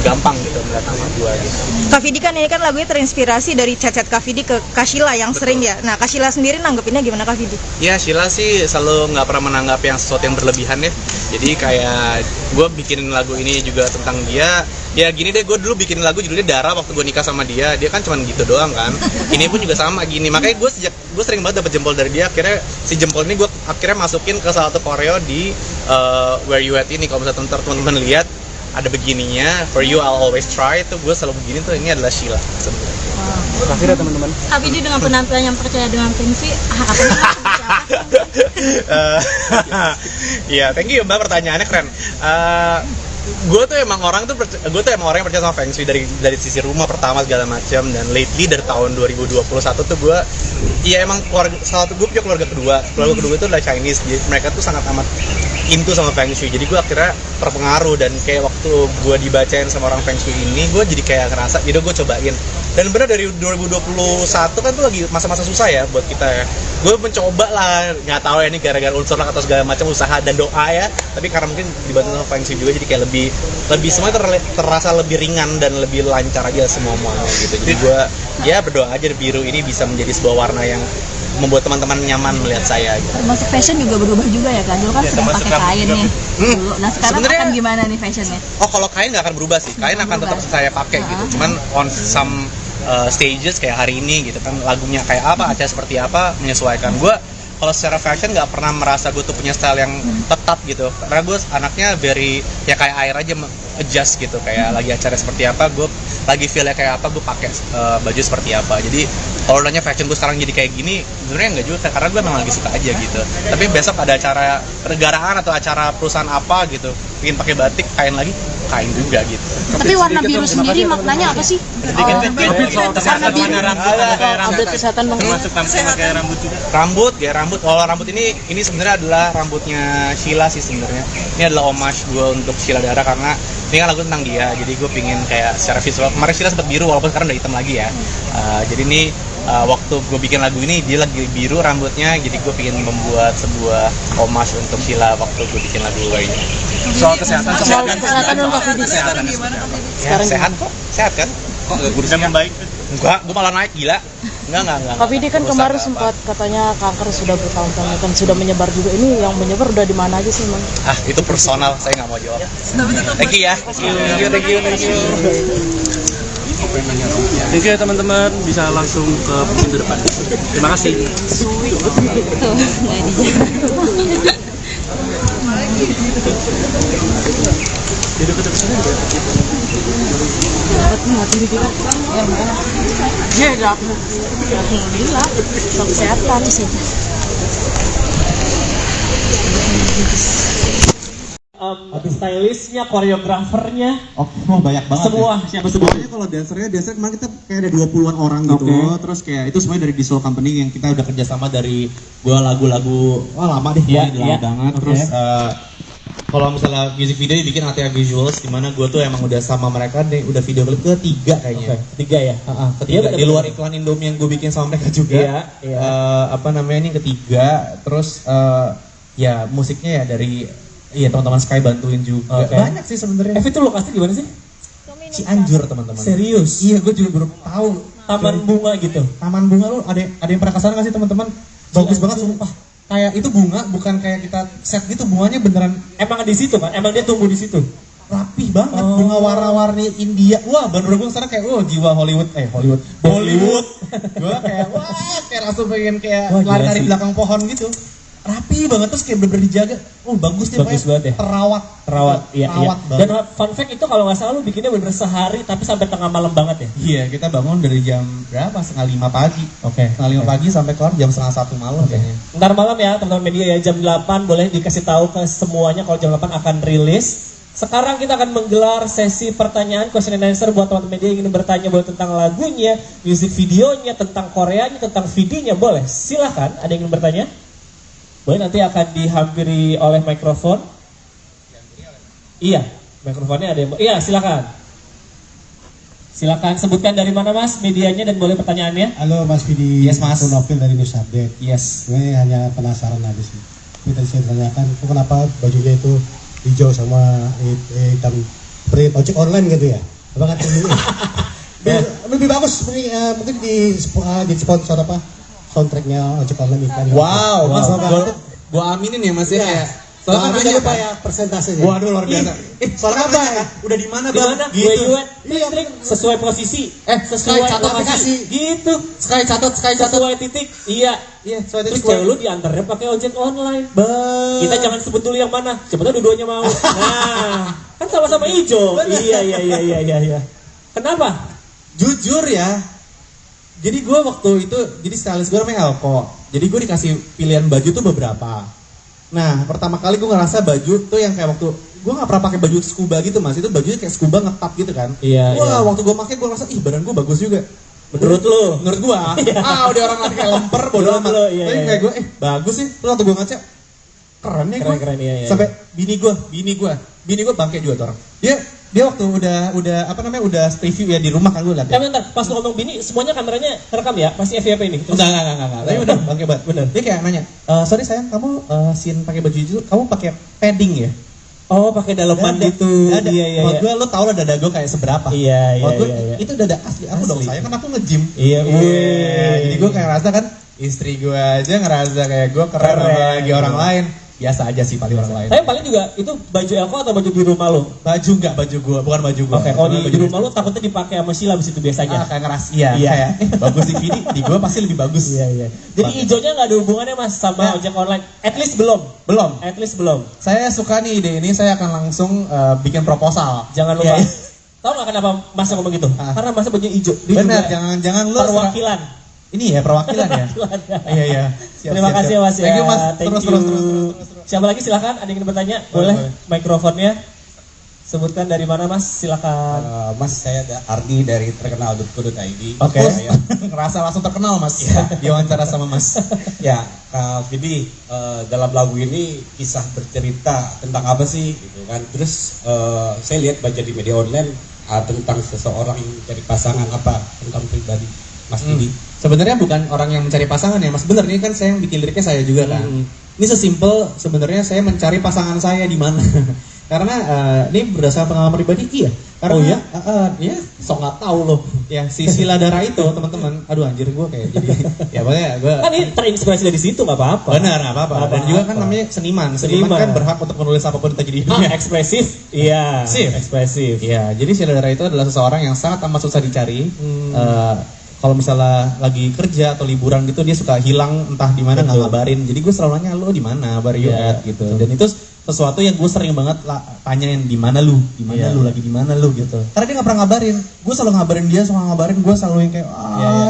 [SPEAKER 3] gampang gitu melihat nama gue gitu.
[SPEAKER 5] Kak Vidi kan ini kan lagunya terinspirasi dari chat-chat Kak Vidi ke Kak Sheila yang sering ya. Nah, Kak Sheila sendiri nanggepinnya gimana Kak Vidi?
[SPEAKER 3] Ya, Sheila sih selalu nggak pernah menanggap yang sesuatu yang berlebihan ya. Jadi kayak gue bikin lagu ini juga tentang dia. Ya gini deh, gue dulu bikin lagu judulnya Dara waktu gue nikah sama dia. Dia kan cuma gitu doang kan. Ini pun juga sama gini. Makanya gue sering banget dapet jempol dari dia. Akhirnya si jempol ini gue akhirnya masukin ke salah satu koreo di Where You At ini. Kalau misalnya teman-teman lihat ada begininya, For You I'll Always Try, itu gue selalu begini tuh, ini adalah Sheila sebenarnya.
[SPEAKER 6] Akhirnya teman-teman.
[SPEAKER 2] Kak Vidi dengan penampilan yang percaya dengan Feng Shui,
[SPEAKER 3] Iya, thank you Mbak, pertanyaannya keren. Gue tuh emang orang yang percaya sama Feng Shui dari sisi rumah pertama segala macam, dan lately dari tahun 2021 tuh gue emang gue punya keluarga kedua itu adalah Chinese, jadi mereka tuh sangat amat into sama Feng Shui, jadi gue akhirnya terpengaruh, dan kayak waktu gue dibacain sama orang Feng Shui ini, gue jadi kayak ngerasa, jadi gue cobain. Dan bener dari 2021 kan tuh lagi masa-masa susah ya buat kita ya. Gue mencoba lah, nggak tahu ya ini gara-gara unsur lah atau segala macam usaha dan doa ya. Tapi karena mungkin dibantu sama Feng Shui juga, jadi kayak lebih semuanya terasa lebih ringan dan lebih lancar aja semuanya gitu. Jadi gue berdoa aja biru ini bisa menjadi sebuah warna yang membuat teman-teman nyaman melihat saya gitu.
[SPEAKER 2] Termasuk fashion juga berubah juga ya kan? Dulu kan sering pakai kain nih. Dulu. Nah sekarang
[SPEAKER 3] Sebenarnya-
[SPEAKER 2] akan gimana nih fashionnya?
[SPEAKER 3] Oh kalau kain nggak akan berubah sih, kain akan tetap saya pakai gitu. Cuman on some stages kayak hari ini gitu kan, lagunya kayak apa, acara seperti apa, menyesuaikan. Gue kalau secara fashion nggak pernah merasa gue tuh punya style yang tetap gitu, karena gue anaknya very ya kayak air aja, adjust gitu, kayak lagi acara seperti apa, gue lagi feelnya kayak apa, gue pakai baju seperti apa. Jadi kalau nanya fashion gue sekarang jadi kayak gini, sebenarnya nggak juga, karena gue memang lagi suka aja gitu. Tapi besok ada acara negaraan atau acara perusahaan apa gitu, ingin pakai batik, kain lagi, kain juga gitu.
[SPEAKER 11] Tapi warna biru sendiri maknanya apa sih? Update kesehatan dong.
[SPEAKER 3] Rambut, gaya rambut. Kalau rambut ini sebenarnya adalah rambutnya Sheila sih sebenarnya. Ini adalah homage gue untuk Sheila Dara, karena ini kan lagu tentang dia. Jadi gue pingin kayak secara visual. Kemarin Sheila sempat biru, walaupun sekarang udah hitam lagi ya. Jadi ini waktu gue bikin lagu ini dia lagi biru rambutnya. Jadi gue pingin membuat sebuah homage untuk Sheila waktu gue bikin lagu ini.
[SPEAKER 11] Soal kesehatan dong Kak Fidi.
[SPEAKER 3] Ya, sehat kok, sehat kan? Kok nggak kurus membaik? Enggak, gue malah naik, gila. Enggak.
[SPEAKER 11] Kak Fidi kan
[SPEAKER 3] Rusak,
[SPEAKER 11] kemarin
[SPEAKER 3] apa.
[SPEAKER 11] sempat katanya kanker sudah bertahun-tahun kan sudah menyebar juga. Ini yang menyebar udah di mana aja sih, Mang?
[SPEAKER 3] Itu personal, saya nggak mau jawab. Thank you ya. Thank you.
[SPEAKER 6] Thank you ya teman-teman, bisa langsung ke minggu depan. Terima kasih.
[SPEAKER 11] Alhamdulillah, soal kesehatan sih.
[SPEAKER 7] Stylistnya, koreografernya,
[SPEAKER 8] Banyak banget.
[SPEAKER 7] semua
[SPEAKER 8] ya.
[SPEAKER 7] siapa semua?
[SPEAKER 8] Sebenarnya kalau dancer kemarin kita kayak ada 20-an orang gitu. Terus kayak itu semuanya dari Visual Company yang kita udah kerjasama dari gua lagu-lagu lama deh, lama banget. Terus kalau misalnya music video dibikin Atia Visuals, dimana gue tuh emang udah sama mereka deh, udah video klip ketiga kayaknya.
[SPEAKER 7] Ketiga ya?
[SPEAKER 8] Ketiga, di luar iklan Indomie yang gue bikin sama mereka juga. Ini yang ketiga. Terus ya musiknya ya dari teman-teman Sky bantuin juga. Banyak sih sebenarnya.
[SPEAKER 7] Itu lokasinya gimana sih?
[SPEAKER 8] Cianjur teman-teman.
[SPEAKER 7] Serius?
[SPEAKER 8] Iya, gue juga baru tahu.
[SPEAKER 7] Taman bunga gitu.
[SPEAKER 8] Taman bunga, lu ada yang pernah kesana nggak sih teman-teman? Bagus banget sumpah. Kayak itu bunga, bukan kayak kita set gitu, bunganya beneran
[SPEAKER 7] emang di situ kan? Emang dia tumbuh di situ?
[SPEAKER 8] rapih banget, bunga warna-warni India. Wah, baru gue sekarang kayak jiwa Hollywood. Gue kayak kayak langsung pengen kayak lari-lari belakang pohon gitu. Rapi banget, terus kayak bener-bener dijaga. Bagus deh,
[SPEAKER 7] bagus banget ya.
[SPEAKER 8] Terawat, iya.
[SPEAKER 7] Dan fun fact itu kalau nggak salah lu bikinnya bener sehari tapi sampai tengah malam banget ya.
[SPEAKER 8] Iya, kita bangun dari jam berapa? 5:30 pagi. Setengah 5 pagi sampai kelar jam 1:30 malam kayaknya.
[SPEAKER 7] Ntar malam ya teman-teman media ya, jam 8 boleh dikasih tahu ke semuanya kalau jam 8 akan rilis. Sekarang kita akan menggelar sesi pertanyaan question and answer buat teman-teman media yang ingin bertanya boleh tentang lagunya, music videonya, tentang Koreanya, tentang videonya, boleh. Silahkan, ada yang ingin bertanya? Boleh, nanti akan dihampiri oleh mikrofon. Iya, mikrofonnya ada yang... Iya, silakan. Silakan sebutkan dari mana Mas medianya dan boleh pertanyaannya.
[SPEAKER 9] Halo Mas Vidi.
[SPEAKER 8] Yes Mas.
[SPEAKER 9] Aku Novil dari News Update.
[SPEAKER 8] Yes.
[SPEAKER 9] Gue hanya penasaran aja sih. Tapi tadi saya tanyakan, kenapa bajunya itu hijau sama hitam seperti ojek online gitu ya? Apa kan ini? Lebih bagus mungkin di sponsor apa? Soundtracknya ojek online ikan.
[SPEAKER 8] Wow, Mas, gua aminin ya Mas ya.
[SPEAKER 9] Soalnya kan jangan lupa ya persentasenya.
[SPEAKER 8] Waduh, luar biasa. Soalnya apa ya? Udah di mana Bang?
[SPEAKER 7] Gitu. Trik sesuai posisi. Sesuai aplikasi. Gitu.
[SPEAKER 8] Sky catat.
[SPEAKER 7] Sesuai titik. Iya.
[SPEAKER 8] Sesuai titik.
[SPEAKER 7] Terus cewek lu diantarnya pakai ojek online. Kita jangan sebut dulu yang mana. Sebetulnya dua-duanya mau. Nah, kan sama-sama hijau. Iya. Kenapa?
[SPEAKER 8] Jujur ya. Jadi gue waktu itu, jadi stylist gue namanya Elko. Jadi gue dikasih pilihan baju tuh beberapa. Nah, pertama kali gue ngerasa baju tuh yang kayak waktu gue nggak pernah pakai baju scuba gitu Mas. Itu bajunya kayak scuba ngetap gitu kan.
[SPEAKER 7] Iya.
[SPEAKER 8] Wah, waktu gue pakai gue ngerasa badan gue bagus juga.
[SPEAKER 7] Menurut lu?
[SPEAKER 8] Menurut gue. Udah orang lain kayak lemper bodoh amat. Tapi kayak gue bagus sih. Terus waktu gue ngaca keren ya gue.
[SPEAKER 7] Keren, iya.
[SPEAKER 8] Sampai bini gue bangke juga tuh orang. Dia waktu udah review ya di rumah kan gue liat.
[SPEAKER 7] Bentar, pas lu ngomong bini, semuanya kameranya rekam ya? Pasti FYP ini?
[SPEAKER 8] Enggak. Tapi udah bangke banget. Bener. Dia kayak nanya, sorry sayang, kamu scene pakai baju itu, kamu pakai padding ya?
[SPEAKER 7] Oh, pakai daleman gitu.
[SPEAKER 8] Iya. Waktu gue, lo tau lah dada gue kayak seberapa.
[SPEAKER 7] Iya.
[SPEAKER 8] Itu dada asli. Aku dong sayang, kan aku nge-gym.
[SPEAKER 7] Iya.
[SPEAKER 8] Jadi gue kayak rasa kan, Istri gue aja ngerasa kayak gue keren lagi orang lain. Biasa aja sih paling orang lain.
[SPEAKER 7] Tapi paling juga itu baju Elko atau baju di rumah lo?
[SPEAKER 8] Baju enggak, baju gue, bukan baju gue.
[SPEAKER 7] Oke, kalau di rumah lo takutnya dipakai sama Sheila abis itu biasanya.
[SPEAKER 8] Kayak ngeras, kayak bagus di Vidi, di gue pasti lebih bagus.
[SPEAKER 7] Iya. Jadi hijaunya nggak ada hubungannya mas sama ojek online? At least belum. At least belum.
[SPEAKER 8] Saya suka nih ide ini, saya akan langsung bikin proposal.
[SPEAKER 7] Jangan lupa. Tahu nggak kenapa mas ngomong gitu? Karena masnya bajunya hijau.
[SPEAKER 8] Benar, jangan lu
[SPEAKER 7] perwakilan.
[SPEAKER 8] Ini ya perwakilan ya. Iya.
[SPEAKER 7] Terima kasih ya mas ya.
[SPEAKER 8] Thank you mas. Terus.
[SPEAKER 7] Siapa lagi silakan? Ada yang ingin bertanya? Boleh. Mikrofonnya. Sebutkan dari mana mas? Silakan.
[SPEAKER 12] Mas saya Ardi dari terkenal.co.id.
[SPEAKER 7] Oke.
[SPEAKER 8] Ngerasa langsung terkenal mas. Diwawancara sama mas.
[SPEAKER 12] Ya, Kak Vidi, dalam lagu ini kisah bercerita tentang apa sih gitu kan? Terus saya lihat baca di media online tentang seseorang yang mencari pasangan apa tentang pribadi Mas Vidi.
[SPEAKER 8] Sebenarnya bukan orang yang mencari pasangan ya mas, bener nih kan saya yang bikin liriknya saya juga kan. Ini sesimpel sebenarnya saya mencari pasangan saya di mana. Karena ini berdasarkan pengalaman pribadi karena sok nggak tahu loh ya si Sheila Dara itu teman-teman. Aduh anjir gue kayak jadi ya pokoknya gue
[SPEAKER 7] kan ini terinspirasi dari situ nggak apa-apa.
[SPEAKER 8] Benar nggak apa-apa. Dan juga kan namanya seniman kan berhak untuk menulis apapun yang terjadi di dunia.
[SPEAKER 7] Ekspresif ekspresif.
[SPEAKER 8] Iya, jadi Sheila Dara itu adalah seseorang yang sangat amat susah dicari. Kalau misalnya lagi kerja atau liburan gitu dia suka hilang entah di mana nggak ngabarin. Jadi gue selalu nanya lo di mana, where you at gitu. Dan itu sesuatu yang gue sering banget tanyain di mana lu lagi di mana lu gitu. Karena dia nggak pernah ngabarin. Gue selalu ngabarin dia, suka ngabarin gue selalu yang kayak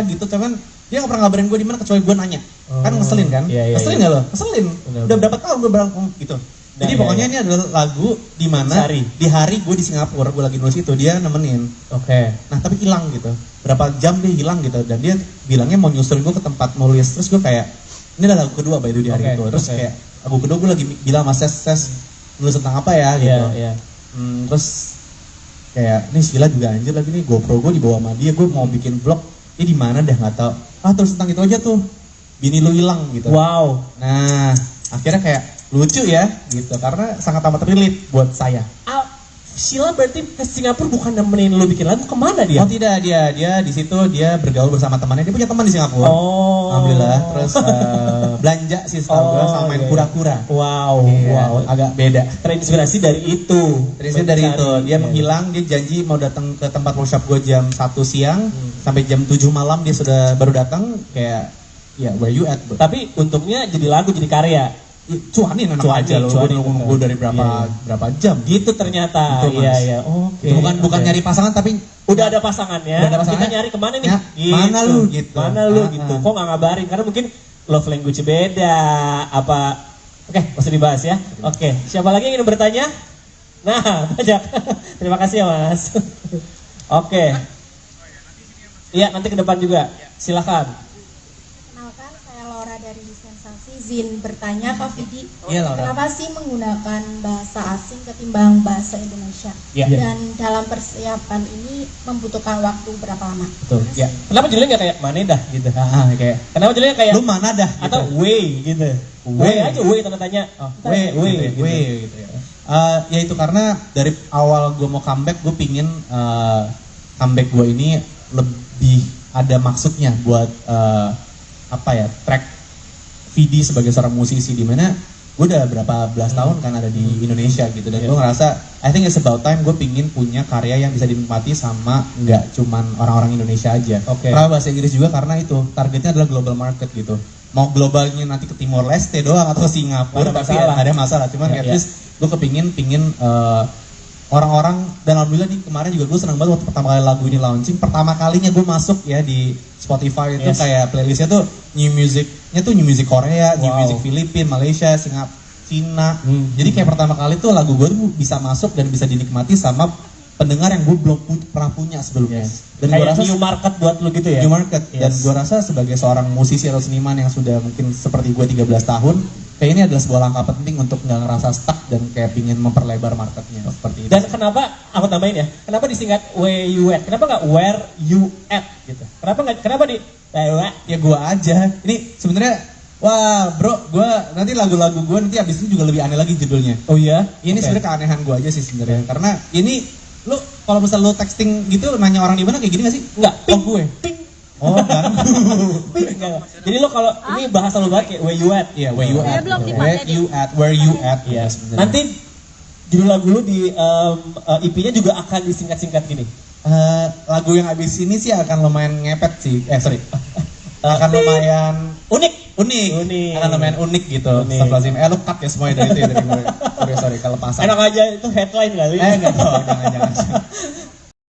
[SPEAKER 8] gitu. Cuman dia nggak pernah ngabarin gue di mana kecuali gue nanya. Kan ngeselin kan? Ngeselin nggak lo? Ngeselin. Udah berapa tahun gue berangkat gitu. Jadi pokoknya ini adalah lagu di mana di hari gue di Singapura, gue lagi nulis itu dia nemenin.
[SPEAKER 7] Oke.
[SPEAKER 8] Nah tapi hilang gitu. Berapa jam dia hilang gitu dan dia bilangnya mau nyusulin gue ke tempat nulis. Terus gue kayak ini adalah lagu kedua by the way di hari itu. Terus kayak lagu kedua gue lagi bilang mas Ses nulis tentang apa ya gitu. Terus kayak ini Sheila juga anjir lagi nih GoPro gue dibawa sama dia, gue mau bikin vlog. Ini di mana dah nggak tahu. Terus tentang itu aja tuh. Bini lu hilang gitu.
[SPEAKER 7] Wow.
[SPEAKER 8] Nah akhirnya kayak lucu ya gitu karena sangat amat relate buat saya.
[SPEAKER 7] Sheila berarti ke Singapura bukan nemenin lu bikin lagu, kemana dia?
[SPEAKER 8] Oh tidak, dia di situ dia bergaul bersama temannya, dia punya teman di Singapura. Alhamdulillah. Terus belanja sih setahu gue sama main kura-kura.
[SPEAKER 7] Wow.
[SPEAKER 8] Agak beda.
[SPEAKER 7] Terinspirasi dari itu.
[SPEAKER 8] Dia menghilang, dia janji mau datang ke tempat workshop gue jam 1 siang sampai jam 7 malam dia sudah baru datang kayak where you at?
[SPEAKER 7] Tapi untungnya jadi lagu, jadi karya.
[SPEAKER 8] Cuanin aja loh, gue nunggu dari berapa jam
[SPEAKER 7] gitu ternyata. Iya. Oke.
[SPEAKER 8] Bukan nyari pasangan tapi
[SPEAKER 7] udah ada pasangannya. Kita nyari kemana nih?
[SPEAKER 8] Gitu. Mana lu gitu.
[SPEAKER 7] Kok nggak ngabarin? Karena mungkin love language beda apa. Oke, masih dibahas ya. Oke, siapa lagi yang ingin bertanya? Nah, banyak. Terima kasih ya mas. Oke. Iya, nanti ke depan juga. Silakan.
[SPEAKER 10] Kenalkan, saya Laura dari Sensasi. Izin bertanya Kak Vidi,
[SPEAKER 8] Laura.
[SPEAKER 10] kenapa sih menggunakan bahasa asing ketimbang bahasa Indonesia? Dan dalam persiapan ini membutuhkan waktu berapa lama?
[SPEAKER 8] Betul.
[SPEAKER 7] Kenapa judulnya nggak kayak mana dah gitu?
[SPEAKER 8] Kayak.
[SPEAKER 7] Kenapa judulnya kayak
[SPEAKER 8] lu mana dah?
[SPEAKER 7] Atau way gitu? Way aja, way tanda tanya.
[SPEAKER 8] Way gitu ya. Ya itu karena dari awal gue mau comeback, gue pingin comeback gue ini lebih ada maksudnya buat track Vidi sebagai seorang musisi di mana gue udah berapa belas tahun kan ada di Indonesia gitu dan gue ngerasa I think it's about time gue pingin punya karya yang bisa dinikmati sama nggak cuman orang-orang Indonesia aja. Karena bahasa Inggris juga karena itu targetnya adalah global market gitu. Mau globalnya nanti ke Timor Leste doang atau Singapura tapi ada masalah. Cuman at least gue pingin orang-orang dan alhamdulillah nih kemarin juga gue senang banget waktu pertama kali lagu ini launching, pertama kalinya gue masuk ya di Spotify itu kayak playlistnya tuh new music Korea, new music Filipina, Malaysia, Singapura, Cina. Jadi kayak pertama kali tuh lagu gue tuh bisa masuk dan bisa dinikmati sama pendengar yang gue belum pernah punya sebelumnya. Dan gue rasa
[SPEAKER 7] new market buat lu gitu ya.
[SPEAKER 8] New market dan gue rasa sebagai seorang musisi atau seniman yang sudah mungkin seperti gue 13 tahun kayak ini adalah sebuah langkah penting untuk nggak ngerasa stuck dan kayak pingin memperlebar marketnya seperti itu.
[SPEAKER 7] Dan kenapa aku tambahin ya? Kenapa disingkat where you at? Kenapa nggak where you at gitu? Kenapa di
[SPEAKER 8] ya gue aja. Ini sebenarnya wah bro, gue nanti lagu-lagu gue nanti abis ini juga lebih aneh lagi judulnya.
[SPEAKER 7] Oh iya?
[SPEAKER 8] Ini sebenarnya keanehan gue aja sih sebenarnya. Karena ini lu kalau misalnya lu texting gitu nanya orang di mana kayak gini nggak sih?
[SPEAKER 7] Enggak.
[SPEAKER 8] Ping gue.
[SPEAKER 7] Ping. Oh kan. Jadi lo kalau ini bahasa lo banget kayak where you at ya, where you at.
[SPEAKER 8] Where you at.
[SPEAKER 7] Ya. Nanti judul lagu lu di EP-nya juga akan disingkat-singkat gini.
[SPEAKER 8] Lagu yang abis ini sih akan lumayan ngepet sih. Akan lumayan unik. Akan lumayan unik gitu. Sebelasin. Lu cut ya semuanya dari itu ya, dari sorry kelepasan.
[SPEAKER 7] Enak aja itu headline kali.
[SPEAKER 8] Enggak tahu, jangan.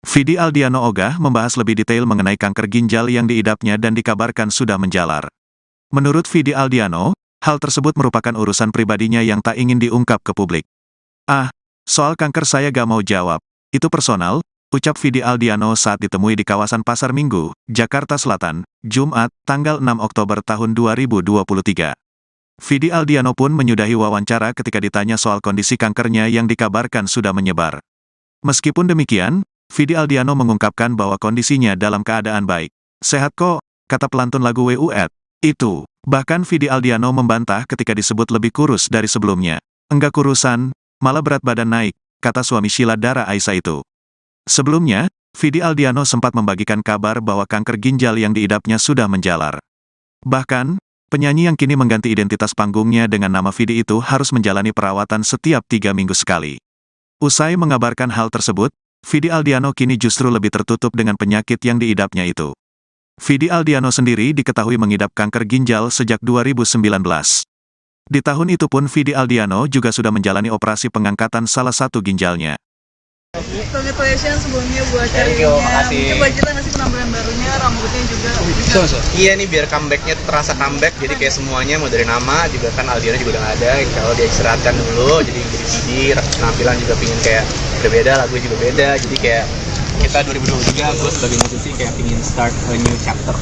[SPEAKER 1] Vidi Aldiano Ogah membahas lebih detail mengenai kanker ginjal yang diidapnya dan dikabarkan sudah menjalar. Menurut Vidi Aldiano, hal tersebut merupakan urusan pribadinya yang tak ingin diungkap ke publik. Soal kanker saya gak mau jawab. Itu personal, ucap Vidi Aldiano saat ditemui di kawasan Pasar Minggu, Jakarta Selatan, Jumat, tanggal 6 Oktober tahun 2023. Vidi Aldiano pun menyudahi wawancara ketika ditanya soal kondisi kankernya yang dikabarkan sudah menyebar. Meskipun demikian, Vidi Aldiano mengungkapkan bahwa kondisinya dalam keadaan baik. Sehat kok, kata pelantun lagu WUET. Itu, bahkan Vidi Aldiano membantah ketika disebut lebih kurus dari sebelumnya. Enggak kurusan, malah berat badan naik, kata suami Sheila Dara Aisha itu. Sebelumnya, Vidi Aldiano sempat membagikan kabar bahwa kanker ginjal yang diidapnya sudah menjalar. Bahkan, penyanyi yang kini mengganti identitas panggungnya dengan nama Vidi itu harus menjalani perawatan setiap 3 minggu sekali. Usai mengabarkan hal tersebut, Vidi Aldiano kini justru lebih tertutup dengan penyakit yang diidapnya itu. Vidi Aldiano sendiri diketahui mengidap kanker ginjal sejak 2019. Di tahun itu pun Vidi Aldiano juga sudah menjalani operasi pengangkatan salah satu ginjalnya.
[SPEAKER 2] Congratulations sebelumnya buat karirnya. Mungkin buat kita ngasih penampilan barunya, rambutnya juga bisa.
[SPEAKER 3] Iya nih biar comebacknya terasa comeback, jadi kayak semuanya mau dari nama juga kan Aldiano juga udah gak ada, kalau dia istirahatkan dulu, jadi Vidi penampilan juga pingin kayak berbeda, lagu juga beda, jadi kayak kita 2023 gue sebagai musisi kayak pingin start a new chapter.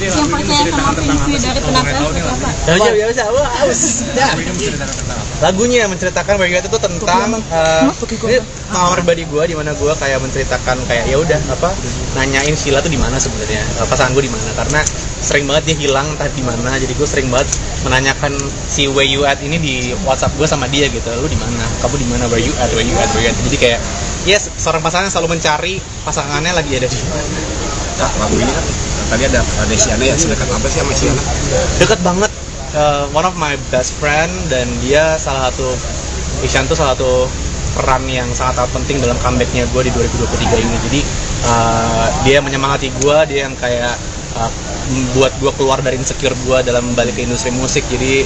[SPEAKER 2] Yang percaya sama fungsi dari penampilan apa?
[SPEAKER 3] Biasa, lagunya menceritakan Where You At itu tentang ini pengalaman pribadi gue, di mana gue kayak menceritakan kayak ya udah nanyain Sheila tuh di mana sebenarnya, pasangan gue di mana, karena sering banget dia hilang entah di mana, jadi gue sering banget menanyakan si Where You At ini di WhatsApp gue sama dia gitu, lu di mana, kamu di mana, Where You At, Where You At, Where You At, jadi kayak yes, seorang pasangan selalu mencari pasangannya lagi ada di mana.
[SPEAKER 4] Nah, lagu ini kan tadi ada Desiana ya, sedekat apa sih sama Siana?
[SPEAKER 3] Dekat banget, one of my best friend, dan dia Isyan tuh salah satu peran yang sangat penting dalam comebacknya gue di 2023 ini. Jadi dia menyemangati gue, dia yang kayak membuat gue keluar dari insecure gue dalam balik ke industri musik. Jadi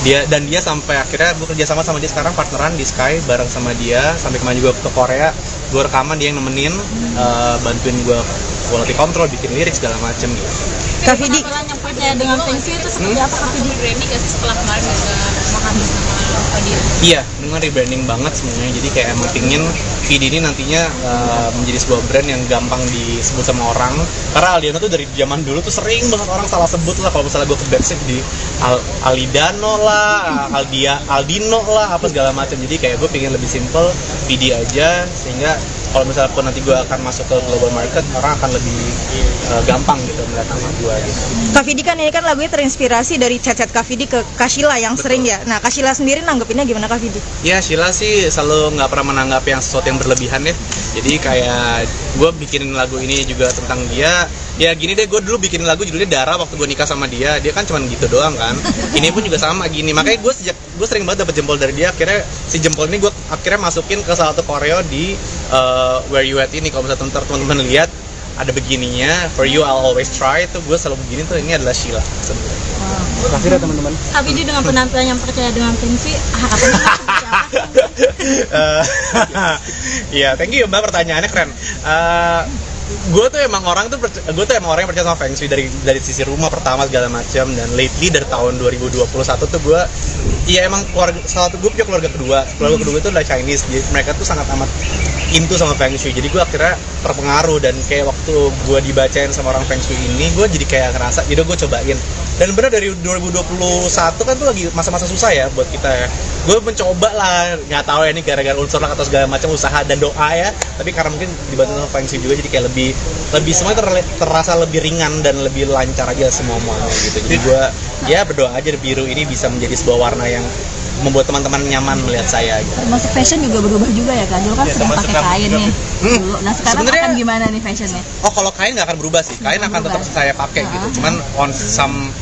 [SPEAKER 3] dia sampai akhirnya gue kerja sama dia sekarang, partneran di Sky bareng sama dia, sampai kemarin juga ke Korea, gue rekaman, dia yang nemenin, bantuin gue quality control, bikin lirik segala macem gitu.
[SPEAKER 5] Kak Vidi,
[SPEAKER 2] yang percaya dengan fungsi itu seperti apa Kak Vidi? Rebranding gak sih setelah kemarin menghabis nama dia?
[SPEAKER 3] Iya, dengan rebranding banget semuanya. Jadi kayak emang pingin Vidi ini nantinya menjadi sebuah brand yang gampang disebut sama orang. Karena Aldiano tuh dari zaman dulu tuh sering banget orang salah sebut lah. Kalau misalnya gue ke backstage di Alidano lah, Aldino lah, apa segala macam. Jadi kayak gue pingin lebih simple, Vidi aja, sehingga kalau misalnya pun nanti gue akan masuk ke global market, orang akan lebih gampang gitu melihat nama gue gitu.
[SPEAKER 5] Kak Vidi kan ini kan lagunya terinspirasi dari chat-chat Kak Vidi ke Kak Sheila yang sering ya. Nah, Kak Sheila sendiri nanggepinnya gimana Kak Vidi?
[SPEAKER 3] Ya, Sheila sih selalu nggak pernah menanggapi yang sesuatu yang berlebihan ya. Jadi kayak gue bikin lagu ini juga tentang dia. Ya gini deh, gue dulu bikin lagu judulnya Dara waktu gue nikah sama dia. Dia kan cuma gitu doang kan. Ini pun juga sama gini. Makanya gue sering banget dapet jempol dari dia. Akhirnya si jempol ini gue akhirnya masukin ke salah satu koreo di Where You At ini. Kalau misalnya teman-teman lihat ada begininya, For You I'll Always Try, itu gue selalu begini tuh, ini adalah Sheila sebenarnya.
[SPEAKER 6] Akhirnya teman-teman.
[SPEAKER 2] Kak Vidi dengan penampilan yang percaya dengan fungsi, harapannya seperti apa?
[SPEAKER 3] Iya, thank you Mbak, pertanyaannya keren. Gue tuh emang orang yang percaya sama Feng Shui dari sisi rumah pertama segala macam, dan lately dari tahun 2021 tuh gue emang gue punya keluarga kedua itu adalah Chinese, jadi mereka tuh sangat amat into sama Feng Shui, jadi gue akhirnya terpengaruh, dan kayak waktu gue dibacain sama orang Feng Shui ini, gue jadi kayak ngerasa, jadi gue cobain, dan bener dari 2021 kan tuh lagi masa-masa susah ya buat kita ya. Gue mencoba lah, nggak tahu ya ini gara-gara unsur atau segala macam usaha dan doa ya, tapi karena mungkin dibantu sama Feng Shui juga, jadi kayak lebih semuanya terasa lebih ringan dan lebih lancar aja semuanya gitu. Jadi gue berdoa aja biru ini bisa menjadi sebuah warna yang membuat teman-teman nyaman melihat saya gitu.
[SPEAKER 5] Termasuk fashion juga berubah juga ya kan? Dulu kan sering pakai kain nih. Dulu. Nah sekarang
[SPEAKER 3] Sebenarnya-
[SPEAKER 5] akan gimana nih fashionnya?
[SPEAKER 3] Oh, kalau kain nggak akan berubah sih. Kain akan tetap saya pakai gitu. Cuman on some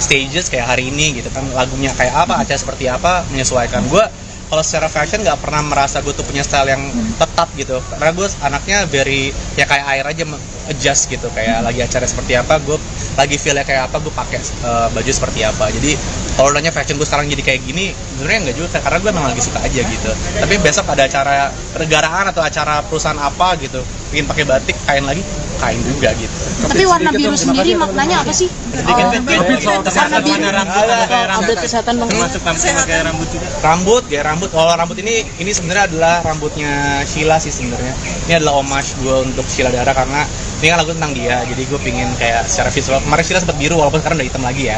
[SPEAKER 3] stages kayak hari ini gitu kan, lagunya kayak apa, acara seperti apa, menyesuaikan. Gue kalau secara fashion nggak pernah merasa gue tuh punya style yang tetap gitu, karena gue anaknya very ya kayak air aja, adjust gitu. Kayak lagi acara seperti apa, gue lagi feelnya kayak apa, gue pakai baju seperti apa. Jadi kalau nanya fashion gue sekarang jadi kayak gini, sebenarnya nggak juga, karena gue memang lagi suka aja gitu. Tapi besok ada acara negaraan atau acara perusahaan apa gitu, ingin pakai batik, kain lagi, kain juga gitu.
[SPEAKER 11] Tapi warna biru sendiri maknanya apa sih? Update kesehatan bang.
[SPEAKER 3] Rambut, gaya rambut. Kalau rambut ini sebenarnya adalah rambutnya Sheila sih sebenarnya. Ini adalah homage gue untuk Sheila Dara, karena ini kan lagu tentang dia. Jadi gue pingin kayak secara visual. Kemarin Sheila sempat biru, walaupun sekarang udah hitam lagi ya.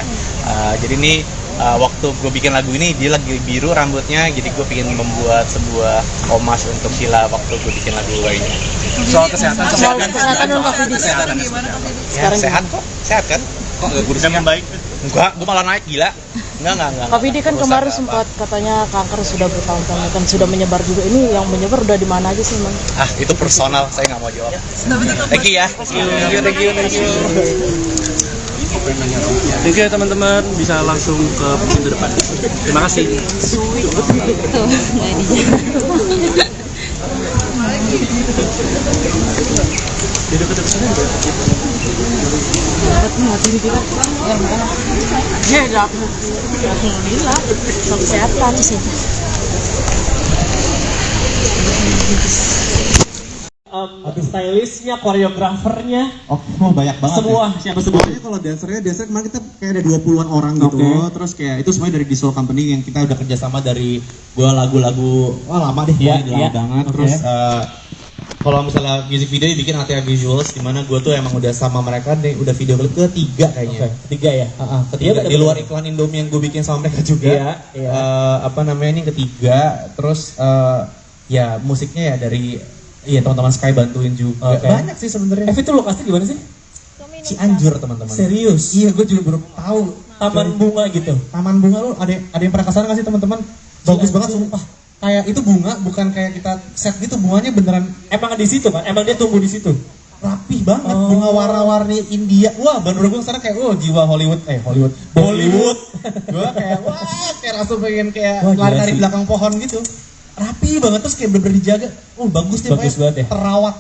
[SPEAKER 3] Jadi ini waktu gue bikin lagu ini dia lagi biru rambutnya. Jadi gue pingin membuat sebuah homage untuk Sheila waktu gue bikin lagu ini.
[SPEAKER 4] Soal kesehatan
[SPEAKER 11] dong Kak Fidi.
[SPEAKER 3] Ya, sehat kok, sehat kan?
[SPEAKER 4] Kok nggak kurusnya membaik?
[SPEAKER 3] Enggak, gue malah naik, gila. Enggak.
[SPEAKER 11] Kak Fidi kan kemarin sempat katanya kanker sudah bertahun-tahun kan sudah menyebar juga. Ini yang menyebar udah di mana aja sih, Bang?
[SPEAKER 3] Itu personal, saya nggak mau jawab. Thank you ya. Thank you.
[SPEAKER 6] Thank you ya teman-teman, bisa langsung ke pintu depan. Terima kasih.
[SPEAKER 11] Alhamdulillah, kesehatan sih.
[SPEAKER 7] Stylistnya, koreografernya,
[SPEAKER 8] Banyak banget.
[SPEAKER 7] semua
[SPEAKER 8] ya.
[SPEAKER 7] siapa semua?
[SPEAKER 8] Pokoknya kalau dancer kemarin kita kayak ada 20-an orang gitu. Terus kayak itu semuanya dari Visual Company yang kita udah kerjasama dari gua lagu-lagu lama deh, lama banget. Terus kalau misalnya music video dibikin Atea Visuals, dimana gue tuh emang udah sama mereka deh, udah video klip ketiga kayaknya.
[SPEAKER 7] Ketiga ya?
[SPEAKER 8] Ketiga, di luar iklan Indomie yang gue bikin sama mereka juga. Ini ketiga. Terus ya musiknya ya dari teman-teman Sky bantuin juga. Banyak sih sebenarnya.
[SPEAKER 7] Itu lokasi di mana sih?
[SPEAKER 8] Cianjur teman-teman.
[SPEAKER 7] Serius?
[SPEAKER 8] Iya, gue juga baru tahu.
[SPEAKER 7] Taman bunga gitu.
[SPEAKER 8] Taman bunga lo ada yang pernah kesana nggak sih teman-teman? Bagus banget sumpah. Kayak itu bunga, bukan kayak kita set gitu, bunganya beneran
[SPEAKER 7] Emang di situ kan? Emang dia tumbuh di situ?
[SPEAKER 8] rapih banget, bunga warna-warni India. Wah, bener gue kesana kayak jiwa Hollywood. Gue kayak kayak langsung pengen kayak lari di belakang pohon gitu. Rapi banget, terus kayak bener-bener dijaga. Bagus deh,
[SPEAKER 7] bagus banget ya.
[SPEAKER 8] Terawat,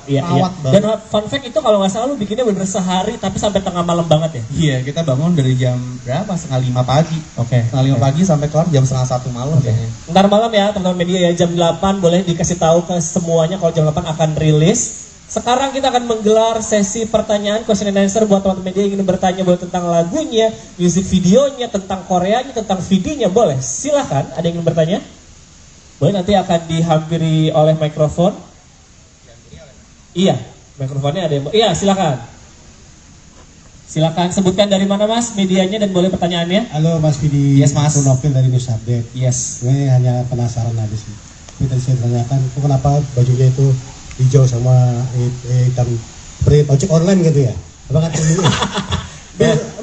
[SPEAKER 8] iya.
[SPEAKER 7] Dan fun fact itu kalau nggak salah lu bikinnya bener sehari tapi sampai tengah malam banget ya.
[SPEAKER 8] Iya, kita bangun dari jam berapa? 4:30 pagi. Oke. 5 pagi sampai kelar jam 1:30 malam kayaknya.
[SPEAKER 7] Ntar malam ya teman-teman media ya, jam 8 boleh dikasih tahu ke semuanya kalau jam 8 akan rilis. Sekarang kita akan menggelar sesi pertanyaan question and answer buat teman-teman media yang ingin bertanya boleh tentang lagunya, music videonya, tentang Koreanya, tentang videonya, boleh. Silahkan, ada yang ingin bertanya? Boleh, nanti akan dihampiri oleh mikrofon. Iya, mikrofonnya ada yang... Iya, silakan. Silakan sebutkan dari mana Mas medianya dan boleh pertanyaannya.
[SPEAKER 9] Halo Mas Vidi.
[SPEAKER 8] Yes, Mas.
[SPEAKER 9] Aku Novil dari News Update.
[SPEAKER 8] Yes.
[SPEAKER 9] Gue hanya penasaran aja sih. Tadi saya tanyakan, kok kenapa bajunya itu hijau sama hitam seperti ojek online gitu ya? Apa kan ini?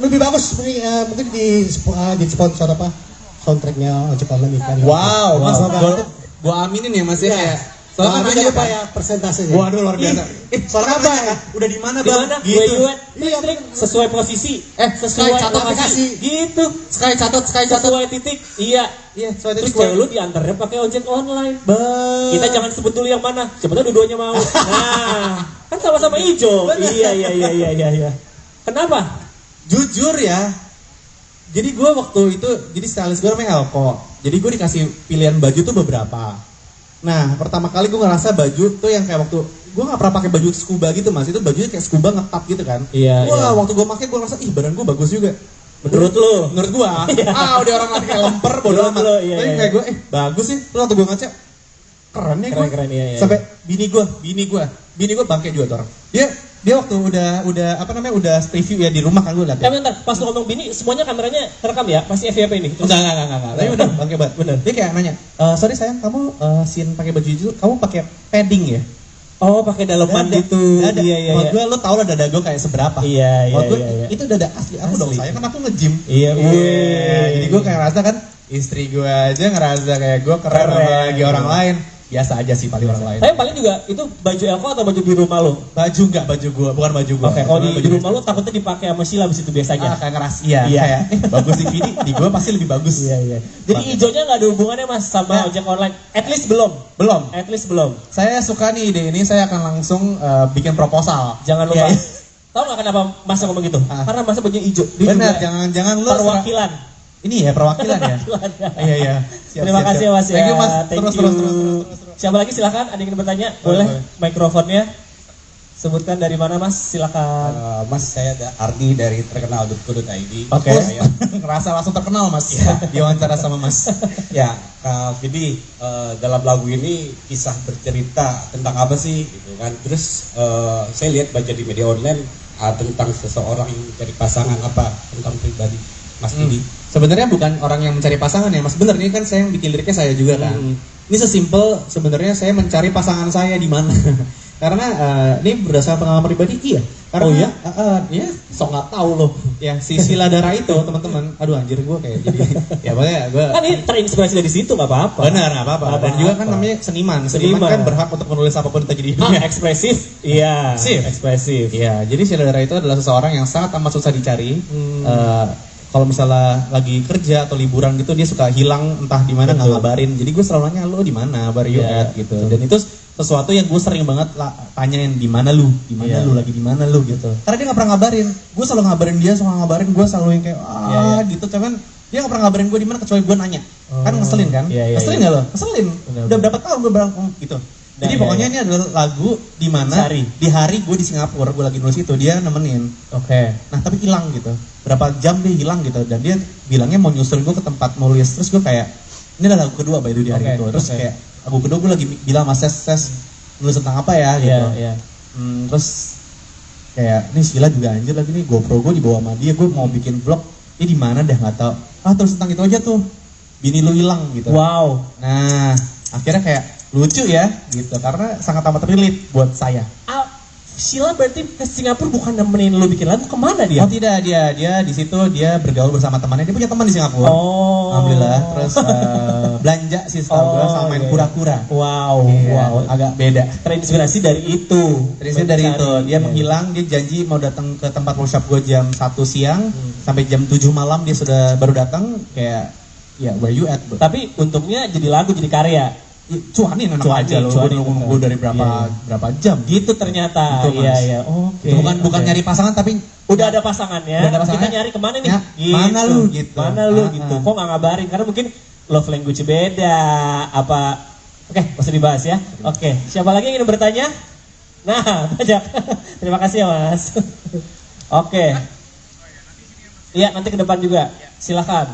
[SPEAKER 9] Lebih bagus mungkin di sponsor apa? Soundtracknya ojek online ikan.
[SPEAKER 8] Wow, Mas, gua aminin ya Mas ya. Soalnya kan
[SPEAKER 9] jangan lupa ya persentasenya.
[SPEAKER 8] Waduh, luar biasa. Soalnya apa ya? Udah di mana Bang?
[SPEAKER 7] Gitu. Sesuai posisi. Sesuai
[SPEAKER 8] catat
[SPEAKER 7] lokasi. Gitu.
[SPEAKER 8] Sky catat.
[SPEAKER 7] Sesuai titik. Iya. Terus cewek lu diantarnya pakai ojek online. Kita jangan sebut dulu yang mana. Siapa tahu dua-duanya mau. Nah, kan sama-sama hijau. Iya. Kenapa?
[SPEAKER 8] Jujur ya. Jadi gue waktu itu, jadi stylist gue namanya Elko. Jadi gue dikasih pilihan baju tuh beberapa. Nah, pertama kali gue ngerasa baju tuh yang kayak waktu gue nggak pernah pakai baju scuba gitu Mas. Itu bajunya kayak scuba ngetap gitu kan.
[SPEAKER 7] Iya.
[SPEAKER 8] Waktu gue pakai gue ngerasa badan gue bagus juga.
[SPEAKER 7] Menurut lu?
[SPEAKER 8] Menurut gue. Udah orang lagi kayak lemper bodoh amat. Tapi kayak gue bagus sih. Terus waktu gue ngaca keren ya gue.
[SPEAKER 7] Keren, iya.
[SPEAKER 8] Sampai bini gue bangke juga tuh orang. Dia waktu udah review ya di rumah kan gue lihat.
[SPEAKER 7] Bentar, pas lu ngomong bini semuanya kameranya terekam ya? Pasti FYP ini?
[SPEAKER 8] Enggak. Tapi udah bangke banget. Bener. Dia kayak nanya, sorry sayang, kamu scene pakai baju itu, kamu pakai padding ya?
[SPEAKER 7] Oh, pakai daleman gitu. Iya.
[SPEAKER 8] Menurut gue, lo tau lah dada gue kayak seberapa.
[SPEAKER 7] Iya.
[SPEAKER 8] Menurut gue, itu dada asli aku dong, sayang kan aku nge-gym.
[SPEAKER 7] Iya.
[SPEAKER 8] Jadi gue kayak rasa kan, Istri gue aja ngerasa kayak gue keren lagi orang lain. Biasa aja sih paling orang lain.
[SPEAKER 7] Tapi paling juga itu baju Elko atau baju di rumah lo?
[SPEAKER 8] Baju enggak, baju gue, bukan baju gue.
[SPEAKER 7] Oke, kalau di rumah lo takutnya dipakai sama Sheila abis itu biasanya.
[SPEAKER 8] Kayak ngeras, kayak bagus di Vidi, di gue pasti lebih bagus.
[SPEAKER 7] Iya. Jadi hijaunya nggak ada hubungannya mas sama ojek online? At least belum. Saya
[SPEAKER 8] suka nih ide ini, saya akan langsung bikin proposal.
[SPEAKER 7] Jangan lupa. Tahu nggak kenapa mas ngomong gitu? Karena mas bajunya hijau.
[SPEAKER 8] Benar, jangan lu
[SPEAKER 7] perwakilan.
[SPEAKER 8] Ini ya perwakilan ya. Iya.
[SPEAKER 7] Terima kasih mas ya.
[SPEAKER 8] Thank you mas. Terus.
[SPEAKER 7] Siapa lagi silakan? Ada yang ingin bertanya? Boleh. Mikrofonnya. Sebutkan dari mana mas? Silakan.
[SPEAKER 12] Mas saya Ardi dari terkenal.co.id.
[SPEAKER 7] Oke.
[SPEAKER 8] Ngerasa langsung terkenal mas. Diwawancara sama mas.
[SPEAKER 12] Ya, Kak Vidi, dalam lagu ini kisah bercerita tentang apa sih? Gitu kan. Terus saya lihat baca di media online tentang seseorang yang mencari pasangan apa tentang pribadi Mas Vidi.
[SPEAKER 8] Sebenarnya bukan orang yang mencari pasangan ya mas, bener ini kan saya yang bikin liriknya saya juga kan. Ini sesimpel sebenarnya saya mencari pasangan saya di mana. Karena ini berdasarkan pengalaman pribadi iya. Karena sok nggak tahu loh. Ya si Sheila Dara itu teman-teman, aduh anjir gue kayak jadi ya pokoknya gue.
[SPEAKER 7] Kan ini terinspirasi dari situ nggak apa-apa.
[SPEAKER 8] Benar nggak apa-apa. Dan juga kan namanya seniman kan berhak untuk menulis apapun terjadi.
[SPEAKER 7] Ekspresif. Iya. Ekspresif.
[SPEAKER 8] Iya. Jadi Sheila Dara itu adalah seseorang yang sangat amat susah dicari. Kalau misalnya lagi kerja atau liburan gitu dia suka hilang entah di mana nggak ngabarin. Jadi gue selalu nanya lo di mana, where you at gitu. Dan itu sesuatu yang gue sering banget tanyain di mana lu lagi di mana lu gitu. Karena dia nggak pernah ngabarin. Gue selalu ngabarin dia, gue selalu yang kayak gitu. Cuman dia nggak pernah ngabarin gue di mana kecuali gue nanya. Kan ngeselin kan? Ngeselin nggak lo? Ngeselin. Udah berapa tahun gue bilang gitu. Jadi pokoknya ini adalah lagu di mana di hari gue di Singapura, gue lagi nulis itu dia nemenin.
[SPEAKER 7] Oke.
[SPEAKER 8] Nah tapi hilang gitu. Berapa jam dia hilang gitu dan dia bilangnya mau nyusul gue ke tempat nulis. Terus gue kayak ini adalah lagu kedua by di hari itu. Terus kayak lagu kedua gue lagi bilang sama Ses nulis tentang apa ya gitu. Terus kayak ini Sheila juga anjir lagi nih GoPro gue dibawa sama dia, gue mau bikin vlog. Ini di mana dah nggak tahu. Terus tentang itu aja tuh. Bini lu hilang gitu.
[SPEAKER 7] Wow.
[SPEAKER 8] Nah akhirnya kayak lucu ya gitu karena sangat amat relate buat saya.
[SPEAKER 7] Sheila berarti ke Singapura bukan nemenin lo bikin lagu, kemana dia?
[SPEAKER 8] Oh tidak, dia di situ dia bergaul bersama temannya, dia punya teman di Singapura. Alhamdulillah. Terus belanja sih setahu gue sama main kura-kura.
[SPEAKER 7] Wow,
[SPEAKER 8] agak beda.
[SPEAKER 7] Terinspirasi dari itu.
[SPEAKER 8] Dia menghilang, dia janji mau datang ke tempat workshop gue jam 1 siang sampai jam 7 malam dia sudah baru datang kayak ya where you at bro.
[SPEAKER 7] Tapi untungnya jadi lagu, jadi karya.
[SPEAKER 8] Cuanin aja loh, gue dari berapa jam
[SPEAKER 7] gitu ternyata. Iya. Oke.
[SPEAKER 8] Bukan nyari pasangan tapi
[SPEAKER 7] udah ada pasangannya. Kita nyari kemana nih? Gitu.
[SPEAKER 8] Mana lu gitu.
[SPEAKER 7] Kok nggak ngabarin? Karena mungkin love language beda apa. Oke, masih dibahas ya. Oke, siapa lagi yang ingin bertanya? Nah, banyak. Terima kasih ya Mas. Oke. Iya, nanti ke depan juga. Silakan.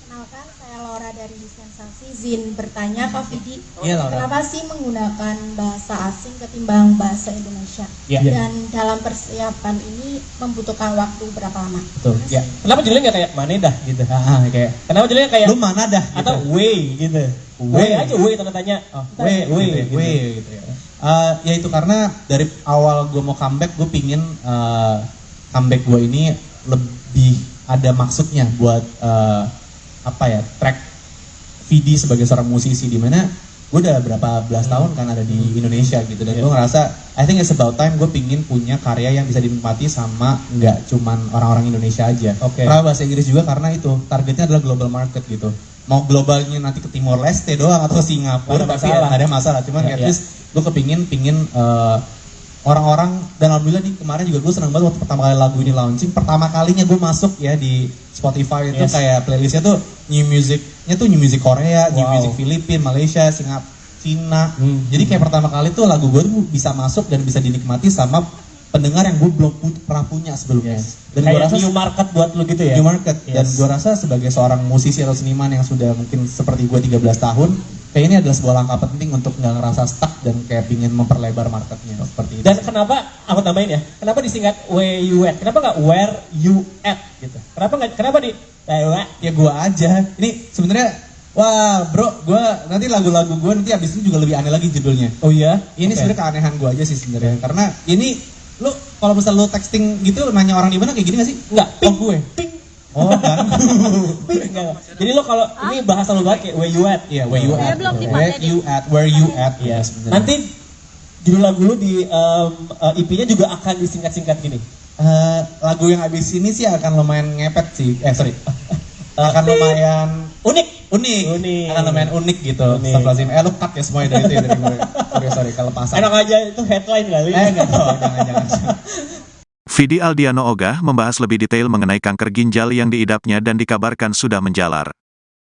[SPEAKER 10] Kenalkan, saya Laura dari Sensasi. Izin bertanya Kak Vidi,
[SPEAKER 8] Iya,
[SPEAKER 10] kenapa sih menggunakan bahasa asing ketimbang bahasa Indonesia? Dan dalam persiapan ini membutuhkan waktu berapa lama?
[SPEAKER 8] Betul. Ya.
[SPEAKER 7] Kenapa judulnya nggak kayak Manedah gitu?
[SPEAKER 8] Kayak.
[SPEAKER 7] Kenapa judulnya kayak
[SPEAKER 8] Lu mana dah? Gitu.
[SPEAKER 7] Atau Way gitu? Way aja, Way tanda tanya.
[SPEAKER 8] Way gitu ya. Ya itu karena dari awal gue mau comeback, gue pingin comeback gue ini lebih ada maksudnya buat track Vidi sebagai seorang musisi di mana gue udah berapa belas tahun kan ada di Indonesia gitu dan gue ngerasa I think it's about time gue pingin punya karya yang bisa dinikmati sama nggak cuman orang-orang Indonesia aja. Karena bahasa Inggris juga karena itu targetnya adalah global market gitu. Mau globalnya nanti ke Timor Leste doang atau ke Singapura tapi ada masalah. Cuman at least gue pingin orang-orang dan alhamdulillah nih kemarin juga gue senang banget waktu pertama kali lagu ini launching, pertama kalinya gue masuk ya di Spotify itu kayak playlistnya tuh new music Korea, new music Filipina, Malaysia, Singapura, Cina. Jadi kayak pertama kali tuh lagu gue tuh bisa masuk dan bisa dinikmati sama pendengar yang gue belum pernah punya sebelumnya. Dan gue rasa
[SPEAKER 7] new market buat lu gitu ya.
[SPEAKER 8] New market dan gue rasa sebagai seorang musisi atau seniman yang sudah mungkin seperti gue 13 tahun kayak ini adalah sebuah langkah penting untuk nggak ngerasa stuck dan kayak pingin memperlebar marketnya seperti itu.
[SPEAKER 7] Dan kenapa aku tambahin ya? Kenapa disingkat where you at? Kenapa nggak where you at gitu? Kenapa di
[SPEAKER 8] ya gue aja. Ini sebenarnya wah bro, gue nanti lagu-lagu gue nanti abis ini juga lebih aneh lagi judulnya.
[SPEAKER 7] Oh iya?
[SPEAKER 8] Ini sebenarnya keanehan gue aja sih sebenarnya. Karena ini lu kalau misalnya lu texting gitu nanya orang di mana kayak gini nggak sih?
[SPEAKER 7] Nggak.
[SPEAKER 8] Ping gue. Oh,
[SPEAKER 7] Enggak. Jadi lo kalau ini bahasa lo banget kayak where you at, ya where you at,
[SPEAKER 8] where you at, ya.
[SPEAKER 7] Nanti judul lagu lo di EP-nya juga akan disingkat-singkat gini.
[SPEAKER 8] Lagu yang habis ini sih akan lumayan ngepet sih. Akan lumayan unik. Akan lumayan unik gitu. Astagfirullahaladzim. Lu cut ya semuanya dari itu ya dari gue. Sorry kelepasan.
[SPEAKER 7] Enak aja itu headline kali.
[SPEAKER 8] Enggak tahu, jangan.
[SPEAKER 1] Vidi Aldiano Ogah membahas lebih detail mengenai kanker ginjal yang diidapnya dan dikabarkan sudah menjalar.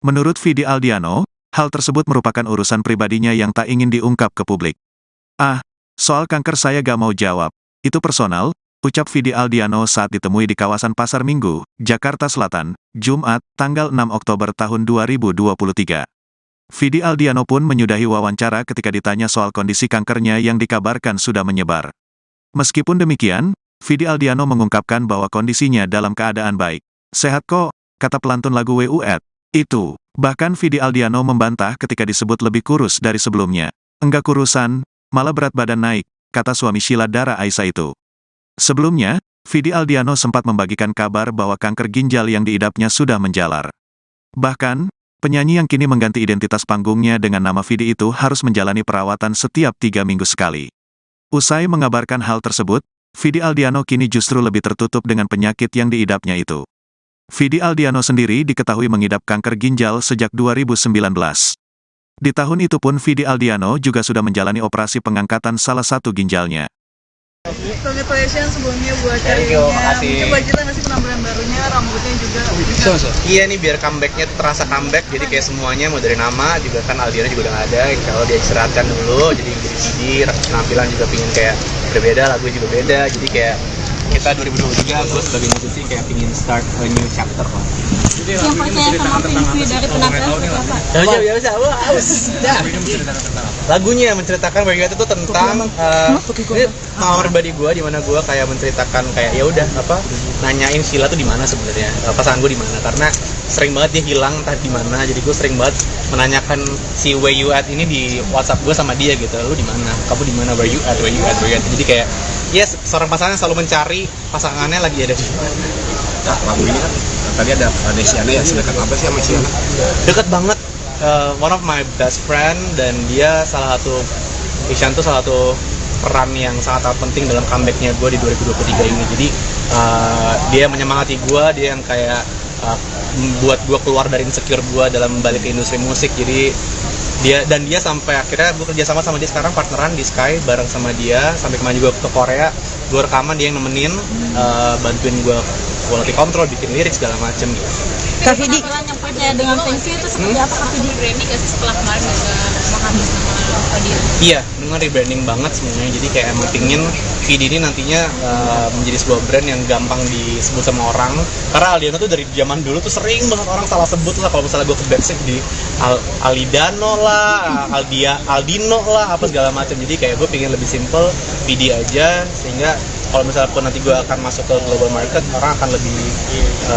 [SPEAKER 1] Menurut Vidi Aldiano, hal tersebut merupakan urusan pribadinya yang tak ingin diungkap ke publik. Soal kanker saya gak mau jawab. Itu personal, ucap Vidi Aldiano saat ditemui di kawasan Pasar Minggu, Jakarta Selatan, Jumat, tanggal 6 Oktober tahun 2023. Vidi Aldiano pun menyudahi wawancara ketika ditanya soal kondisi kankernya yang dikabarkan sudah menyebar. Meskipun demikian, Vidi Aldiano mengungkapkan bahwa kondisinya dalam keadaan baik. Sehat kok, kata pelantun lagu WUET. Itu, bahkan Vidi Aldiano membantah ketika disebut lebih kurus dari sebelumnya. Enggak kurusan, malah berat badan naik, kata suami Sheila Dara Aisha itu. Sebelumnya, Vidi Aldiano sempat membagikan kabar bahwa kanker ginjal yang diidapnya sudah menjalar. Bahkan, penyanyi yang kini mengganti identitas panggungnya dengan nama Vidi itu harus menjalani perawatan setiap 3 minggu sekali. Usai mengabarkan hal tersebut, Vidi Aldiano kini justru lebih tertutup dengan penyakit yang diidapnya itu. Vidi Aldiano sendiri diketahui mengidap kanker ginjal sejak 2019. Di tahun itu pun Vidi Aldiano juga sudah menjalani operasi pengangkatan salah satu ginjalnya.
[SPEAKER 2] Congratulations sebelumnya buat karirnya. Mungkin buat kita ngasih penampilan barunya, rambutnya juga bisa.
[SPEAKER 3] Iya nih biar comebacknya terasa comeback, jadi kayak semuanya mau dari nama juga kan Aldiano juga udah gak ada. Kalau dia istirahatkan dulu, jadi CD, penampilan juga pingin kayak berbeda, lagunya juga beda. Jadi kayak kita 2023, gue sebagai musisi kayak pingin start a new chapter lah.
[SPEAKER 2] Yang percaya sama Fengsi dari penampilan apa?
[SPEAKER 3] Biasa, lagunya menceritakan Where You At itu tentang ini pengalaman pribadi gue, di mana gue kayak menceritakan kayak ya udah nanyain Sheila tuh di mana sebenarnya, pasangan gue di mana, karena sering banget dia hilang entah di mana, jadi gue sering banget menanyakan si Where You At ini di WhatsApp gue sama dia gitu, lu di mana, kamu di mana, Where You At, Where You At, Where You At, jadi kayak yes, seorang pasangan selalu mencari pasangannya lagi ada di mana.
[SPEAKER 4] Nah, lagu ini kan tadi ada Desiana ya, sedekat apa sih sama Siana?
[SPEAKER 3] Dekat banget, one of my best friend, dan dia Isyan tuh salah satu peran yang sangat penting dalam comebacknya gue di 2023 ini. Jadi dia menyemangati gue, dia yang kayak membuat gue keluar dari insecure gue dalam balik ke industri musik. Jadi dia sampai akhirnya gue kerja sama dia sekarang, partneran di Sky bareng sama dia, sampai kemarin juga ke Korea, gue rekaman, dia yang nemenin, bantuin gue quality control, bikin lirik segala macem gitu.
[SPEAKER 5] Kak Vidi,
[SPEAKER 2] yang percaya dengan Fengsi itu seperti apa Kak Vidi? Rebranding gak sih setelah kemarin menghabis nama dia?
[SPEAKER 3] Iya, dengan rebranding banget semuanya. Jadi kayak emang pingin Vidi ini nantinya menjadi sebuah brand yang gampang disebut sama orang. Karena Aldiano tuh dari zaman dulu tuh sering banget orang salah sebut lah. Kalau misalnya gue ke backstage di Alidano lah, Aldino lah, apa segala macam. Jadi kayak gue pingin lebih simple, Vidi aja, sehingga kalau misalnya pun nanti gue akan masuk ke global market, orang akan lebih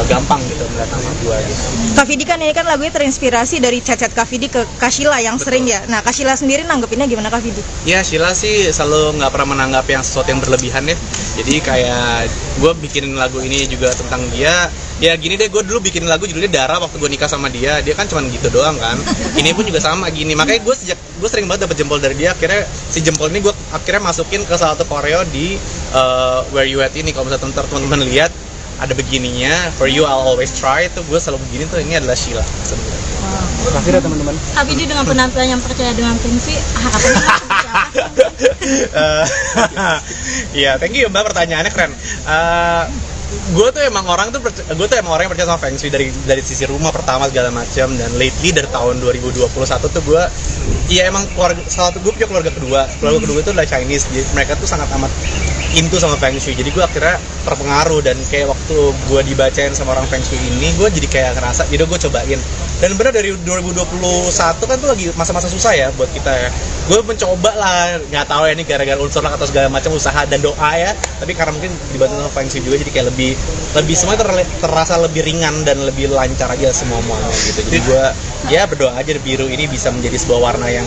[SPEAKER 3] gampang gitu melihat nama gue gitu.
[SPEAKER 5] Kak Vidi kan ini kan lagunya terinspirasi dari chat-chat Kak Vidi ke Kak Sheila yang sering ya. Nah, Kak Sheila sendiri nanggepinnya gimana Kak Vidi?
[SPEAKER 3] Ya, Sheila sih selalu nggak pernah menanggap yang sesuatu yang berlebihan ya. Jadi kayak gue bikin lagu ini juga tentang dia. Ya gini deh, gue dulu bikin lagu judulnya Dara waktu gue nikah sama dia. Dia kan cuma gitu doang kan. Ini pun juga sama gini. Makanya gue sering banget dapet jempol dari dia. Akhirnya si jempol ini gue akhirnya masukin ke salah satu koreo di Where You At ini. Kalau misalnya teman-teman lihat ada begininya, For You I'll Always Try, itu gue selalu begini tuh, ini adalah Sheila sebenarnya.
[SPEAKER 6] Akhirnya teman-teman.
[SPEAKER 2] Kak Vidi dengan penampilan yang percaya dengan Fengsi,
[SPEAKER 3] Iya, thank you Mbak, pertanyaannya keren. Gue tuh emang orang yang percaya sama Feng Shui dari sisi rumah pertama segala macam, dan lately dari tahun 2021 tuh gue emang gue punya keluarga kedua itu adalah Chinese, jadi mereka tuh sangat amat into sama Feng Shui, jadi gue akhirnya terpengaruh, dan kayak waktu gue dibacain sama orang Feng Shui ini, gue jadi kayak ngerasa, jadi gue cobain, dan benar dari 2021 kan tuh lagi masa-masa susah ya buat kita ya. Gue mencoba lah, nggak tahu ya ini gara-gara unsur atau segala macam usaha dan doa ya, tapi karena mungkin dibantu sama Feng Shui juga, jadi kayak lebih semuanya terasa lebih ringan dan lebih lancar aja semuanya gitu. Jadi gue berdoa aja biru ini bisa menjadi sebuah warna yang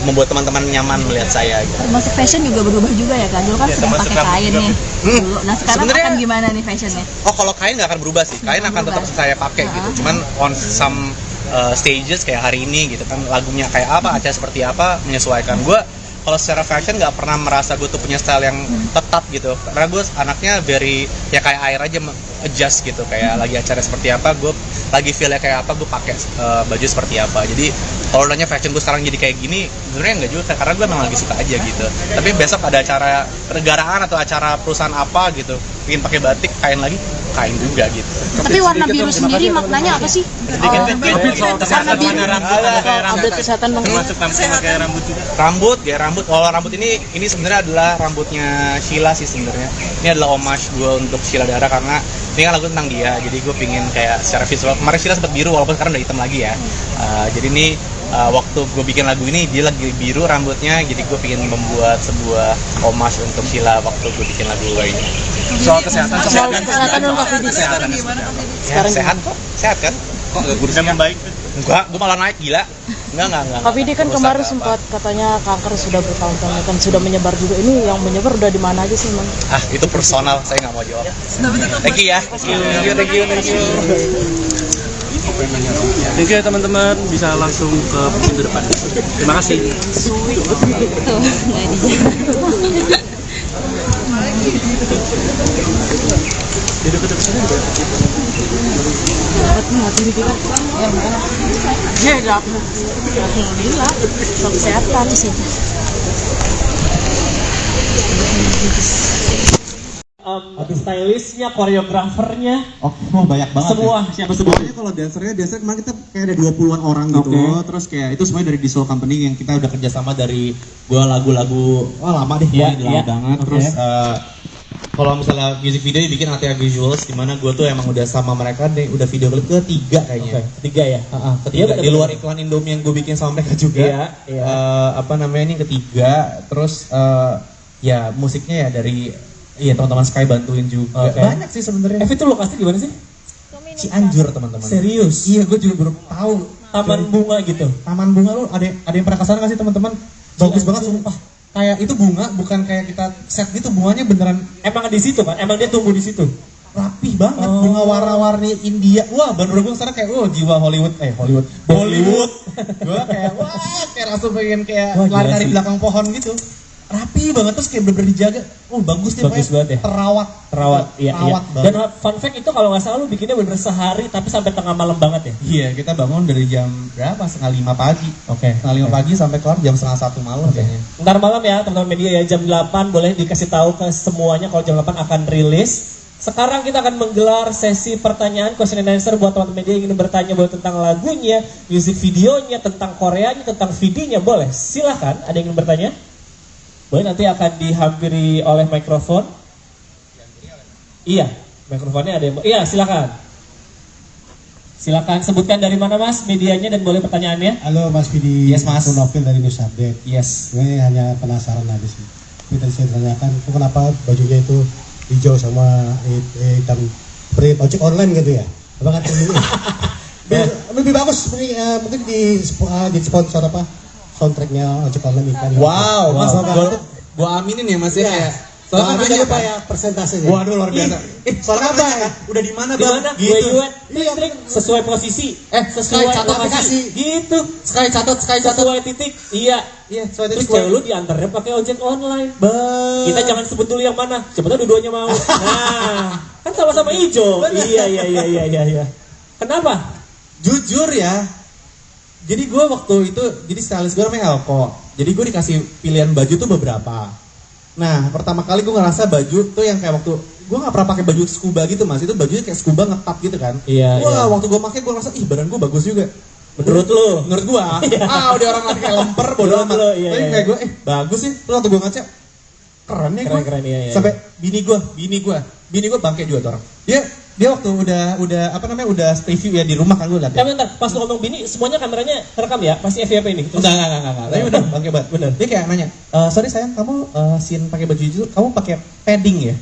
[SPEAKER 3] membuat teman-teman nyaman melihat saya gitu.
[SPEAKER 5] Termasuk fashion juga berubah juga ya kan? Dulu kan sudah pakai kain nih. Dulu. Nah sekarang
[SPEAKER 3] Sebenarnya-
[SPEAKER 5] akan gimana nih fashionnya?
[SPEAKER 3] Oh, kalau kain nggak akan berubah sih. Kain akan tetap saya pakai gitu. Cuman on some stages kayak hari ini gitu kan, lagunya kayak apa, acara seperti apa, menyesuaikan. Gue kalau secara fashion nggak pernah merasa gue tuh punya style yang tetap gitu, karena gue anaknya very ya kayak air aja, adjust gitu. Kayak lagi acara seperti apa, gue lagi feelnya kayak apa, gue pakai baju seperti apa. Jadi kalau nanya fashion gue sekarang jadi kayak gini, sebenarnya nggak juga, karena gue memang lagi suka aja gitu. Tapi besok ada acara kenegaraan atau acara perusahaan apa gitu, ingin pakai batik, kain lagi, kain juga gitu.
[SPEAKER 11] Tapi warna biru sendiri maknanya apa sih? Update kesehatan bang.
[SPEAKER 3] Rambut, gaya rambut. Kalau rambut ini sebenarnya adalah rambutnya Sheila sih sebenarnya. Ini adalah homage gue untuk Sheila Dara, karena ini kan lagu tentang dia. Jadi gue pingin kayak secara visual. Kemarin Sheila sempat biru, walaupun sekarang udah hitam lagi ya. Jadi ini waktu gue bikin lagu ini dia lagi biru rambutnya. Jadi gue pingin membuat sebuah homage untuk Sheila waktu gue bikin lagu ini.
[SPEAKER 11] Soal kesehatan dong Kak Fidi.
[SPEAKER 3] Ya, sehat kok, sehat kan? Kok nggak kurusnya membaik? Enggak, gue malah naik, gila. Enggak.
[SPEAKER 11] Kak Fidi kan kemarin sempat katanya kanker sudah bertahun-tahun kan sudah menyebar juga. Ini yang menyebar udah di mana aja sih, Bang?
[SPEAKER 3] Ah, itu personal, saya nggak mau jawab. Thank you ya. Thank you.
[SPEAKER 6] Thank you ya teman-teman, bisa langsung ke pintu depan. Terima kasih.
[SPEAKER 11] Alhamdulillah, soal kesehatan sih.
[SPEAKER 7] Stylistnya, koreografernya,
[SPEAKER 8] Banyak banget.
[SPEAKER 7] semua
[SPEAKER 8] ya.
[SPEAKER 7] siapa semua?
[SPEAKER 8] Pokoknya kalau dancernya kemarin kita kayak ada 20-an orang gitu.
[SPEAKER 7] Oke.
[SPEAKER 8] Terus kayak itu semuanya dari Diesel Company yang kita udah kerjasama dari gua lagu-lagu lama deh,
[SPEAKER 7] Iya,
[SPEAKER 8] lama
[SPEAKER 7] iya.
[SPEAKER 8] banget.
[SPEAKER 7] Oke.
[SPEAKER 8] Terus kalau misalnya music video dibikin Atea Visuals, di mana gua tuh emang udah sama mereka deh, udah video klip ketiga kayaknya.
[SPEAKER 7] Ketiga ya?
[SPEAKER 8] Ketiga, di luar iklan Indomie yang gue bikin sama mereka juga.
[SPEAKER 7] Iya.
[SPEAKER 8] Apa namanya ini ketiga. Terus ya musiknya ya dari teman-teman Sky bantuin juga.
[SPEAKER 7] Oke.
[SPEAKER 8] Banyak sih sebenarnya.
[SPEAKER 7] Itu lokasi di mana sih?
[SPEAKER 8] Cianjur teman-teman.
[SPEAKER 7] Serius?
[SPEAKER 8] Iya, gue juga baru tahu.
[SPEAKER 7] Taman bunga gitu.
[SPEAKER 8] Taman bunga lu ada yang pernah kesana nggak sih teman-teman? Bagus banget sumpah. Kayak itu bunga bukan kayak kita set gitu, bunganya beneran
[SPEAKER 7] Emang di situ kan? Emang dia tumbuh di situ?
[SPEAKER 8] rapih banget, bunga warna-warni India. Wah, baru gue kesana kayak jiwa Hollywood. Bollywood. Gue kayak kayak langsung pengen kayak lari-lari di belakang pohon gitu. Rapi banget, terus kayak bener-bener dijaga. Bagus deh,
[SPEAKER 7] bagus banget ya.
[SPEAKER 8] Terawat,
[SPEAKER 7] iya.
[SPEAKER 8] banget.
[SPEAKER 7] Dan fun fact itu kalau nggak salah lu bikinnya bener sehari tapi sampai tengah malam banget ya.
[SPEAKER 8] Iya, kita bangun dari jam berapa? 4:30 pagi.
[SPEAKER 7] Oke.
[SPEAKER 8] 4:30 pagi sampai kelar jam 1:30 malam kayaknya.
[SPEAKER 7] Ntar malam ya teman-teman media ya, jam 8 boleh dikasih tahu ke semuanya kalau jam 8 akan rilis. Sekarang kita akan menggelar sesi pertanyaan question and answer buat teman-teman media yang ingin bertanya boleh tentang lagunya, music videonya, tentang Koreanya, tentang videonya, boleh. Silahkan, ada yang ingin bertanya? Boleh, nanti akan dihampiri oleh mikrofon. Iya, mikrofonnya ada yang... Iya, silakan. Silakan sebutkan dari mana Mas medianya dan boleh pertanyaannya.
[SPEAKER 9] Halo Mas Vidi.
[SPEAKER 8] Yes, Mas.
[SPEAKER 9] Aku Novil dari News Update.
[SPEAKER 8] Yes.
[SPEAKER 9] Gue hanya penasaran aja sih. Kita saya tanyakan, kenapa bajunya itu hijau sama hitam seperti ojek online gitu ya? Apa kan ini? Lebih bagus mungkin di sponsor apa? Soundtracknya ojek online ikan.
[SPEAKER 8] Wow, Mas, gua aminin ya Mas ya.
[SPEAKER 9] Soalnya kan lupa ya persentasenya.
[SPEAKER 8] Waduh, luar biasa. Soalnya apa ya? Udah di mana, Bang?
[SPEAKER 7] Gitu. Sesuai posisi. Sesuai
[SPEAKER 9] catat
[SPEAKER 7] lokasi. Gitu.
[SPEAKER 8] Sekali catat.
[SPEAKER 7] Sesuai titik. Iya. Terus cewek lu diantarnya pakai ojek online. Kita jangan sebut dulu yang mana. Siapa tahu dua-duanya mau. Nah, kan sama-sama hijau. Iya. Kenapa?
[SPEAKER 8] Jujur ya. Jadi gue waktu itu, jadi stylist gue namanya Elko. Jadi gue dikasih pilihan baju tuh beberapa. Nah, pertama kali gue ngerasa baju tuh yang kayak waktu gue nggak pernah pakai baju scuba gitu Mas. Itu bajunya kayak scuba ngetap gitu kan.
[SPEAKER 7] Iya.
[SPEAKER 8] Waktu gue pakai gue ngerasa badan gue bagus juga.
[SPEAKER 7] Menurut lu?
[SPEAKER 8] Menurut gue. Udah orang lagi kayak lemper bodoh amat. Tapi kayak gue bagus sih. Terus waktu gue ngaca keren ya gue.
[SPEAKER 7] Keren, iya.
[SPEAKER 8] Sampai bini gue bangke juga tuh orang. Dia waktu udah review ya di rumah kan gue lihat.
[SPEAKER 7] Bentar, pas lu ngomong bini semuanya kameranya rekam ya? Pasti FYP ini.
[SPEAKER 8] Enggak. Tapi udah bangke banget. Bener. Dia kayak nanya, sorry sayang, kamu scene pakai baju itu, kamu pakai padding ya?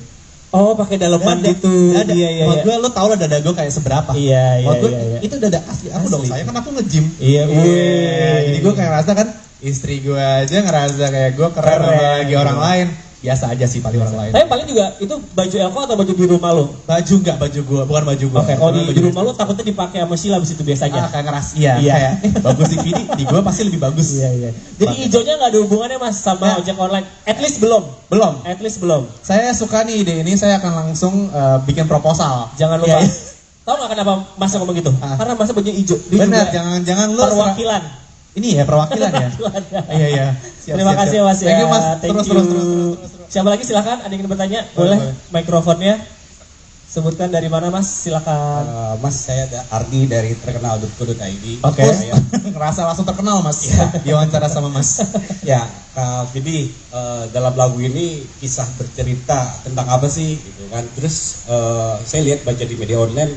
[SPEAKER 7] Oh, pakai daleman gitu. Iya.
[SPEAKER 8] Menurut gue, lo tau lah dada gue kayak seberapa.
[SPEAKER 7] Iya.
[SPEAKER 8] Menurut gue, itu dada asli aku dong sayang, kan aku nge-gym.
[SPEAKER 7] Iya.
[SPEAKER 8] Jadi gue kayak rasa kan, Istri gue aja ngerasa kayak gue keren bagi orang lain. Biasa aja sih paling orang lain.
[SPEAKER 7] Tapi paling juga itu baju Elko atau baju di rumah lo?
[SPEAKER 8] Baju enggak, baju gue, bukan baju gue.
[SPEAKER 7] Oke, kalau di rumah lo takutnya dipakai sama Sheila abis itu biasanya.
[SPEAKER 8] Kayak ngeras, kayak bagus di Vidi, di gue pasti lebih bagus.
[SPEAKER 7] Iya. Jadi hijaunya nggak ada hubungannya mas sama ojek online? At least belum. Saya suka nih ide ini, saya akan langsung bikin proposal. Jangan lupa. Tahu nggak kenapa mas ngomong gitu? Karena mas baju hijau. Benar, jangan lu perwakilan. Ini ya perwakilan ya. Iya. Terima kasih mas ya. Thank you mas. Terus. Siapa lagi silakan? Ada yang ingin bertanya? Boleh. Mikrofonnya. Sebutkan dari mana mas? Silakan.
[SPEAKER 12] Mas saya Ardi dari terkenal.co.id.
[SPEAKER 8] Oke. Ngerasa langsung terkenal mas. Diwawancara sama mas.
[SPEAKER 12] Ya, Kak Vidi, dalam lagu ini kisah bercerita tentang apa sih? Gitu kan. Terus saya lihat baca di media online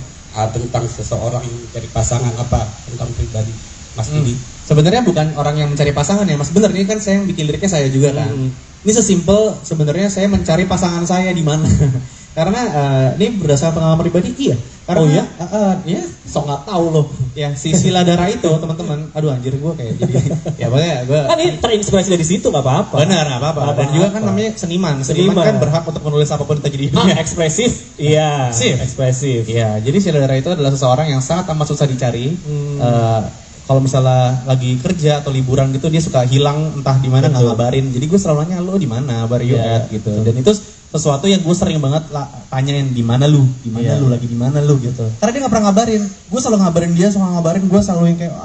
[SPEAKER 12] tentang seseorang yang mencari pasangan apa tentang pribadi Mas Vidi.
[SPEAKER 8] Sebenarnya bukan orang yang mencari pasangan ya mas, bener ini kan saya yang bikin liriknya saya juga kan. Ini sesimpel sebenarnya saya mencari pasangan saya di mana. Karena ini berdasarkan pengalaman pribadi iya. Karena sok nggak tahu loh. Ya si Sheila Dara itu teman-teman, aduh anjir gue kayak jadi ya pokoknya gue. Kan ini terinspirasi dari situ nggak apa-apa. Benar nggak apa-apa. Dan juga kan namanya seniman kan berhak untuk menulis apapun kita jadi. Ekspresif. Iya. Ekspresif. Iya. Jadi Sheila Dara itu adalah seseorang yang sangat amat susah dicari. Kalau misalnya lagi kerja atau liburan gitu dia suka hilang entah di mana nggak ngabarin. Jadi gue selalu nanya lo di mana, where you at gitu. Dan itu sesuatu yang gue sering banget tanyain di mana lu lagi di mana lu gitu. Karena dia nggak pernah ngabarin. Gue selalu ngabarin dia, gue selalu yang kayak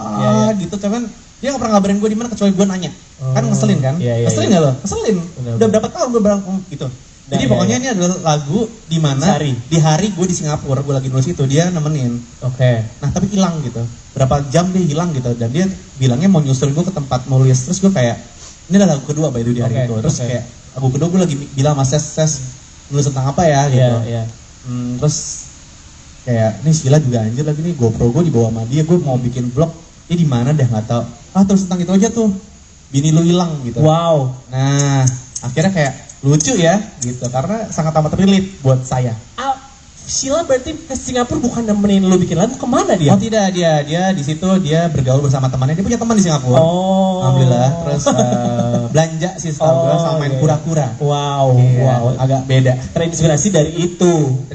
[SPEAKER 8] gitu. Cuman dia nggak pernah ngabarin gue di mana kecuali gue nanya. Kan ngeselin kan? Ngeselin nggak lo? Ngeselin. Udah berapa tahun gue bilang gitu. Jadi pokoknya ini adalah lagu di mana di hari gue di Singapura, gue lagi nulis itu dia nemenin. Oke. Nah tapi hilang gitu. Berapa jam dia hilang gitu dan dia bilangnya mau nyusul gue ke tempat nulis. Terus gue kayak ini adalah lagu kedua by di hari itu. Terus kayak lagu kedua gue lagi bilang mas Ses nulis tentang apa ya gitu. Terus kayak ini Sheila juga anjir lagi nih GoPro gue dibawa sama dia, gue mau bikin vlog. Dia di mana dah nggak tahu. Terus tentang itu aja tuh. Bini lu hilang gitu. Wow. Nah akhirnya kayak lucu ya gitu karena sangat amat relate buat saya. Sheila berarti ke Singapura bukan nemenin lu bikin lagu, kemana dia? Oh tidak, dia di situ dia bergaul bersama temannya, dia punya teman di Singapura. Alhamdulillah. Terus belanja sih setahu gue sama main kura-kura. Wow, agak beda. Terinspirasi dari itu.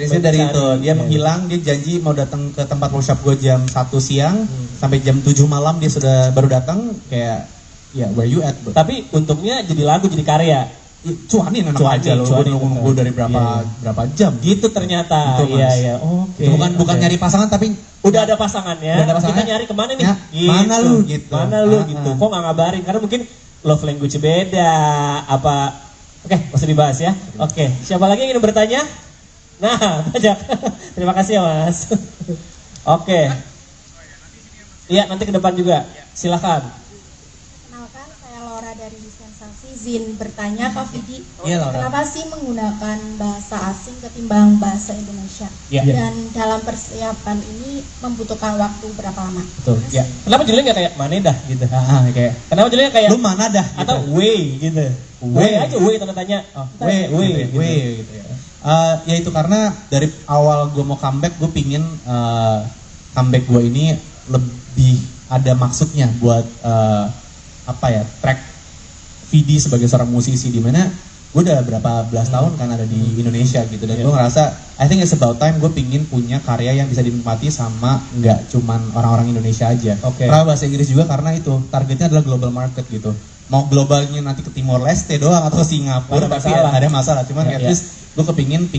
[SPEAKER 8] Dia menghilang, dia janji mau datang ke tempat workshop gue jam 1 siang sampai jam 7 malam dia sudah baru datang kayak ya where you at bro. Tapi untungnya jadi lagu, jadi karya. Cuanin aja loh, gue dari berapa jam gitu ternyata. Iya. Oke. Bukan nyari pasangan tapi udah ada pasangannya. Kita nyari kemana nih? Gitu. Mana lu gitu. Kok nggak ngabarin? Karena mungkin love language beda apa. Oke, masih dibahas ya. Oke, siapa lagi yang ingin bertanya? Nah, banyak. Terima kasih ya mas. Oke. Iya, nanti ke depan juga. Silakan.
[SPEAKER 10] Kenalkan, saya Laura dari Sensasi. Izin bertanya Kak Vidi,
[SPEAKER 8] Iya,
[SPEAKER 10] kenapa sih menggunakan bahasa asing ketimbang bahasa Indonesia? Dan dalam persiapan ini membutuhkan waktu berapa lama?
[SPEAKER 8] Betul. Ya. Kenapa judulnya nggak kayak Manedah gitu? Kayak. Kenapa judulnya kayak lu mana dah? Gitu. Atau way gitu? Way aja way tanda tanya. Way gitu ya. Ya itu karena dari awal gue mau comeback, gue pingin comeback gue ini lebih ada maksudnya buat track Vidi sebagai seorang musisi di mana gue udah berapa belas tahun kan ada di Indonesia gitu dan gue ngerasa I think it's about time gue pingin punya karya yang bisa dinikmati sama nggak cuman orang-orang Indonesia aja. Karena bahasa Inggris juga karena itu targetnya adalah global market gitu. Mau globalnya nanti ke Timor Leste doang atau Singapura tapi ada masalah. Cuman at least gue pingin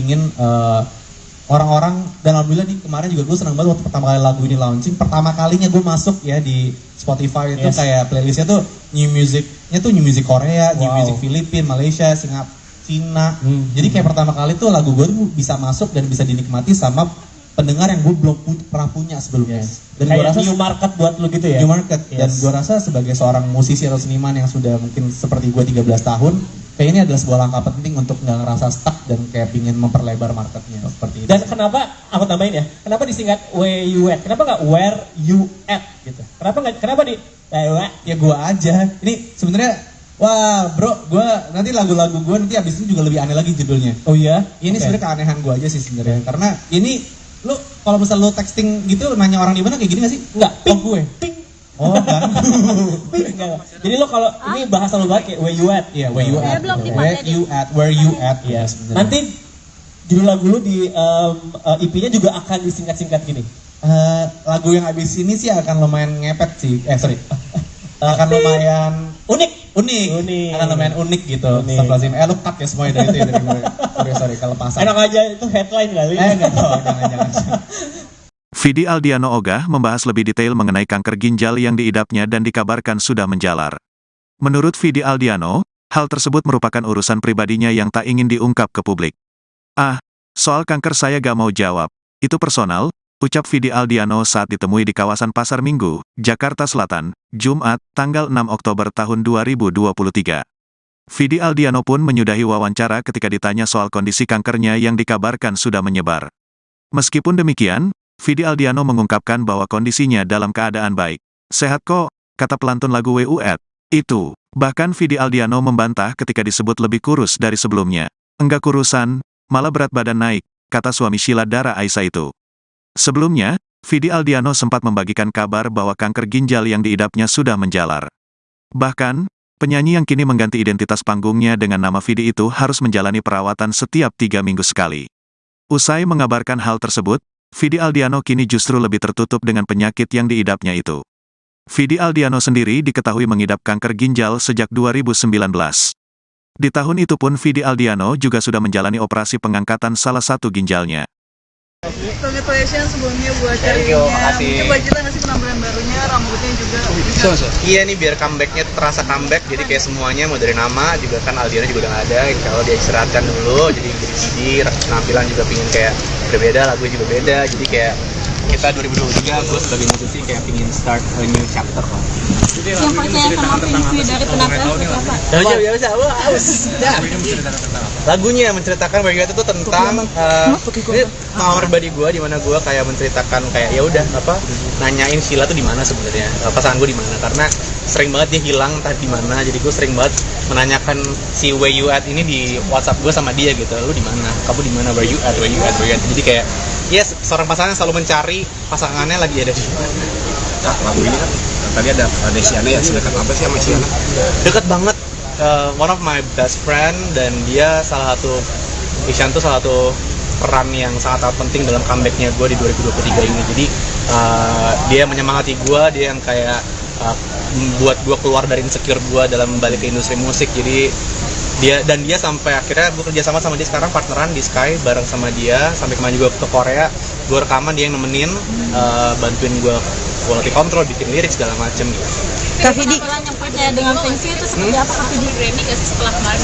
[SPEAKER 8] orang-orang dan alhamdulillah nih kemarin juga gue senang banget waktu pertama kali lagu ini launching, pertama kalinya gue masuk ya di Spotify itu kayak playlistnya tuh new music Korea, new music Filipina, Malaysia, Singapura, Cina. Jadi kayak pertama kali tuh lagu gue tuh bisa masuk dan bisa dinikmati sama pendengar yang gue belum pernah punya sebelumnya. Dan gue rasa new market buat lu gitu ya. New market dan gue rasa sebagai seorang musisi atau seniman yang sudah mungkin seperti gue 13 tahun kayak ini adalah sebuah langkah penting untuk nggak ngerasa stuck dan kayak pingin memperlebar marketnya seperti itu. Dan kenapa aku tambahin ya? Kenapa disingkat where you at? Kenapa nggak where you at gitu? Kenapa di ya gue aja. Ini sebenarnya wah bro, gue nanti lagu-lagu gue nanti abis ini juga lebih aneh lagi judulnya. Oh iya? Ini sebenarnya keanehan gue aja sih sebenarnya. Karena ini lu kalau misal lu texting gitu nanya orang di mana kayak gini nggak sih? Nggak. Ping gue. Ping.
[SPEAKER 7] Oh, enggak. Jadi lo kalau ini bahasa lo banget kayak where you at, ya, where you at.
[SPEAKER 8] Where you at,
[SPEAKER 7] ya. Nanti judul lagu lo di EP-nya juga akan disingkat-singkat gini.
[SPEAKER 8] Lagu yang abis ini sih akan lumayan ngepet sih. Akan lumayan unik. Akan lumayan unik gitu. Astagfirullahaladzim. Lu cut ya semuanya dari itu ya, dari gue. Sorry, kelepasan.
[SPEAKER 7] Enak aja itu headline kali.
[SPEAKER 8] Enggak tahu, jangan.
[SPEAKER 1] Vidi Aldiano Ogah membahas lebih detail mengenai kanker ginjal yang diidapnya dan dikabarkan sudah menjalar. Menurut Vidi Aldiano, hal tersebut merupakan urusan pribadinya yang tak ingin diungkap ke publik. Soal kanker saya gak mau jawab. Itu personal, ucap Vidi Aldiano saat ditemui di kawasan Pasar Minggu, Jakarta Selatan, Jumat, tanggal 6 Oktober tahun 2023. Vidi Aldiano pun menyudahi wawancara ketika ditanya soal kondisi kankernya yang dikabarkan sudah menyebar. Meskipun demikian, Vidi Aldiano mengungkapkan bahwa kondisinya dalam keadaan baik. Sehat kok, kata pelantun lagu WUET. Itu, bahkan Vidi Aldiano membantah ketika disebut lebih kurus dari sebelumnya. Enggak kurusan, malah berat badan naik, kata suami Sheila Dara Aisha itu. Sebelumnya, Vidi Aldiano sempat membagikan kabar bahwa kanker ginjal yang diidapnya sudah menjalar. Bahkan, penyanyi yang kini mengganti identitas panggungnya dengan nama Vidi itu harus menjalani perawatan setiap 3 minggu sekali. Usai mengabarkan hal tersebut, Vidi Aldiano kini justru lebih tertutup dengan penyakit yang diidapnya itu. Vidi Aldiano sendiri diketahui mengidap kanker ginjal sejak 2019. Di tahun itu pun Vidi Aldiano juga sudah menjalani operasi pengangkatan salah satu ginjalnya.
[SPEAKER 2] Congratulations sebelumnya buat Carinya. Coba cerita nggak sih penampilan barunya, rambutnya juga bisa.
[SPEAKER 3] Iya nih, biar comebacknya terasa comeback, jadi kayak semuanya mau dari nama juga kan Aldiano juga udah nggak ada. Kalau dia istirahatkan dulu, jadi CD, penampilan juga pingin kayak berbeda, lagu juga beda, jadi kayak kita 2023 gue sebagai musisi kayak pingin start a new chapter lah.
[SPEAKER 2] Yang percaya sama Feng dari penampilan seperti apa?
[SPEAKER 3] Lagunya menceritakan Where You At itu tentang ini pengalaman pribadi gue, di mana gue kayak menceritakan kayak ya udah nanyain Sheila tuh di mana sebenarnya, pasangan gue di mana, karena sering banget dia hilang entah di mana, jadi gue sering banget menanyakan si Where You At ini di WhatsApp gue sama dia gitu, lu di mana, kamu di mana, Where You At, Where You At, Where You At, jadi kayak yes, seorang pasangan selalu mencari pasangannya lagi ada di mana.
[SPEAKER 4] Nah, lagu ini kan tadi ada Desiana ya, sedekat apa sih sama Siana?
[SPEAKER 3] Dekat banget, one of my best friend, dan dia salah satu, Isyan tuh salah satu peran yang sangat penting dalam comebacknya gue di 2023 ini. Jadi dia menyemangati gue, dia yang kayak membuat gue keluar dari insecure gue dalam balik ke industri musik. Jadi dia sampai akhirnya gue kerja sama dia sekarang, partneran di Sky bareng sama dia, sampai kemarin juga ke Korea, gue rekaman, dia yang nemenin, bantuin gue quality control, bikin lirik segala macem gitu.
[SPEAKER 5] Kak Vidi,
[SPEAKER 2] yang percaya dengan Feng Shui itu seperti apa Kak Vidi? Rebranding nggak sih setelah kemarin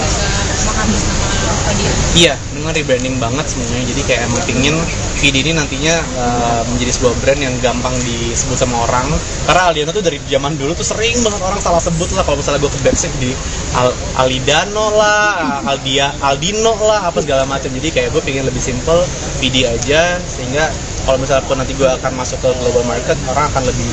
[SPEAKER 2] menghabis nama dia?
[SPEAKER 3] Iya, dengan rebranding banget semuanya. Jadi kayak emang pingin Vidi ini nantinya menjadi sebuah brand yang gampang disebut sama orang. Karena Aldiano tuh dari zaman dulu tuh sering banget orang salah sebut lah. Kalau misalnya gue ke backstage di Alidano lah, Aldino lah, apa segala macam. Jadi kayak gue pingin lebih simple, Vidi aja, sehingga kalau misalnya pun nanti gue akan masuk ke global market, orang akan lebih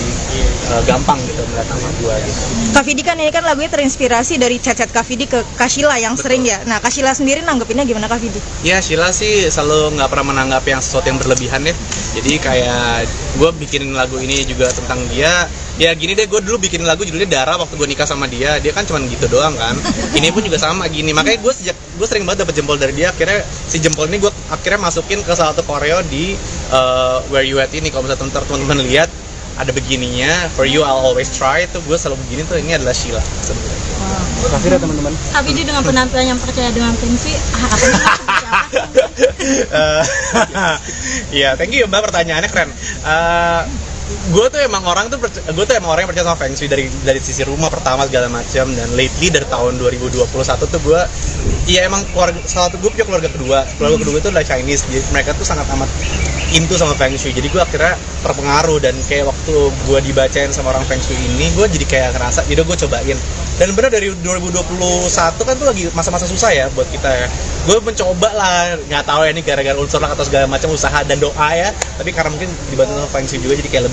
[SPEAKER 3] gampang gitu melihat nama gue gitu.
[SPEAKER 5] Kak Vidi kan ini kan lagunya terinspirasi dari chat-chat Kak Vidi ke Kak Sheila yang sering ya. Nah, Kak Sheila sendiri nanggepinnya gimana Kak Vidi?
[SPEAKER 3] Ya, Sheila sih selalu nggak pernah menanggap yang sesuatu yang berlebihan ya. Jadi kayak gue bikin lagu ini juga tentang dia. Ya gini deh, gue dulu bikin lagu judulnya Dara waktu gue nikah sama dia. Dia kan cuma gitu doang kan. Ini pun juga sama gini. Makanya gue sering banget dapet jempol dari dia. Akhirnya si jempol ini gue akhirnya masukin ke salah satu koreo di Where You At ini. Kalau misalnya teman-teman lihat ada begininya, For You I'll Always Try, itu gue selalu begini tuh, ini adalah Sheila sebenarnya.
[SPEAKER 6] Kasih ya teman-teman.
[SPEAKER 2] Kak Vidi dengan penampilan yang percaya dengan Feng Shui,
[SPEAKER 3] Iya, thank you Mbak, pertanyaannya keren. Gue tuh emang orang yang percaya sama Feng Shui dari sisi rumah pertama segala macam, dan lately dari tahun 2021 tuh gue, iya emang salah satu gue punya keluarga kedua itu adalah Chinese, jadi mereka tuh sangat amat into sama Feng Shui, jadi gue akhirnya terpengaruh, dan kayak waktu gue dibacain sama orang Feng Shui ini, gue jadi kayak ngerasa, yaudah gue cobain. Dan bener dari 2021 kan tuh lagi masa-masa susah ya buat kita ya. Gue mencoba lah, nggak tahu ya ini gara-gara unsur lah atau segala macam usaha dan doa ya. Tapi karena mungkin dibantu sama Feng Shui juga, jadi kayak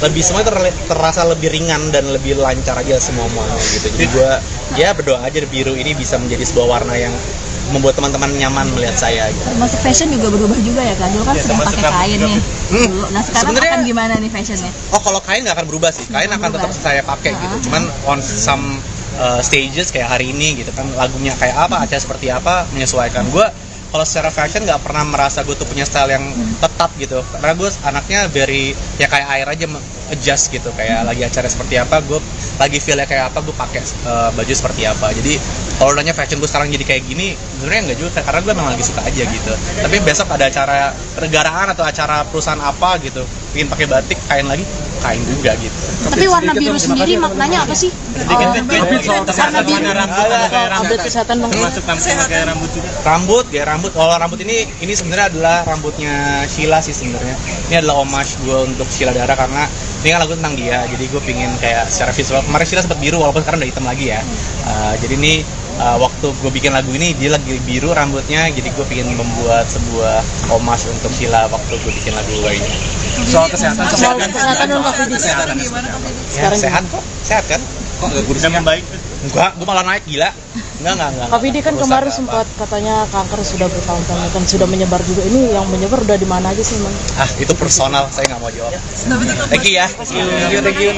[SPEAKER 3] lebih semua terasa lebih ringan dan lebih lancar aja semuanya gitu. Jadi gue ya berdoa aja biru ini bisa menjadi sebuah warna yang membuat teman-teman nyaman melihat saya gitu.
[SPEAKER 2] Masuk fashion juga berubah juga ya kan? Dulu kan sering pakai kain nih. Dulu. Nah sekarang
[SPEAKER 3] Sebenarnya-
[SPEAKER 2] akan gimana nih fashionnya?
[SPEAKER 3] Oh kalau kain nggak akan berubah sih, kain akan tetap saya pakai gitu. Cuman on some stages kayak hari ini gitu kan, lagunya kayak apa, acara seperti apa, menyesuaikan. Gue kalau secara fashion nggak pernah merasa gue tuh punya style yang tetap gitu, karena gue anaknya very ya kayak air aja, adjust gitu, kayak lagi acara seperti apa, gue lagi feel-nya kayak apa, gue pakai baju seperti apa. Jadi kalau nanya fashion gue sekarang jadi kayak gini, sebenarnya nggak juga, karena gue memang lagi suka aja gitu. Tapi besok ada acara negaraan atau acara perusahaan apa gitu, ingin pakai batik, kain lagi, kain juga gitu.
[SPEAKER 11] Tapi warna biru sendiri maknanya apa sih? Update kesehatan dong.
[SPEAKER 3] Rambut, gaya rambut. Kalau rambut ini sebenarnya adalah rambutnya Sheila sih sebenarnya. Ini adalah homage gue untuk Sheila Dara, karena ini kan lagu tentang dia. Jadi gue pingin kayak secara visual. Kemarin Sheila sempat biru walaupun sekarang udah hitam lagi ya. Jadi ini waktu gue bikin lagu ini dia lagi biru rambutnya. Jadi gue pingin membuat sebuah homage untuk Sheila waktu gue bikin lagu gue ini.
[SPEAKER 6] Soal kesehatan
[SPEAKER 11] dong Kak Fidi.
[SPEAKER 3] Ya, sehat kok, sehat kan?
[SPEAKER 4] Kok nggak kurusnya
[SPEAKER 6] baik.
[SPEAKER 3] Enggak, gue malah naik gila. Enggak.
[SPEAKER 11] Kak Fidi kan
[SPEAKER 3] Rusak
[SPEAKER 11] kemarin
[SPEAKER 3] apa.
[SPEAKER 11] sempat katanya kanker sudah bertahun-tahun kan sudah menyebar juga. Ini yang menyebar udah di mana aja sih emang?
[SPEAKER 3] Itu personal, saya nggak mau jawab. Thank you ya. Thank you.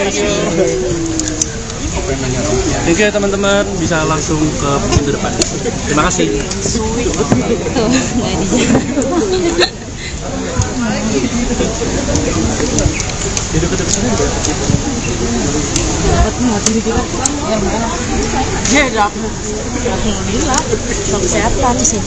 [SPEAKER 6] Oke teman-teman, bisa langsung ke pintu depan. Terima kasih.
[SPEAKER 11] Alhamdulillah, soal kesehatan sih.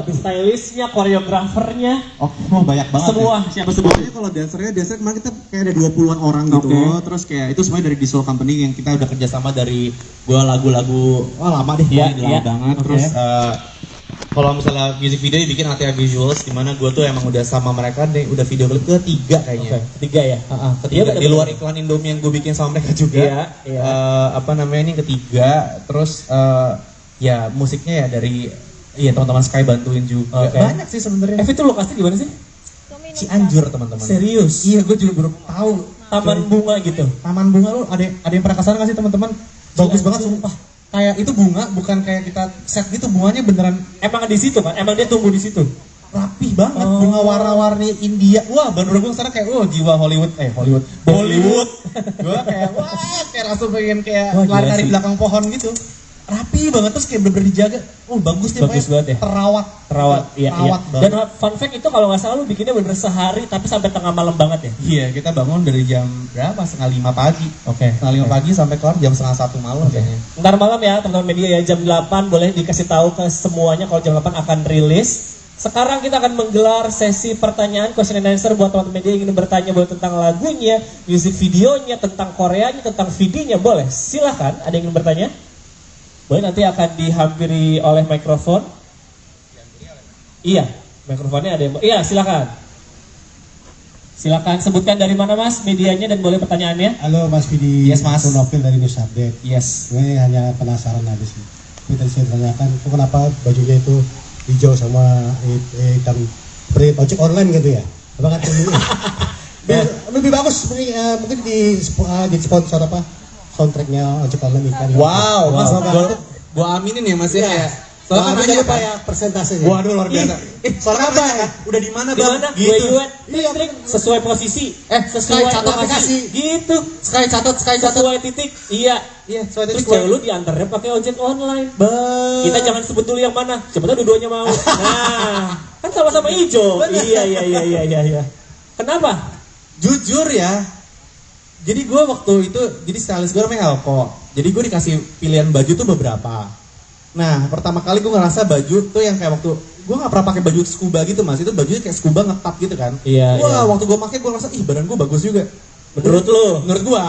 [SPEAKER 7] Stylistnya, koreografernya,
[SPEAKER 8] Banyak banget.
[SPEAKER 7] semua
[SPEAKER 8] Ya.
[SPEAKER 7] siapa semua?
[SPEAKER 8] Pokoknya kalau dancernya kemarin kita kayak ada 20-an orang gitu. Terus kayak itu semuanya dari Diesel Company yang kita udah kerjasama dari gua lagu-lagu lama deh,
[SPEAKER 7] Iya,
[SPEAKER 8] lama
[SPEAKER 7] iya.
[SPEAKER 8] banget.
[SPEAKER 7] Oke.
[SPEAKER 8] Terus kalau misalnya music video dibikin ATA Visuals, di mana gua tuh emang udah sama mereka deh, udah video klip ketiga kayaknya.
[SPEAKER 7] Ketiga ya?
[SPEAKER 8] Ketiga,
[SPEAKER 7] Iya,
[SPEAKER 8] di luar iklan Indomie yang gue bikin sama mereka juga.
[SPEAKER 7] Iya.
[SPEAKER 8] Apa namanya ini ketiga. Terus ya musiknya ya dari teman-teman Sky bantuin juga.
[SPEAKER 7] Oke.
[SPEAKER 8] Banyak sih sebenarnya.
[SPEAKER 7] Itu lokasi di mana sih?
[SPEAKER 8] Cianjur teman-teman.
[SPEAKER 7] Serius?
[SPEAKER 8] Iya, gue juga baru tahu.
[SPEAKER 7] Taman bunga gitu.
[SPEAKER 8] Taman bunga lu ada yang pernah kesana nggak sih teman-teman? Bagus banget sumpah. Kayak itu bunga bukan kayak kita set gitu, bunganya beneran
[SPEAKER 7] Emang di situ kan? Emang dia tumbuh di situ?
[SPEAKER 8] rapih banget, bunga warna-warni India. Wah, baru gue kesana kayak jiwa Hollywood. Bollywood. Gue kayak kayak langsung pengen kayak lari-lari di belakang pohon gitu. Rapi banget, terus kayak bener-bener dijaga. Bagus deh,
[SPEAKER 7] Bagus banget ya.
[SPEAKER 8] Terawat,
[SPEAKER 7] iya.
[SPEAKER 8] banget.
[SPEAKER 7] Dan fun fact itu kalau nggak salah lu bikinnya bener sehari tapi sampai tengah malam banget ya?
[SPEAKER 8] Iya, kita bangun dari jam berapa? 4:30 pagi.
[SPEAKER 7] Oke.
[SPEAKER 8] 4:30 pagi sampai kelar jam 1:30 malam kayaknya.
[SPEAKER 7] Ntar malam ya teman-teman media ya, jam 8 boleh dikasih tahu ke semuanya kalau jam 8 akan rilis. Sekarang kita akan menggelar sesi pertanyaan question and answer buat teman-teman media yang ingin bertanya boleh tentang lagunya, music videonya, tentang Koreanya, tentang videonya, boleh. Silahkan, ada yang ingin bertanya? Boleh, nanti akan dihampiri oleh mikrofon. Iya, mikrofonnya ada yang... Iya, silakan. Silakan sebutkan dari mana Mas medianya dan boleh pertanyaannya.
[SPEAKER 9] Halo Mas Vidi,
[SPEAKER 8] Yes, Mas.
[SPEAKER 9] aku Novil dari News Update.
[SPEAKER 8] Yes.
[SPEAKER 9] Gue hanya penasaran aja sih. Tapi tadi saya tanyakan, kok kenapa bajunya itu hijau sama hitam seperti ojek online gitu ya? Apa kan lebih bagus mungkin di sponsor apa? Soundtracknya ojek online ikan.
[SPEAKER 8] Wow, Mas,
[SPEAKER 9] Wow.
[SPEAKER 8] gua aminin ya Mas ya.
[SPEAKER 9] Ya.
[SPEAKER 8] Soalnya
[SPEAKER 9] Soalnya
[SPEAKER 8] nanya
[SPEAKER 9] lupa
[SPEAKER 8] kan.
[SPEAKER 9] ya persentasenya.
[SPEAKER 8] Waduh, luar biasa. Soalnya
[SPEAKER 9] apa?
[SPEAKER 8] nanya kan, udah di mana
[SPEAKER 7] Di
[SPEAKER 8] Bang?
[SPEAKER 7] mana?
[SPEAKER 8] Gitu.
[SPEAKER 7] Trik, sesuai posisi.
[SPEAKER 8] Sky catat
[SPEAKER 7] lokasi.
[SPEAKER 8] aplikasi.
[SPEAKER 7] Gitu.
[SPEAKER 8] Sky catat.
[SPEAKER 7] Sesuai titik. Iya.
[SPEAKER 8] Iya, soalnya
[SPEAKER 7] Terus
[SPEAKER 8] tadi
[SPEAKER 7] cewek lu diantarnya pakai ojek online. Kita jangan sebut dulu yang mana. Siapa tahu dua-duanya mau. Nah, kan sama-sama hijau. Iya. Kenapa?
[SPEAKER 8] Jujur ya. Jadi gue waktu itu, jadi stylist gue namanya Elko. Jadi gue dikasih pilihan baju tuh beberapa. Nah, pertama kali gue ngerasa baju tuh yang kayak waktu gue nggak pernah pakai baju scuba gitu Mas. Itu bajunya kayak scuba ngetap gitu kan.
[SPEAKER 7] Iya.
[SPEAKER 8] Wah, waktu gue pakai gue ngerasa badan gue bagus juga.
[SPEAKER 7] Menurut lu?
[SPEAKER 8] Menurut gue,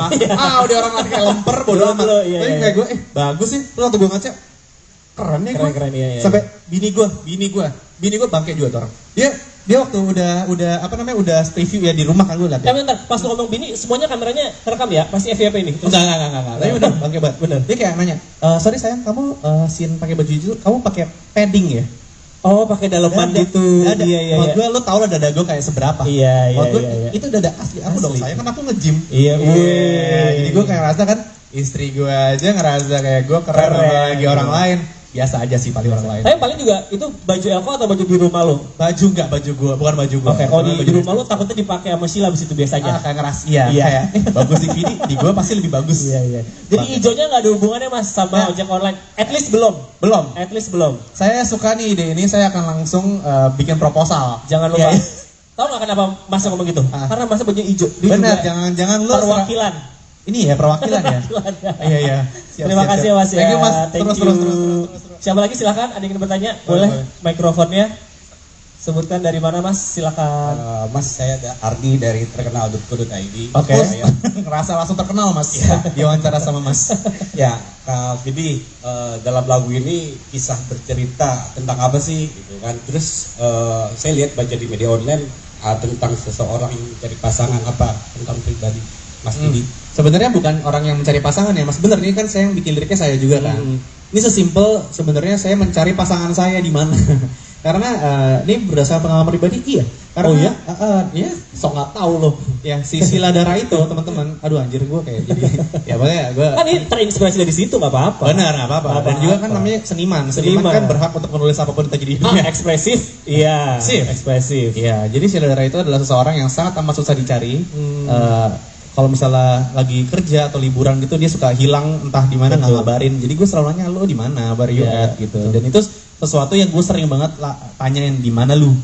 [SPEAKER 8] udah orang lagi kayak lemper bodo
[SPEAKER 7] Menurut
[SPEAKER 8] amat.
[SPEAKER 7] lu, iya,
[SPEAKER 8] Tapi
[SPEAKER 7] iya.
[SPEAKER 8] kayak gue, bagus sih. Terus waktu gue ngaca, keren nih gue.
[SPEAKER 7] Keren, iya.
[SPEAKER 8] Sampai bini gue bangke juga tuh orang. Dia waktu udah review ya di rumah kan gue liat ya.
[SPEAKER 7] Bentar, pas lu ngomong bini, semuanya kameranya kerekam ya? Pasti FYP ini?
[SPEAKER 8] Enggak. Tapi udah bangke banget.
[SPEAKER 7] Bener.
[SPEAKER 8] Dia kayak nanya, sorry sayang, kamu scene pakai baju itu, kamu pakai padding ya?
[SPEAKER 7] Oh, pakai daleman gitu.
[SPEAKER 8] Ada.
[SPEAKER 7] Iya.
[SPEAKER 8] Maksud gue, lo tau lah dada gue kayak seberapa.
[SPEAKER 7] Iya.
[SPEAKER 8] Maksud gue, itu dada asli aku dong sayang, kan aku nge-gym.
[SPEAKER 7] Iya.
[SPEAKER 8] Jadi gue kayak rasa kan, Istri gue aja ngerasa kayak gue keren lagi orang lain. Biasa aja sih paling orang lain.
[SPEAKER 7] Tapi paling juga itu baju Elko atau baju di rumah lo?
[SPEAKER 8] Baju enggak, baju gue, bukan baju gue.
[SPEAKER 7] Oke, kalau di rumah lo takutnya dipakai sama Sheila abis itu biasa aja.
[SPEAKER 8] Kayak ngeras, kayak bagus di Vidi, di gue pasti lebih bagus.
[SPEAKER 7] Iya. Jadi hijaunya nggak ada hubungannya mas sama ojek online? At least belum. At least belum.
[SPEAKER 8] Saya suka nih ide ini, saya akan langsung bikin proposal.
[SPEAKER 7] Jangan lupa. Tahu nggak kenapa mas ngomong gitu? Karena mas bajunya hijau.
[SPEAKER 8] Benar, jangan lu
[SPEAKER 7] perwakilan.
[SPEAKER 8] Ini ya perwakilan ya. Iya.
[SPEAKER 7] Terima kasih Mas ya.
[SPEAKER 8] Thank you Mas. Terus.
[SPEAKER 7] Siapa lagi silakan? Ada yang ingin bertanya? Boleh. Mikrofonnya. Sebutkan dari mana Mas? Silakan.
[SPEAKER 12] Mas, saya Ardi dari terkenal.co.id.
[SPEAKER 7] Oke.
[SPEAKER 8] Ngerasa langsung terkenal Mas. Diwawancara sama Mas.
[SPEAKER 12] Ya, Kak Vidi, dalam lagu ini kisah bercerita tentang apa sih gitu kan. Terus saya lihat baca di media online tentang seseorang yang mencari pasangan apa tentang pribadi Mas Vidi.
[SPEAKER 8] Sebenarnya bukan orang yang mencari pasangan ya Mas. Bener nih kan saya yang bikin liriknya saya juga kan. Ini sesimpel sebenarnya saya mencari pasangan saya di mana. Karena ini berdasarkan pengalaman pribadi iya. Karena sok nggak tahu loh. Ya si Sheila Dara itu teman-teman. Aduh anjir gue kayak jadi. Ya makanya gue.
[SPEAKER 7] Kan ini terinspirasi dari situ nggak apa-apa.
[SPEAKER 8] Benar nggak apa-apa. Dan juga kan namanya seniman. Seniman kan berhak untuk menulis apapun yang terjadi.
[SPEAKER 7] Ekspresif. Iya. Ekspresif.
[SPEAKER 8] Iya. Jadi Sheila Dara itu adalah seseorang yang sangat amat susah dicari. Kalau misalnya lagi kerja atau liburan gitu dia suka hilang entah di mana nggak ngabarin. Jadi gue selalu nanya lo di mana, where you at gitu. Dan itu sesuatu yang gue sering banget tanyain di mana lu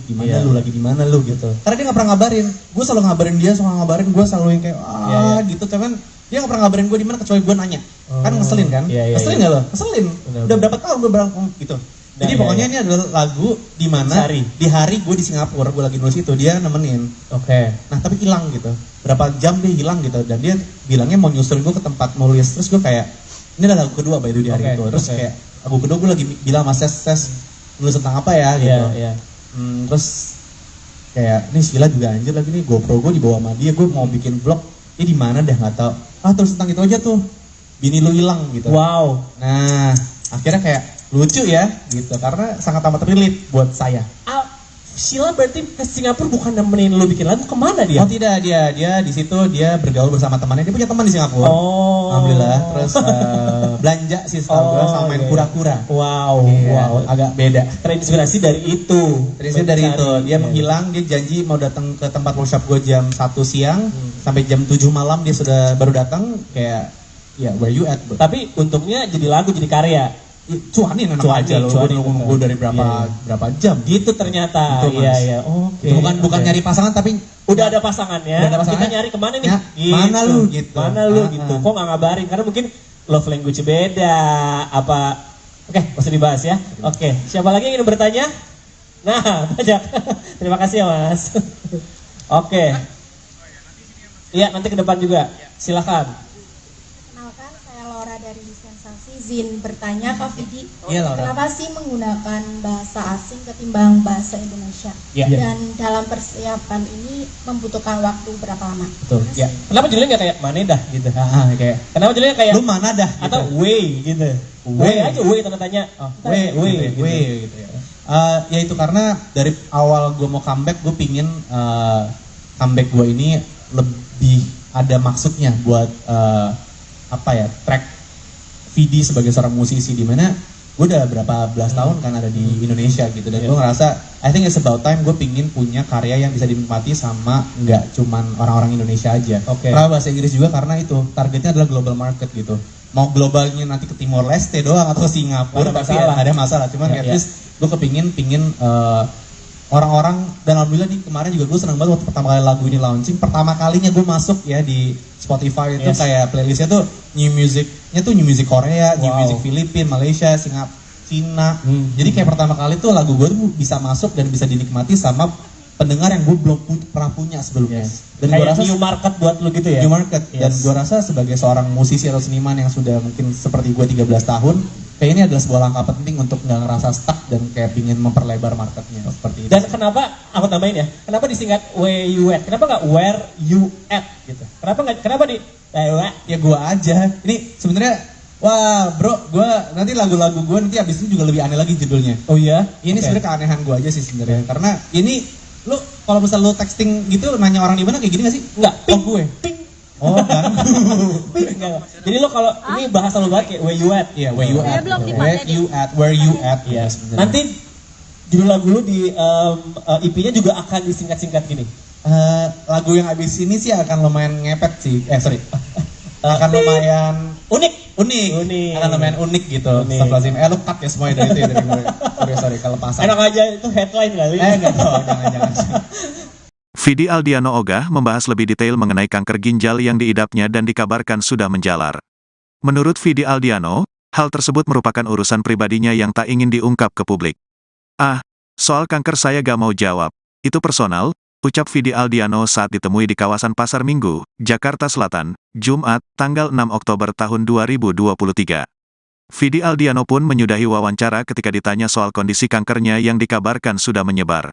[SPEAKER 8] lagi di mana lu gitu. Karena dia nggak pernah ngabarin. Gue selalu ngabarin dia, selalu ngabarin gue selalu yang kayak gitu. Cuman dia nggak pernah ngabarin gue di mana kecuali gue nanya. Kan ngeselin kan? Ngeselin nggak lo? Ngeselin. Udah berapa tahun gue bilang gitu. Jadi pokoknya ini adalah lagu di mana di hari gue di Singapura, gue lagi nulis itu dia nemenin. Oke. Nah tapi hilang gitu. Berapa jam dia hilang gitu dan dia bilangnya mau nyusul gue ke tempat nulis. Terus gue kayak ini adalah lagu kedua by di hari itu. Terus kayak lagu kedua gue lagi bilang mas Ses nulis tentang apa ya gitu. Terus kayak ini Sheila juga anjir lagi nih GoPro gue dibawa sama dia. Gue mau bikin vlog. Ini di mana dah nggak tahu. Terus tentang itu aja tuh. Bini lu hilang gitu.
[SPEAKER 7] Wow.
[SPEAKER 8] Nah akhirnya kayak lucu ya gitu karena sangat amat relate buat saya.
[SPEAKER 7] Sheila berarti ke Singapura bukan nemenin lu bikin lagu, kemana dia?
[SPEAKER 8] Oh tidak, dia di situ dia bergaul bersama temannya. Dia punya teman di Singapura. Alhamdulillah. Terus belanja sih setahu gue sama main kura-kura.
[SPEAKER 7] Wow,
[SPEAKER 8] agak beda.
[SPEAKER 7] Terinspirasi dari itu.
[SPEAKER 8] Dia menghilang, dia janji mau datang ke tempat workshop gue jam 1 siang sampai jam 7 malam dia sudah baru datang kayak where you at bro.
[SPEAKER 7] Tapi untungnya jadi lagu, jadi karya.
[SPEAKER 8] Cuanin enak aja loh, gue dari berapa jam
[SPEAKER 7] gitu ternyata. Iya. Oke.
[SPEAKER 8] Bukan nyari pasangan tapi
[SPEAKER 7] udah ada pasangannya. Kita nyari kemana nih? Gitu.
[SPEAKER 8] Mana lu gitu.
[SPEAKER 7] Kok nggak ngabarin? Karena mungkin love language beda apa. Oke, masih dibahas ya. Oke, siapa lagi yang ingin bertanya? Nah, banyak. Terima kasih ya Mas. Oke. Iya, nanti ke depan juga. Silakan.
[SPEAKER 10] Kenalkan, saya Laura dari Sensasi. Izin bertanya Kak Vidi,
[SPEAKER 8] Laura.
[SPEAKER 10] kenapa sih menggunakan bahasa asing ketimbang bahasa Indonesia? Dan dalam persiapan ini membutuhkan waktu berapa lama?
[SPEAKER 8] Betul. Ya.
[SPEAKER 7] Kenapa judulnya nggak kayak mana dah gitu?
[SPEAKER 8] Kayak.
[SPEAKER 7] Kenapa judulnya kayak
[SPEAKER 8] lu mana dah? Gitu.
[SPEAKER 7] Atau way gitu? Way aja way tanda tanya.
[SPEAKER 8] Way gitu ya. Ya itu karena dari awal gue mau comeback, gue pingin comeback gue ini lebih ada maksudnya buat track Vidi sebagai seorang musisi di mana gue udah berapa belas tahun kan ada di Indonesia gitu dan gue ngerasa I think it's about time gue pingin punya karya yang bisa dinikmati sama nggak cuman orang-orang Indonesia aja. Karena bahasa Inggris juga karena itu targetnya adalah global market gitu. Mau globalnya nanti ke Timor Leste doang atau Singapura tapi ada masalah. Cuman at least gue pingin orang-orang dan alhamdulillah nih kemarin juga gue senang banget waktu pertama kali lagu ini launching. Pertama kalinya gue masuk ya di Spotify itu kayak playlistnya tuh new music Korea, new music Filipina, Malaysia, Singapura, Cina. Jadi kayak pertama kali tuh lagu gue tuh bisa masuk dan bisa dinikmati sama pendengar yang gue belum pernah punya sebelumnya. Dan
[SPEAKER 7] kayak
[SPEAKER 8] gue rasa
[SPEAKER 7] new market buat lu gitu ya.
[SPEAKER 8] New market dan gue rasa sebagai seorang musisi atau seniman yang sudah mungkin seperti gue 13 tahun, kayak ini adalah sebuah langkah penting untuk nggak ngerasa stuck dan kayak pingin memperlebar marketnya seperti itu.
[SPEAKER 7] Dan kenapa aku tambahin ya? Kenapa disingkat where you at? Kenapa nggak where you at gitu? Kenapa di
[SPEAKER 8] ya gue aja. Ini sebenarnya wah bro, gue nanti lagu-lagu gue nanti abis itu juga lebih aneh lagi judulnya.
[SPEAKER 7] Oh iya?
[SPEAKER 8] Ini sebenarnya keanehan gue aja sih sebenarnya. Karena ini lu kalau misal lu texting gitu nanya orang di mana kayak gini gak sih?
[SPEAKER 7] Enggak.
[SPEAKER 8] Gue. Oh kan?
[SPEAKER 7] Enggak. Jadi lo kalau ini bahasa lo banget kayak where you at, ya where you
[SPEAKER 2] Ya,
[SPEAKER 7] at,
[SPEAKER 2] belum dipakai
[SPEAKER 8] Where you at,
[SPEAKER 7] ya. Nanti judul lagu lu di EP-nya juga akan disingkat-singkat gini.
[SPEAKER 8] Lagu yang abis ini sih akan lumayan ngepet sih. Akan lumayan
[SPEAKER 7] Unik.
[SPEAKER 8] akan lumayan unik gitu. Astagfirullahaladzim. Lu cut ya semuanya dari itu ya dari gue. Sorry kelepasan.
[SPEAKER 7] Enak aja itu headline kali.
[SPEAKER 8] Enggak dong, jangan.
[SPEAKER 1] Vidi Aldiano Ogah membahas lebih detail mengenai kanker ginjal yang diidapnya dan dikabarkan sudah menjalar. Menurut Vidi Aldiano, hal tersebut merupakan urusan pribadinya yang tak ingin diungkap ke publik. Soal kanker saya gak mau jawab. Itu personal, ucap Vidi Aldiano saat ditemui di kawasan Pasar Minggu, Jakarta Selatan, Jumat, tanggal 6 Oktober tahun 2023. Vidi Aldiano pun menyudahi wawancara ketika ditanya soal kondisi kankernya yang dikabarkan sudah menyebar.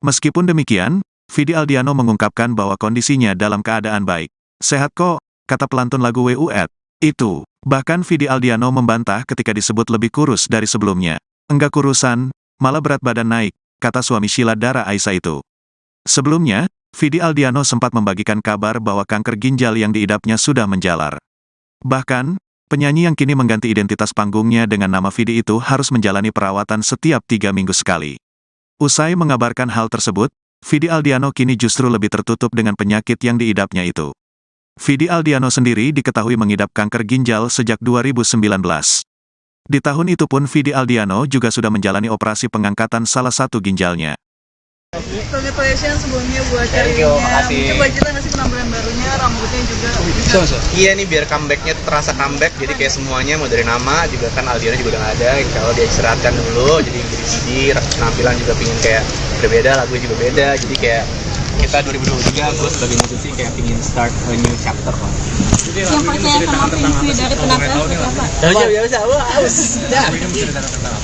[SPEAKER 1] Meskipun demikian, Vidi Aldiano mengungkapkan bahwa kondisinya dalam keadaan baik. Sehat kok, kata pelantun lagu WUET. Itu, bahkan Vidi Aldiano membantah ketika disebut lebih kurus dari sebelumnya. Enggak kurusan, malah berat badan naik, kata suami Sheila Dara Aisha itu. Sebelumnya, Vidi Aldiano sempat membagikan kabar bahwa kanker ginjal yang diidapnya sudah menjalar. Bahkan, penyanyi yang kini mengganti identitas panggungnya dengan nama Vidi itu harus menjalani perawatan setiap 3 minggu sekali. Usai mengabarkan hal tersebut, Vidi Aldiano kini justru lebih tertutup dengan penyakit yang diidapnya itu. Vidi Aldiano sendiri diketahui mengidap kanker ginjal sejak 2019. Di tahun itu pun Vidi Aldiano juga sudah menjalani operasi pengangkatan salah satu ginjalnya.
[SPEAKER 2] Congratulations sebelumnya buat karirnya. Mungkin Mbak Jila ngasih penampilan barunya, rambutnya juga bisa.
[SPEAKER 3] Iya nih biar comebacknya terasa comeback, jadi kayak semuanya mau dari nama juga kan Aldiano juga udah gak ada, kalau dia istirahatkan dulu, jadi Vidi penampilan juga pingin kayak berbeda, lagunya juga beda, jadi kayak kita 2023 gue sebagai musisi kayak pingin start a new chapter lah.
[SPEAKER 2] Yang percaya sama Feng dari penampilan seperti apa?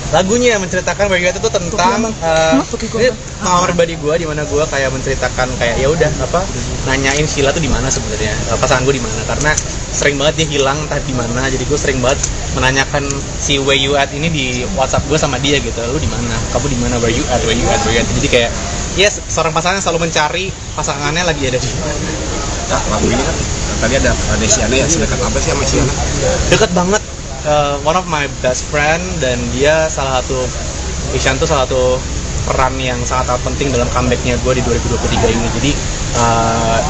[SPEAKER 3] Lagunya menceritakan Where You At itu tentang ini pengalaman pribadi gue, di mana gue kayak menceritakan kayak ya udah nanyain Sheila tuh di mana sebenarnya, pasangan gue di mana, karena sering banget dia hilang entah di mana, jadi gue sering banget menanyakan si Where You At ini di WhatsApp gue sama dia gitu, lu di mana, kamu di mana, Where You At, Where You At, Where You At, jadi kayak yes, seorang pasangan selalu mencari pasangannya lagi ada di mana.
[SPEAKER 4] Nah, lagu ini kan tadi ada Desiana ya, sedekat apa sih sama Siana?
[SPEAKER 3] Deket banget, one of my best friend, dan dia salah satu, Isyan tuh salah satu peran yang sangat penting dalam comebacknya gue di 2023 ini. Jadi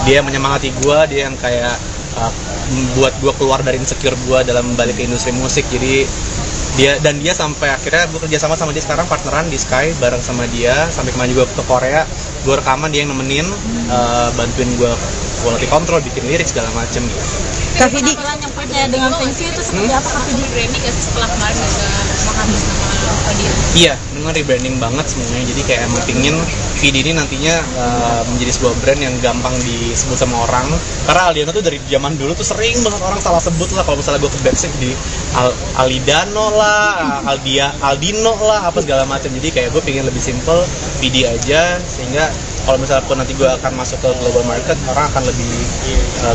[SPEAKER 3] dia menyemangati gue, dia yang kayak membuat gue keluar dari insecure gue dalam balik ke industri musik. Jadi dia sampai akhirnya gue kerja sama dia sekarang, partneran di Sky bareng sama dia, sampai kemarin juga ke Korea, gue rekaman, dia yang nemenin, bantuin gue quality control, bikin lirik segala macem gitu.
[SPEAKER 5] Kak Vidi,
[SPEAKER 2] yang percaya dengan Feng Shui itu seperti apa Kak Vidi? Rebranding gak sih setelah kemarin menghabis nama dia? Iya,
[SPEAKER 3] dengan rebranding banget semuanya. Jadi kayak emang pingin Vidi ini nantinya menjadi sebuah brand yang gampang disebut sama orang. Karena Aldiano tuh dari zaman dulu tuh sering banget orang salah sebut lah. Kalau misalnya gue ke backstage di Alidano lah, Aldino lah, apa segala macam. Jadi kayak gue pingin lebih simple, Vidi aja, sehingga kalau misalnya pun nanti gue akan masuk ke global market, orang akan lebih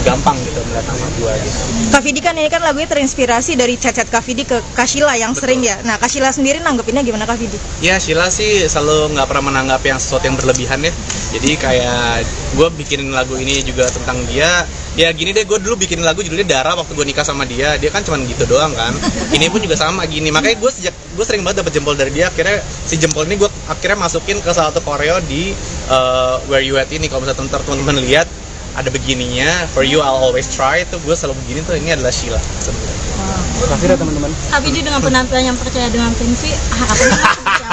[SPEAKER 3] gampang gitu melihat nama gue gitu.
[SPEAKER 5] Kak Vidi kan ini kan lagunya terinspirasi dari chat-chat Kak Vidi ke Kak Sheila yang sering ya. Nah, Kak Sheila sendiri nanggepinnya gimana Kak Vidi?
[SPEAKER 3] Ya, Sheila sih selalu nggak pernah menanggap yang sesuatu yang berlebihan ya. Jadi kayak gue bikin lagu ini juga tentang dia. Ya gini deh, gue dulu bikin lagu judulnya Dara waktu gue nikah sama dia kan cuma gitu doang kan. Ini pun juga sama gini, makanya gue sering banget dapet jempol dari dia. Akhirnya si jempol ini gue akhirnya masukin ke salah satu koreo di Where You At ini. Kalau misalnya teman-teman lihat ada begininya, For You I'll Always Try, itu gue selalu begini tuh, ini adalah Sheila sebenarnya.
[SPEAKER 6] Makasih ya teman-teman.
[SPEAKER 2] Kak Vidi dengan penampilan yang percaya dengan Feng Shui, harapannya seperti apa?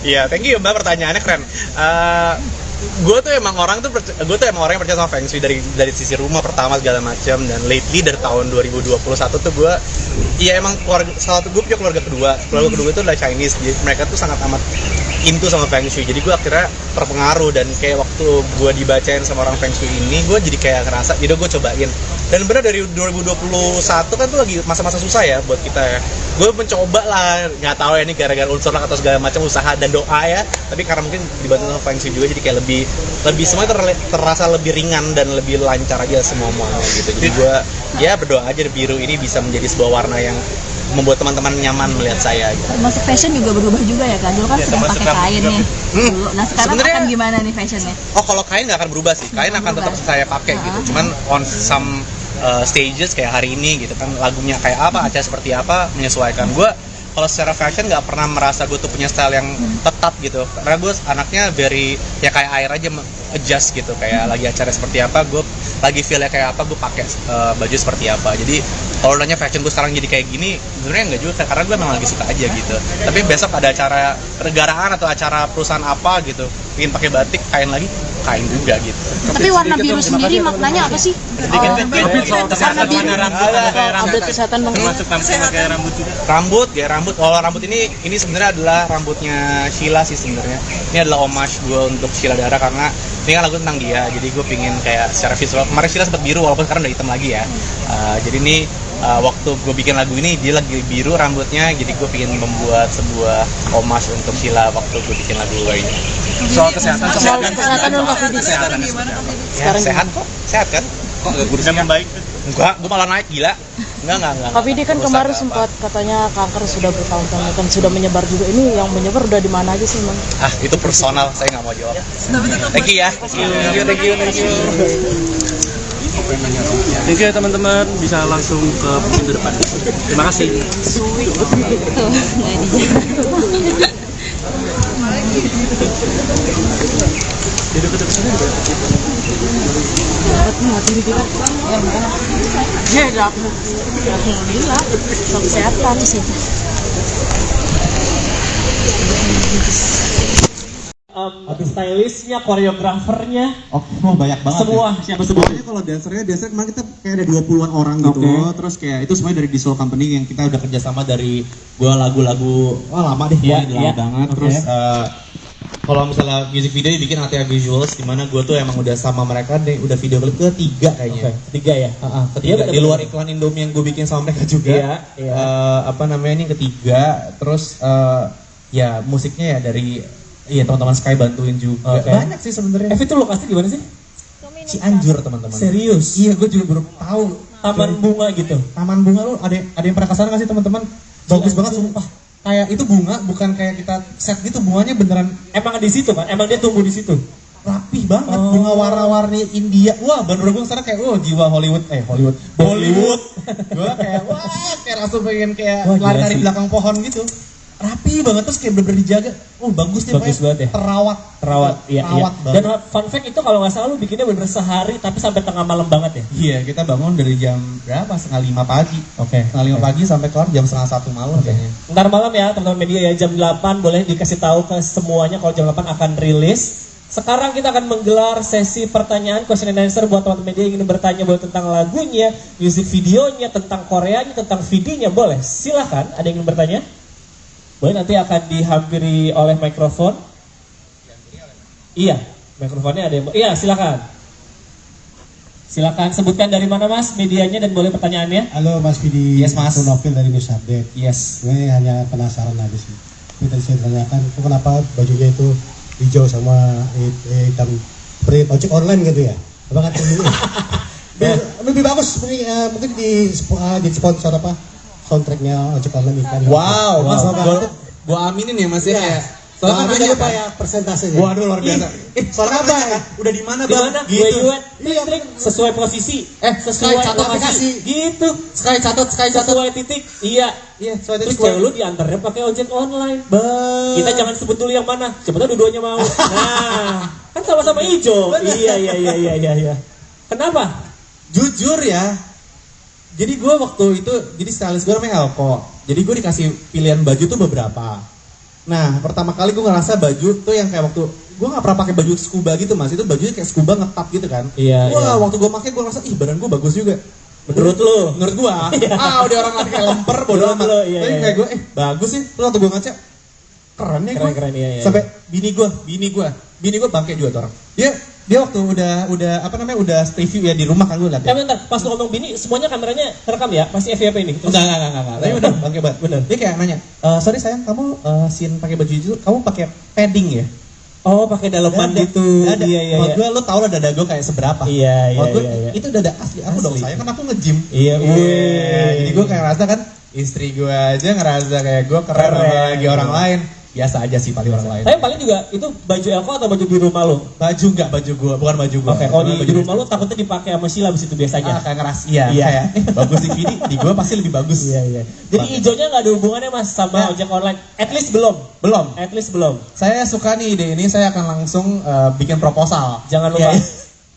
[SPEAKER 3] Iya, thank you Mbak, pertanyaannya keren. Gue tuh emang orang yang percaya sama Feng Shui dari sisi rumah pertama segala macam, dan lately dari tahun 2021 tuh gue emang gue punya keluarga kedua itu adalah Chinese, jadi mereka tuh sangat amat into sama Feng Shui, jadi gue akhirnya terpengaruh, dan kayak waktu gue dibacain sama orang Feng Shui ini, gue jadi kayak ngerasa, jadi gue cobain. Dan benar dari 2021 kan tuh lagi masa-masa susah ya buat kita ya. Gue mencoba lah, nggak tahu ya ini gara-gara unsur lah atau segala macam usaha dan doa ya. Tapi karena mungkin dibantu sama Feng Shui juga, jadi kayak lebih semuanya terasa lebih ringan dan lebih lancar aja semuanya gitu. Jadi gue berdoa aja biru ini bisa menjadi sebuah warna yang membuat teman-teman nyaman melihat saya gitu.
[SPEAKER 5] Masuk fashion juga berubah juga ya kan? Dulu kan sering pakai kain nih. Dulu. Nah sekarang
[SPEAKER 3] Sebenarnya-
[SPEAKER 5] akan gimana nih fashionnya?
[SPEAKER 3] Oh, kalau kain nggak akan berubah sih. Kain akan tetap saya pakai gitu. Cuman on some stages kayak hari ini gitu kan, lagunya kayak apa, acara seperti apa, menyesuaikan. Gue kalau secara fashion nggak pernah merasa gue tuh punya style yang tetap gitu, karena gue anaknya very ya kayak air aja, adjust gitu. Kayak lagi acara seperti apa, gue lagi feel-nya kayak apa, gue pakai baju seperti apa. Jadi kalau nanya fashion gue sekarang jadi kayak gini, sebenarnya nggak juga, karena gue memang lagi suka aja gitu. Tapi besok ada acara kenegaraan atau acara perusahaan apa gitu, ingin pakai batik, kain lagi, kain juga gitu.
[SPEAKER 11] Tapi warna biru sendiri maknanya apa sih? Update kesehatan dong.
[SPEAKER 3] Rambut, gaya rambut. Kalau rambut ini sebenarnya adalah rambutnya Sheila sih sebenarnya. Ini adalah homage gue untuk Sheila Dara, karena ini kan lagu tentang dia. Jadi gue pingin kayak secara visual. Kemarin Sheila sempat biru, walaupun sekarang udah hitam lagi ya. Jadi ini waktu gue bikin lagu ini dia lagi biru rambutnya. Jadi gue pingin membuat sebuah homage untuk Sheila waktu gue bikin lagu ini.
[SPEAKER 6] Soal kesehatan
[SPEAKER 11] dong Kak Fidi.
[SPEAKER 3] Ya, sehat kok, sehat kan?
[SPEAKER 6] Kok nggak kurusnya membaik?
[SPEAKER 3] Enggak, gue malah naik, gila. Enggak.
[SPEAKER 11] Kak Fidi kan
[SPEAKER 3] Rusak,
[SPEAKER 11] kemarin
[SPEAKER 3] nggak
[SPEAKER 11] sempat katanya kanker sudah bertahun-tahun kan sudah menyebar juga. Ini yang menyebar udah di mana aja sih, Bang?
[SPEAKER 3] apa. Itu personal, saya nggak mau jawab. Thank you ya. Thank you.
[SPEAKER 6] Thank you ya teman-teman, bisa langsung ke pintu depan. Terima kasih.
[SPEAKER 11] Alhamdulillah, kesehatan sih.
[SPEAKER 7] Stylistnya, koreografernya,
[SPEAKER 8] Banyak banget.
[SPEAKER 7] semua
[SPEAKER 8] Ya.
[SPEAKER 7] siapa semua?
[SPEAKER 8] Pokoknya kalau dancer kemarin kita kayak ada 20-an orang gitu. Terus kayak itu semuanya dari Visual Company yang kita udah kerjasama dari gua lagu-lagu lama deh,
[SPEAKER 7] Iya,
[SPEAKER 8] lama
[SPEAKER 7] iya.
[SPEAKER 8] banget.
[SPEAKER 7] Oke.
[SPEAKER 8] Terus kalau misalnya music video dibikin ATA Visuals, dimana gua tuh emang udah sama mereka deh, udah video klip ketiga kayaknya.
[SPEAKER 7] Ketiga ya?
[SPEAKER 8] Ketiga,
[SPEAKER 7] Iya,
[SPEAKER 8] di luar iklan Indomie yang gue bikin sama mereka juga.
[SPEAKER 7] Iya.
[SPEAKER 8] Apa namanya, ini ketiga. Terus ya musiknya ya dari teman-teman Sky bantuin juga.
[SPEAKER 7] Oke.
[SPEAKER 8] Banyak sih sebenarnya.
[SPEAKER 7] Itu lokasi di mana sih?
[SPEAKER 8] Cianjur teman-teman.
[SPEAKER 7] Serius?
[SPEAKER 8] Iya, gue juga baru tahu.
[SPEAKER 7] Taman bunga gitu.
[SPEAKER 8] Taman bunga lu ada yang pernah kesana nggak sih teman-teman? Bagus banget sumpah. Kayak itu bunga bukan kayak kita set gitu, bunganya beneran
[SPEAKER 7] Emang di situ kan? Emang dia tumbuh di situ?
[SPEAKER 8] rapih banget, bunga warna-warni India. Wah, bener gue sana kayak jiwa Bollywood. Gue kayak kayak langsung pengen kayak lari-lari belakang pohon gitu. Rapi banget, terus kayak bener-bener dijaga. Bagus deh,
[SPEAKER 7] Bagus banget ya.
[SPEAKER 8] Terawat, iya.
[SPEAKER 7] Banget. Dan fun fact itu kalau nggak salah lu bikinnya bener sehari tapi sampai tengah malam banget ya?
[SPEAKER 8] Iya, kita bangun dari jam berapa? 4:30 pagi.
[SPEAKER 7] Oke.
[SPEAKER 8] 4:30 pagi sampai kelar jam 1:30 malam kayaknya.
[SPEAKER 7] Ntar malam ya teman-teman media ya, jam 8 boleh dikasih tahu ke semuanya kalau jam 8 akan rilis. Sekarang kita akan menggelar sesi pertanyaan question and answer buat teman-teman media yang ingin bertanya boleh tentang lagunya, music videonya, tentang Koreanya, tentang videonya, boleh. Silahkan, ada yang ingin bertanya? Boleh, nanti akan dihampiri oleh mikrofon. Iya, mikrofonnya ada yang... Iya, silakan. Silakan sebutkan dari mana Mas medianya dan boleh pertanyaannya.
[SPEAKER 9] Halo Mas Fidi,
[SPEAKER 8] Yes, Mas.
[SPEAKER 9] aku Novil dari News Update.
[SPEAKER 8] Yes.
[SPEAKER 9] Gue hanya penasaran aja sih. Ini tadi saya tanyakan, kok kenapa bajunya itu hijau sama hitam seperti ojek online gitu ya? Apakah lebih bagus mungkin di sponsor apa? Soundtracknya ojek online iklan.
[SPEAKER 8] Wow, Mas,
[SPEAKER 9] Wow.
[SPEAKER 8] gua aminin ya Mas ya.
[SPEAKER 9] Iya.
[SPEAKER 8] Soalnya kan
[SPEAKER 9] Soalnya
[SPEAKER 8] nanya
[SPEAKER 9] apa ya persentasenya?
[SPEAKER 8] Waduh, luar biasa. Soalnya apa ya? Udah di mana,
[SPEAKER 7] Di
[SPEAKER 8] Bang?
[SPEAKER 7] mana?
[SPEAKER 8] Gitu.
[SPEAKER 7] Trik sesuai posisi.
[SPEAKER 8] Sky catat
[SPEAKER 7] lokasi.
[SPEAKER 8] aplikasi.
[SPEAKER 7] Gitu.
[SPEAKER 8] Sky catat.
[SPEAKER 7] Sesuai titik. Iya.
[SPEAKER 8] Iya, soalnya
[SPEAKER 7] Terus cewek lu diantarnya pakai ojek online. Kita jangan sebut dulu yang mana. Siapa tahu dua-duanya mau. Nah, kan sama-sama hijau. Iya. Kenapa?
[SPEAKER 8] Jujur ya. Jadi gue waktu itu, jadi stylist gue namanya Elko. Jadi gue dikasih pilihan baju tuh beberapa. Nah, pertama kali gue ngerasa baju tuh yang kayak waktu gue nggak pernah pakai baju scuba gitu Mas. Itu bajunya kayak scuba ngetap gitu kan.
[SPEAKER 7] Iya.
[SPEAKER 8] Wah, waktu gue pakai gue ngerasa badan gue bagus juga.
[SPEAKER 7] Menurut lu?
[SPEAKER 8] Menurut gue. Udah orang lagi kayak lemper bodo
[SPEAKER 7] Menurut
[SPEAKER 8] amat.
[SPEAKER 7] lu, iya,
[SPEAKER 8] Tapi
[SPEAKER 7] iya.
[SPEAKER 8] kayak gue bagus sih. Terus waktu gue ngaca keren ya gue.
[SPEAKER 7] Keren, iya.
[SPEAKER 8] Sampai bini gue bangke juga tuh orang. Dia waktu udah review ya di rumah kan gue liat ya.
[SPEAKER 7] Bentar, pas lu ngomong bini, semuanya kameranya terekam ya? Pasti FYP ini?
[SPEAKER 8] Enggak. Tapi udah bangke banget. Bener. Dia kayak nanya, sorry sayang, kamu scene pakai baju itu, kamu pakai padding ya?
[SPEAKER 7] Oh, pakai daleman gitu.
[SPEAKER 8] Dada.
[SPEAKER 7] Iya.
[SPEAKER 8] Kalau gue, lo tau lah dada gue kayak seberapa.
[SPEAKER 7] Iya.
[SPEAKER 8] Kalau gue, itu dada asli aku dong,
[SPEAKER 7] Asli.
[SPEAKER 8] sayang kan aku nge-gym.
[SPEAKER 7] Iya.
[SPEAKER 8] Jadi gue kayak rasa kan, istri gue aja ngerasa kayak gue keren lagi orang lain. Biasa aja sih paling orang lain.
[SPEAKER 7] Tapi paling juga itu baju Elko atau baju di rumah lo?
[SPEAKER 8] Baju enggak, baju gue, bukan baju gue.
[SPEAKER 7] Oke, kalau di rumah lo takutnya dipakai sama Sheila abis itu biasa aja.
[SPEAKER 8] Kayak ngeras, kayak bagus di Vidi, di gue pasti lebih bagus.
[SPEAKER 7] Iya. Jadi hijaunya nggak ada hubungannya mas sama ojek online. At least belum. At least belum.
[SPEAKER 8] Saya suka nih ide ini, saya akan langsung bikin proposal.
[SPEAKER 7] Jangan lupa.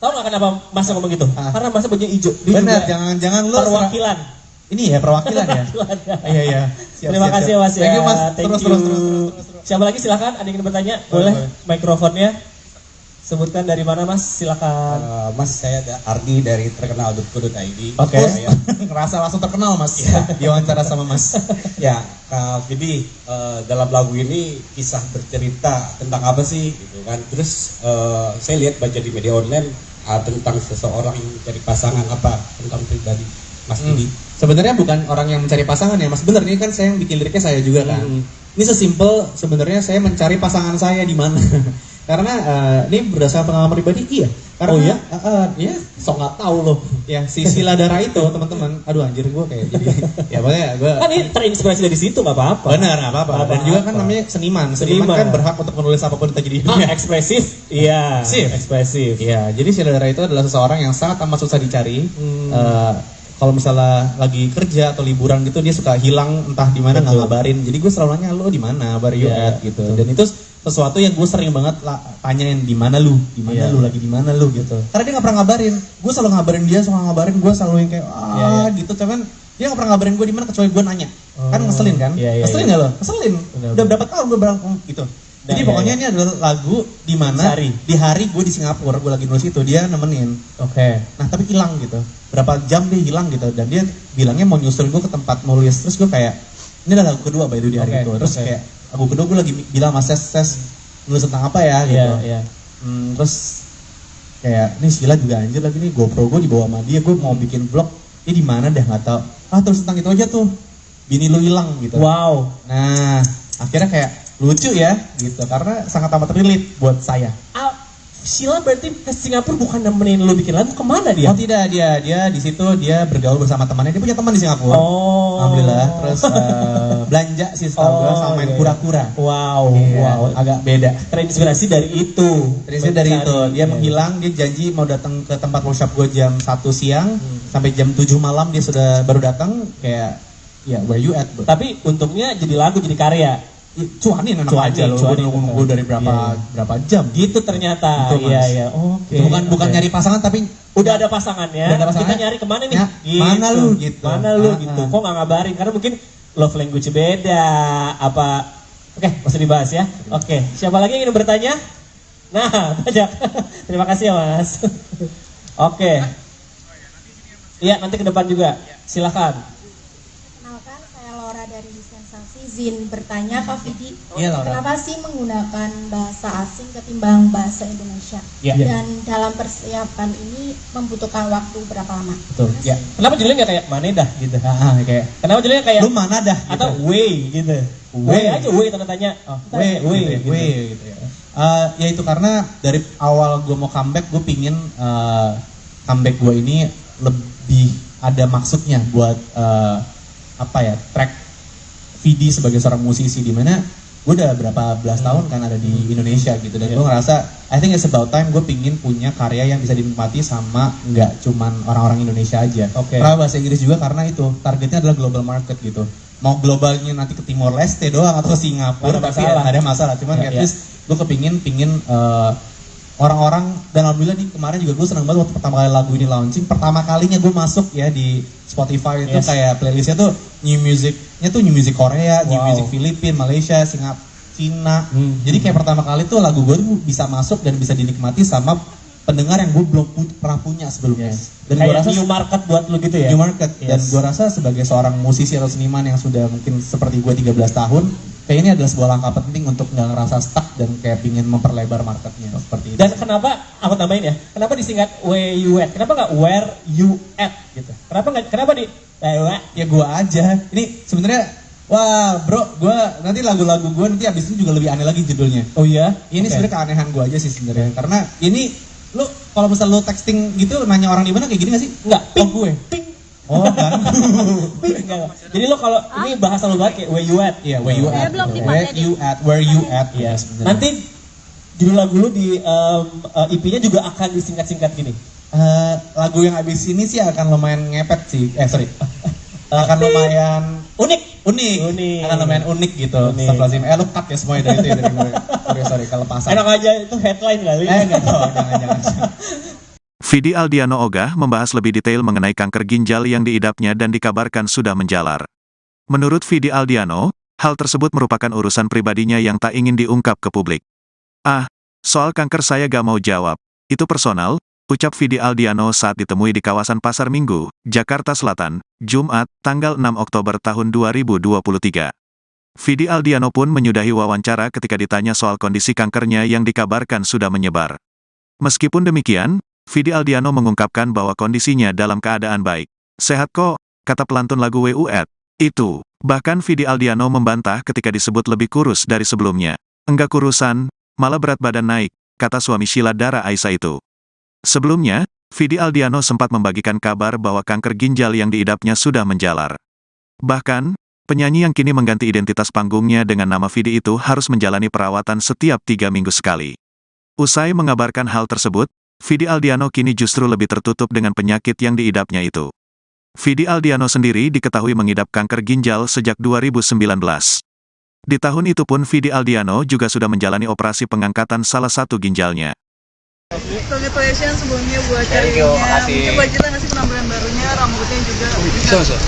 [SPEAKER 7] Tahu nggak kenapa mas ngomong gitu? Karena mas bajunya hijau.
[SPEAKER 8] Benar, jangan lu
[SPEAKER 7] perwakilan.
[SPEAKER 8] Ini ya perwakilan ya. Iya.
[SPEAKER 7] Terima kasih mas ya.
[SPEAKER 8] Thank you mas. Terus.
[SPEAKER 7] Siapa lagi silakan? Ada yang ingin bertanya? Boleh. Mikrofonnya. Sebutkan dari mana mas? Silakan.
[SPEAKER 12] Mas saya Ardi dari terkenal.co.id.
[SPEAKER 7] Oke.
[SPEAKER 8] Ngerasa langsung terkenal mas. Diwawancara sama mas.
[SPEAKER 12] Ya, Kak Vidi, dalam lagu ini kisah bercerita tentang apa sih? Gitu kan. Terus saya lihat baca di media online tentang seseorang yang mencari pasangan apa tentang pribadi Mas Vidi.
[SPEAKER 8] Sebenarnya bukan orang yang mencari pasangan ya mas, bener nih kan saya yang bikin liriknya saya juga kan. Ini sesimpel sebenarnya saya mencari pasangan saya di mana. Karena ini berdasarkan pengalaman pribadi iya. Karena sok nggak tahu loh. Ya si Sheila Dara itu teman-teman. Aduh anjir gue kayak jadi. Ya pokoknya gue.
[SPEAKER 7] Kan ini terinspirasi dari situ nggak apa-apa.
[SPEAKER 8] Benar nggak apa-apa. Dan juga kan namanya seniman. Seniman kan berhak untuk menulis apapun yang terjadi di dunia.
[SPEAKER 7] Ekspresif. Iya. Ekspresif.
[SPEAKER 8] Iya. Jadi Sheila Dara itu adalah seseorang yang sangat amat susah dicari. Kalau misalnya lagi kerja atau liburan gitu dia suka hilang entah di mana nggak ngabarin. Jadi gue selalu nanya lo di mana, where you at gitu. Dan itu sesuatu yang gue sering banget tanyain di mana lu lagi di mana lu gitu. Karena dia nggak pernah ngabarin. Gue selalu ngabarin dia, selalu ngabarin gue selalu yang kayak gitu. Cuman dia nggak pernah ngabarin gue di mana kecuali gue nanya. Kan ngeselin kan? Ngeselin nggak lo? Ngeselin. Udah berapa tahun gue berangkat gitu. Jadi pokoknya ini adalah lagu di mana di hari gue di Singapura, gue lagi nulis itu dia nemenin.
[SPEAKER 7] Oke.
[SPEAKER 8] Nah tapi hilang gitu. Berapa jam dia hilang gitu dan dia bilangnya mau nyusul gue ke tempat nulis. Terus gue kayak ini adalah lagu kedua by the way di hari itu. Terus kayak lagu kedua gue lagi bilang mas Ses nulis tentang apa ya gitu. Terus kayak ini Sheila juga anjir lagi nih GoPro gue dibawa sama dia, gue mau bikin vlog. Ini di mana dah nggak tahu. Terus tentang itu aja tuh. Bini lu hilang gitu.
[SPEAKER 7] Wow.
[SPEAKER 8] Nah akhirnya kayak lucu ya gitu karena sangat amat relate buat saya.
[SPEAKER 7] Sheila berarti ke Singapura bukan nemenin lu bikin lagu, kemana dia?
[SPEAKER 8] Oh tidak, dia di situ dia bergaul bersama temannya, dia punya teman di Singapura. Alhamdulillah. Terus belanja sih setahu gue sama main kura-kura.
[SPEAKER 7] Wow,
[SPEAKER 8] agak beda.
[SPEAKER 7] Terinspirasi dari itu.
[SPEAKER 8] Dia menghilang, dia janji mau datang ke tempat workshop gue jam 1 siang sampai jam 7 malam dia sudah baru datang kayak where you at? Bro?
[SPEAKER 7] Tapi untungnya jadi lagu, jadi karya.
[SPEAKER 8] Cuanin enak aja loh, gue dari berapa jam
[SPEAKER 7] gitu ternyata. Iya. Oke.
[SPEAKER 8] Bukan nyari pasangan tapi
[SPEAKER 7] udah ada pasangannya. Kita nyari kemana nih?
[SPEAKER 8] Gitu. Mana lu gitu.
[SPEAKER 7] Kok nggak ngabarin? Karena mungkin love language beda apa. Oke, masih dibahas ya. Oke, siapa lagi yang ingin bertanya? Nah, banyak. Terima kasih ya mas. Oke. Iya, nanti ke depan juga. Silakan.
[SPEAKER 10] Kenalkan, saya Laura dari Sensasi. Izin bertanya Kak Vidi,
[SPEAKER 8] Laura.
[SPEAKER 10] kenapa sih menggunakan bahasa asing ketimbang bahasa Indonesia? Dan dalam persiapan ini membutuhkan waktu berapa lama?
[SPEAKER 7] Betul. Kenapa judulnya nggak kayak Manedah gitu?
[SPEAKER 8] Kayak.
[SPEAKER 7] Kenapa judulnya kayak
[SPEAKER 8] lu mana dah? Gitu.
[SPEAKER 7] Atau way gitu? Way aja, way tanda tanya.
[SPEAKER 8] Way gitu ya. Ya itu karena dari awal gue mau comeback, gue pingin comeback gue ini lebih ada maksudnya buat track Vidi sebagai seorang musisi di mana gue udah berapa belas tahun kan ada di Indonesia gitu dan gue ngerasa I think it's about time gue pingin punya karya yang bisa dinikmati sama nggak cuman orang-orang Indonesia aja. Karena bahasa Inggris juga karena itu targetnya adalah global market gitu. Mau globalnya nanti ke Timor Leste doang atau Singapura tapi ada masalah. Cuman at least gue pingin orang-orang dan alhamdulillah nih kemarin juga gue senang banget waktu pertama kali lagu ini launching, pertama kalinya gue masuk ya di Spotify itu kayak playlistnya tuh new music Korea, new music Filipina, Malaysia, Singapura, Cina. Jadi kayak pertama kali tuh lagu gue tuh bisa masuk dan bisa dinikmati sama pendengar yang gue belum pernah punya sebelumnya. Dan gue rasa
[SPEAKER 7] new market buat lu gitu ya.
[SPEAKER 8] New market dan gue rasa sebagai seorang musisi atau seniman yang sudah mungkin seperti gue 13 tahun kayak ini adalah sebuah langkah penting untuk nggak ngerasa stuck dan kayak pingin memperlebar marketnya seperti itu.
[SPEAKER 7] Dan kenapa aku tambahin ya? Kenapa disingkat where you at? Kenapa nggak where you at gitu? Kenapa di
[SPEAKER 8] ya gue aja. Ini sebenarnya wah bro, gue nanti lagu-lagu gue nanti abis itu juga lebih aneh lagi judulnya.
[SPEAKER 7] Oh iya?
[SPEAKER 8] Ini sebenarnya keanehan gue aja sih sebenarnya. Karena ini lu kalau misal lu texting gitu nanya orang di mana kayak gini nggak sih?
[SPEAKER 7] Nggak.
[SPEAKER 8] Ping gue.
[SPEAKER 7] Ping.
[SPEAKER 8] Oh kan.
[SPEAKER 7] Jadi lo kalau ini bahasa lo banget kayak where you at.
[SPEAKER 8] Iya, where you
[SPEAKER 2] Saya
[SPEAKER 8] at.
[SPEAKER 2] belum
[SPEAKER 8] Where
[SPEAKER 2] dipakai.
[SPEAKER 8] you at, where you at. Iya, sebenarnya.
[SPEAKER 7] Nanti judul lagu lo di EP-nya juga akan disingkat-singkat gini.
[SPEAKER 8] Lagu yang abis ini sih akan lumayan ngepet sih. Akan lumayan unik. Akan lumayan unik gitu. Astagfirullahaladzim. Lu cut ya semuanya dari itu ya, dari gue. Sorry, kelepasan.
[SPEAKER 7] Enak aja itu headline kali.
[SPEAKER 8] Enggak tahu, jangan.
[SPEAKER 1] Vidi Aldiano Ogah membahas lebih detail mengenai kanker ginjal yang diidapnya dan dikabarkan sudah menjalar. Menurut Vidi Aldiano, hal tersebut merupakan urusan pribadinya yang tak ingin diungkap ke publik. Soal kanker saya gak mau jawab. Itu personal, ucap Vidi Aldiano saat ditemui di kawasan Pasar Minggu, Jakarta Selatan, Jumat, tanggal 6 Oktober tahun 2023. Vidi Aldiano pun menyudahi wawancara ketika ditanya soal kondisi kankernya yang dikabarkan sudah menyebar. Meskipun demikian, Vidi Aldiano mengungkapkan bahwa kondisinya dalam keadaan baik. Sehat kok, kata pelantun lagu WUET. Itu, bahkan Vidi Aldiano membantah ketika disebut lebih kurus dari sebelumnya. Enggak kurusan, malah berat badan naik, kata suami Sheila Dara Aisha itu. Sebelumnya, Vidi Aldiano sempat membagikan kabar bahwa kanker ginjal yang diidapnya sudah menjalar. Bahkan, penyanyi yang kini mengganti identitas panggungnya dengan nama Vidi itu harus menjalani perawatan setiap 3 minggu sekali. Usai mengabarkan hal tersebut, Vidi Aldiano kini justru lebih tertutup dengan penyakit yang diidapnya itu. Vidi Aldiano sendiri diketahui mengidap kanker ginjal sejak 2019. Di tahun itu pun Vidi Aldiano juga sudah menjalani operasi pengangkatan salah satu ginjalnya.
[SPEAKER 2] Congratulations sebelumnya buat karirnya. Mungkin budgetnya nggak sih penampilan barunya, rambutnya juga.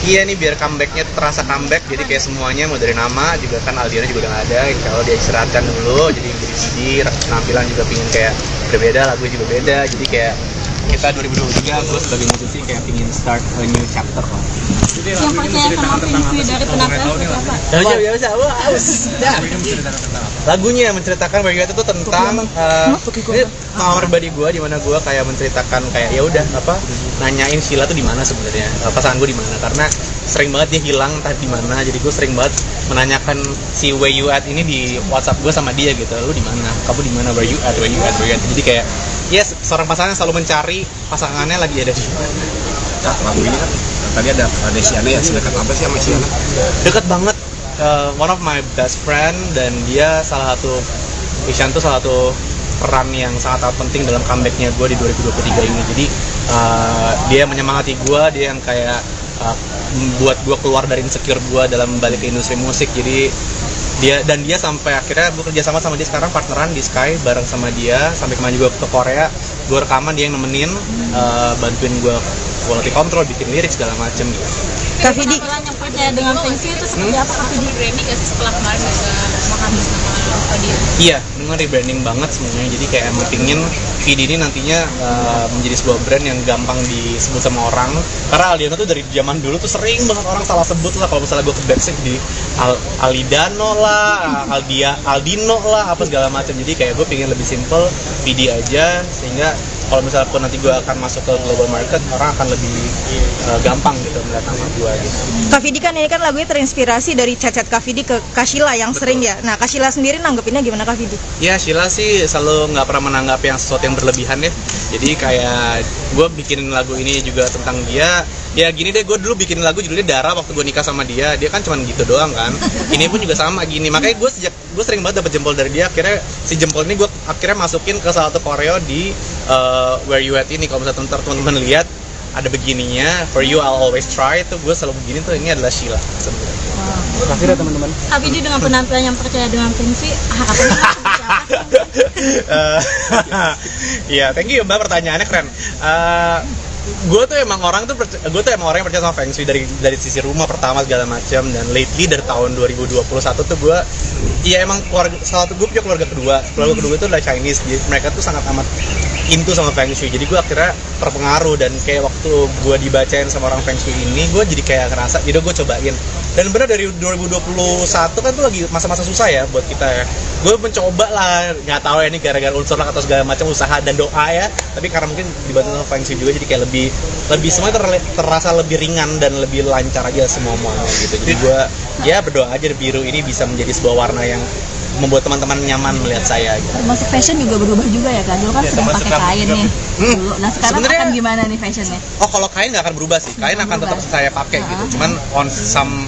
[SPEAKER 3] Iya nih biar comebacknya terasa comeback, jadi kayak semuanya mau dari nama juga kan Aldiano juga udah nggak ada. Kalau dia istirahatkan dulu, jadi jadi CD, penampilan juga pingin kayak berbeda, lagu juga beda, jadi kayak kita 2023 gue sebagai musisi kayak pingin start a new chapter lah.
[SPEAKER 2] Yang percaya sama Feng dari penampilan seperti apa?
[SPEAKER 3] Lagunya yang menceritakan Where You At itu tentang ini pengalaman pribadi gue, di mana gue kayak menceritakan kayak ya udah nanyain Sheila tuh di mana sebenarnya, pasangan gue di mana, karena sering banget dia hilang entah di mana, jadi gue sering banget menanyakan si Where You At ini di WhatsApp gue sama dia gitu, lu di mana, kamu di mana, Where You At, Where You At, Where You At, jadi kayak yes, seorang pasangan selalu mencari pasangannya lagi ada di mana.
[SPEAKER 4] Nah, lagu ini kan tadi ada Desiana ya, sedekat apa sih sama Siana?
[SPEAKER 3] Dekat banget, one of my best friend, dan dia salah satu, Isyan tuh salah satu peran yang sangat penting dalam comebacknya gue di 2023 ini. Jadi dia menyemangati gue, dia yang kayak buat gue keluar dari insecure gue dalam balik ke industri musik. Jadi dia sampai akhirnya gue kerja sama dia sekarang, partneran di Sky bareng sama dia, sampai kemarin juga ke Korea, gue rekaman, dia yang nemenin, bantuin gue quality control, bikin lirik segala macem gitu.
[SPEAKER 5] Kak Vidi,
[SPEAKER 2] yang percaya dengan Feng Shui itu seperti apa Kak Vidi? Rebranding nggak sih setelah kemarin menghabis nama dia?
[SPEAKER 3] Iya, dengan rebranding banget semuanya. Jadi kayak emang pingin Vidi ini nantinya menjadi sebuah brand yang gampang disebut sama orang. Karena Aldiano tuh dari zaman dulu tuh sering banget orang salah sebut lah. Kalau misalnya gue ke backstage di Alidano lah, Aldino lah, apa segala macam. Jadi kayak gue pingin lebih simple, Vidi aja, sehingga kalau misalnya pun nanti gue akan masuk ke global market, orang akan lebih gampang gitu melihat nama gue gitu.
[SPEAKER 5] Kak Vidi kan ini kan lagunya terinspirasi dari chat-chat Kak Vidi ke Kak Sheila yang sering ya. Nah, Kak Sheila sendiri nanggepinnya gimana Kak Vidi?
[SPEAKER 3] Ya, Sheila sih selalu nggak pernah menanggap yang sesuatu yang berlebihan ya. Jadi kayak gue bikin lagu ini juga tentang dia. Ya gini deh, gue dulu bikin lagu judulnya Dara waktu gue nikah sama dia kan cuman gitu doang kan. Ini pun juga sama gini, makanya gue sering banget dapet jempol dari dia. Akhirnya si jempol ini gue akhirnya masukin ke salah satu koreo di Where You At ini. Kalau misalnya teman-teman lihat ada begininya, For You I'll Always Try, itu gue selalu begini tuh, ini adalah Sheila sebenarnya.
[SPEAKER 6] Kasih ya teman-teman.
[SPEAKER 2] Kak Vidi dengan penampilan yang percaya dengan Feng Shui, harapannya
[SPEAKER 3] Iya, thank you Mbak, pertanyaannya keren. Gue tuh emang orang yang percaya sama Feng Shui dari sisi rumah pertama segala macam, dan lately dari tahun 2021 tuh gue ya emang salah satu gue punya keluarga kedua itu adalah Chinese, jadi mereka tuh sangat amat into sama Feng Shui, jadi gue akhirnya terpengaruh, dan kayak waktu gue dibacain sama orang Feng Shui ini, gue jadi kayak ngerasa, jadi gue cobain. Dan benar dari 2021 kan tuh lagi masa-masa susah ya buat kita ya. Gue mencoba lah, nggak tahu ya ini gara-gara unsur lah atau segala macam usaha dan doa ya. Tapi karena mungkin dibantu sama Feng Shui juga, jadi kayak lebih semuanya terasa lebih ringan dan lebih lancar aja semuanya gitu. Jadi gue ya berdoa aja biru ini bisa menjadi sebuah warna yang membuat teman-teman nyaman melihat saya gitu.
[SPEAKER 2] Masuk fashion juga berubah juga ya kan? Dulu kan sering pakai kain nih dulu. Nah sekarang
[SPEAKER 3] Sebenarnya-
[SPEAKER 2] akan gimana nih fashionnya?
[SPEAKER 3] Oh kalau kain nggak akan berubah sih, kain akan tetap saya pakai gitu. Cuman on some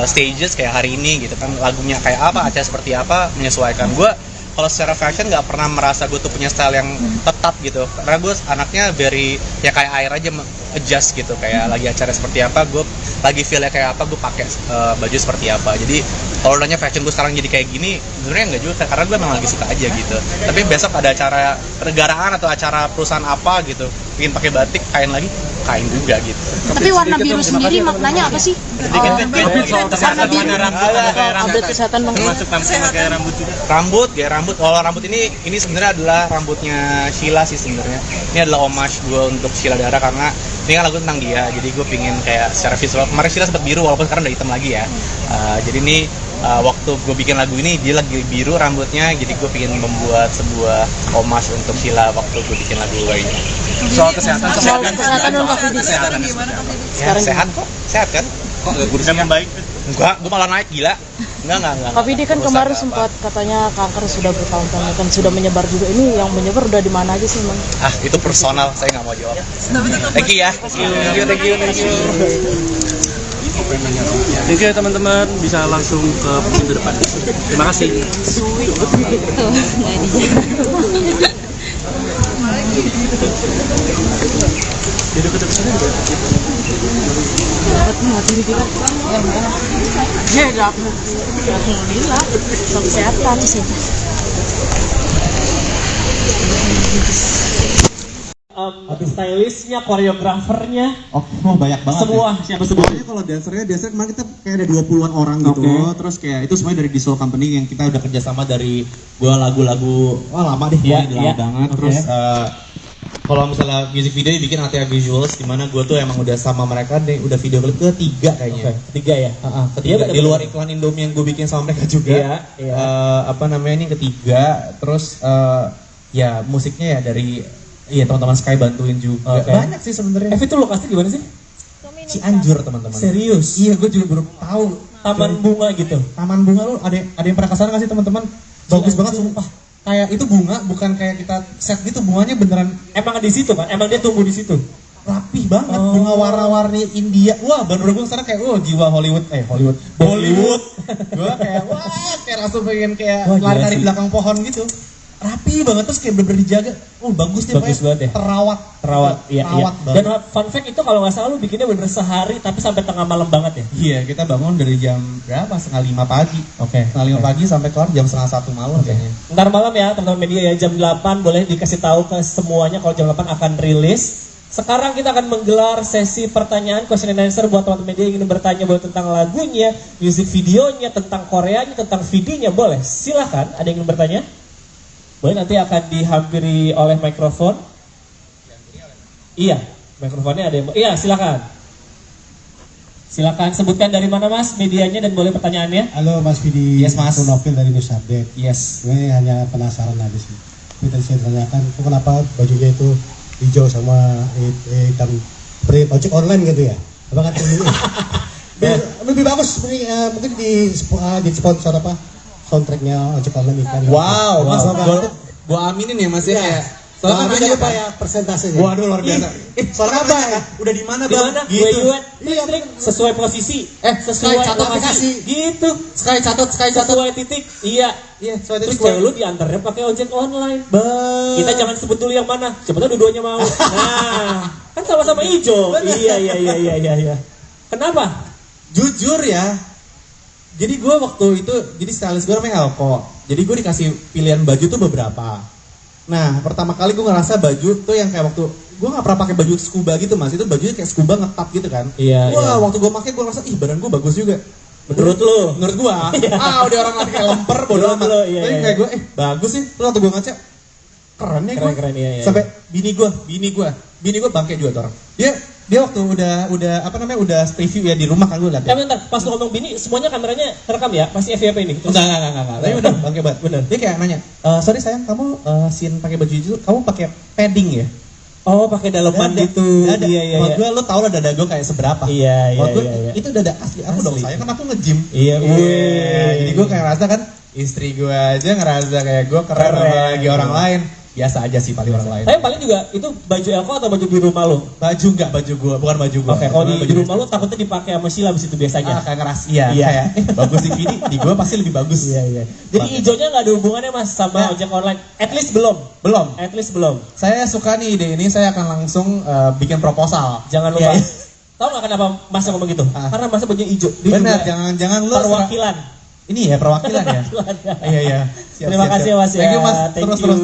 [SPEAKER 3] stages kayak hari ini gitu kan, lagunya kayak apa, acara seperti apa, menyesuaikan. Gue kalau secara fashion nggak pernah merasa gue tuh punya style yang tetap gitu, karena gue anaknya very ya kayak air aja, adjust gitu, kayak lagi acara seperti apa, gue lagi feelnya kayak apa, gue pakai baju seperti apa. Jadi kalau nanya fashion gue sekarang jadi kayak gini, sebenarnya nggak juga, karena gue memang lagi suka aja gitu. Tapi besok ada acara kenegaraan atau acara perusahaan apa gitu, ingin pakai batik, kain lagi, kain juga gitu.
[SPEAKER 11] Tapi warna biru sendiri maknanya apa sih?
[SPEAKER 3] Update
[SPEAKER 11] kesehatan bang.
[SPEAKER 3] Rambut, gaya rambut. Kalau rambut ini sebenarnya adalah rambutnya Sheila sih sebenarnya. Ini adalah homage gue untuk Sheila Dara, karena ini kan lagu tentang dia. Jadi gue pingin kayak secara visual. Kemarin Sheila sempat biru, walaupun sekarang udah hitam lagi ya. Jadi ini waktu gue bikin lagu ini dia lagi biru rambutnya. Jadi gue pingin membuat sebuah homage untuk Sheila waktu gue bikin lagu gue ini.
[SPEAKER 11] Soal kesehatan dong Kak Fidi.
[SPEAKER 3] Ya, sehat kok, sehat kan?
[SPEAKER 4] Kok nggak kurusnya
[SPEAKER 3] baik? Enggak, gue malah naik gila. Enggak.
[SPEAKER 11] Kak Fidi kan kemarin sempat katanya kanker sudah bertahun-tahun kan sudah menyebar juga. Ini yang menyebar udah di mana aja sih bang?
[SPEAKER 3] Ah, itu personal, saya nggak mau jawab. Thank you ya. Thank you.
[SPEAKER 6] Thank you teman-teman, bisa langsung ke pintu depan. Terima kasih.
[SPEAKER 11] Alhamdulillah, kesehatan sih.
[SPEAKER 7] Stylistnya, koreografernya,
[SPEAKER 8] banyak banget.
[SPEAKER 7] semua
[SPEAKER 8] ya.
[SPEAKER 7] siapa semua?
[SPEAKER 8] Pokoknya kalau dancer kemarin kita kayak ada 20-an orang gitu. Terus kayak itu semuanya dari Diesel Company yang kita udah kerjasama dari gua lagu-lagu lama deh, lama banget. Terus kalau misalnya music video dibikin ATA Visuals, dimana gue tuh emang udah sama mereka deh, udah video klip ketiga kayaknya.
[SPEAKER 7] Ketiga ya?
[SPEAKER 8] Ketiga, di luar iklan Indomie yang gue bikin sama mereka juga. Apa namanya, ini ketiga. Terus ya musiknya ya dari teman-teman Sky bantuin juga. Banyak sih sebenarnya.
[SPEAKER 7] Itu lokasinya gimana sih?
[SPEAKER 8] Cianjur teman-teman.
[SPEAKER 7] Serius?
[SPEAKER 8] Iya, gue juga baru tahu.
[SPEAKER 7] Taman bunga gitu.
[SPEAKER 8] Taman bunga, lu ada yang pernah kesana nggak sih teman-teman? Bagus banget sumpah. Kayak itu bunga, bukan kayak kita set gitu, bunganya beneran
[SPEAKER 7] emang di situ kan? Emang dia tumbuh di situ?
[SPEAKER 8] rapih banget, bunga warna-warni India. Wah, baru gue sekarang kayak jiwa Hollywood. Bollywood. Gue kayak kayak langsung pengen kayak lari-lari belakang pohon gitu. Rapi banget, terus kayak bener-bener dijaga. Bagus deh,
[SPEAKER 7] bagus banget ya.
[SPEAKER 8] Terawat,
[SPEAKER 7] iya. Dan fun fact itu kalau nggak salah lu bikinnya bener sehari tapi sampai tengah malam banget ya.
[SPEAKER 8] Iya, kita bangun dari jam berapa? 4:30 pagi. Setengah 5 pagi sampai kelar jam 1:30 malam kayaknya.
[SPEAKER 7] Ntar malam ya teman-teman media ya, jam 8 boleh dikasih tahu ke semuanya kalau jam 8 akan rilis. Sekarang kita akan menggelar sesi pertanyaan question and answer buat teman-teman media yang ingin bertanya boleh tentang lagunya, music videonya, tentang Koreanya, tentang videonya, boleh. Silahkan, ada yang ingin bertanya? Boleh, nanti akan dihampiri oleh mikrofon. Iya, mikrofonnya ada yang... Iya, silakan. Silakan sebutkan dari mana mas medianya dan boleh pertanyaannya.
[SPEAKER 9] Halo Mas Vidi.
[SPEAKER 8] Yes Mas.
[SPEAKER 9] Aku Novil dari News Update.
[SPEAKER 8] Yes.
[SPEAKER 9] Gue hanya penasaran aja sih. Tadi saya tanyakan, kok kenapa bajunya itu hijau sama hitam seperti ojek online gitu ya? Apakah ini lebih bagus mungkin di sponsor apa? Soundtracknya ojek online ikan.
[SPEAKER 8] Wow, Mas, gua aminin ya Mas ya.
[SPEAKER 9] Soalnya kan lupa ya persentasenya.
[SPEAKER 8] Waduh, luar biasa. Soalnya apa ya? Udah di mana, Bang?
[SPEAKER 7] Gitu. Listrik sesuai posisi. Sesuai lokasi. Gitu.
[SPEAKER 8] Sky catat.
[SPEAKER 7] Sesuai titik. Iya.
[SPEAKER 8] Sesuai titik.
[SPEAKER 7] Terus cewek lu diantarnya pakai ojek online. Kita jangan sebut dulu yang mana. Siapa tahu dua-duanya mau. Nah, kan sama-sama hijau. Iya. Kenapa?
[SPEAKER 8] Jujur ya. Jadi gue waktu itu, jadi stylist gue namanya Elko. Jadi gue dikasih pilihan baju tuh beberapa. Nah, pertama kali gue ngerasa baju tuh yang kayak waktu gue nggak pernah pakai baju scuba gitu Mas. Itu bajunya kayak scuba ngetap gitu kan.
[SPEAKER 7] Iya.
[SPEAKER 8] Wah, waktu gue pakai gue ngerasa badan gue bagus juga.
[SPEAKER 7] Menurut lu?
[SPEAKER 8] Menurut gue. Udah orang lagi kayak lemper bodo amat. Tapi kayak gue bagus sih. Terus waktu gue ngaca keren ya gue.
[SPEAKER 7] Keren, iya.
[SPEAKER 8] Sampai bini gue bangke juga tuh orang. Dia waktu udah preview ya di rumah kan gue liat ya.
[SPEAKER 7] Bentar, pas lu ngomong bini, semuanya kameranya terekam ya? Masih FYP ini?
[SPEAKER 8] Enggak. Tapi udah bangke banget. Bener. Dia kayak nanya, sorry sayang, kamu scene pakai baju itu, kamu pakai padding ya?
[SPEAKER 7] Oh, pakai daleman gitu. Iya.
[SPEAKER 8] Buat gue, lo tau lah dada gue kayak seberapa.
[SPEAKER 7] Iya.
[SPEAKER 8] Buat gue, itu dada asli aku dong, sayang kan aku nge-gym.
[SPEAKER 7] Iya.
[SPEAKER 8] Jadi gue kayak rasa kan, istri gue aja ngerasa kayak gue keren lagi orang lain. Biasa aja sih paling orang lain.
[SPEAKER 7] Tapi paling juga itu baju Elko atau baju di rumah lo?
[SPEAKER 8] Baju enggak, baju gue, bukan baju gue.
[SPEAKER 7] Oke, kalau di rumah lo takutnya dipakai sama Sheila abis itu biasanya.
[SPEAKER 8] Kayak ngeras, kayak bagus di Vidi, di gue pasti lebih bagus.
[SPEAKER 7] Iya. Jadi hijaunya nggak ada hubungannya mas sama ojek online? At least belum. At least belum.
[SPEAKER 8] Saya suka nih ide ini, saya akan langsung bikin proposal.
[SPEAKER 7] Jangan lupa. Tahu nggak kenapa mas ngomong gitu? Karena mas bajunya hijau.
[SPEAKER 8] Benar, jangan lu
[SPEAKER 7] perwakilan.
[SPEAKER 8] Ini ya perwakilan ya. Iya.
[SPEAKER 7] Terima kasih mas ya.
[SPEAKER 8] Thank you mas. Terus.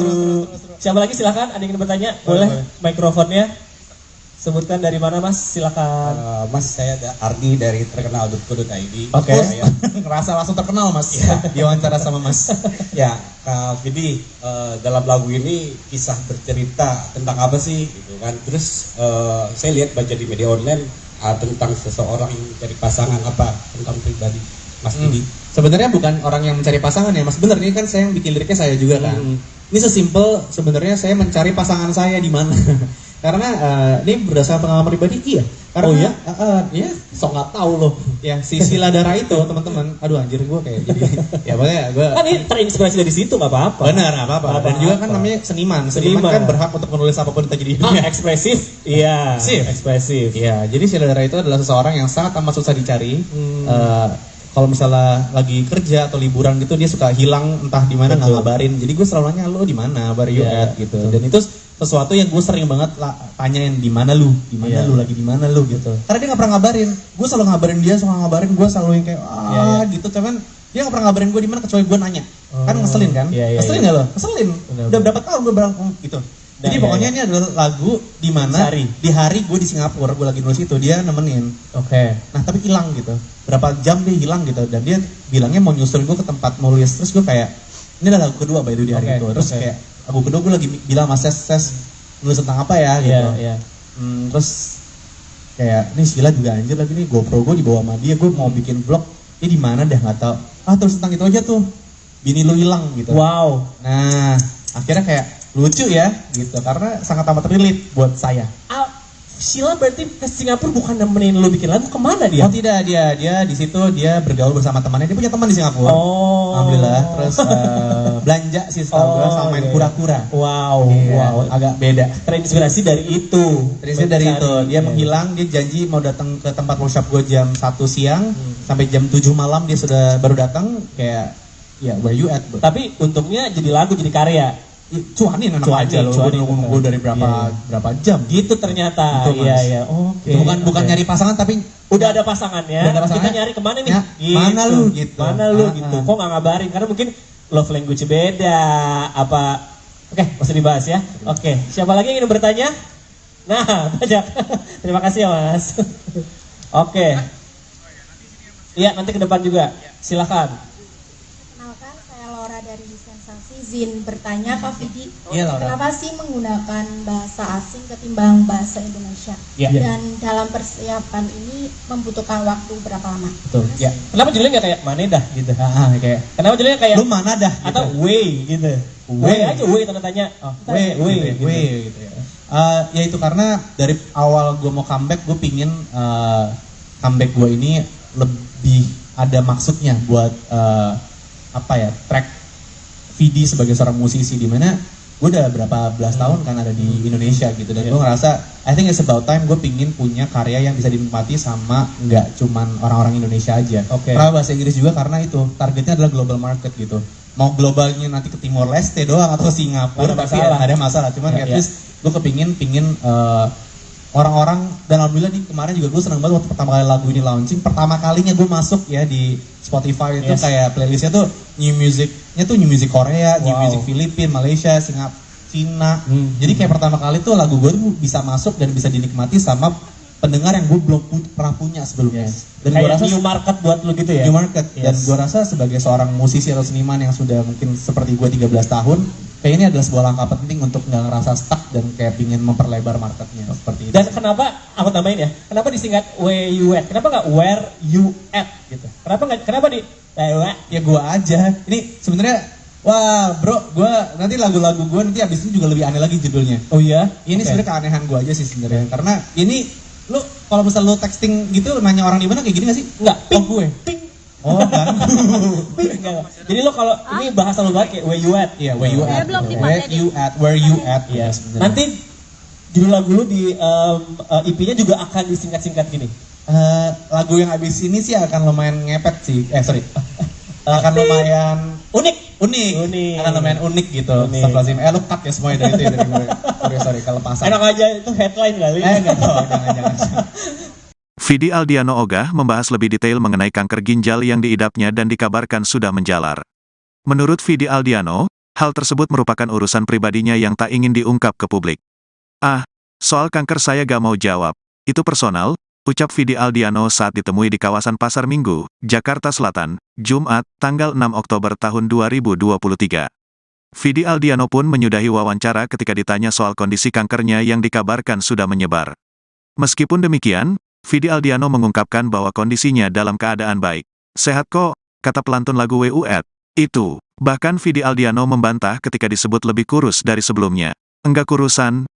[SPEAKER 7] Siapa lagi silakan? Ada yang ingin bertanya? Boleh. Mikrofonnya. Sebutkan dari mana mas? Silakan.
[SPEAKER 12] Mas saya Ardi dari terkenal.co.id.
[SPEAKER 8] Oke. Ngerasa langsung terkenal mas. Diwawancara sama mas.
[SPEAKER 12] Ya, Kak Vidi, dalam lagu ini kisah bercerita tentang apa sih? Gitu kan. Terus saya lihat baca di media online tentang seseorang yang mencari pasangan apa tentang pribadi Mas Vidi.
[SPEAKER 8] Sebenarnya bukan orang yang mencari pasangan ya mas, bener ini kan saya yang bikin liriknya saya juga kan. Ini sesimpel sebenarnya saya mencari pasangan saya di mana. Karena ini berdasarkan pengalaman pribadi iya. Karena ya sok nggak tahu loh. Ya si Sheila Dara itu teman-teman. Aduh anjir gue kayak jadi. Ya pokoknya gue.
[SPEAKER 7] Kan ini terinspirasi dari situ nggak apa-apa.
[SPEAKER 8] Benar nggak apa-apa. Dan juga kan namanya seniman. Seniman kan berhak untuk menulis apapun yang terjadi di dunia.
[SPEAKER 7] Ekspresif. Iya. Ekspresif.
[SPEAKER 8] Iya. Jadi Sheila Dara itu adalah seseorang yang sangat amat susah dicari. Kalau misalnya lagi kerja atau liburan gitu dia suka hilang entah di mana nggak ngabarin. Jadi gue selalu nanya lo di mana, where you at gitu. Dan itu sesuatu yang gue sering banget tanyain di mana lu lagi di mana lu gitu. Karena dia nggak pernah ngabarin. Gue selalu ngabarin dia, selalu ngabarin gue selalu yang kayak gitu. Cuman dia nggak pernah ngabarin gue di mana kecuali gue nanya. Kan ngeselin kan? Ngeselin nggak lo? Ngeselin. Udah berapa tahun gue bilang gitu. Jadi pokoknya ini adalah lagu di mana di hari gue di Singapura, gue lagi nulis itu dia nemenin.
[SPEAKER 7] Oke.
[SPEAKER 8] Nah tapi hilang gitu. Berapa jam dia hilang gitu dan dia bilangnya mau nyusul gue ke tempat nulis. Terus gue kayak ini adalah lagu kedua by the way di hari itu. Terus kayak lagu kedua gue lagi bilang sama Ses nulis tentang apa ya gitu. Terus kayak ini Sheila juga anjir lagi nih GoPro gue dibawa sama dia, gue mau bikin vlog. Dia di mana dah nggak tahu. Terus tentang itu aja tuh. Bini lu hilang gitu.
[SPEAKER 7] Wow.
[SPEAKER 8] Nah akhirnya kayak lucu ya gitu karena sangat amat relate buat saya.
[SPEAKER 7] Sheila berarti ke Singapura bukan nemenin lu bikin lagu, kemana dia?
[SPEAKER 8] Oh tidak, dia di situ dia bergaul bersama temannya, dia punya teman di Singapura. Alhamdulillah. Terus belanja sih setahu gue sama main kura-kura.
[SPEAKER 7] Wow,
[SPEAKER 8] agak beda.
[SPEAKER 7] Terinspirasi dari itu.
[SPEAKER 8] Dia menghilang, dia janji mau datang ke tempat workshop gue jam 1 siang sampai jam 7 malam dia sudah baru datang kayak where you at?
[SPEAKER 7] Tapi untungnya jadi lagu, jadi karya.
[SPEAKER 8] Cuanin enak aja loh, gue nunggu dari berapa jam
[SPEAKER 7] gitu ternyata. Iya. Oke.
[SPEAKER 8] Bukan nyari pasangan tapi
[SPEAKER 7] udah ada pasangannya. Kita nyari kemana nih?
[SPEAKER 8] Gitu. Mana lu gitu.
[SPEAKER 7] Kok nggak ngabarin? Karena mungkin love language beda apa. Oke, masih dibahas ya. Oke, siapa lagi yang ingin bertanya? Nah, banyak. Terima kasih ya mas. Oke. Iya, nanti ke depan juga. Silakan.
[SPEAKER 10] Kenalkan, saya Laura dari Sensasi. Izin bertanya Kak Vidi,
[SPEAKER 8] Laura.
[SPEAKER 10] kenapa sih menggunakan bahasa asing ketimbang bahasa Indonesia? Dan dalam persiapan ini membutuhkan waktu berapa lama?
[SPEAKER 7] Betul. Kenapa judulnya nggak kayak mana dah gitu?
[SPEAKER 8] Kayak.
[SPEAKER 7] Kenapa judulnya kayak
[SPEAKER 8] lu mana dah? Gitu.
[SPEAKER 7] Atau way gitu? Way aja, way tanda tanya. Way
[SPEAKER 8] gitu ya. Ya itu karena dari awal gue mau comeback, gue pingin comeback gue ini lebih ada maksudnya buat track Vidi sebagai seorang musisi di mana gue udah berapa belas tahun kan ada di Indonesia gitu dan gue ngerasa I think it's about time gue pingin punya karya yang bisa dinikmati sama nggak cuman orang-orang Indonesia aja. Karena bahasa Inggris juga karena itu targetnya adalah global market gitu. Mau globalnya nanti ke Timor Leste doang atau Singapura tapi ada masalah. Cuman at least gue pingin orang-orang dan alhamdulillah nih kemarin juga gue seneng banget waktu pertama kali lagu ini launching, pertama kalinya gue masuk ya di Spotify itu kayak playlistnya tuh new music Korea, new music Filipina, Malaysia, Singapura, Cina. Jadi kayak pertama kali tuh lagu gue tuh bisa masuk dan bisa dinikmati sama pendengar yang gue belum pernah punya sebelumnya. Dan
[SPEAKER 7] kayak
[SPEAKER 8] gue rasa
[SPEAKER 7] new market buat lu gitu ya.
[SPEAKER 8] New market. Dan gue rasa sebagai seorang musisi atau seniman yang sudah mungkin seperti gue 13 tahun, kayak ini adalah sebuah langkah penting untuk nggak ngerasa stuck dan kayak pingin memperlebar marketnya seperti itu.
[SPEAKER 7] Dan kenapa aku tambahin ya? Kenapa disingkat where you at? Kenapa nggak where you at gitu? Kenapa di
[SPEAKER 8] ya gue aja. Ini sebenarnya wah bro, gue nanti lagu-lagu gue nanti abis itu juga lebih aneh lagi judulnya.
[SPEAKER 7] Oh iya?
[SPEAKER 8] Ini sebenarnya keanehan gue aja sih sebenarnya. Karena ini lu kalau misal lu texting gitu nanya orang di mana kayak gini gak sih?
[SPEAKER 7] Enggak.
[SPEAKER 8] Gue. Oh,
[SPEAKER 7] Enggak. Jadi lo kalau ini bahasa lo banget kayak where you at.
[SPEAKER 8] Iya, where you
[SPEAKER 2] Saya
[SPEAKER 8] at.
[SPEAKER 2] belum
[SPEAKER 8] Where
[SPEAKER 2] dipakai.
[SPEAKER 8] you at, where you at.
[SPEAKER 7] Iya.
[SPEAKER 8] Sebenarnya.
[SPEAKER 7] Nanti judul lagu lu di EP-nya juga akan disingkat-singkat gini.
[SPEAKER 8] Lagu yang abis ini sih akan lumayan ngepet sih. Sorry. Akan lumayan unik. Akan lumayan unik gitu. Astagfirullahaladzim. Lu cut ya semuanya dari itu ya, dari gue. Sorry, kelepasan.
[SPEAKER 7] Enak aja itu headline kali.
[SPEAKER 8] Enggak, jangan.
[SPEAKER 1] Vidi Aldiano Ogah membahas lebih detail mengenai kanker ginjal yang diidapnya dan dikabarkan sudah menjalar. Menurut Vidi Aldiano, hal tersebut merupakan urusan pribadinya yang tak ingin diungkap ke publik. Soal kanker saya gak mau jawab. Itu personal, ucap Vidi Aldiano saat ditemui di kawasan Pasar Minggu, Jakarta Selatan, Jumat, tanggal 6 Oktober tahun 2023. Vidi Aldiano pun menyudahi wawancara ketika ditanya soal kondisi kankernya yang dikabarkan sudah menyebar. Meskipun demikian, Vidi Aldiano mengungkapkan bahwa kondisinya dalam keadaan baik. Sehat kok, kata pelantun lagu WUET. Itu, bahkan Vidi Aldiano membantah ketika disebut lebih kurus dari sebelumnya. Enggak kurusan,